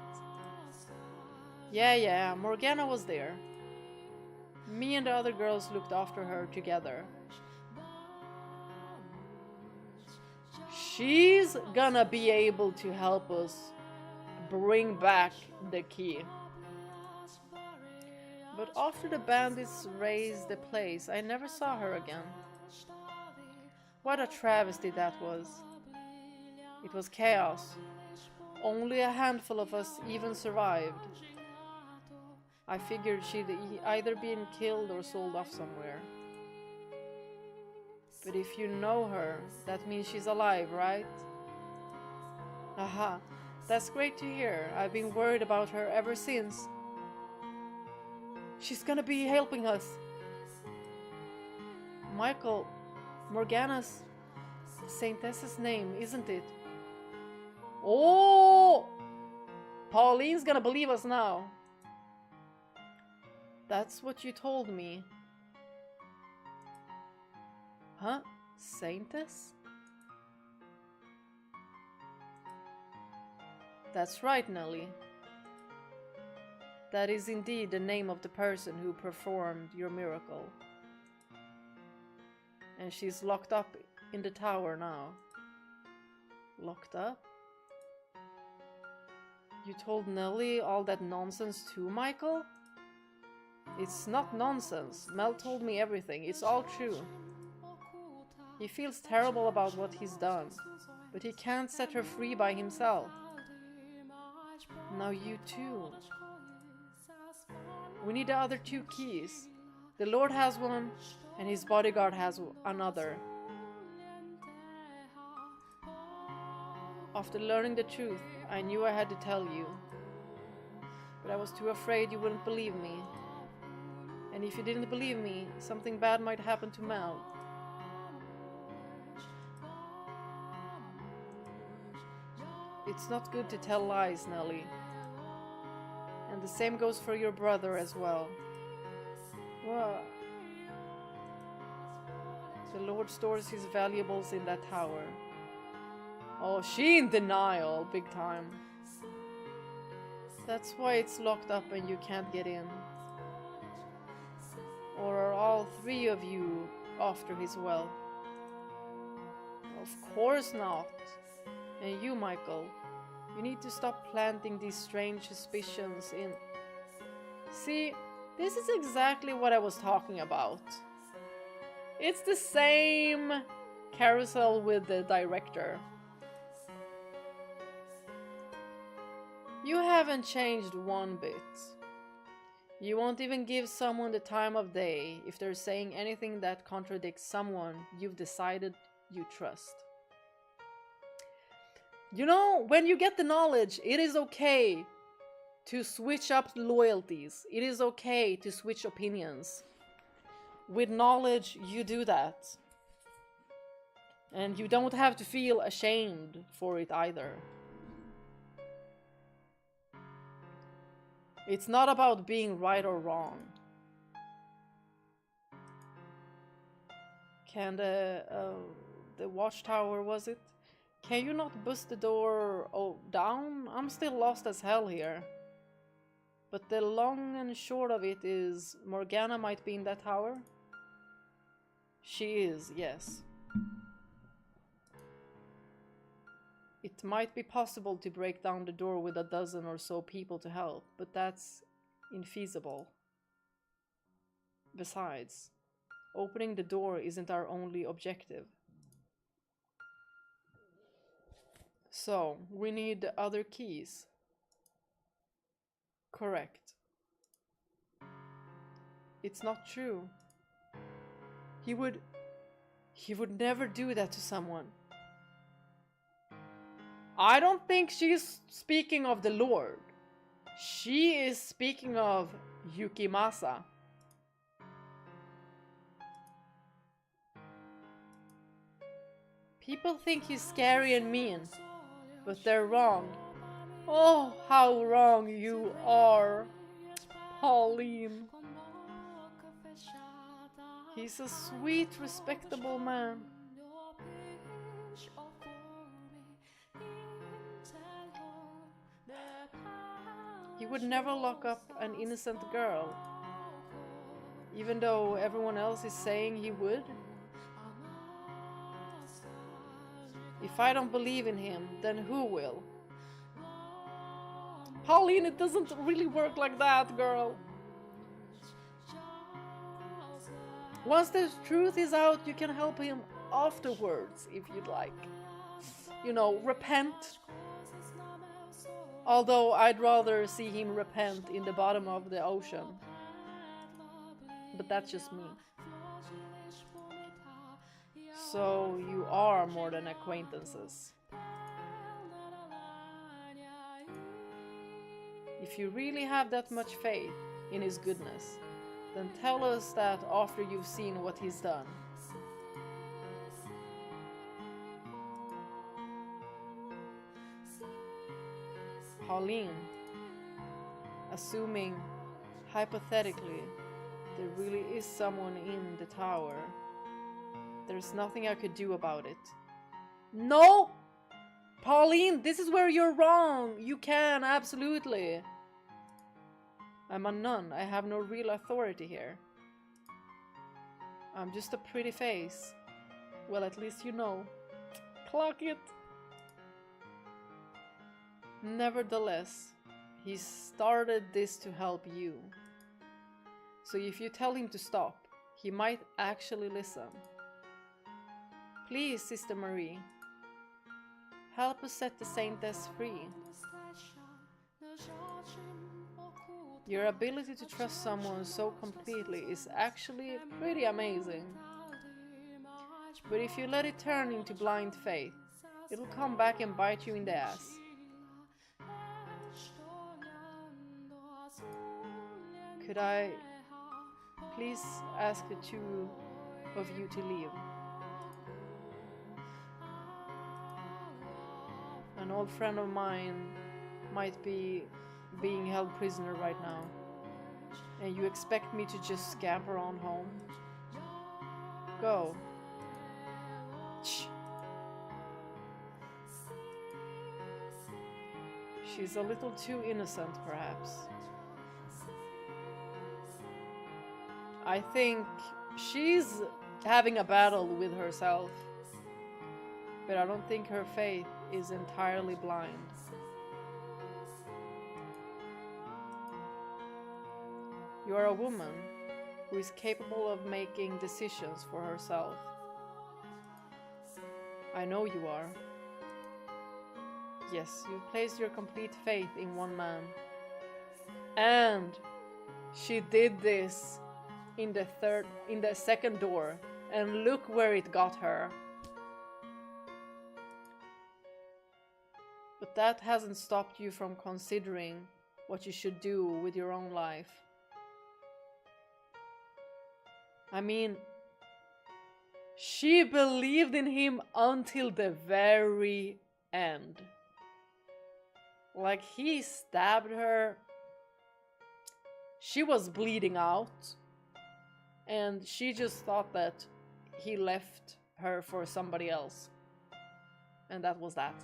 Yeah, Morgana was there. Me and the other girls looked after her together. She's gonna be able to help us bring back the key. But after the bandits razed the place, I never saw her again. What a travesty that was. It was chaos. Only a handful of us even survived. I figured she'd either been killed or sold off somewhere. But if you know her, that means she's alive, right? Aha, that's great to hear. I've been worried about her ever since. She's gonna be helping us. Michael, Morgana's Saintess's name, isn't it? Oh! Pauline's gonna believe us now. That's what you told me. Huh? Saintess? That's right, Nellie. That is indeed the name of the person who performed your miracle. And she's locked up in the tower now. Locked up? You told Nellie all that nonsense too, Michael? It's not nonsense. Mel told me everything. It's all true. He feels terrible about what he's done, but he can't set her free by himself. Now you too. We need the other 2 keys. The Lord has one, and his bodyguard has another. After learning the truth, I knew I had to tell you. But I was too afraid you wouldn't believe me. And if you didn't believe me, something bad might happen to Mel. It's not good to tell lies, Nellie. And the same goes for your brother as well. Well, the Lord stores his valuables in that tower. Oh, she in denial, big time. That's why it's locked up and you can't get in. Or are all three of you after his wealth? Of course not. And you, Michael, you need to stop planting these strange suspicions in... See, this is exactly what I was talking about. It's the same carousel with the director. You haven't changed one bit. You won't even give someone the time of day if they're saying anything that contradicts someone you've decided you trust. You know, when you get the knowledge, it is okay to switch up loyalties. It is okay to switch opinions. With knowledge, you do that. And you don't have to feel ashamed for it either. It's not about being right or wrong. Can the watchtower, was it? Can you not bust the door down? I'm still lost as hell here. But the long and short of it is, Morgana might be in that tower. She is, yes. It might be possible to break down the door with a dozen or so people to help, but that's infeasible. Besides, opening the door isn't our only objective. So, we need the other keys. Correct. It's not true. He would never do that to someone. I don't think she's speaking of the Lord. She is speaking of Yukimasa. People think he's scary and mean, but they're wrong. Oh, how wrong you are, Pauline. He's a sweet, respectable man. He would never lock up an innocent girl, even though everyone else is saying he would. If I don't believe in him, then who will? Pauline, it doesn't really work like that, girl. Once the truth is out, you can help him afterwards, if you'd like. You know, repent. Although I'd rather see him repent in the bottom of the ocean. But that's just me. So you are more than acquaintances. If you really have that much faith in his goodness, then tell us that after you've seen what he's done. Pauline, assuming, hypothetically, there really is someone in the tower, there's nothing I could do about it. No! Pauline, this is where you're wrong! You can, absolutely! I'm a nun, I have no real authority here. I'm just a pretty face. Well, at least you know. Clock it! Nevertheless, he started this to help you. So if you tell him to stop, he might actually listen. Please, Sister Marie, help us set the Saintess free. Your ability to trust someone so completely is actually pretty amazing. But if you let it turn into blind faith, It'll come back and bite you in the ass. Could I please ask the two of you to leave? An old friend of mine might be being held prisoner right now, and you expect me to just scamper on home? Go. Shh. She's a little too innocent, perhaps. I think she's having a battle with herself, but I don't think her faith is entirely blind. You are a woman who is capable of making decisions for herself. I know you are. Yes, you've placed your complete faith in one man. And she did this in the second door, and look where it got her. But that hasn't stopped you from considering what you should do with your own life. I mean, she believed in him until the very end. Like, he stabbed her. She was bleeding out. And she just thought that he left her for somebody else. And that was that.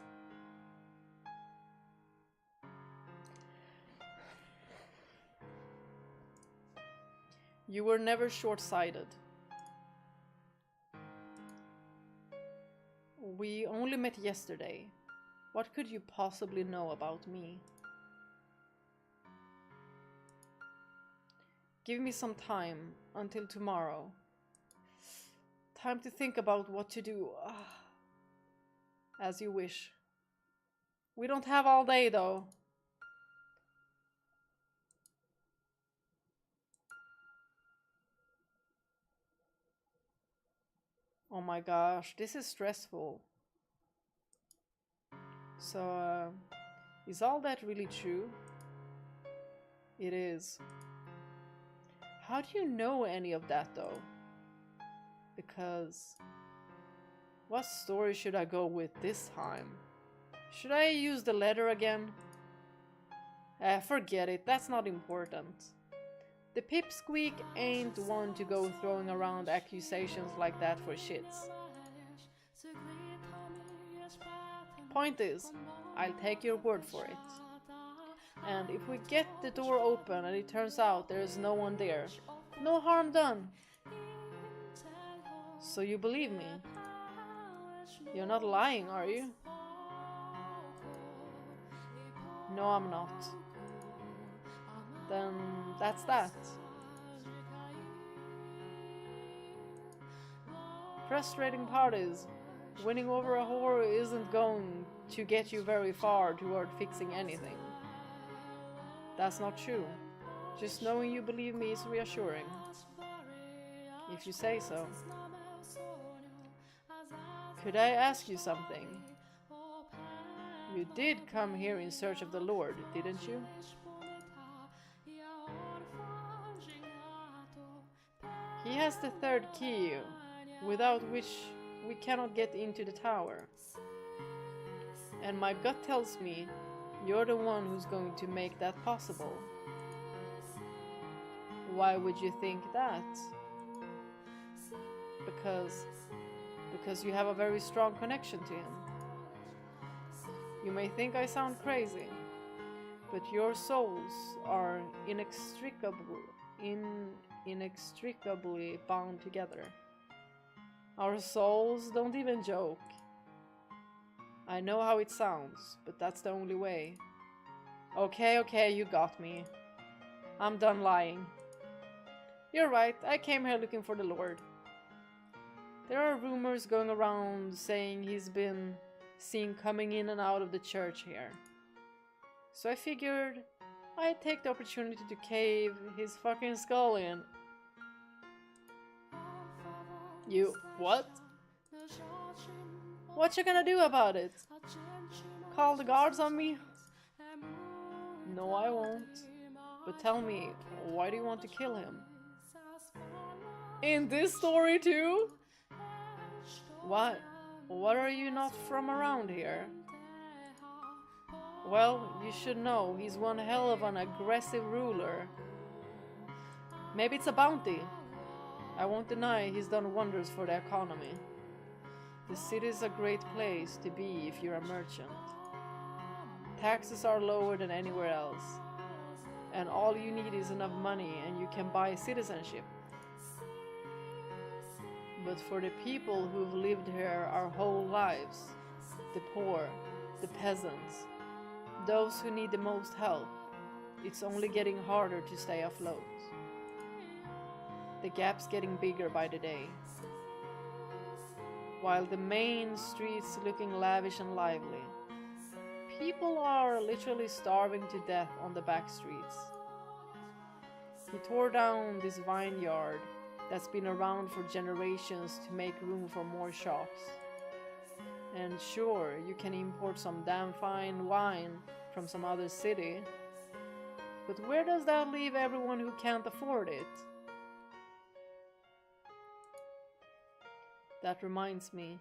You were never short-sighted. We only met yesterday. What could you possibly know about me? Give me some time until tomorrow. Time to think about what to do. As you wish. We don't have all day, though. Oh my gosh, this is stressful. So, is all that really true? It is. How do you know any of that, though? Because what story should I go with this time? Should I use the letter again? Forget it, that's not important. The pipsqueak ain't one to go throwing around accusations like that for shits. Point is, I'll take your word for it. And if we get the door open and it turns out there is no one there, no harm done. So you believe me? You're not lying, are you? No, I'm not. Then that's that. Frustrating part is, winning over a whore isn't going to get you very far toward fixing anything. That's not true. Just knowing you believe me is reassuring. If you say so. Could I ask you something? You did come here in search of the Lord, didn't you? He has the third key, without which we cannot get into the tower. And my gut tells me you're the one who's going to make that possible. Why would you think that? Because you have a very strong connection to him. You may think I sound crazy, but your souls are inextricably bound together. Our souls don't even joke. I know how it sounds, but that's the only way. Okay, you got me. I'm done lying. You're right, I came here looking for the Lord. There are rumors going around saying he's been seen coming in and out of the church here. So I figured I'd take the opportunity to cave his fucking skull in. You... what? What you gonna do about it? Call the guards on me? No, I won't. But tell me, why do you want to kill him? In this story too? What? What are you not from around here? Well, you should know, he's one hell of an aggressive ruler. Maybe it's a bounty. I won't deny he's done wonders for the economy. The city is a great place to be if you're a merchant. Taxes are lower than anywhere else. And all you need is enough money and you can buy citizenship. But for the people who've lived here our whole lives, the poor, the peasants, those who need the most help, it's only getting harder to stay afloat. The gap's getting bigger by the day. While the main streets looking lavish and lively, people are literally starving to death on the back streets. He tore down this vineyard that's been around for generations to make room for more shops. And sure, you can import some damn fine wine from some other city, but where does that leave everyone who can't afford it? That reminds me,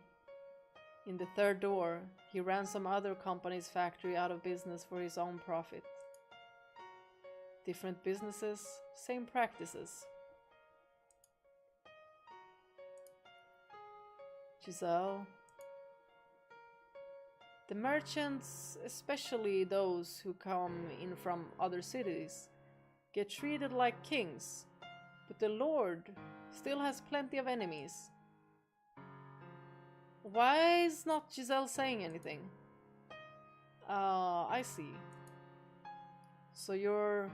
in the third door, he ran some other company's factory out of business for his own profit. Different businesses, same practices. Giselle. The merchants, especially those who come in from other cities, get treated like kings, but the Lord still has plenty of enemies. Why is not Giselle saying anything? I see. So you're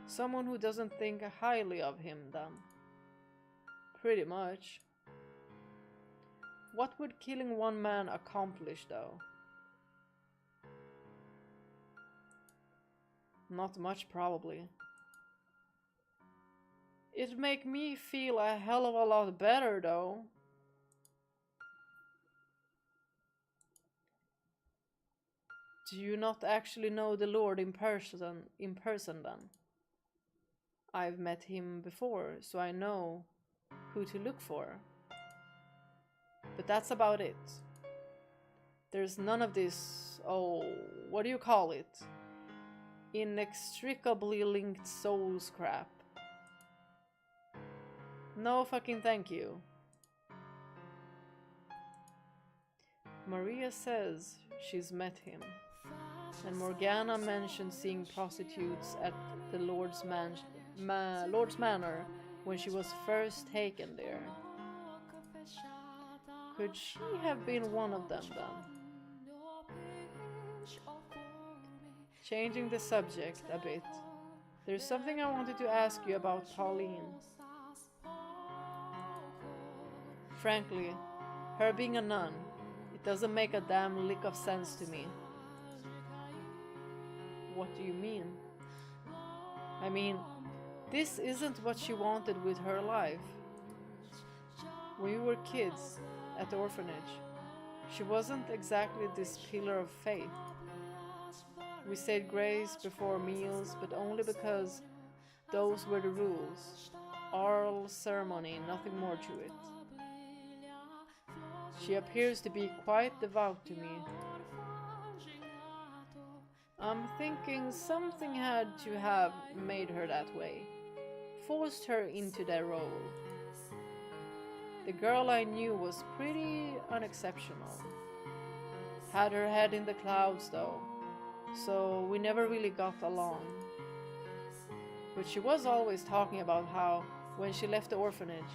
someone who doesn't think highly of him, then? Pretty much. What would killing one man accomplish, though? Not much, probably. It'd make me feel a hell of a lot better, though. Do you not actually know the Lord in person then? I've met him before, so I know who to look for. But that's about it. There's none of this, what do you call it? Inextricably linked souls crap. No fucking thank you. Maria says she's met him. And Morgana mentioned seeing prostitutes at the Lord's Manor when she was first taken there. Could she have been one of them then? Changing the subject a bit, there's something I wanted to ask you about Pauline. Frankly, her being a nun, it doesn't make a damn lick of sense to me. What do you mean? I mean, this isn't what she wanted with her life. When we were kids, at the orphanage, she wasn't exactly this pillar of faith. We said grace before meals, but only because those were the rules. Oral ceremony, nothing more to it. She appears to be quite devout to me. I'm thinking something had to have made her that way, forced her into that role. The girl I knew was pretty unexceptional. Had her head in the clouds though, so we never really got along. But she was always talking about how, when she left the orphanage,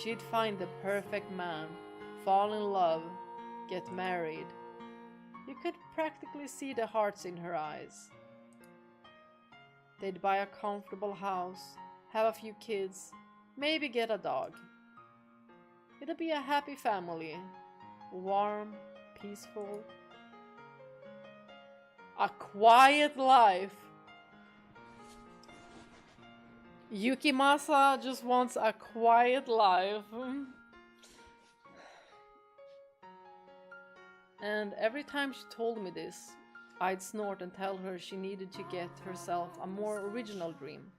she'd find the perfect man, fall in love, get married. You could practically see the hearts in her eyes. They'd buy a comfortable house, have a few kids, maybe get a dog. It'd be a happy family, warm, peaceful. A quiet life. Yukimasa just wants a quiet life. And every time she told me this, I'd snort and tell her she needed to get herself a more original dream.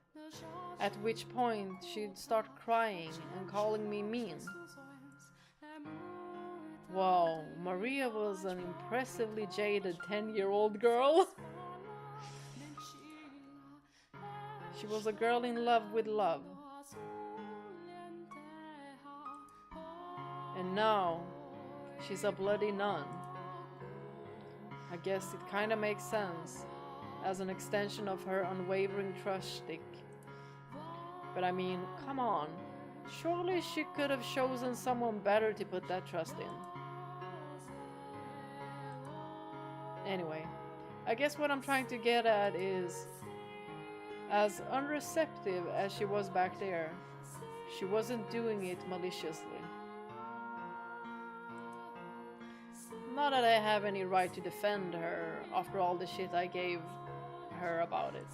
At which point she'd start crying and calling me mean. Wow, Maria was an impressively jaded 10-year-old girl. She was a girl in love with love. And now, she's a bloody nun. I guess it kinda makes sense, as an extension of her unwavering trust stick. But I mean, come on, surely she could have chosen someone better to put that trust in. Anyway, I guess what I'm trying to get at is, as unreceptive as she was back there, she wasn't doing it maliciously. Not that I have any right to defend her after all the shit I gave her about it.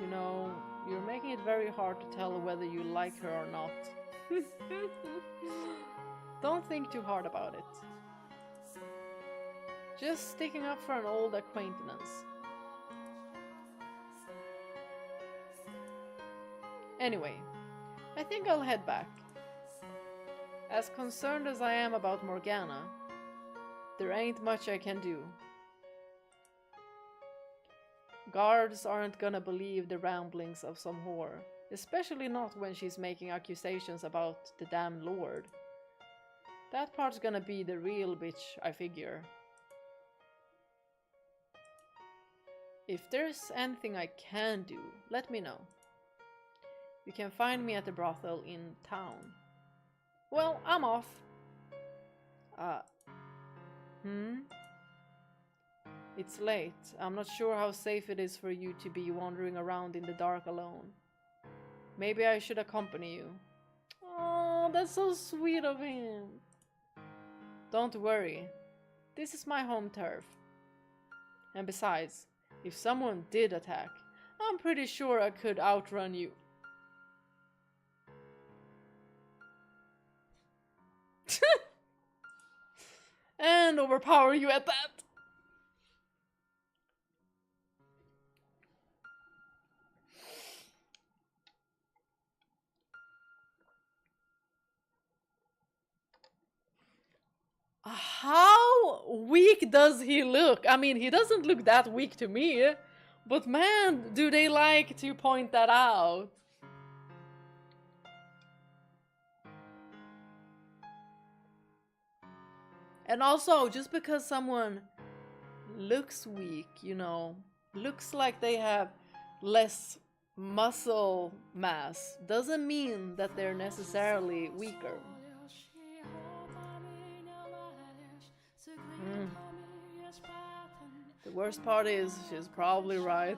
You know, you're making it very hard to tell whether you like her or not. Don't think too hard about it. Just sticking up for an old acquaintance. Anyway, I think I'll head back. As concerned as I am about Morgana, there ain't much I can do. Guards aren't gonna believe the ramblings of some whore, especially not when she's making accusations about the damn Lord. That part's gonna be the real bitch, I figure. If there's anything I can do, let me know. You can find me at the brothel in town. Well, I'm off. It's late. I'm not sure how safe it is for you to be wandering around in the dark alone. Maybe I should accompany you. Oh, that's so sweet of him. Don't worry. This is my home turf. And besides, if someone did attack, I'm pretty sure I could outrun you. And overpower you at that. How weak does he look? I mean, he doesn't look that weak to me, but man, do they like to point that out. And also, just because someone looks weak, you know, looks like they have less muscle mass, doesn't mean that they're necessarily weaker. The worst part is, she's probably right.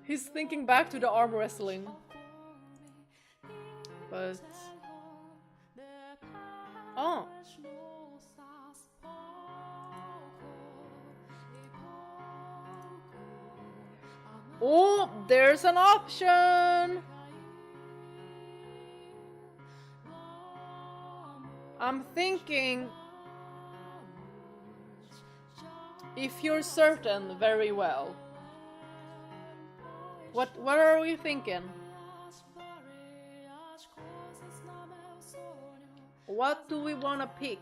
He's thinking back to the arm wrestling. But... oh. Oh, there's an option! I'm thinking... if you're certain, very well. What are we thinking? What do we want to pick?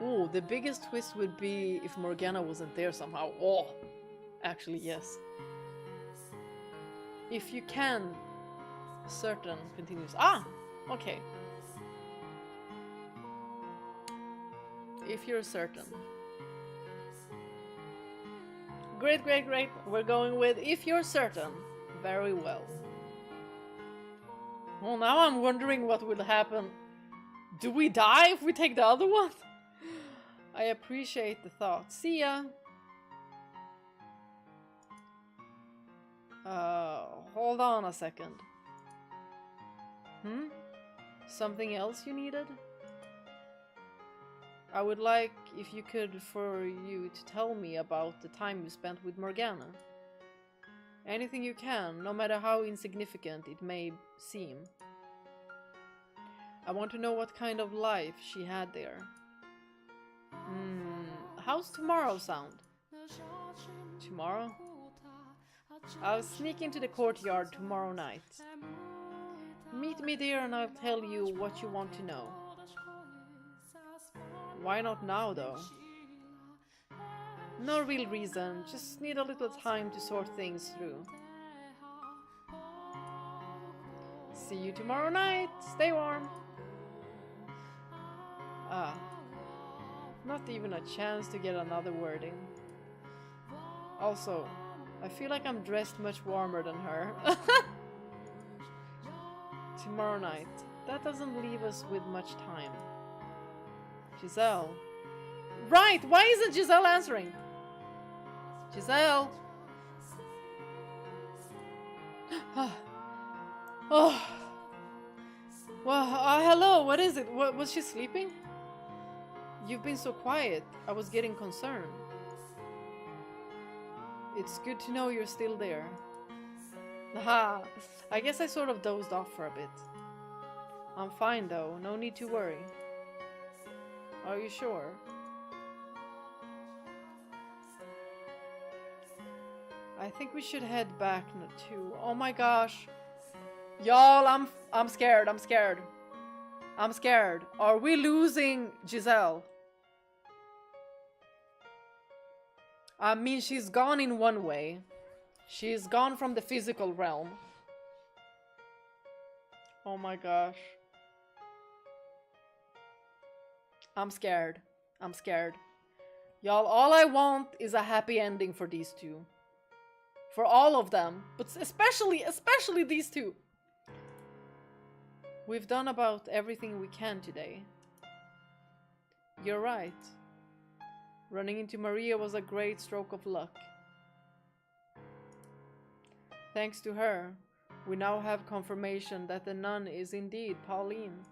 Ooh, the biggest twist would be if Morgana wasn't there somehow. Oh, actually, yes. If you can, certain continues. Ah, okay. If you're certain. Great, great, great. We're going with if you're certain. Very well. Well, now I'm wondering what will happen. Do we die if we take the other one? I appreciate the thought. See ya. Hold on a second. Something else you needed? I would like if you could for you to tell me about the time you spent with Morgana. Anything you can, no matter how insignificant it may seem. I want to know what kind of life she had there. How's tomorrow sound? Tomorrow? I'll sneak into the courtyard tomorrow night. Meet me there and I'll tell you what you want to know. Why not now, though? No real reason, just need a little time to sort things through. See you tomorrow night, stay warm. Ah, not even a chance to get another word in. Also, I feel like I'm dressed much warmer than her. Tomorrow night, that doesn't leave us with much time. Giselle. Right, why isn't Giselle answering? Giselle. Oh. Well, hello, what is it? Was she sleeping? You've been so quiet, I was getting concerned. It's good to know you're still there. Haha, I guess I sort of dozed off for a bit. I'm fine though, no need to worry. Are you sure? I think we should head back too. Oh my gosh. Y'all, I'm scared, I'm scared. I'm scared. Are we losing Giselle? I mean, she's gone in one way. She's gone from the physical realm. Oh my gosh. I'm scared. I'm scared. Y'all, all I want is a happy ending for these two. For all of them. But especially these two. We've done about everything we can today. You're right. Running into Maria was a great stroke of luck. Thanks to her, we now have confirmation that the nun is indeed Pauline.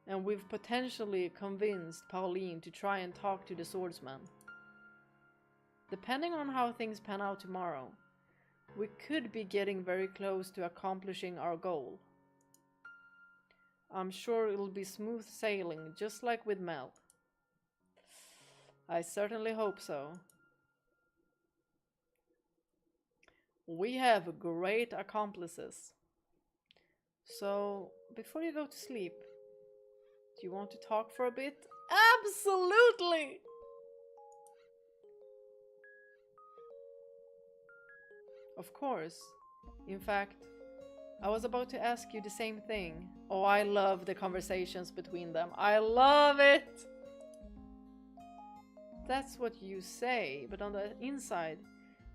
And we've potentially convinced Pauline to try and talk to the swordsman. Depending on how things pan out tomorrow, we could be getting very close to accomplishing our goal. I'm sure it'll be smooth sailing, just like with Mel. I certainly hope so. We have great accomplices. So, before you go to sleep, do you want to talk for a bit? Absolutely! Of course. In fact, I was about to ask you the same thing. Oh, I love the conversations between them. I love it! That's what you say, but on the inside,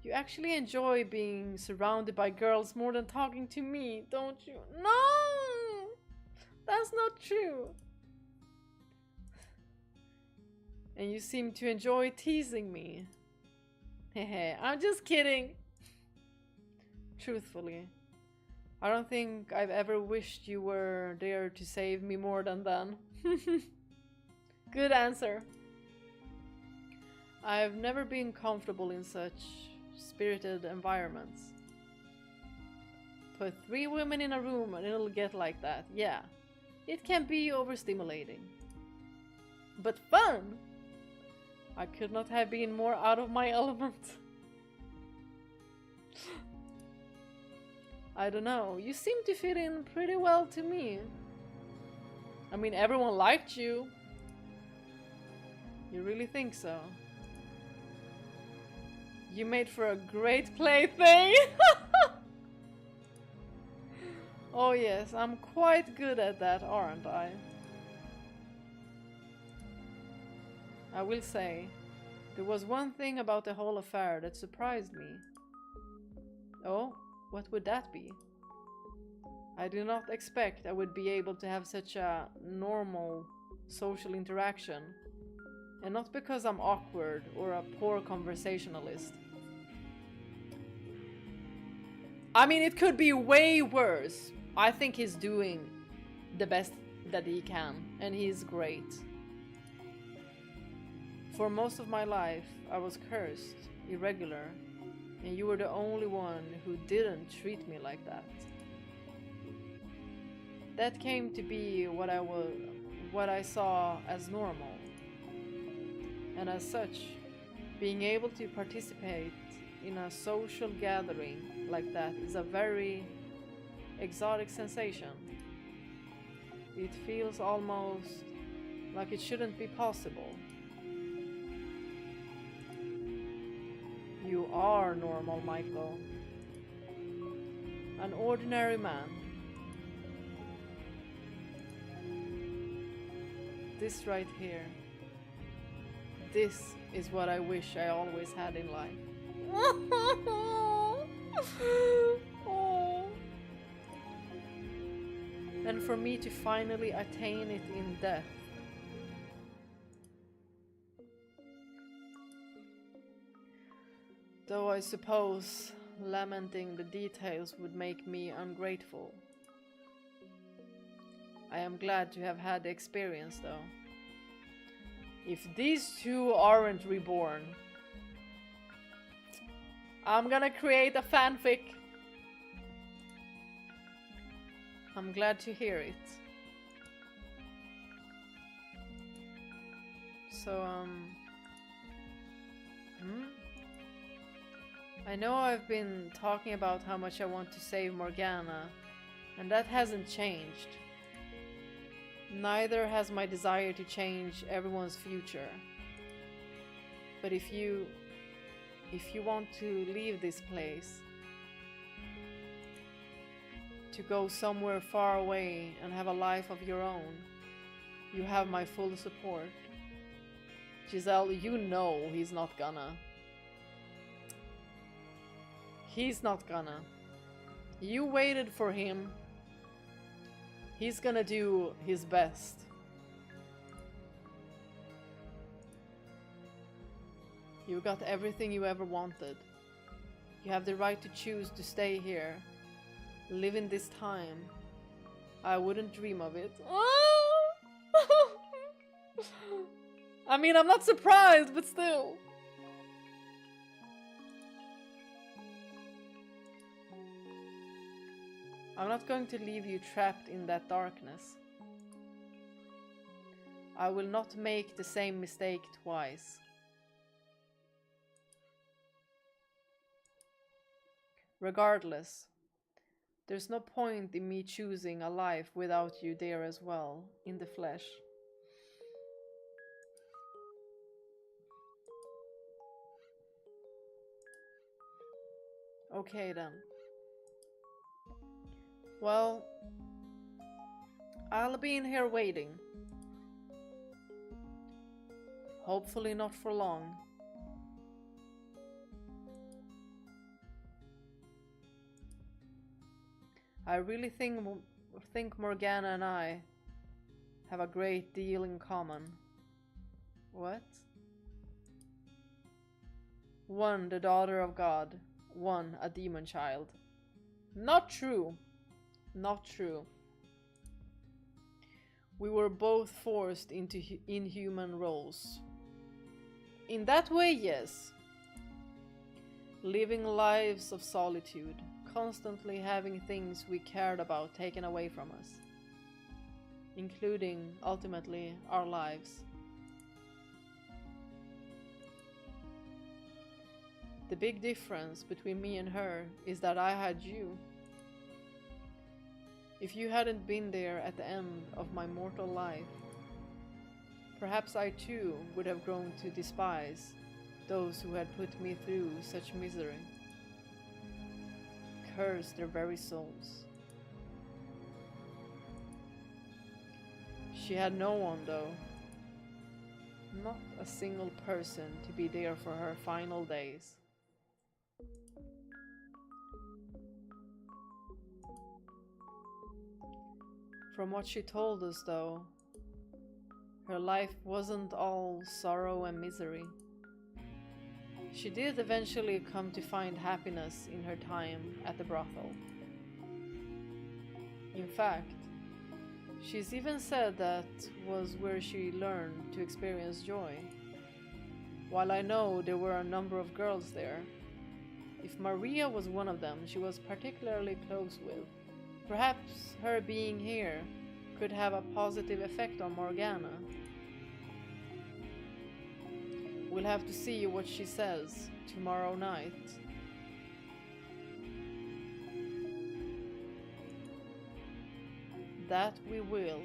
you actually enjoy being surrounded by girls more than talking to me, don't you? No! That's not true. And you seem to enjoy teasing me. Hehe, I'm just kidding. Truthfully, I don't think I've ever wished you were there to save me more than then. Good answer. I've never been comfortable in such spirited environments. Put 3 women in a room and it'll get like that. Yeah, it can be overstimulating. But fun! I could not have been more out of my element. I don't know, you seem to fit in pretty well to me. I mean, everyone liked you. You really think so? You made for a great plaything! Oh yes, I'm quite good at that, aren't I? I will say, there was one thing about the whole affair that surprised me. Oh, what would that be? I did not expect I would be able to have such a normal social interaction. And not because I'm awkward or a poor conversationalist. I mean, it could be way worse. I think he's doing the best that he can, and he's great. For most of my life, I was cursed, irregular, and you were the only one who didn't treat me like that. That came to be what I saw as normal. And as such, being able to participate in a social gathering like that is a very exotic sensation. It feels almost like it shouldn't be possible. You are normal, Michael. An ordinary man. This right here. This is what I wish I always had in life. And for me to finally attain it in death. Though I suppose lamenting the details would make me ungrateful. I am glad to have had the experience, though. If these two aren't reborn, I'm gonna create a fanfic. I'm glad to hear it. So, I know I've been talking about how much I want to save Morgana, and that hasn't changed. Neither has my desire to change everyone's future. But if you want to leave this place, to go somewhere far away and have a life of your own, you have my full support. Giselle, you know he's not gonna. He's not gonna. You waited for him. He's gonna do his best. You got everything you ever wanted. You have the right to choose to stay here. Live in this time. I wouldn't dream of it. I mean, I'm not surprised, but still. I'm not going to leave you trapped in that darkness. I will not make the same mistake twice. Regardless, there's no point in me choosing a life without you there as well, in the flesh. Okay then. Well, I'll be in here waiting. Hopefully not for long. I really think Morgana and I have a great deal in common. What? One the daughter of God, one a demon child. Not true. Not true. We were both forced into inhuman roles. In that way, yes. Living lives of solitude, constantly having things we cared about taken away from us, including, ultimately, our lives. The big difference between me and her is that I had you. If you hadn't been there at the end of my mortal life, perhaps I too would have grown to despise those who had put me through such misery. Curse their very souls. She had no one, though. Not a single person to be there for her final days. From what she told us, though, her life wasn't all sorrow and misery. She did eventually come to find happiness in her time at the brothel. In fact, she's even said that was where she learned to experience joy. while I know there were a number of girls there. If Maria was one of them, she was particularly close with. Perhaps her being here could have a positive effect on Morgana. We'll have to see what she says tomorrow night. That we will.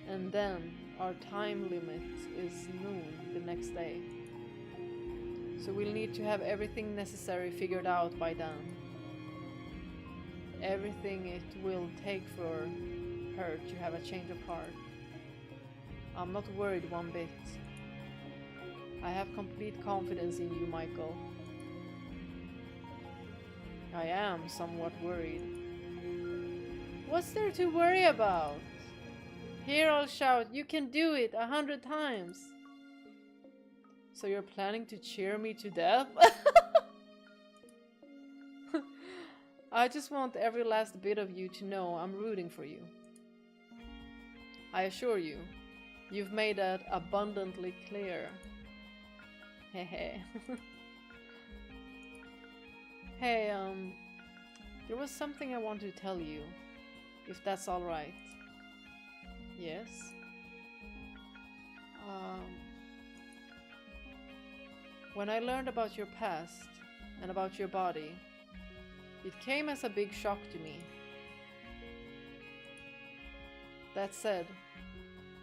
And then our time limit is noon the next day. So we'll need to have everything necessary figured out by then. Everything it will take for her to have a change of heart. I'm not worried one bit. I have complete confidence in you, Michael. I am somewhat worried. What's there to worry about? Here I'll shout, you can do it 100 times. So you're planning to cheer me to death? I just want every last bit of you to know I'm rooting for you. I assure you, you've made that abundantly clear. Hehe. Hey, there was something I wanted to tell you, if that's alright. Yes? When I learned about your past and about your body, it came as a big shock to me. That said,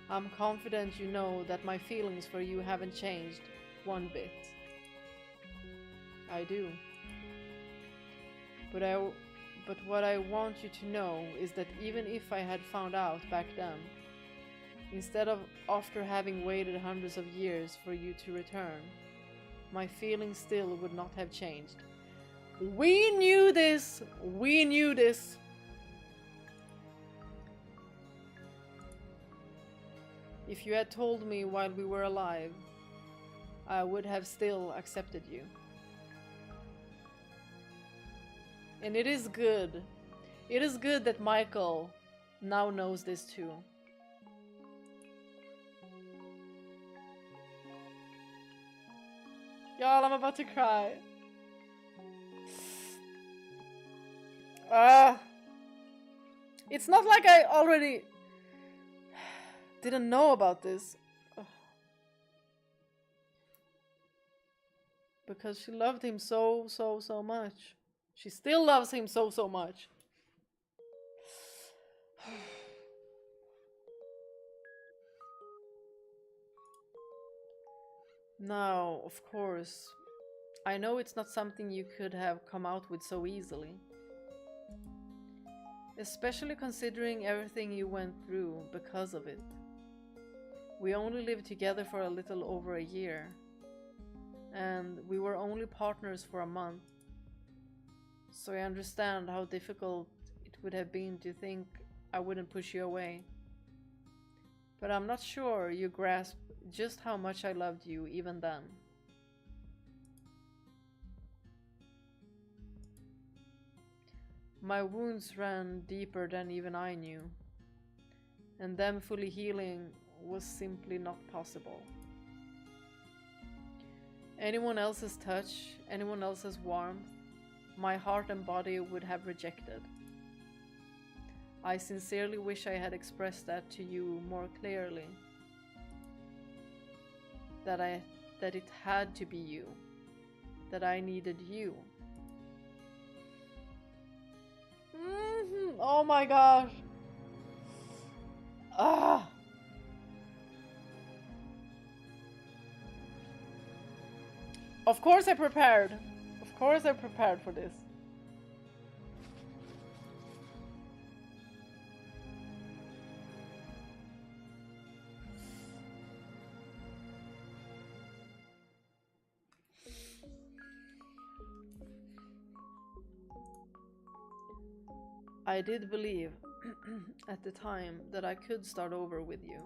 I'm confident you know that my feelings for you haven't changed one bit. I do. But what I want you to know is that even if I had found out back then, instead of after having waited hundreds of years for you to return, my feelings still would not have changed. We knew this! We knew this! If you had told me while we were alive, I would have still accepted you. And it is good. It is good that Michael now knows this too. Y'all, I'm about to cry. It's not like I already didn't know about this. Because she loved him so much. She still loves him so much. Now, of course, I know it's not something you could have come out with so easily. Especially considering everything you went through because of it. We only lived together for a little over a year. And we were only partners for a month. So I understand how difficult it would have been to think I wouldn't push you away. But I'm not sure you grasp just how much I loved you even then. My wounds ran deeper than even I knew, and them fully healing was simply not possible. Anyone else's touch, anyone else's warmth, my heart and body would have rejected. I sincerely wish I had expressed that to you more clearly. That it had to be you. That I needed you. Oh my gosh. Of course I prepared. Of course I prepared for this. I did believe at the time that I could start over with you.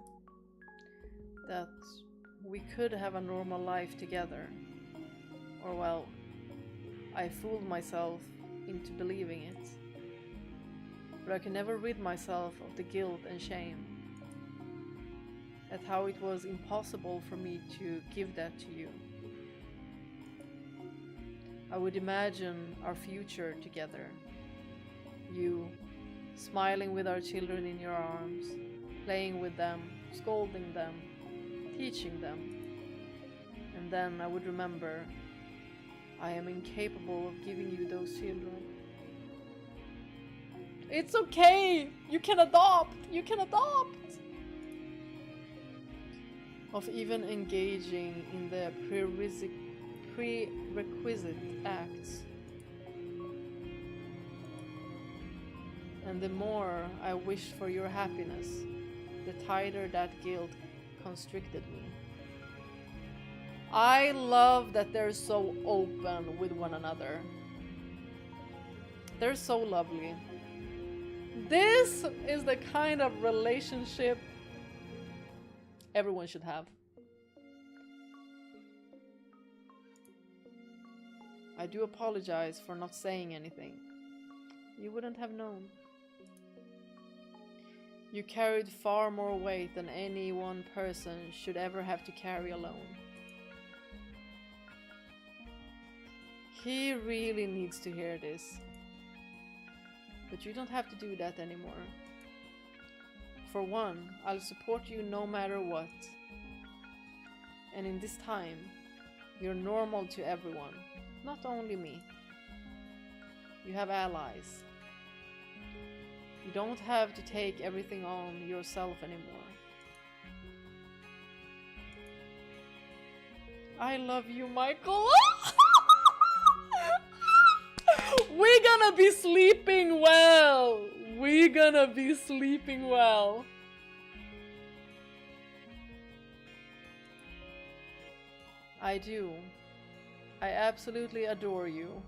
That we could have a normal life together. Or well, I fooled myself into believing it. But I could never rid myself of the guilt and shame. at how it was impossible for me to give that to you. I would imagine our future together. You, smiling with our children in your arms, playing with them, scolding them, teaching them. And then I would remember, I am incapable of giving you those children. It's okay! You can adopt! You can adopt! Of even engaging in the prerequisite acts. And the more I wished for your happiness, the tighter that guilt constricted me. I love that they're so open with one another. They're so lovely. This is the kind of relationship everyone should have. I do apologize for not saying anything. You wouldn't have known. You carried far more weight than any one person should ever have to carry alone. He really needs to hear this. But you don't have to do that anymore. For one, I'll support you no matter what. And in this time, you're normal to everyone, not only me. You have allies. You don't have to take everything on yourself anymore. I love you, Michael. We're gonna be sleeping well. We're gonna be sleeping well. I do. I absolutely adore you.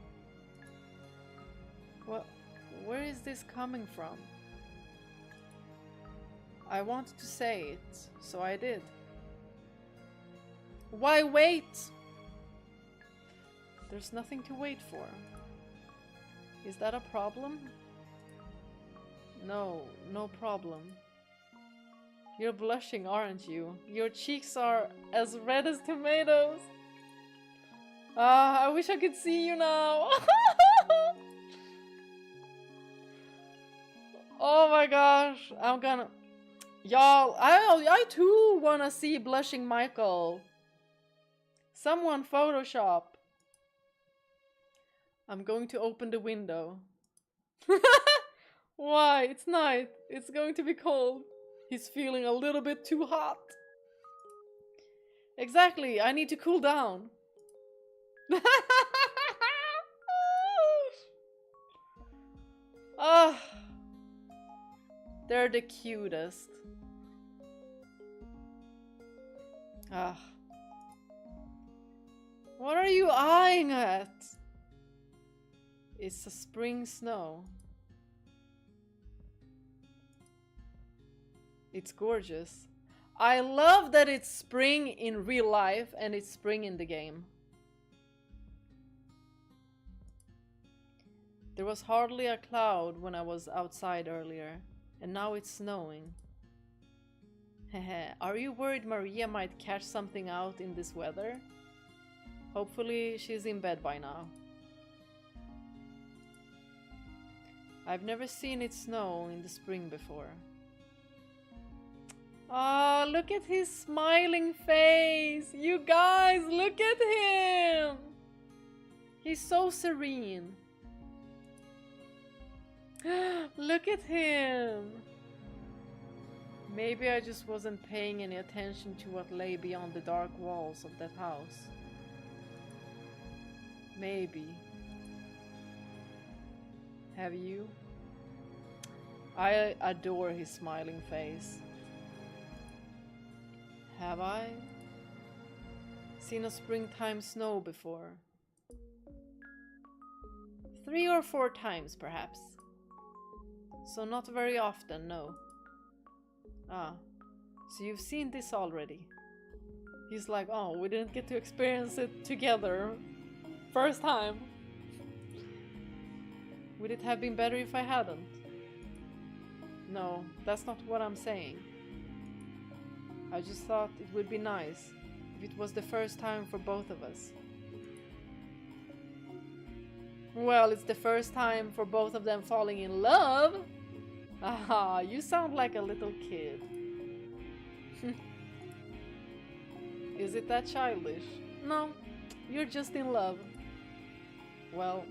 Well, where is this coming from? I wanted to say it, so I did. Why wait? There's nothing to wait for. Is that a problem? No, no problem. You're blushing, aren't you? Your cheeks are as red as tomatoes. I wish I could see you now. Oh my gosh, I'm gonna... Y'all, I too wanna see blushing Michael. Someone Photoshop. I'm going to open the window. Why? It's night. It's going to be cold. He's feeling a little bit too hot. Exactly, I need to cool down. Ah, they're the cutest. Ah. What are you eyeing at? It's a spring snow. It's gorgeous. I love that it's spring in real life and it's spring in the game. There was hardly a cloud when I was outside earlier, and now it's snowing. Hehe, are you worried Maria might catch something out in this weather? Hopefully she's in bed by now. I've never seen it snow in the spring before. Oh, look at his smiling face! You guys, look at him! He's so serene. Look at him! Maybe I just wasn't paying any attention to what lay beyond the dark walls of that house. Maybe. Have you? I adore his smiling face. Have I seen a springtime snow before? 3 or 4 times, perhaps. So not very often, no. Ah, so you've seen this already. He's like, oh, we didn't get to experience it together. First time. Would it have been better if I hadn't? No, that's not what I'm saying. I just thought it would be nice if it was the first time for both of us. Well, it's the first time for both of them falling in love. Ah, you sound like a little kid. Is it that childish? No, you're just in love. Well,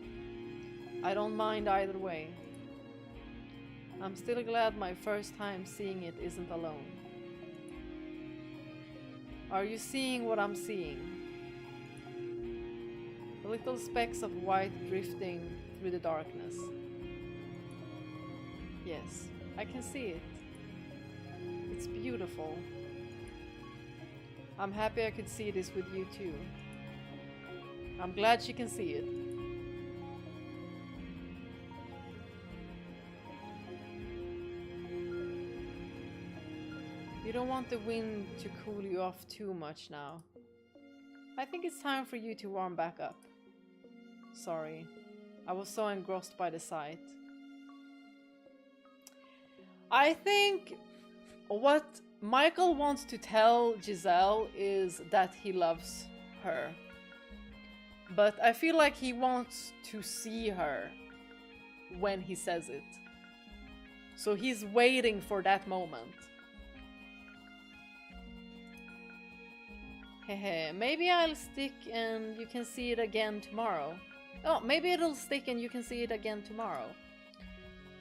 I don't mind either way. I'm still glad my first time seeing it isn't alone. Are you seeing what I'm seeing? Little specks of white drifting through the darkness. Yes, I can see it. It's beautiful. I'm happy I could see this with you too. I'm glad she can see it. You don't want the wind to cool you off too much now. I think it's time for you to warm back up. Sorry, I was so engrossed by the sight. I think what Michael wants to tell Giselle is that he loves her. But I feel like he wants to see her when he says it. So he's waiting for that moment. Hehe, maybe I'll stick and you can see it again tomorrow. Oh, maybe it'll stick and you can see it again tomorrow.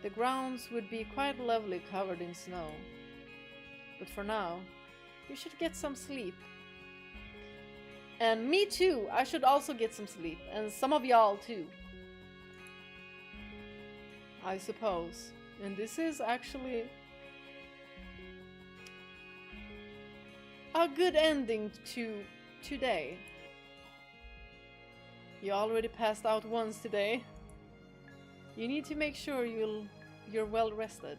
The grounds would be quite lovely covered in snow. But for now, you should get some sleep. And me too, I should also get some sleep. And some of y'all too. I suppose. And this is actually a good ending to today. You already passed out once today. You need to make sure you're well rested.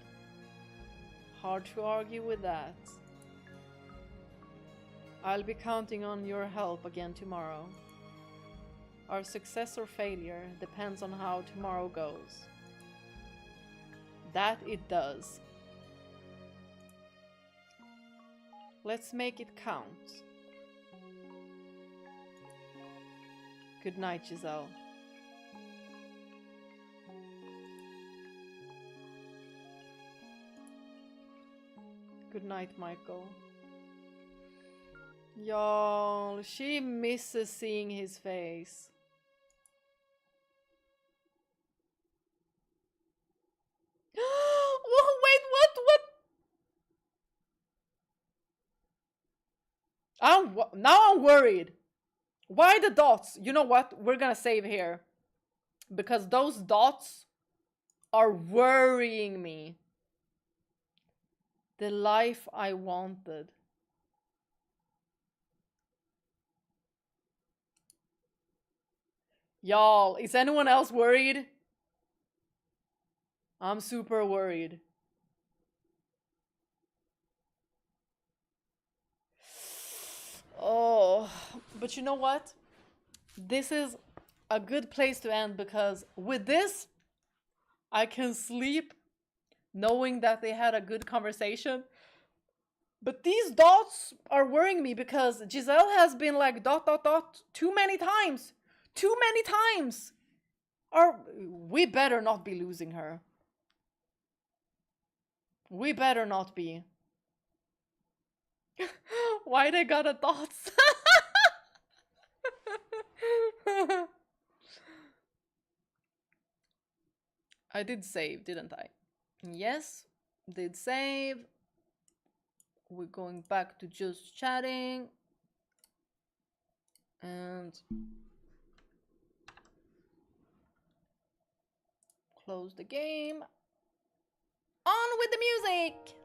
Hard to argue with that. I'll be counting on your help again tomorrow. Our success or failure depends on how tomorrow goes. That it does. Let's make it count. Good night, Giselle. Good night, Michael. Y'all, she misses seeing his face. Oh, wait, what? Now I'm worried. Why the dots? You know what? We're gonna save here. Because those dots are worrying me. The life I wanted. Y'all, is anyone else worried? I'm super worried. Oh, but you know what? This is a good place to end because with this, I can sleep knowing that they had a good conversation. But these dots are worrying me because Giselle has been like ... too many times. Too many times. Or we better not be losing her. We better not be. Why they got a dots? I did save, didn't I? Yes, did save. We're going back to just chatting. And close the game. On with the music!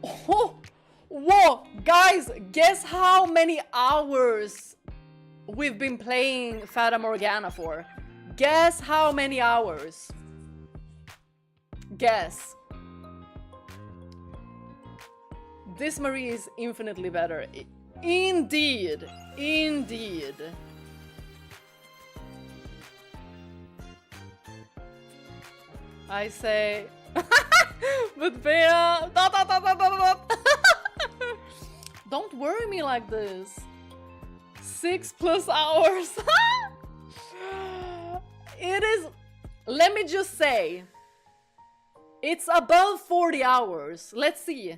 Oh, whoa, guys, guess how many hours we've been playing Fata Morgana for? Guess how many hours? Guess. This Marie is infinitely better. Indeed. Indeed. I say But Bea, don't worry me like this. 6+ hours. It is, let me just say, it's above 40 hours. Let's see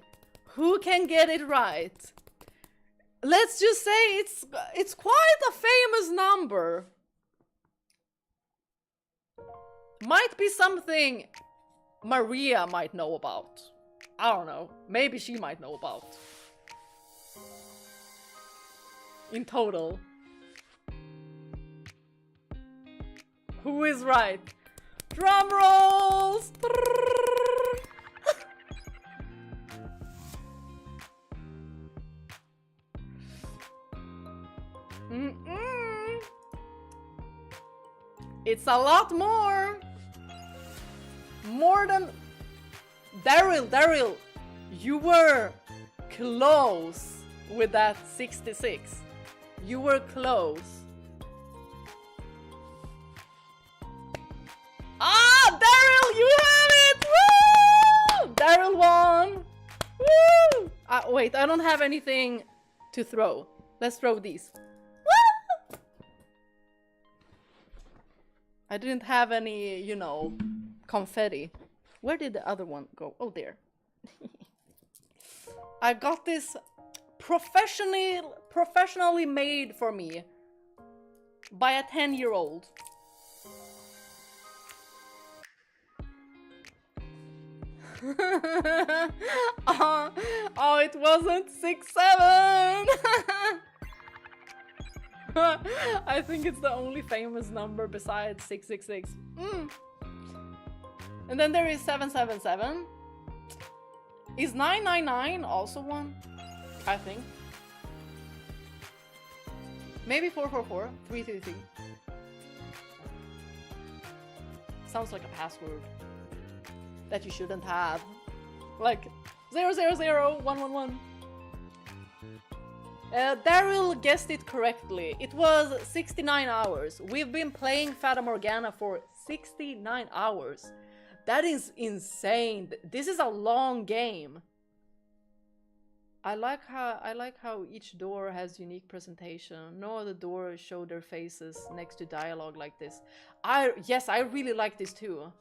who can get it right. Let's just say it's quite a famous number. Might be something Maria might know about. I don't know. Maybe she might know about. In total. Who is right? Drum rolls! It's a lot more. More than... Daryl, you were close with that 66. You were close. Ah, Daryl, you have it! Woo! Daryl won! Woo! Wait, I don't have anything to throw. Let's throw these. Woo! I didn't have any, you know, confetti. Where did the other one go? Oh, there. I got this professionally made for me by a 10-year-old. Oh, it wasn't 6-7. I think it's the only famous number besides 666. And then there is 777. Is 999 also one? I think. Maybe 444, 333. Sounds like a password that you shouldn't have. Like 000111. Daryl guessed it correctly. It was 69 hours. We've been playing Fata Morgana for 69 hours. That is insane. This is a long game. I like how each door has unique presentation. No other doors show their faces next to dialogue like this. Yes, I really like this too.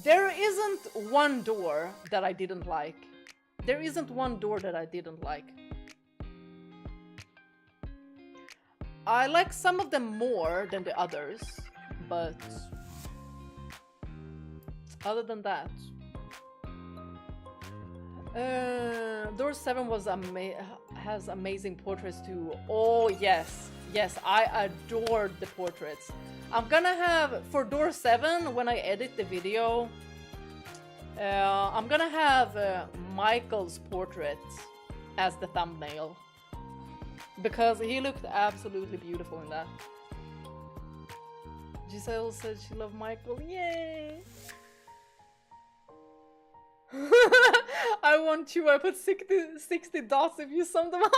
There isn't one door that I didn't like. There isn't one door that I didn't like. I like some of them more than the others, but other than that, door 7 was has amazing portraits too. Oh yes, I adored the portraits. I'm gonna have, for door 7, when I edit the video, I'm gonna have Michael's portrait as the thumbnail, because he looked absolutely beautiful in that. Giselle said she loved Michael. Yay! I want you. I put 60 dots if you sum them up.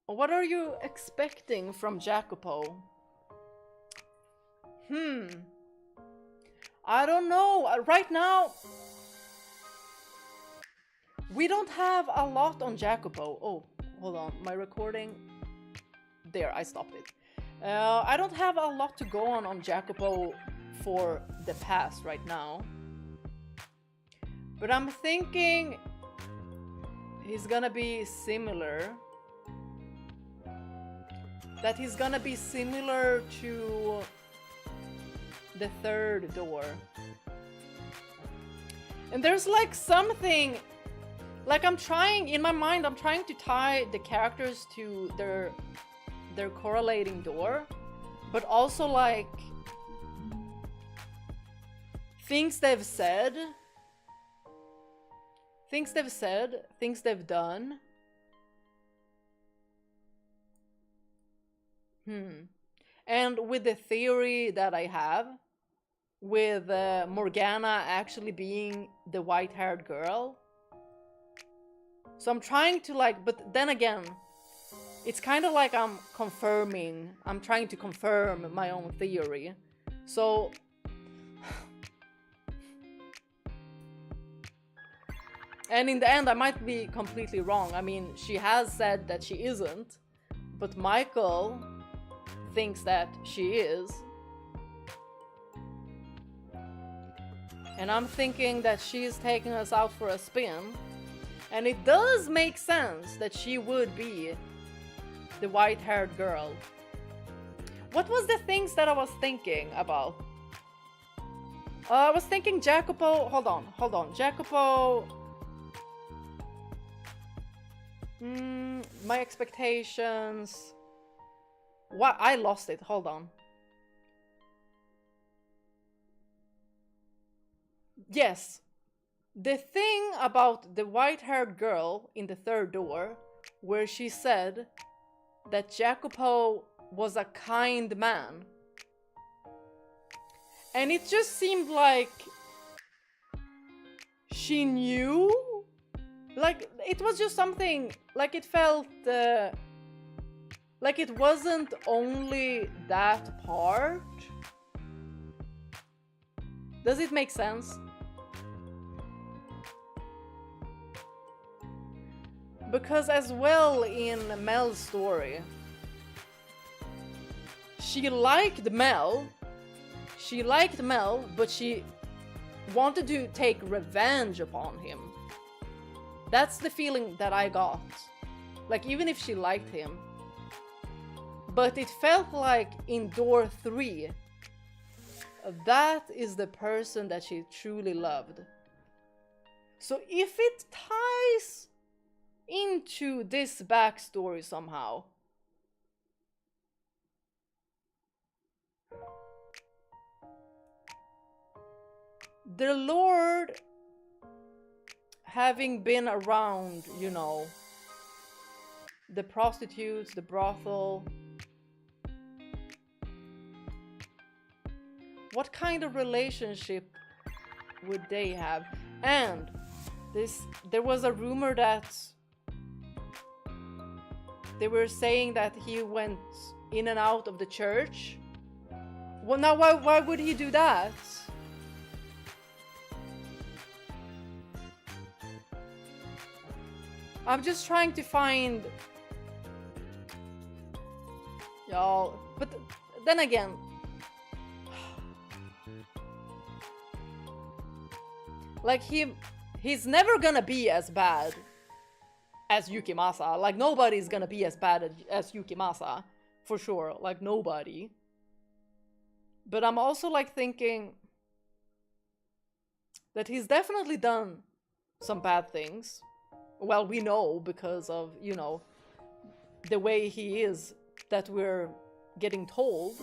What are you expecting from Jacopo? I don't know. Right now, we don't have a lot on Jacopo. Oh, hold on. My recording. There, I stopped it. I don't have a lot to go on Jacopo for the past right now. But I'm thinking he's gonna be similar. That he's gonna be similar to the third door. And there's like something, like I'm trying, in my mind, I'm trying to tie the characters to their correlating door, but also like things they've said, things they've done. And with the theory that I have, with Morgana actually being the white-haired girl. So I'm trying to like, but then again, It's kind of like I'm trying to confirm my own theory. So and in the end I might be completely wrong. I mean, she has said that she isn't, but Michael thinks that she is. And I'm thinking that she's taking us out for a spin. And it does make sense that she would be the white-haired girl. What was the things that I was thinking about? I was thinking Jacopo... Hold on. Jacopo... my expectations... What? I lost it. Hold on. Yes. The thing about the white-haired girl in the third door, where she said that Jacopo was a kind man. And it just seemed like she knew. Like, it was just something, like it felt like it wasn't only that part. Does it make sense? Because as well in Mel's story, she liked Mel, but she wanted to take revenge upon him. That's the feeling that I got. Like, even if she liked him. But it felt like in door 3, that is the person that she truly loved. So if it ties into this backstory somehow, the Lord, having been around, you know, the prostitutes, the brothel, what kind of relationship would they have? And there was a rumor that they were saying that he went in and out of the church. Well, now why would he do that? I'm just trying to find... Y'all, but then again... Like, he's never gonna be as bad as Yukimasa. Like, nobody's gonna be as bad as Yukimasa. For sure. Like, nobody. But I'm also, like, thinking that he's definitely done some bad things. Well, we know because of, you know, the way he is that we're getting told.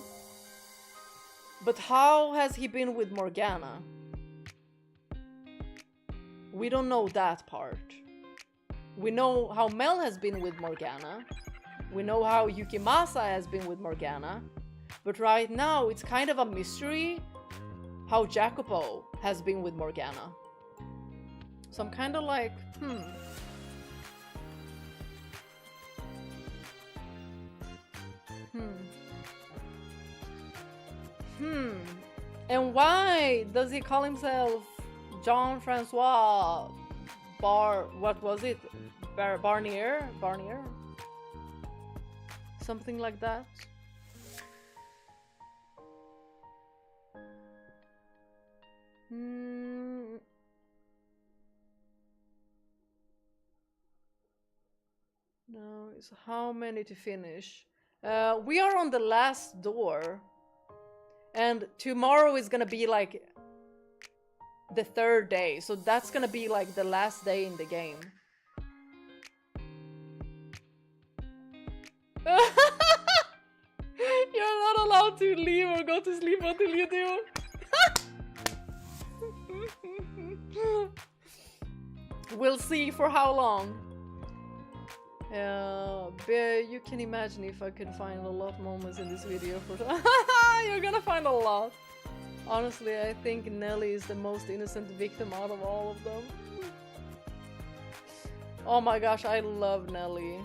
But how has he been with Morgana? We don't know that part. We know how Mel has been with Morgana. We know how Yukimasa has been with Morgana. But right now, it's kind of a mystery how Jacopo has been with Morgana. So I'm kind of like, And why does he call himself Jean-Francois what was it? Barnier? Something like that. No, it's how many to finish? We are on the last door. And tomorrow is gonna be like the third day. So that's gonna be like the last day in the game. You're not allowed to leave or go to sleep until you do. We'll see for how long. You can imagine if I can find a lot of moments in this video for you're gonna find a lot. Honestly, I think Nelly is the most innocent victim out of all of them. Oh my gosh, I love Nelly.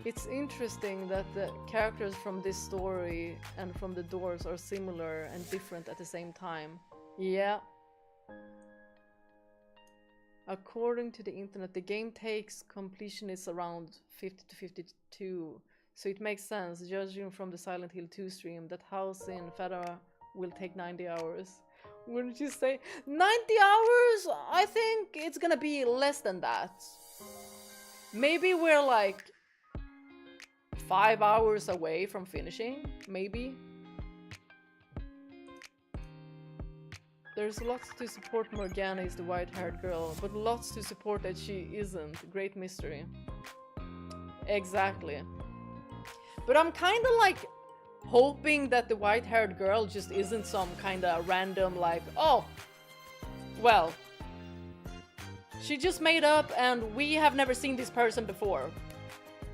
It's interesting that the characters from this story and from the Doors are similar and different at the same time. Yeah. According to the internet, the game takes completionists around 50 to 52, so it makes sense, judging from the Silent Hill 2 stream, that House in Fata will take 90 hours. Wouldn't you say 90 hours? I think it's gonna be less than that. Maybe we're like 5 hours away from finishing, maybe. There's lots to support Morgana is the white-haired girl, but lots to support that she isn't. Great mystery. Exactly. But I'm kinda like hoping that the white-haired girl just isn't some kinda random like, oh, well, she just made up and we have never seen this person before.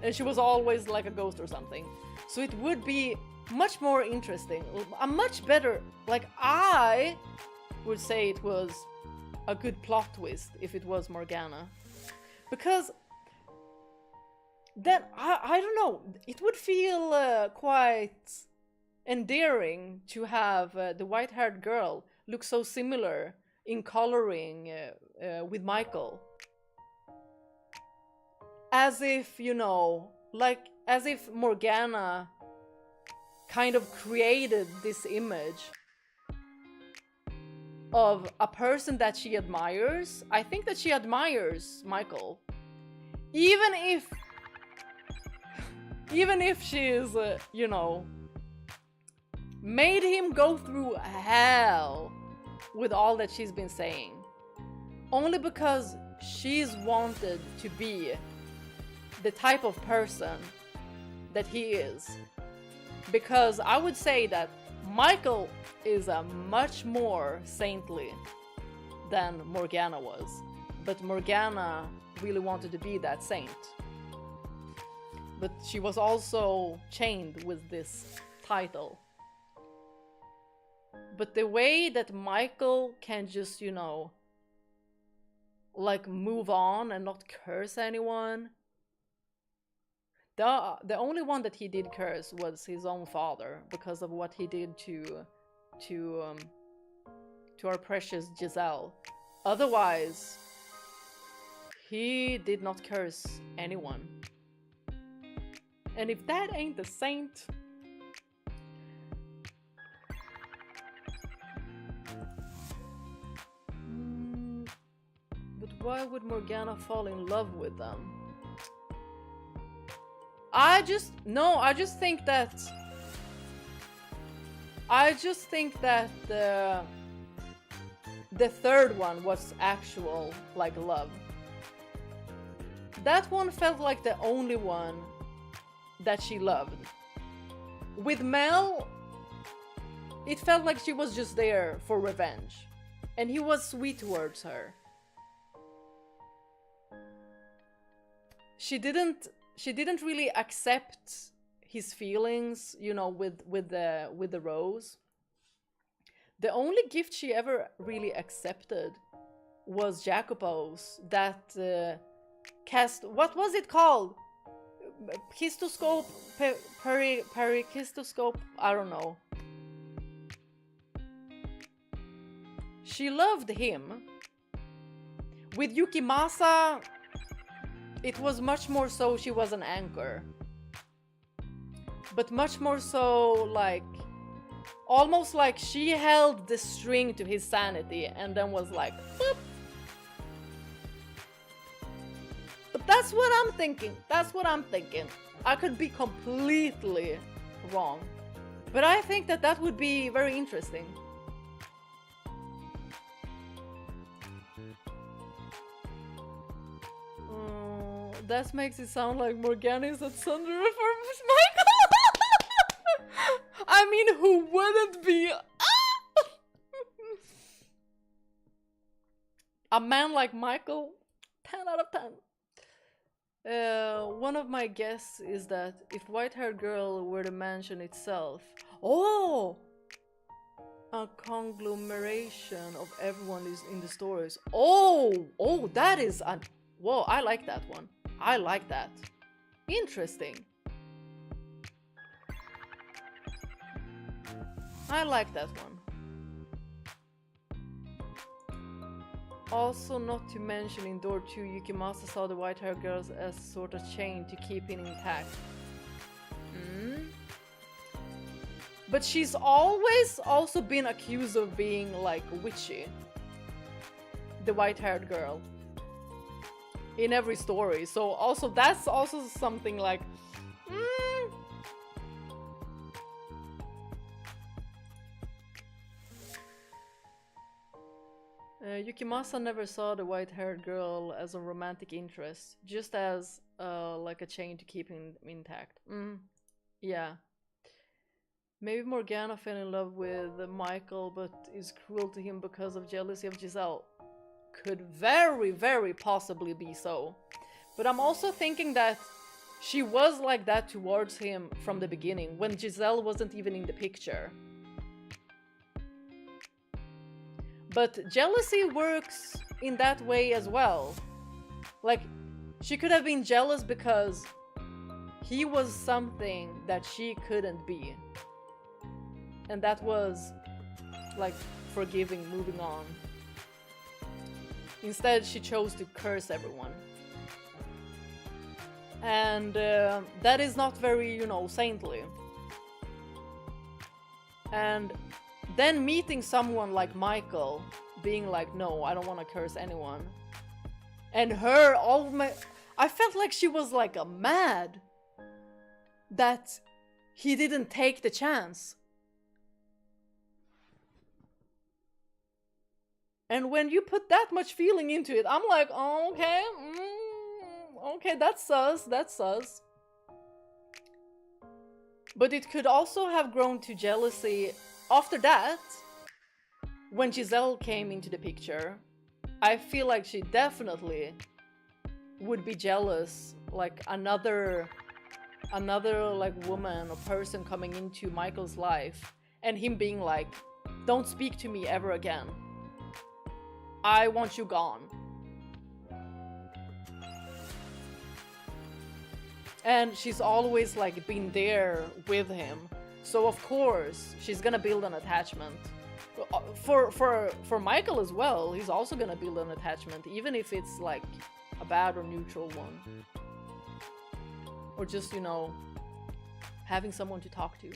And she was always like a ghost or something. So it would be much more interesting. A much better, like I would say it was a good plot twist if it was Morgana. Because then, I don't know, it would feel quite endearing to have the white-haired girl look so similar in coloring with Michael. As if, you know, like, as if Morgana kind of created this image of a person that she admires. I think that she admires Michael. Even if she is, you know, made him go through hell with all that she's been saying. Only because she's wanted to be the type of person that he is. Because I would say that Michael is a much more saintly than Morgana was. But Morgana really wanted to be that saint. But she was also chained with this title. But the way that Michael can just, you know, like move on and not curse anyone. The only one that he did curse was his own father because of what he did to our precious Giselle. Otherwise, he did not curse anyone. And if that ain't a saint... But why would Morgana fall in love with them? I just think that the third one was actual, like, love. That one felt like the only one that she loved. With Mel, it felt like she was just there for revenge. And he was sweet towards her. She didn't really accept his feelings, you know, with the rose. The only gift she ever really accepted was Jacopo's, that cast, what was it called? Histoscope, perikistoscope, I don't know. She loved him. With Yukimasa, it was much more so she was an anchor. But much more so, like, almost like she held the string to his sanity and then was like, boop. But that's what I'm thinking. That's what I'm thinking. I could be completely wrong. But I think that that would be very interesting. That makes it sound like Morgana is at Thunder for Michael. I mean, who wouldn't be? A man like Michael, 10 out of 10. One of my guesses is that if White-Haired Girl were the mansion itself, oh, a conglomeration of everyone is in the stories. Oh, that is whoa, I like that one. I like that. Interesting. I like that one. Also, not to mention in door 2, Yukimasa saw the white-haired girls as sort of chain to keep it intact. But she's always also been accused of being like witchy. The white-haired girl. In every story. So also that's also something like... Yukimasa never saw the white-haired girl as a romantic interest, just as like a chain to keep him intact. Yeah. Maybe Morgana fell in love with Michael, but is cruel to him because of jealousy of Giselle. Could very, very possibly be so. But I'm also thinking that she was like that towards him from the beginning, when Giselle wasn't even in the picture. But jealousy works in that way as well. Like, she could have been jealous because he was something that she couldn't be. And that was, like, forgiving, moving on. Instead, she chose to curse everyone. And that is not very, you know, saintly. And then meeting someone like Michael, being like, no, I don't want to curse anyone. And her, I felt like she was like mad that he didn't take the chance. And when you put that much feeling into it, I'm like, oh, okay, okay, that's sus, that's sus. But it could also have grown to jealousy after that, when Giselle came into the picture. I feel like she definitely would be jealous, like another like woman or person coming into Michael's life, and him being like, don't speak to me ever again. I want you gone. And she's always like been there with him. So of course she's gonna build an attachment. For Michael as well, he's also gonna build an attachment, even if it's like a bad or neutral one. Or just, you know, having someone to talk to.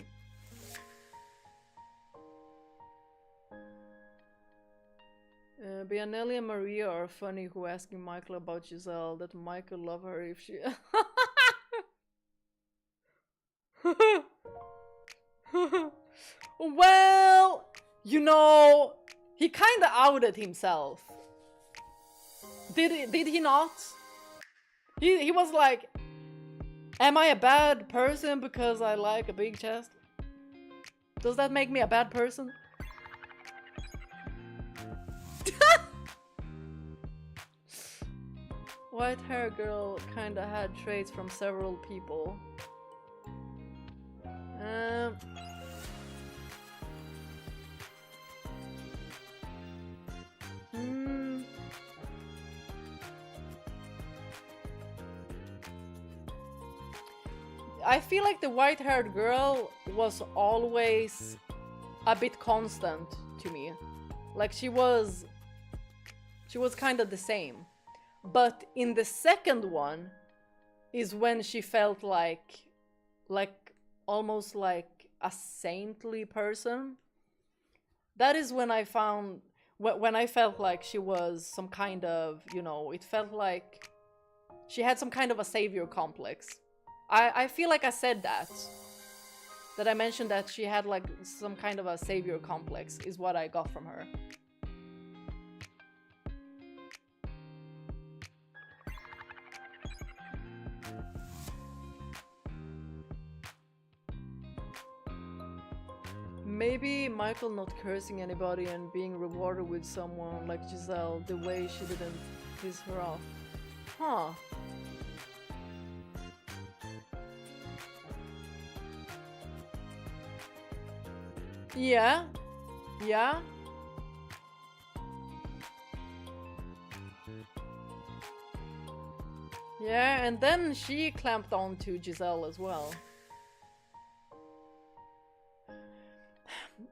Bianelli and Maria are funny, who asking Michael about Giselle, that Michael love her if she... Well, you know, he kinda outed himself. Did he not? He was like, am I a bad person because I like a big chest? Does that make me a bad person? White hair girl kinda had traits from several people. I feel like the white-haired girl was always a bit constant to me. Like she was kind of the same. But in the second one is when she felt like almost like a saintly person. That is when I found, when I felt like she was some kind of, you know, it felt like she had some kind of a savior complex. I feel like I said that I mentioned that she had like some kind of a savior complex is what I got from her. Maybe Michael not cursing anybody and being rewarded with someone like Giselle, the way she didn't piss her off. Huh. Yeah. Yeah. Yeah, and then she clamped on to Giselle as well.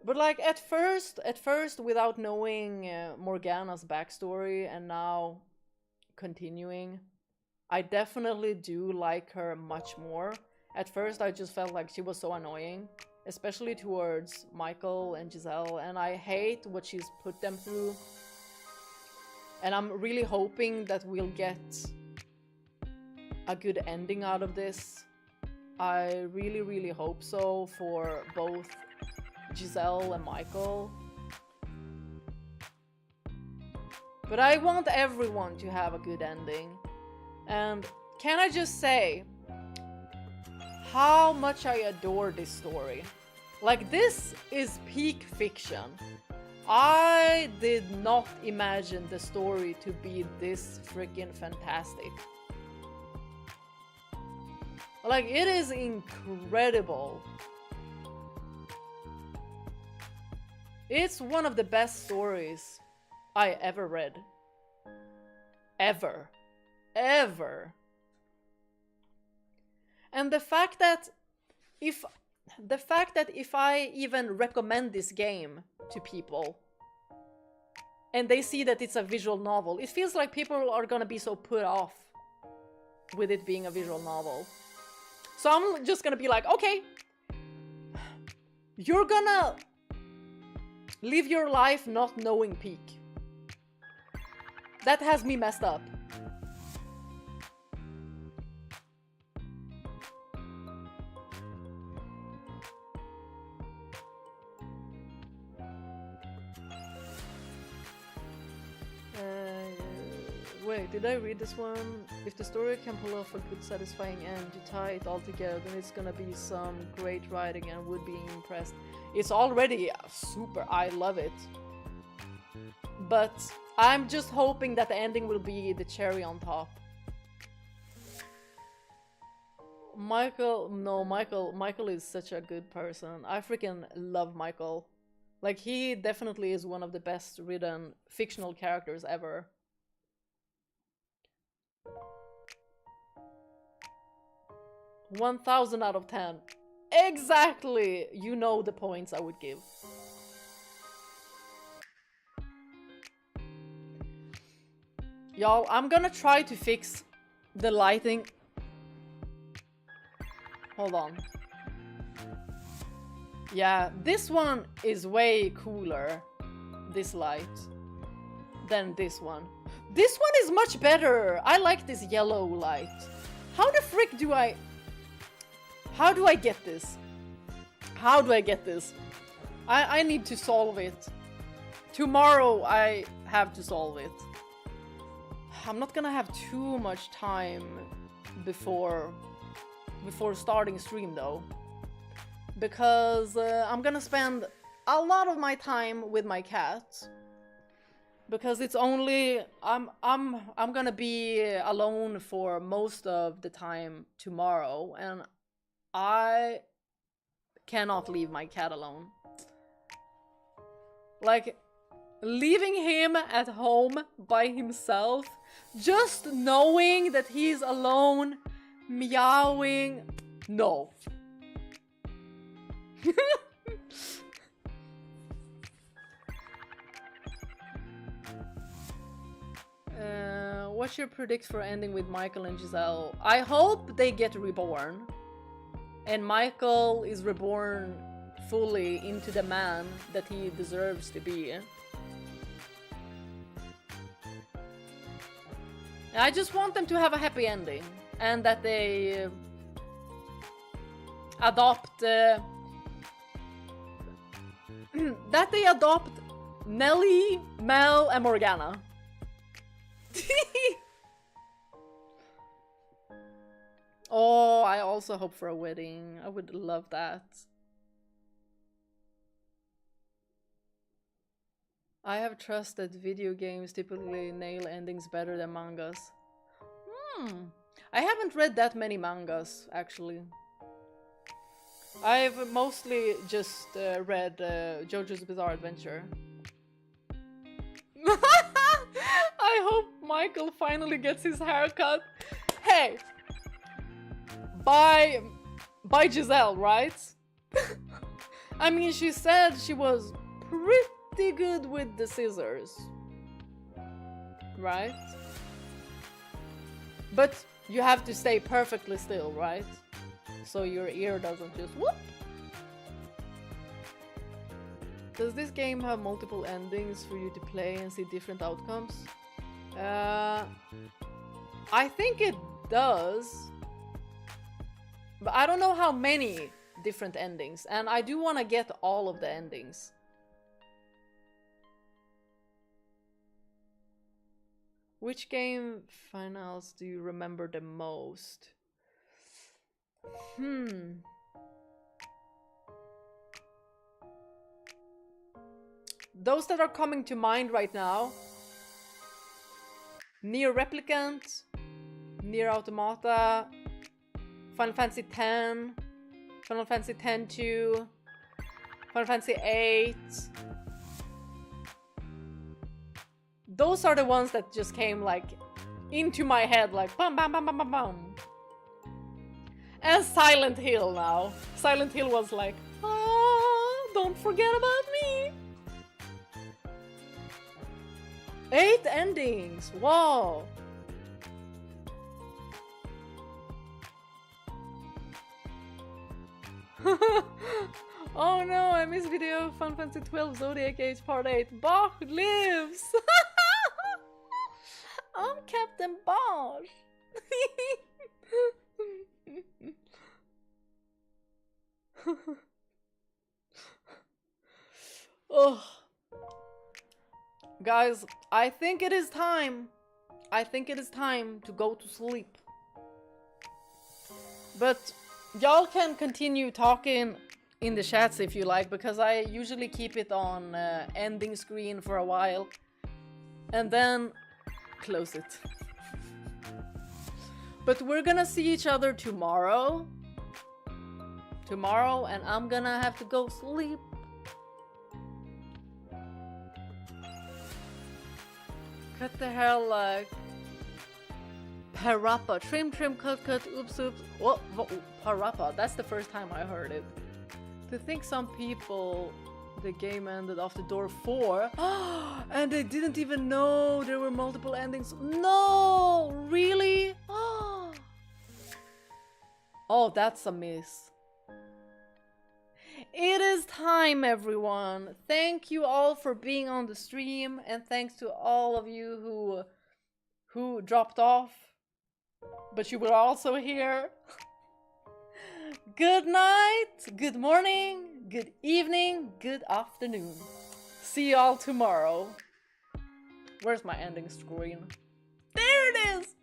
But like at first, without knowing Morgana's backstory and now continuing, I definitely do like her much more. At first, I just felt like she was so annoying, especially towards Michael and Giselle, and I hate what she's put them through. And I'm really hoping that we'll get a good ending out of this. I really, really hope so for both Giselle and Michael. But I want everyone to have a good ending. And can I just say how much I adore this story? Like, this is peak fiction. I did not imagine the story to be this freaking fantastic. Like, it is incredible. It's one of the best stories I ever read. Ever. Ever. And the fact that if I even recommend this game to people and they see that it's a visual novel, it feels like people are gonna be so put off with it being a visual novel. So I'm just gonna be like, okay, you're gonna live your life not knowing peak. That has me messed up. Wait, did I read this one? If the story can pull off a good satisfying end to tie it all together, then it's gonna be some great writing and would be impressed. It's already super, I love it. But I'm just hoping that the ending will be the cherry on top. Michael is such a good person. I freaking love Michael. Like, he definitely is one of the best written fictional characters ever. $1,000 out of 10. Exactly! You know the points I would give. Y'all, I'm gonna try to fix the lighting. Hold on. Yeah, this one is way cooler, this light, than this one. This one is much better! I like this yellow light. How the frick do I... How do I get this? How do I get this? I need to solve it. Tomorrow I have to solve it. I'm not gonna have too much time before starting stream though. Because I'm gonna spend a lot of my time with my cat. Because it's only... I'm gonna be alone for most of the time tomorrow, and I cannot leave my cat alone. Like, leaving him at home by himself, just knowing that he's alone, meowing... No. What's your predict for ending with Michael and Giselle? I hope they get reborn. And Michael is reborn fully into the man that he deserves to be. And I just want them to have a happy ending. And that they adopt... that they adopt Nelly, Mel, and Morgana. Oh, I also hope for a wedding. I would love that. I have trust that video games typically nail endings better than mangas. I haven't read that many mangas, actually. I've mostly just read JoJo's Bizarre Adventure. I hope Michael finally gets his haircut. Hey! By Giselle, right? I mean, she said she was pretty good with the scissors. Right? But you have to stay perfectly still, right? So your ear doesn't just whoop. Does this game have multiple endings for you to play and see different outcomes? I think it does. But I don't know how many different endings. And I do want to get all of the endings. Which game finals do you remember the most? Those that are coming to mind right now: Nier Replicant, Nier Automata, Final Fantasy X, Final Fantasy X-2, Final Fantasy VIII. Those are the ones that just came like into my head, like bam bam bam bam bam bam. And Silent Hill now. Silent Hill was like, ah, don't forget about me. 8 endings. Wow. Oh no, I missed video of Final Fantasy 12 Zodiac Age Part 8. Bach lives! I'm Captain Bosch! Oh. Guys, I think it is time. I think it is time to go to sleep. But y'all can continue talking in the chats if you like, because I usually keep it on ending screen for a while and then close it. But we're gonna see each other tomorrow. And I'm gonna have to go sleep. Cut the hair like parappa. Trim, cut, oops. What? Parappa. That's the first time I heard it. To think some people, the game ended after door 4. And they didn't even know there were multiple endings. No! Really? Oh, that's a miss. It is time, everyone. Thank you all for being on the stream, and thanks to all of you who dropped off, but you were also here. Good night, good morning, good evening, good afternoon. See you all tomorrow. Where's my ending screen? There it is!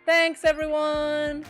Thanks, everyone!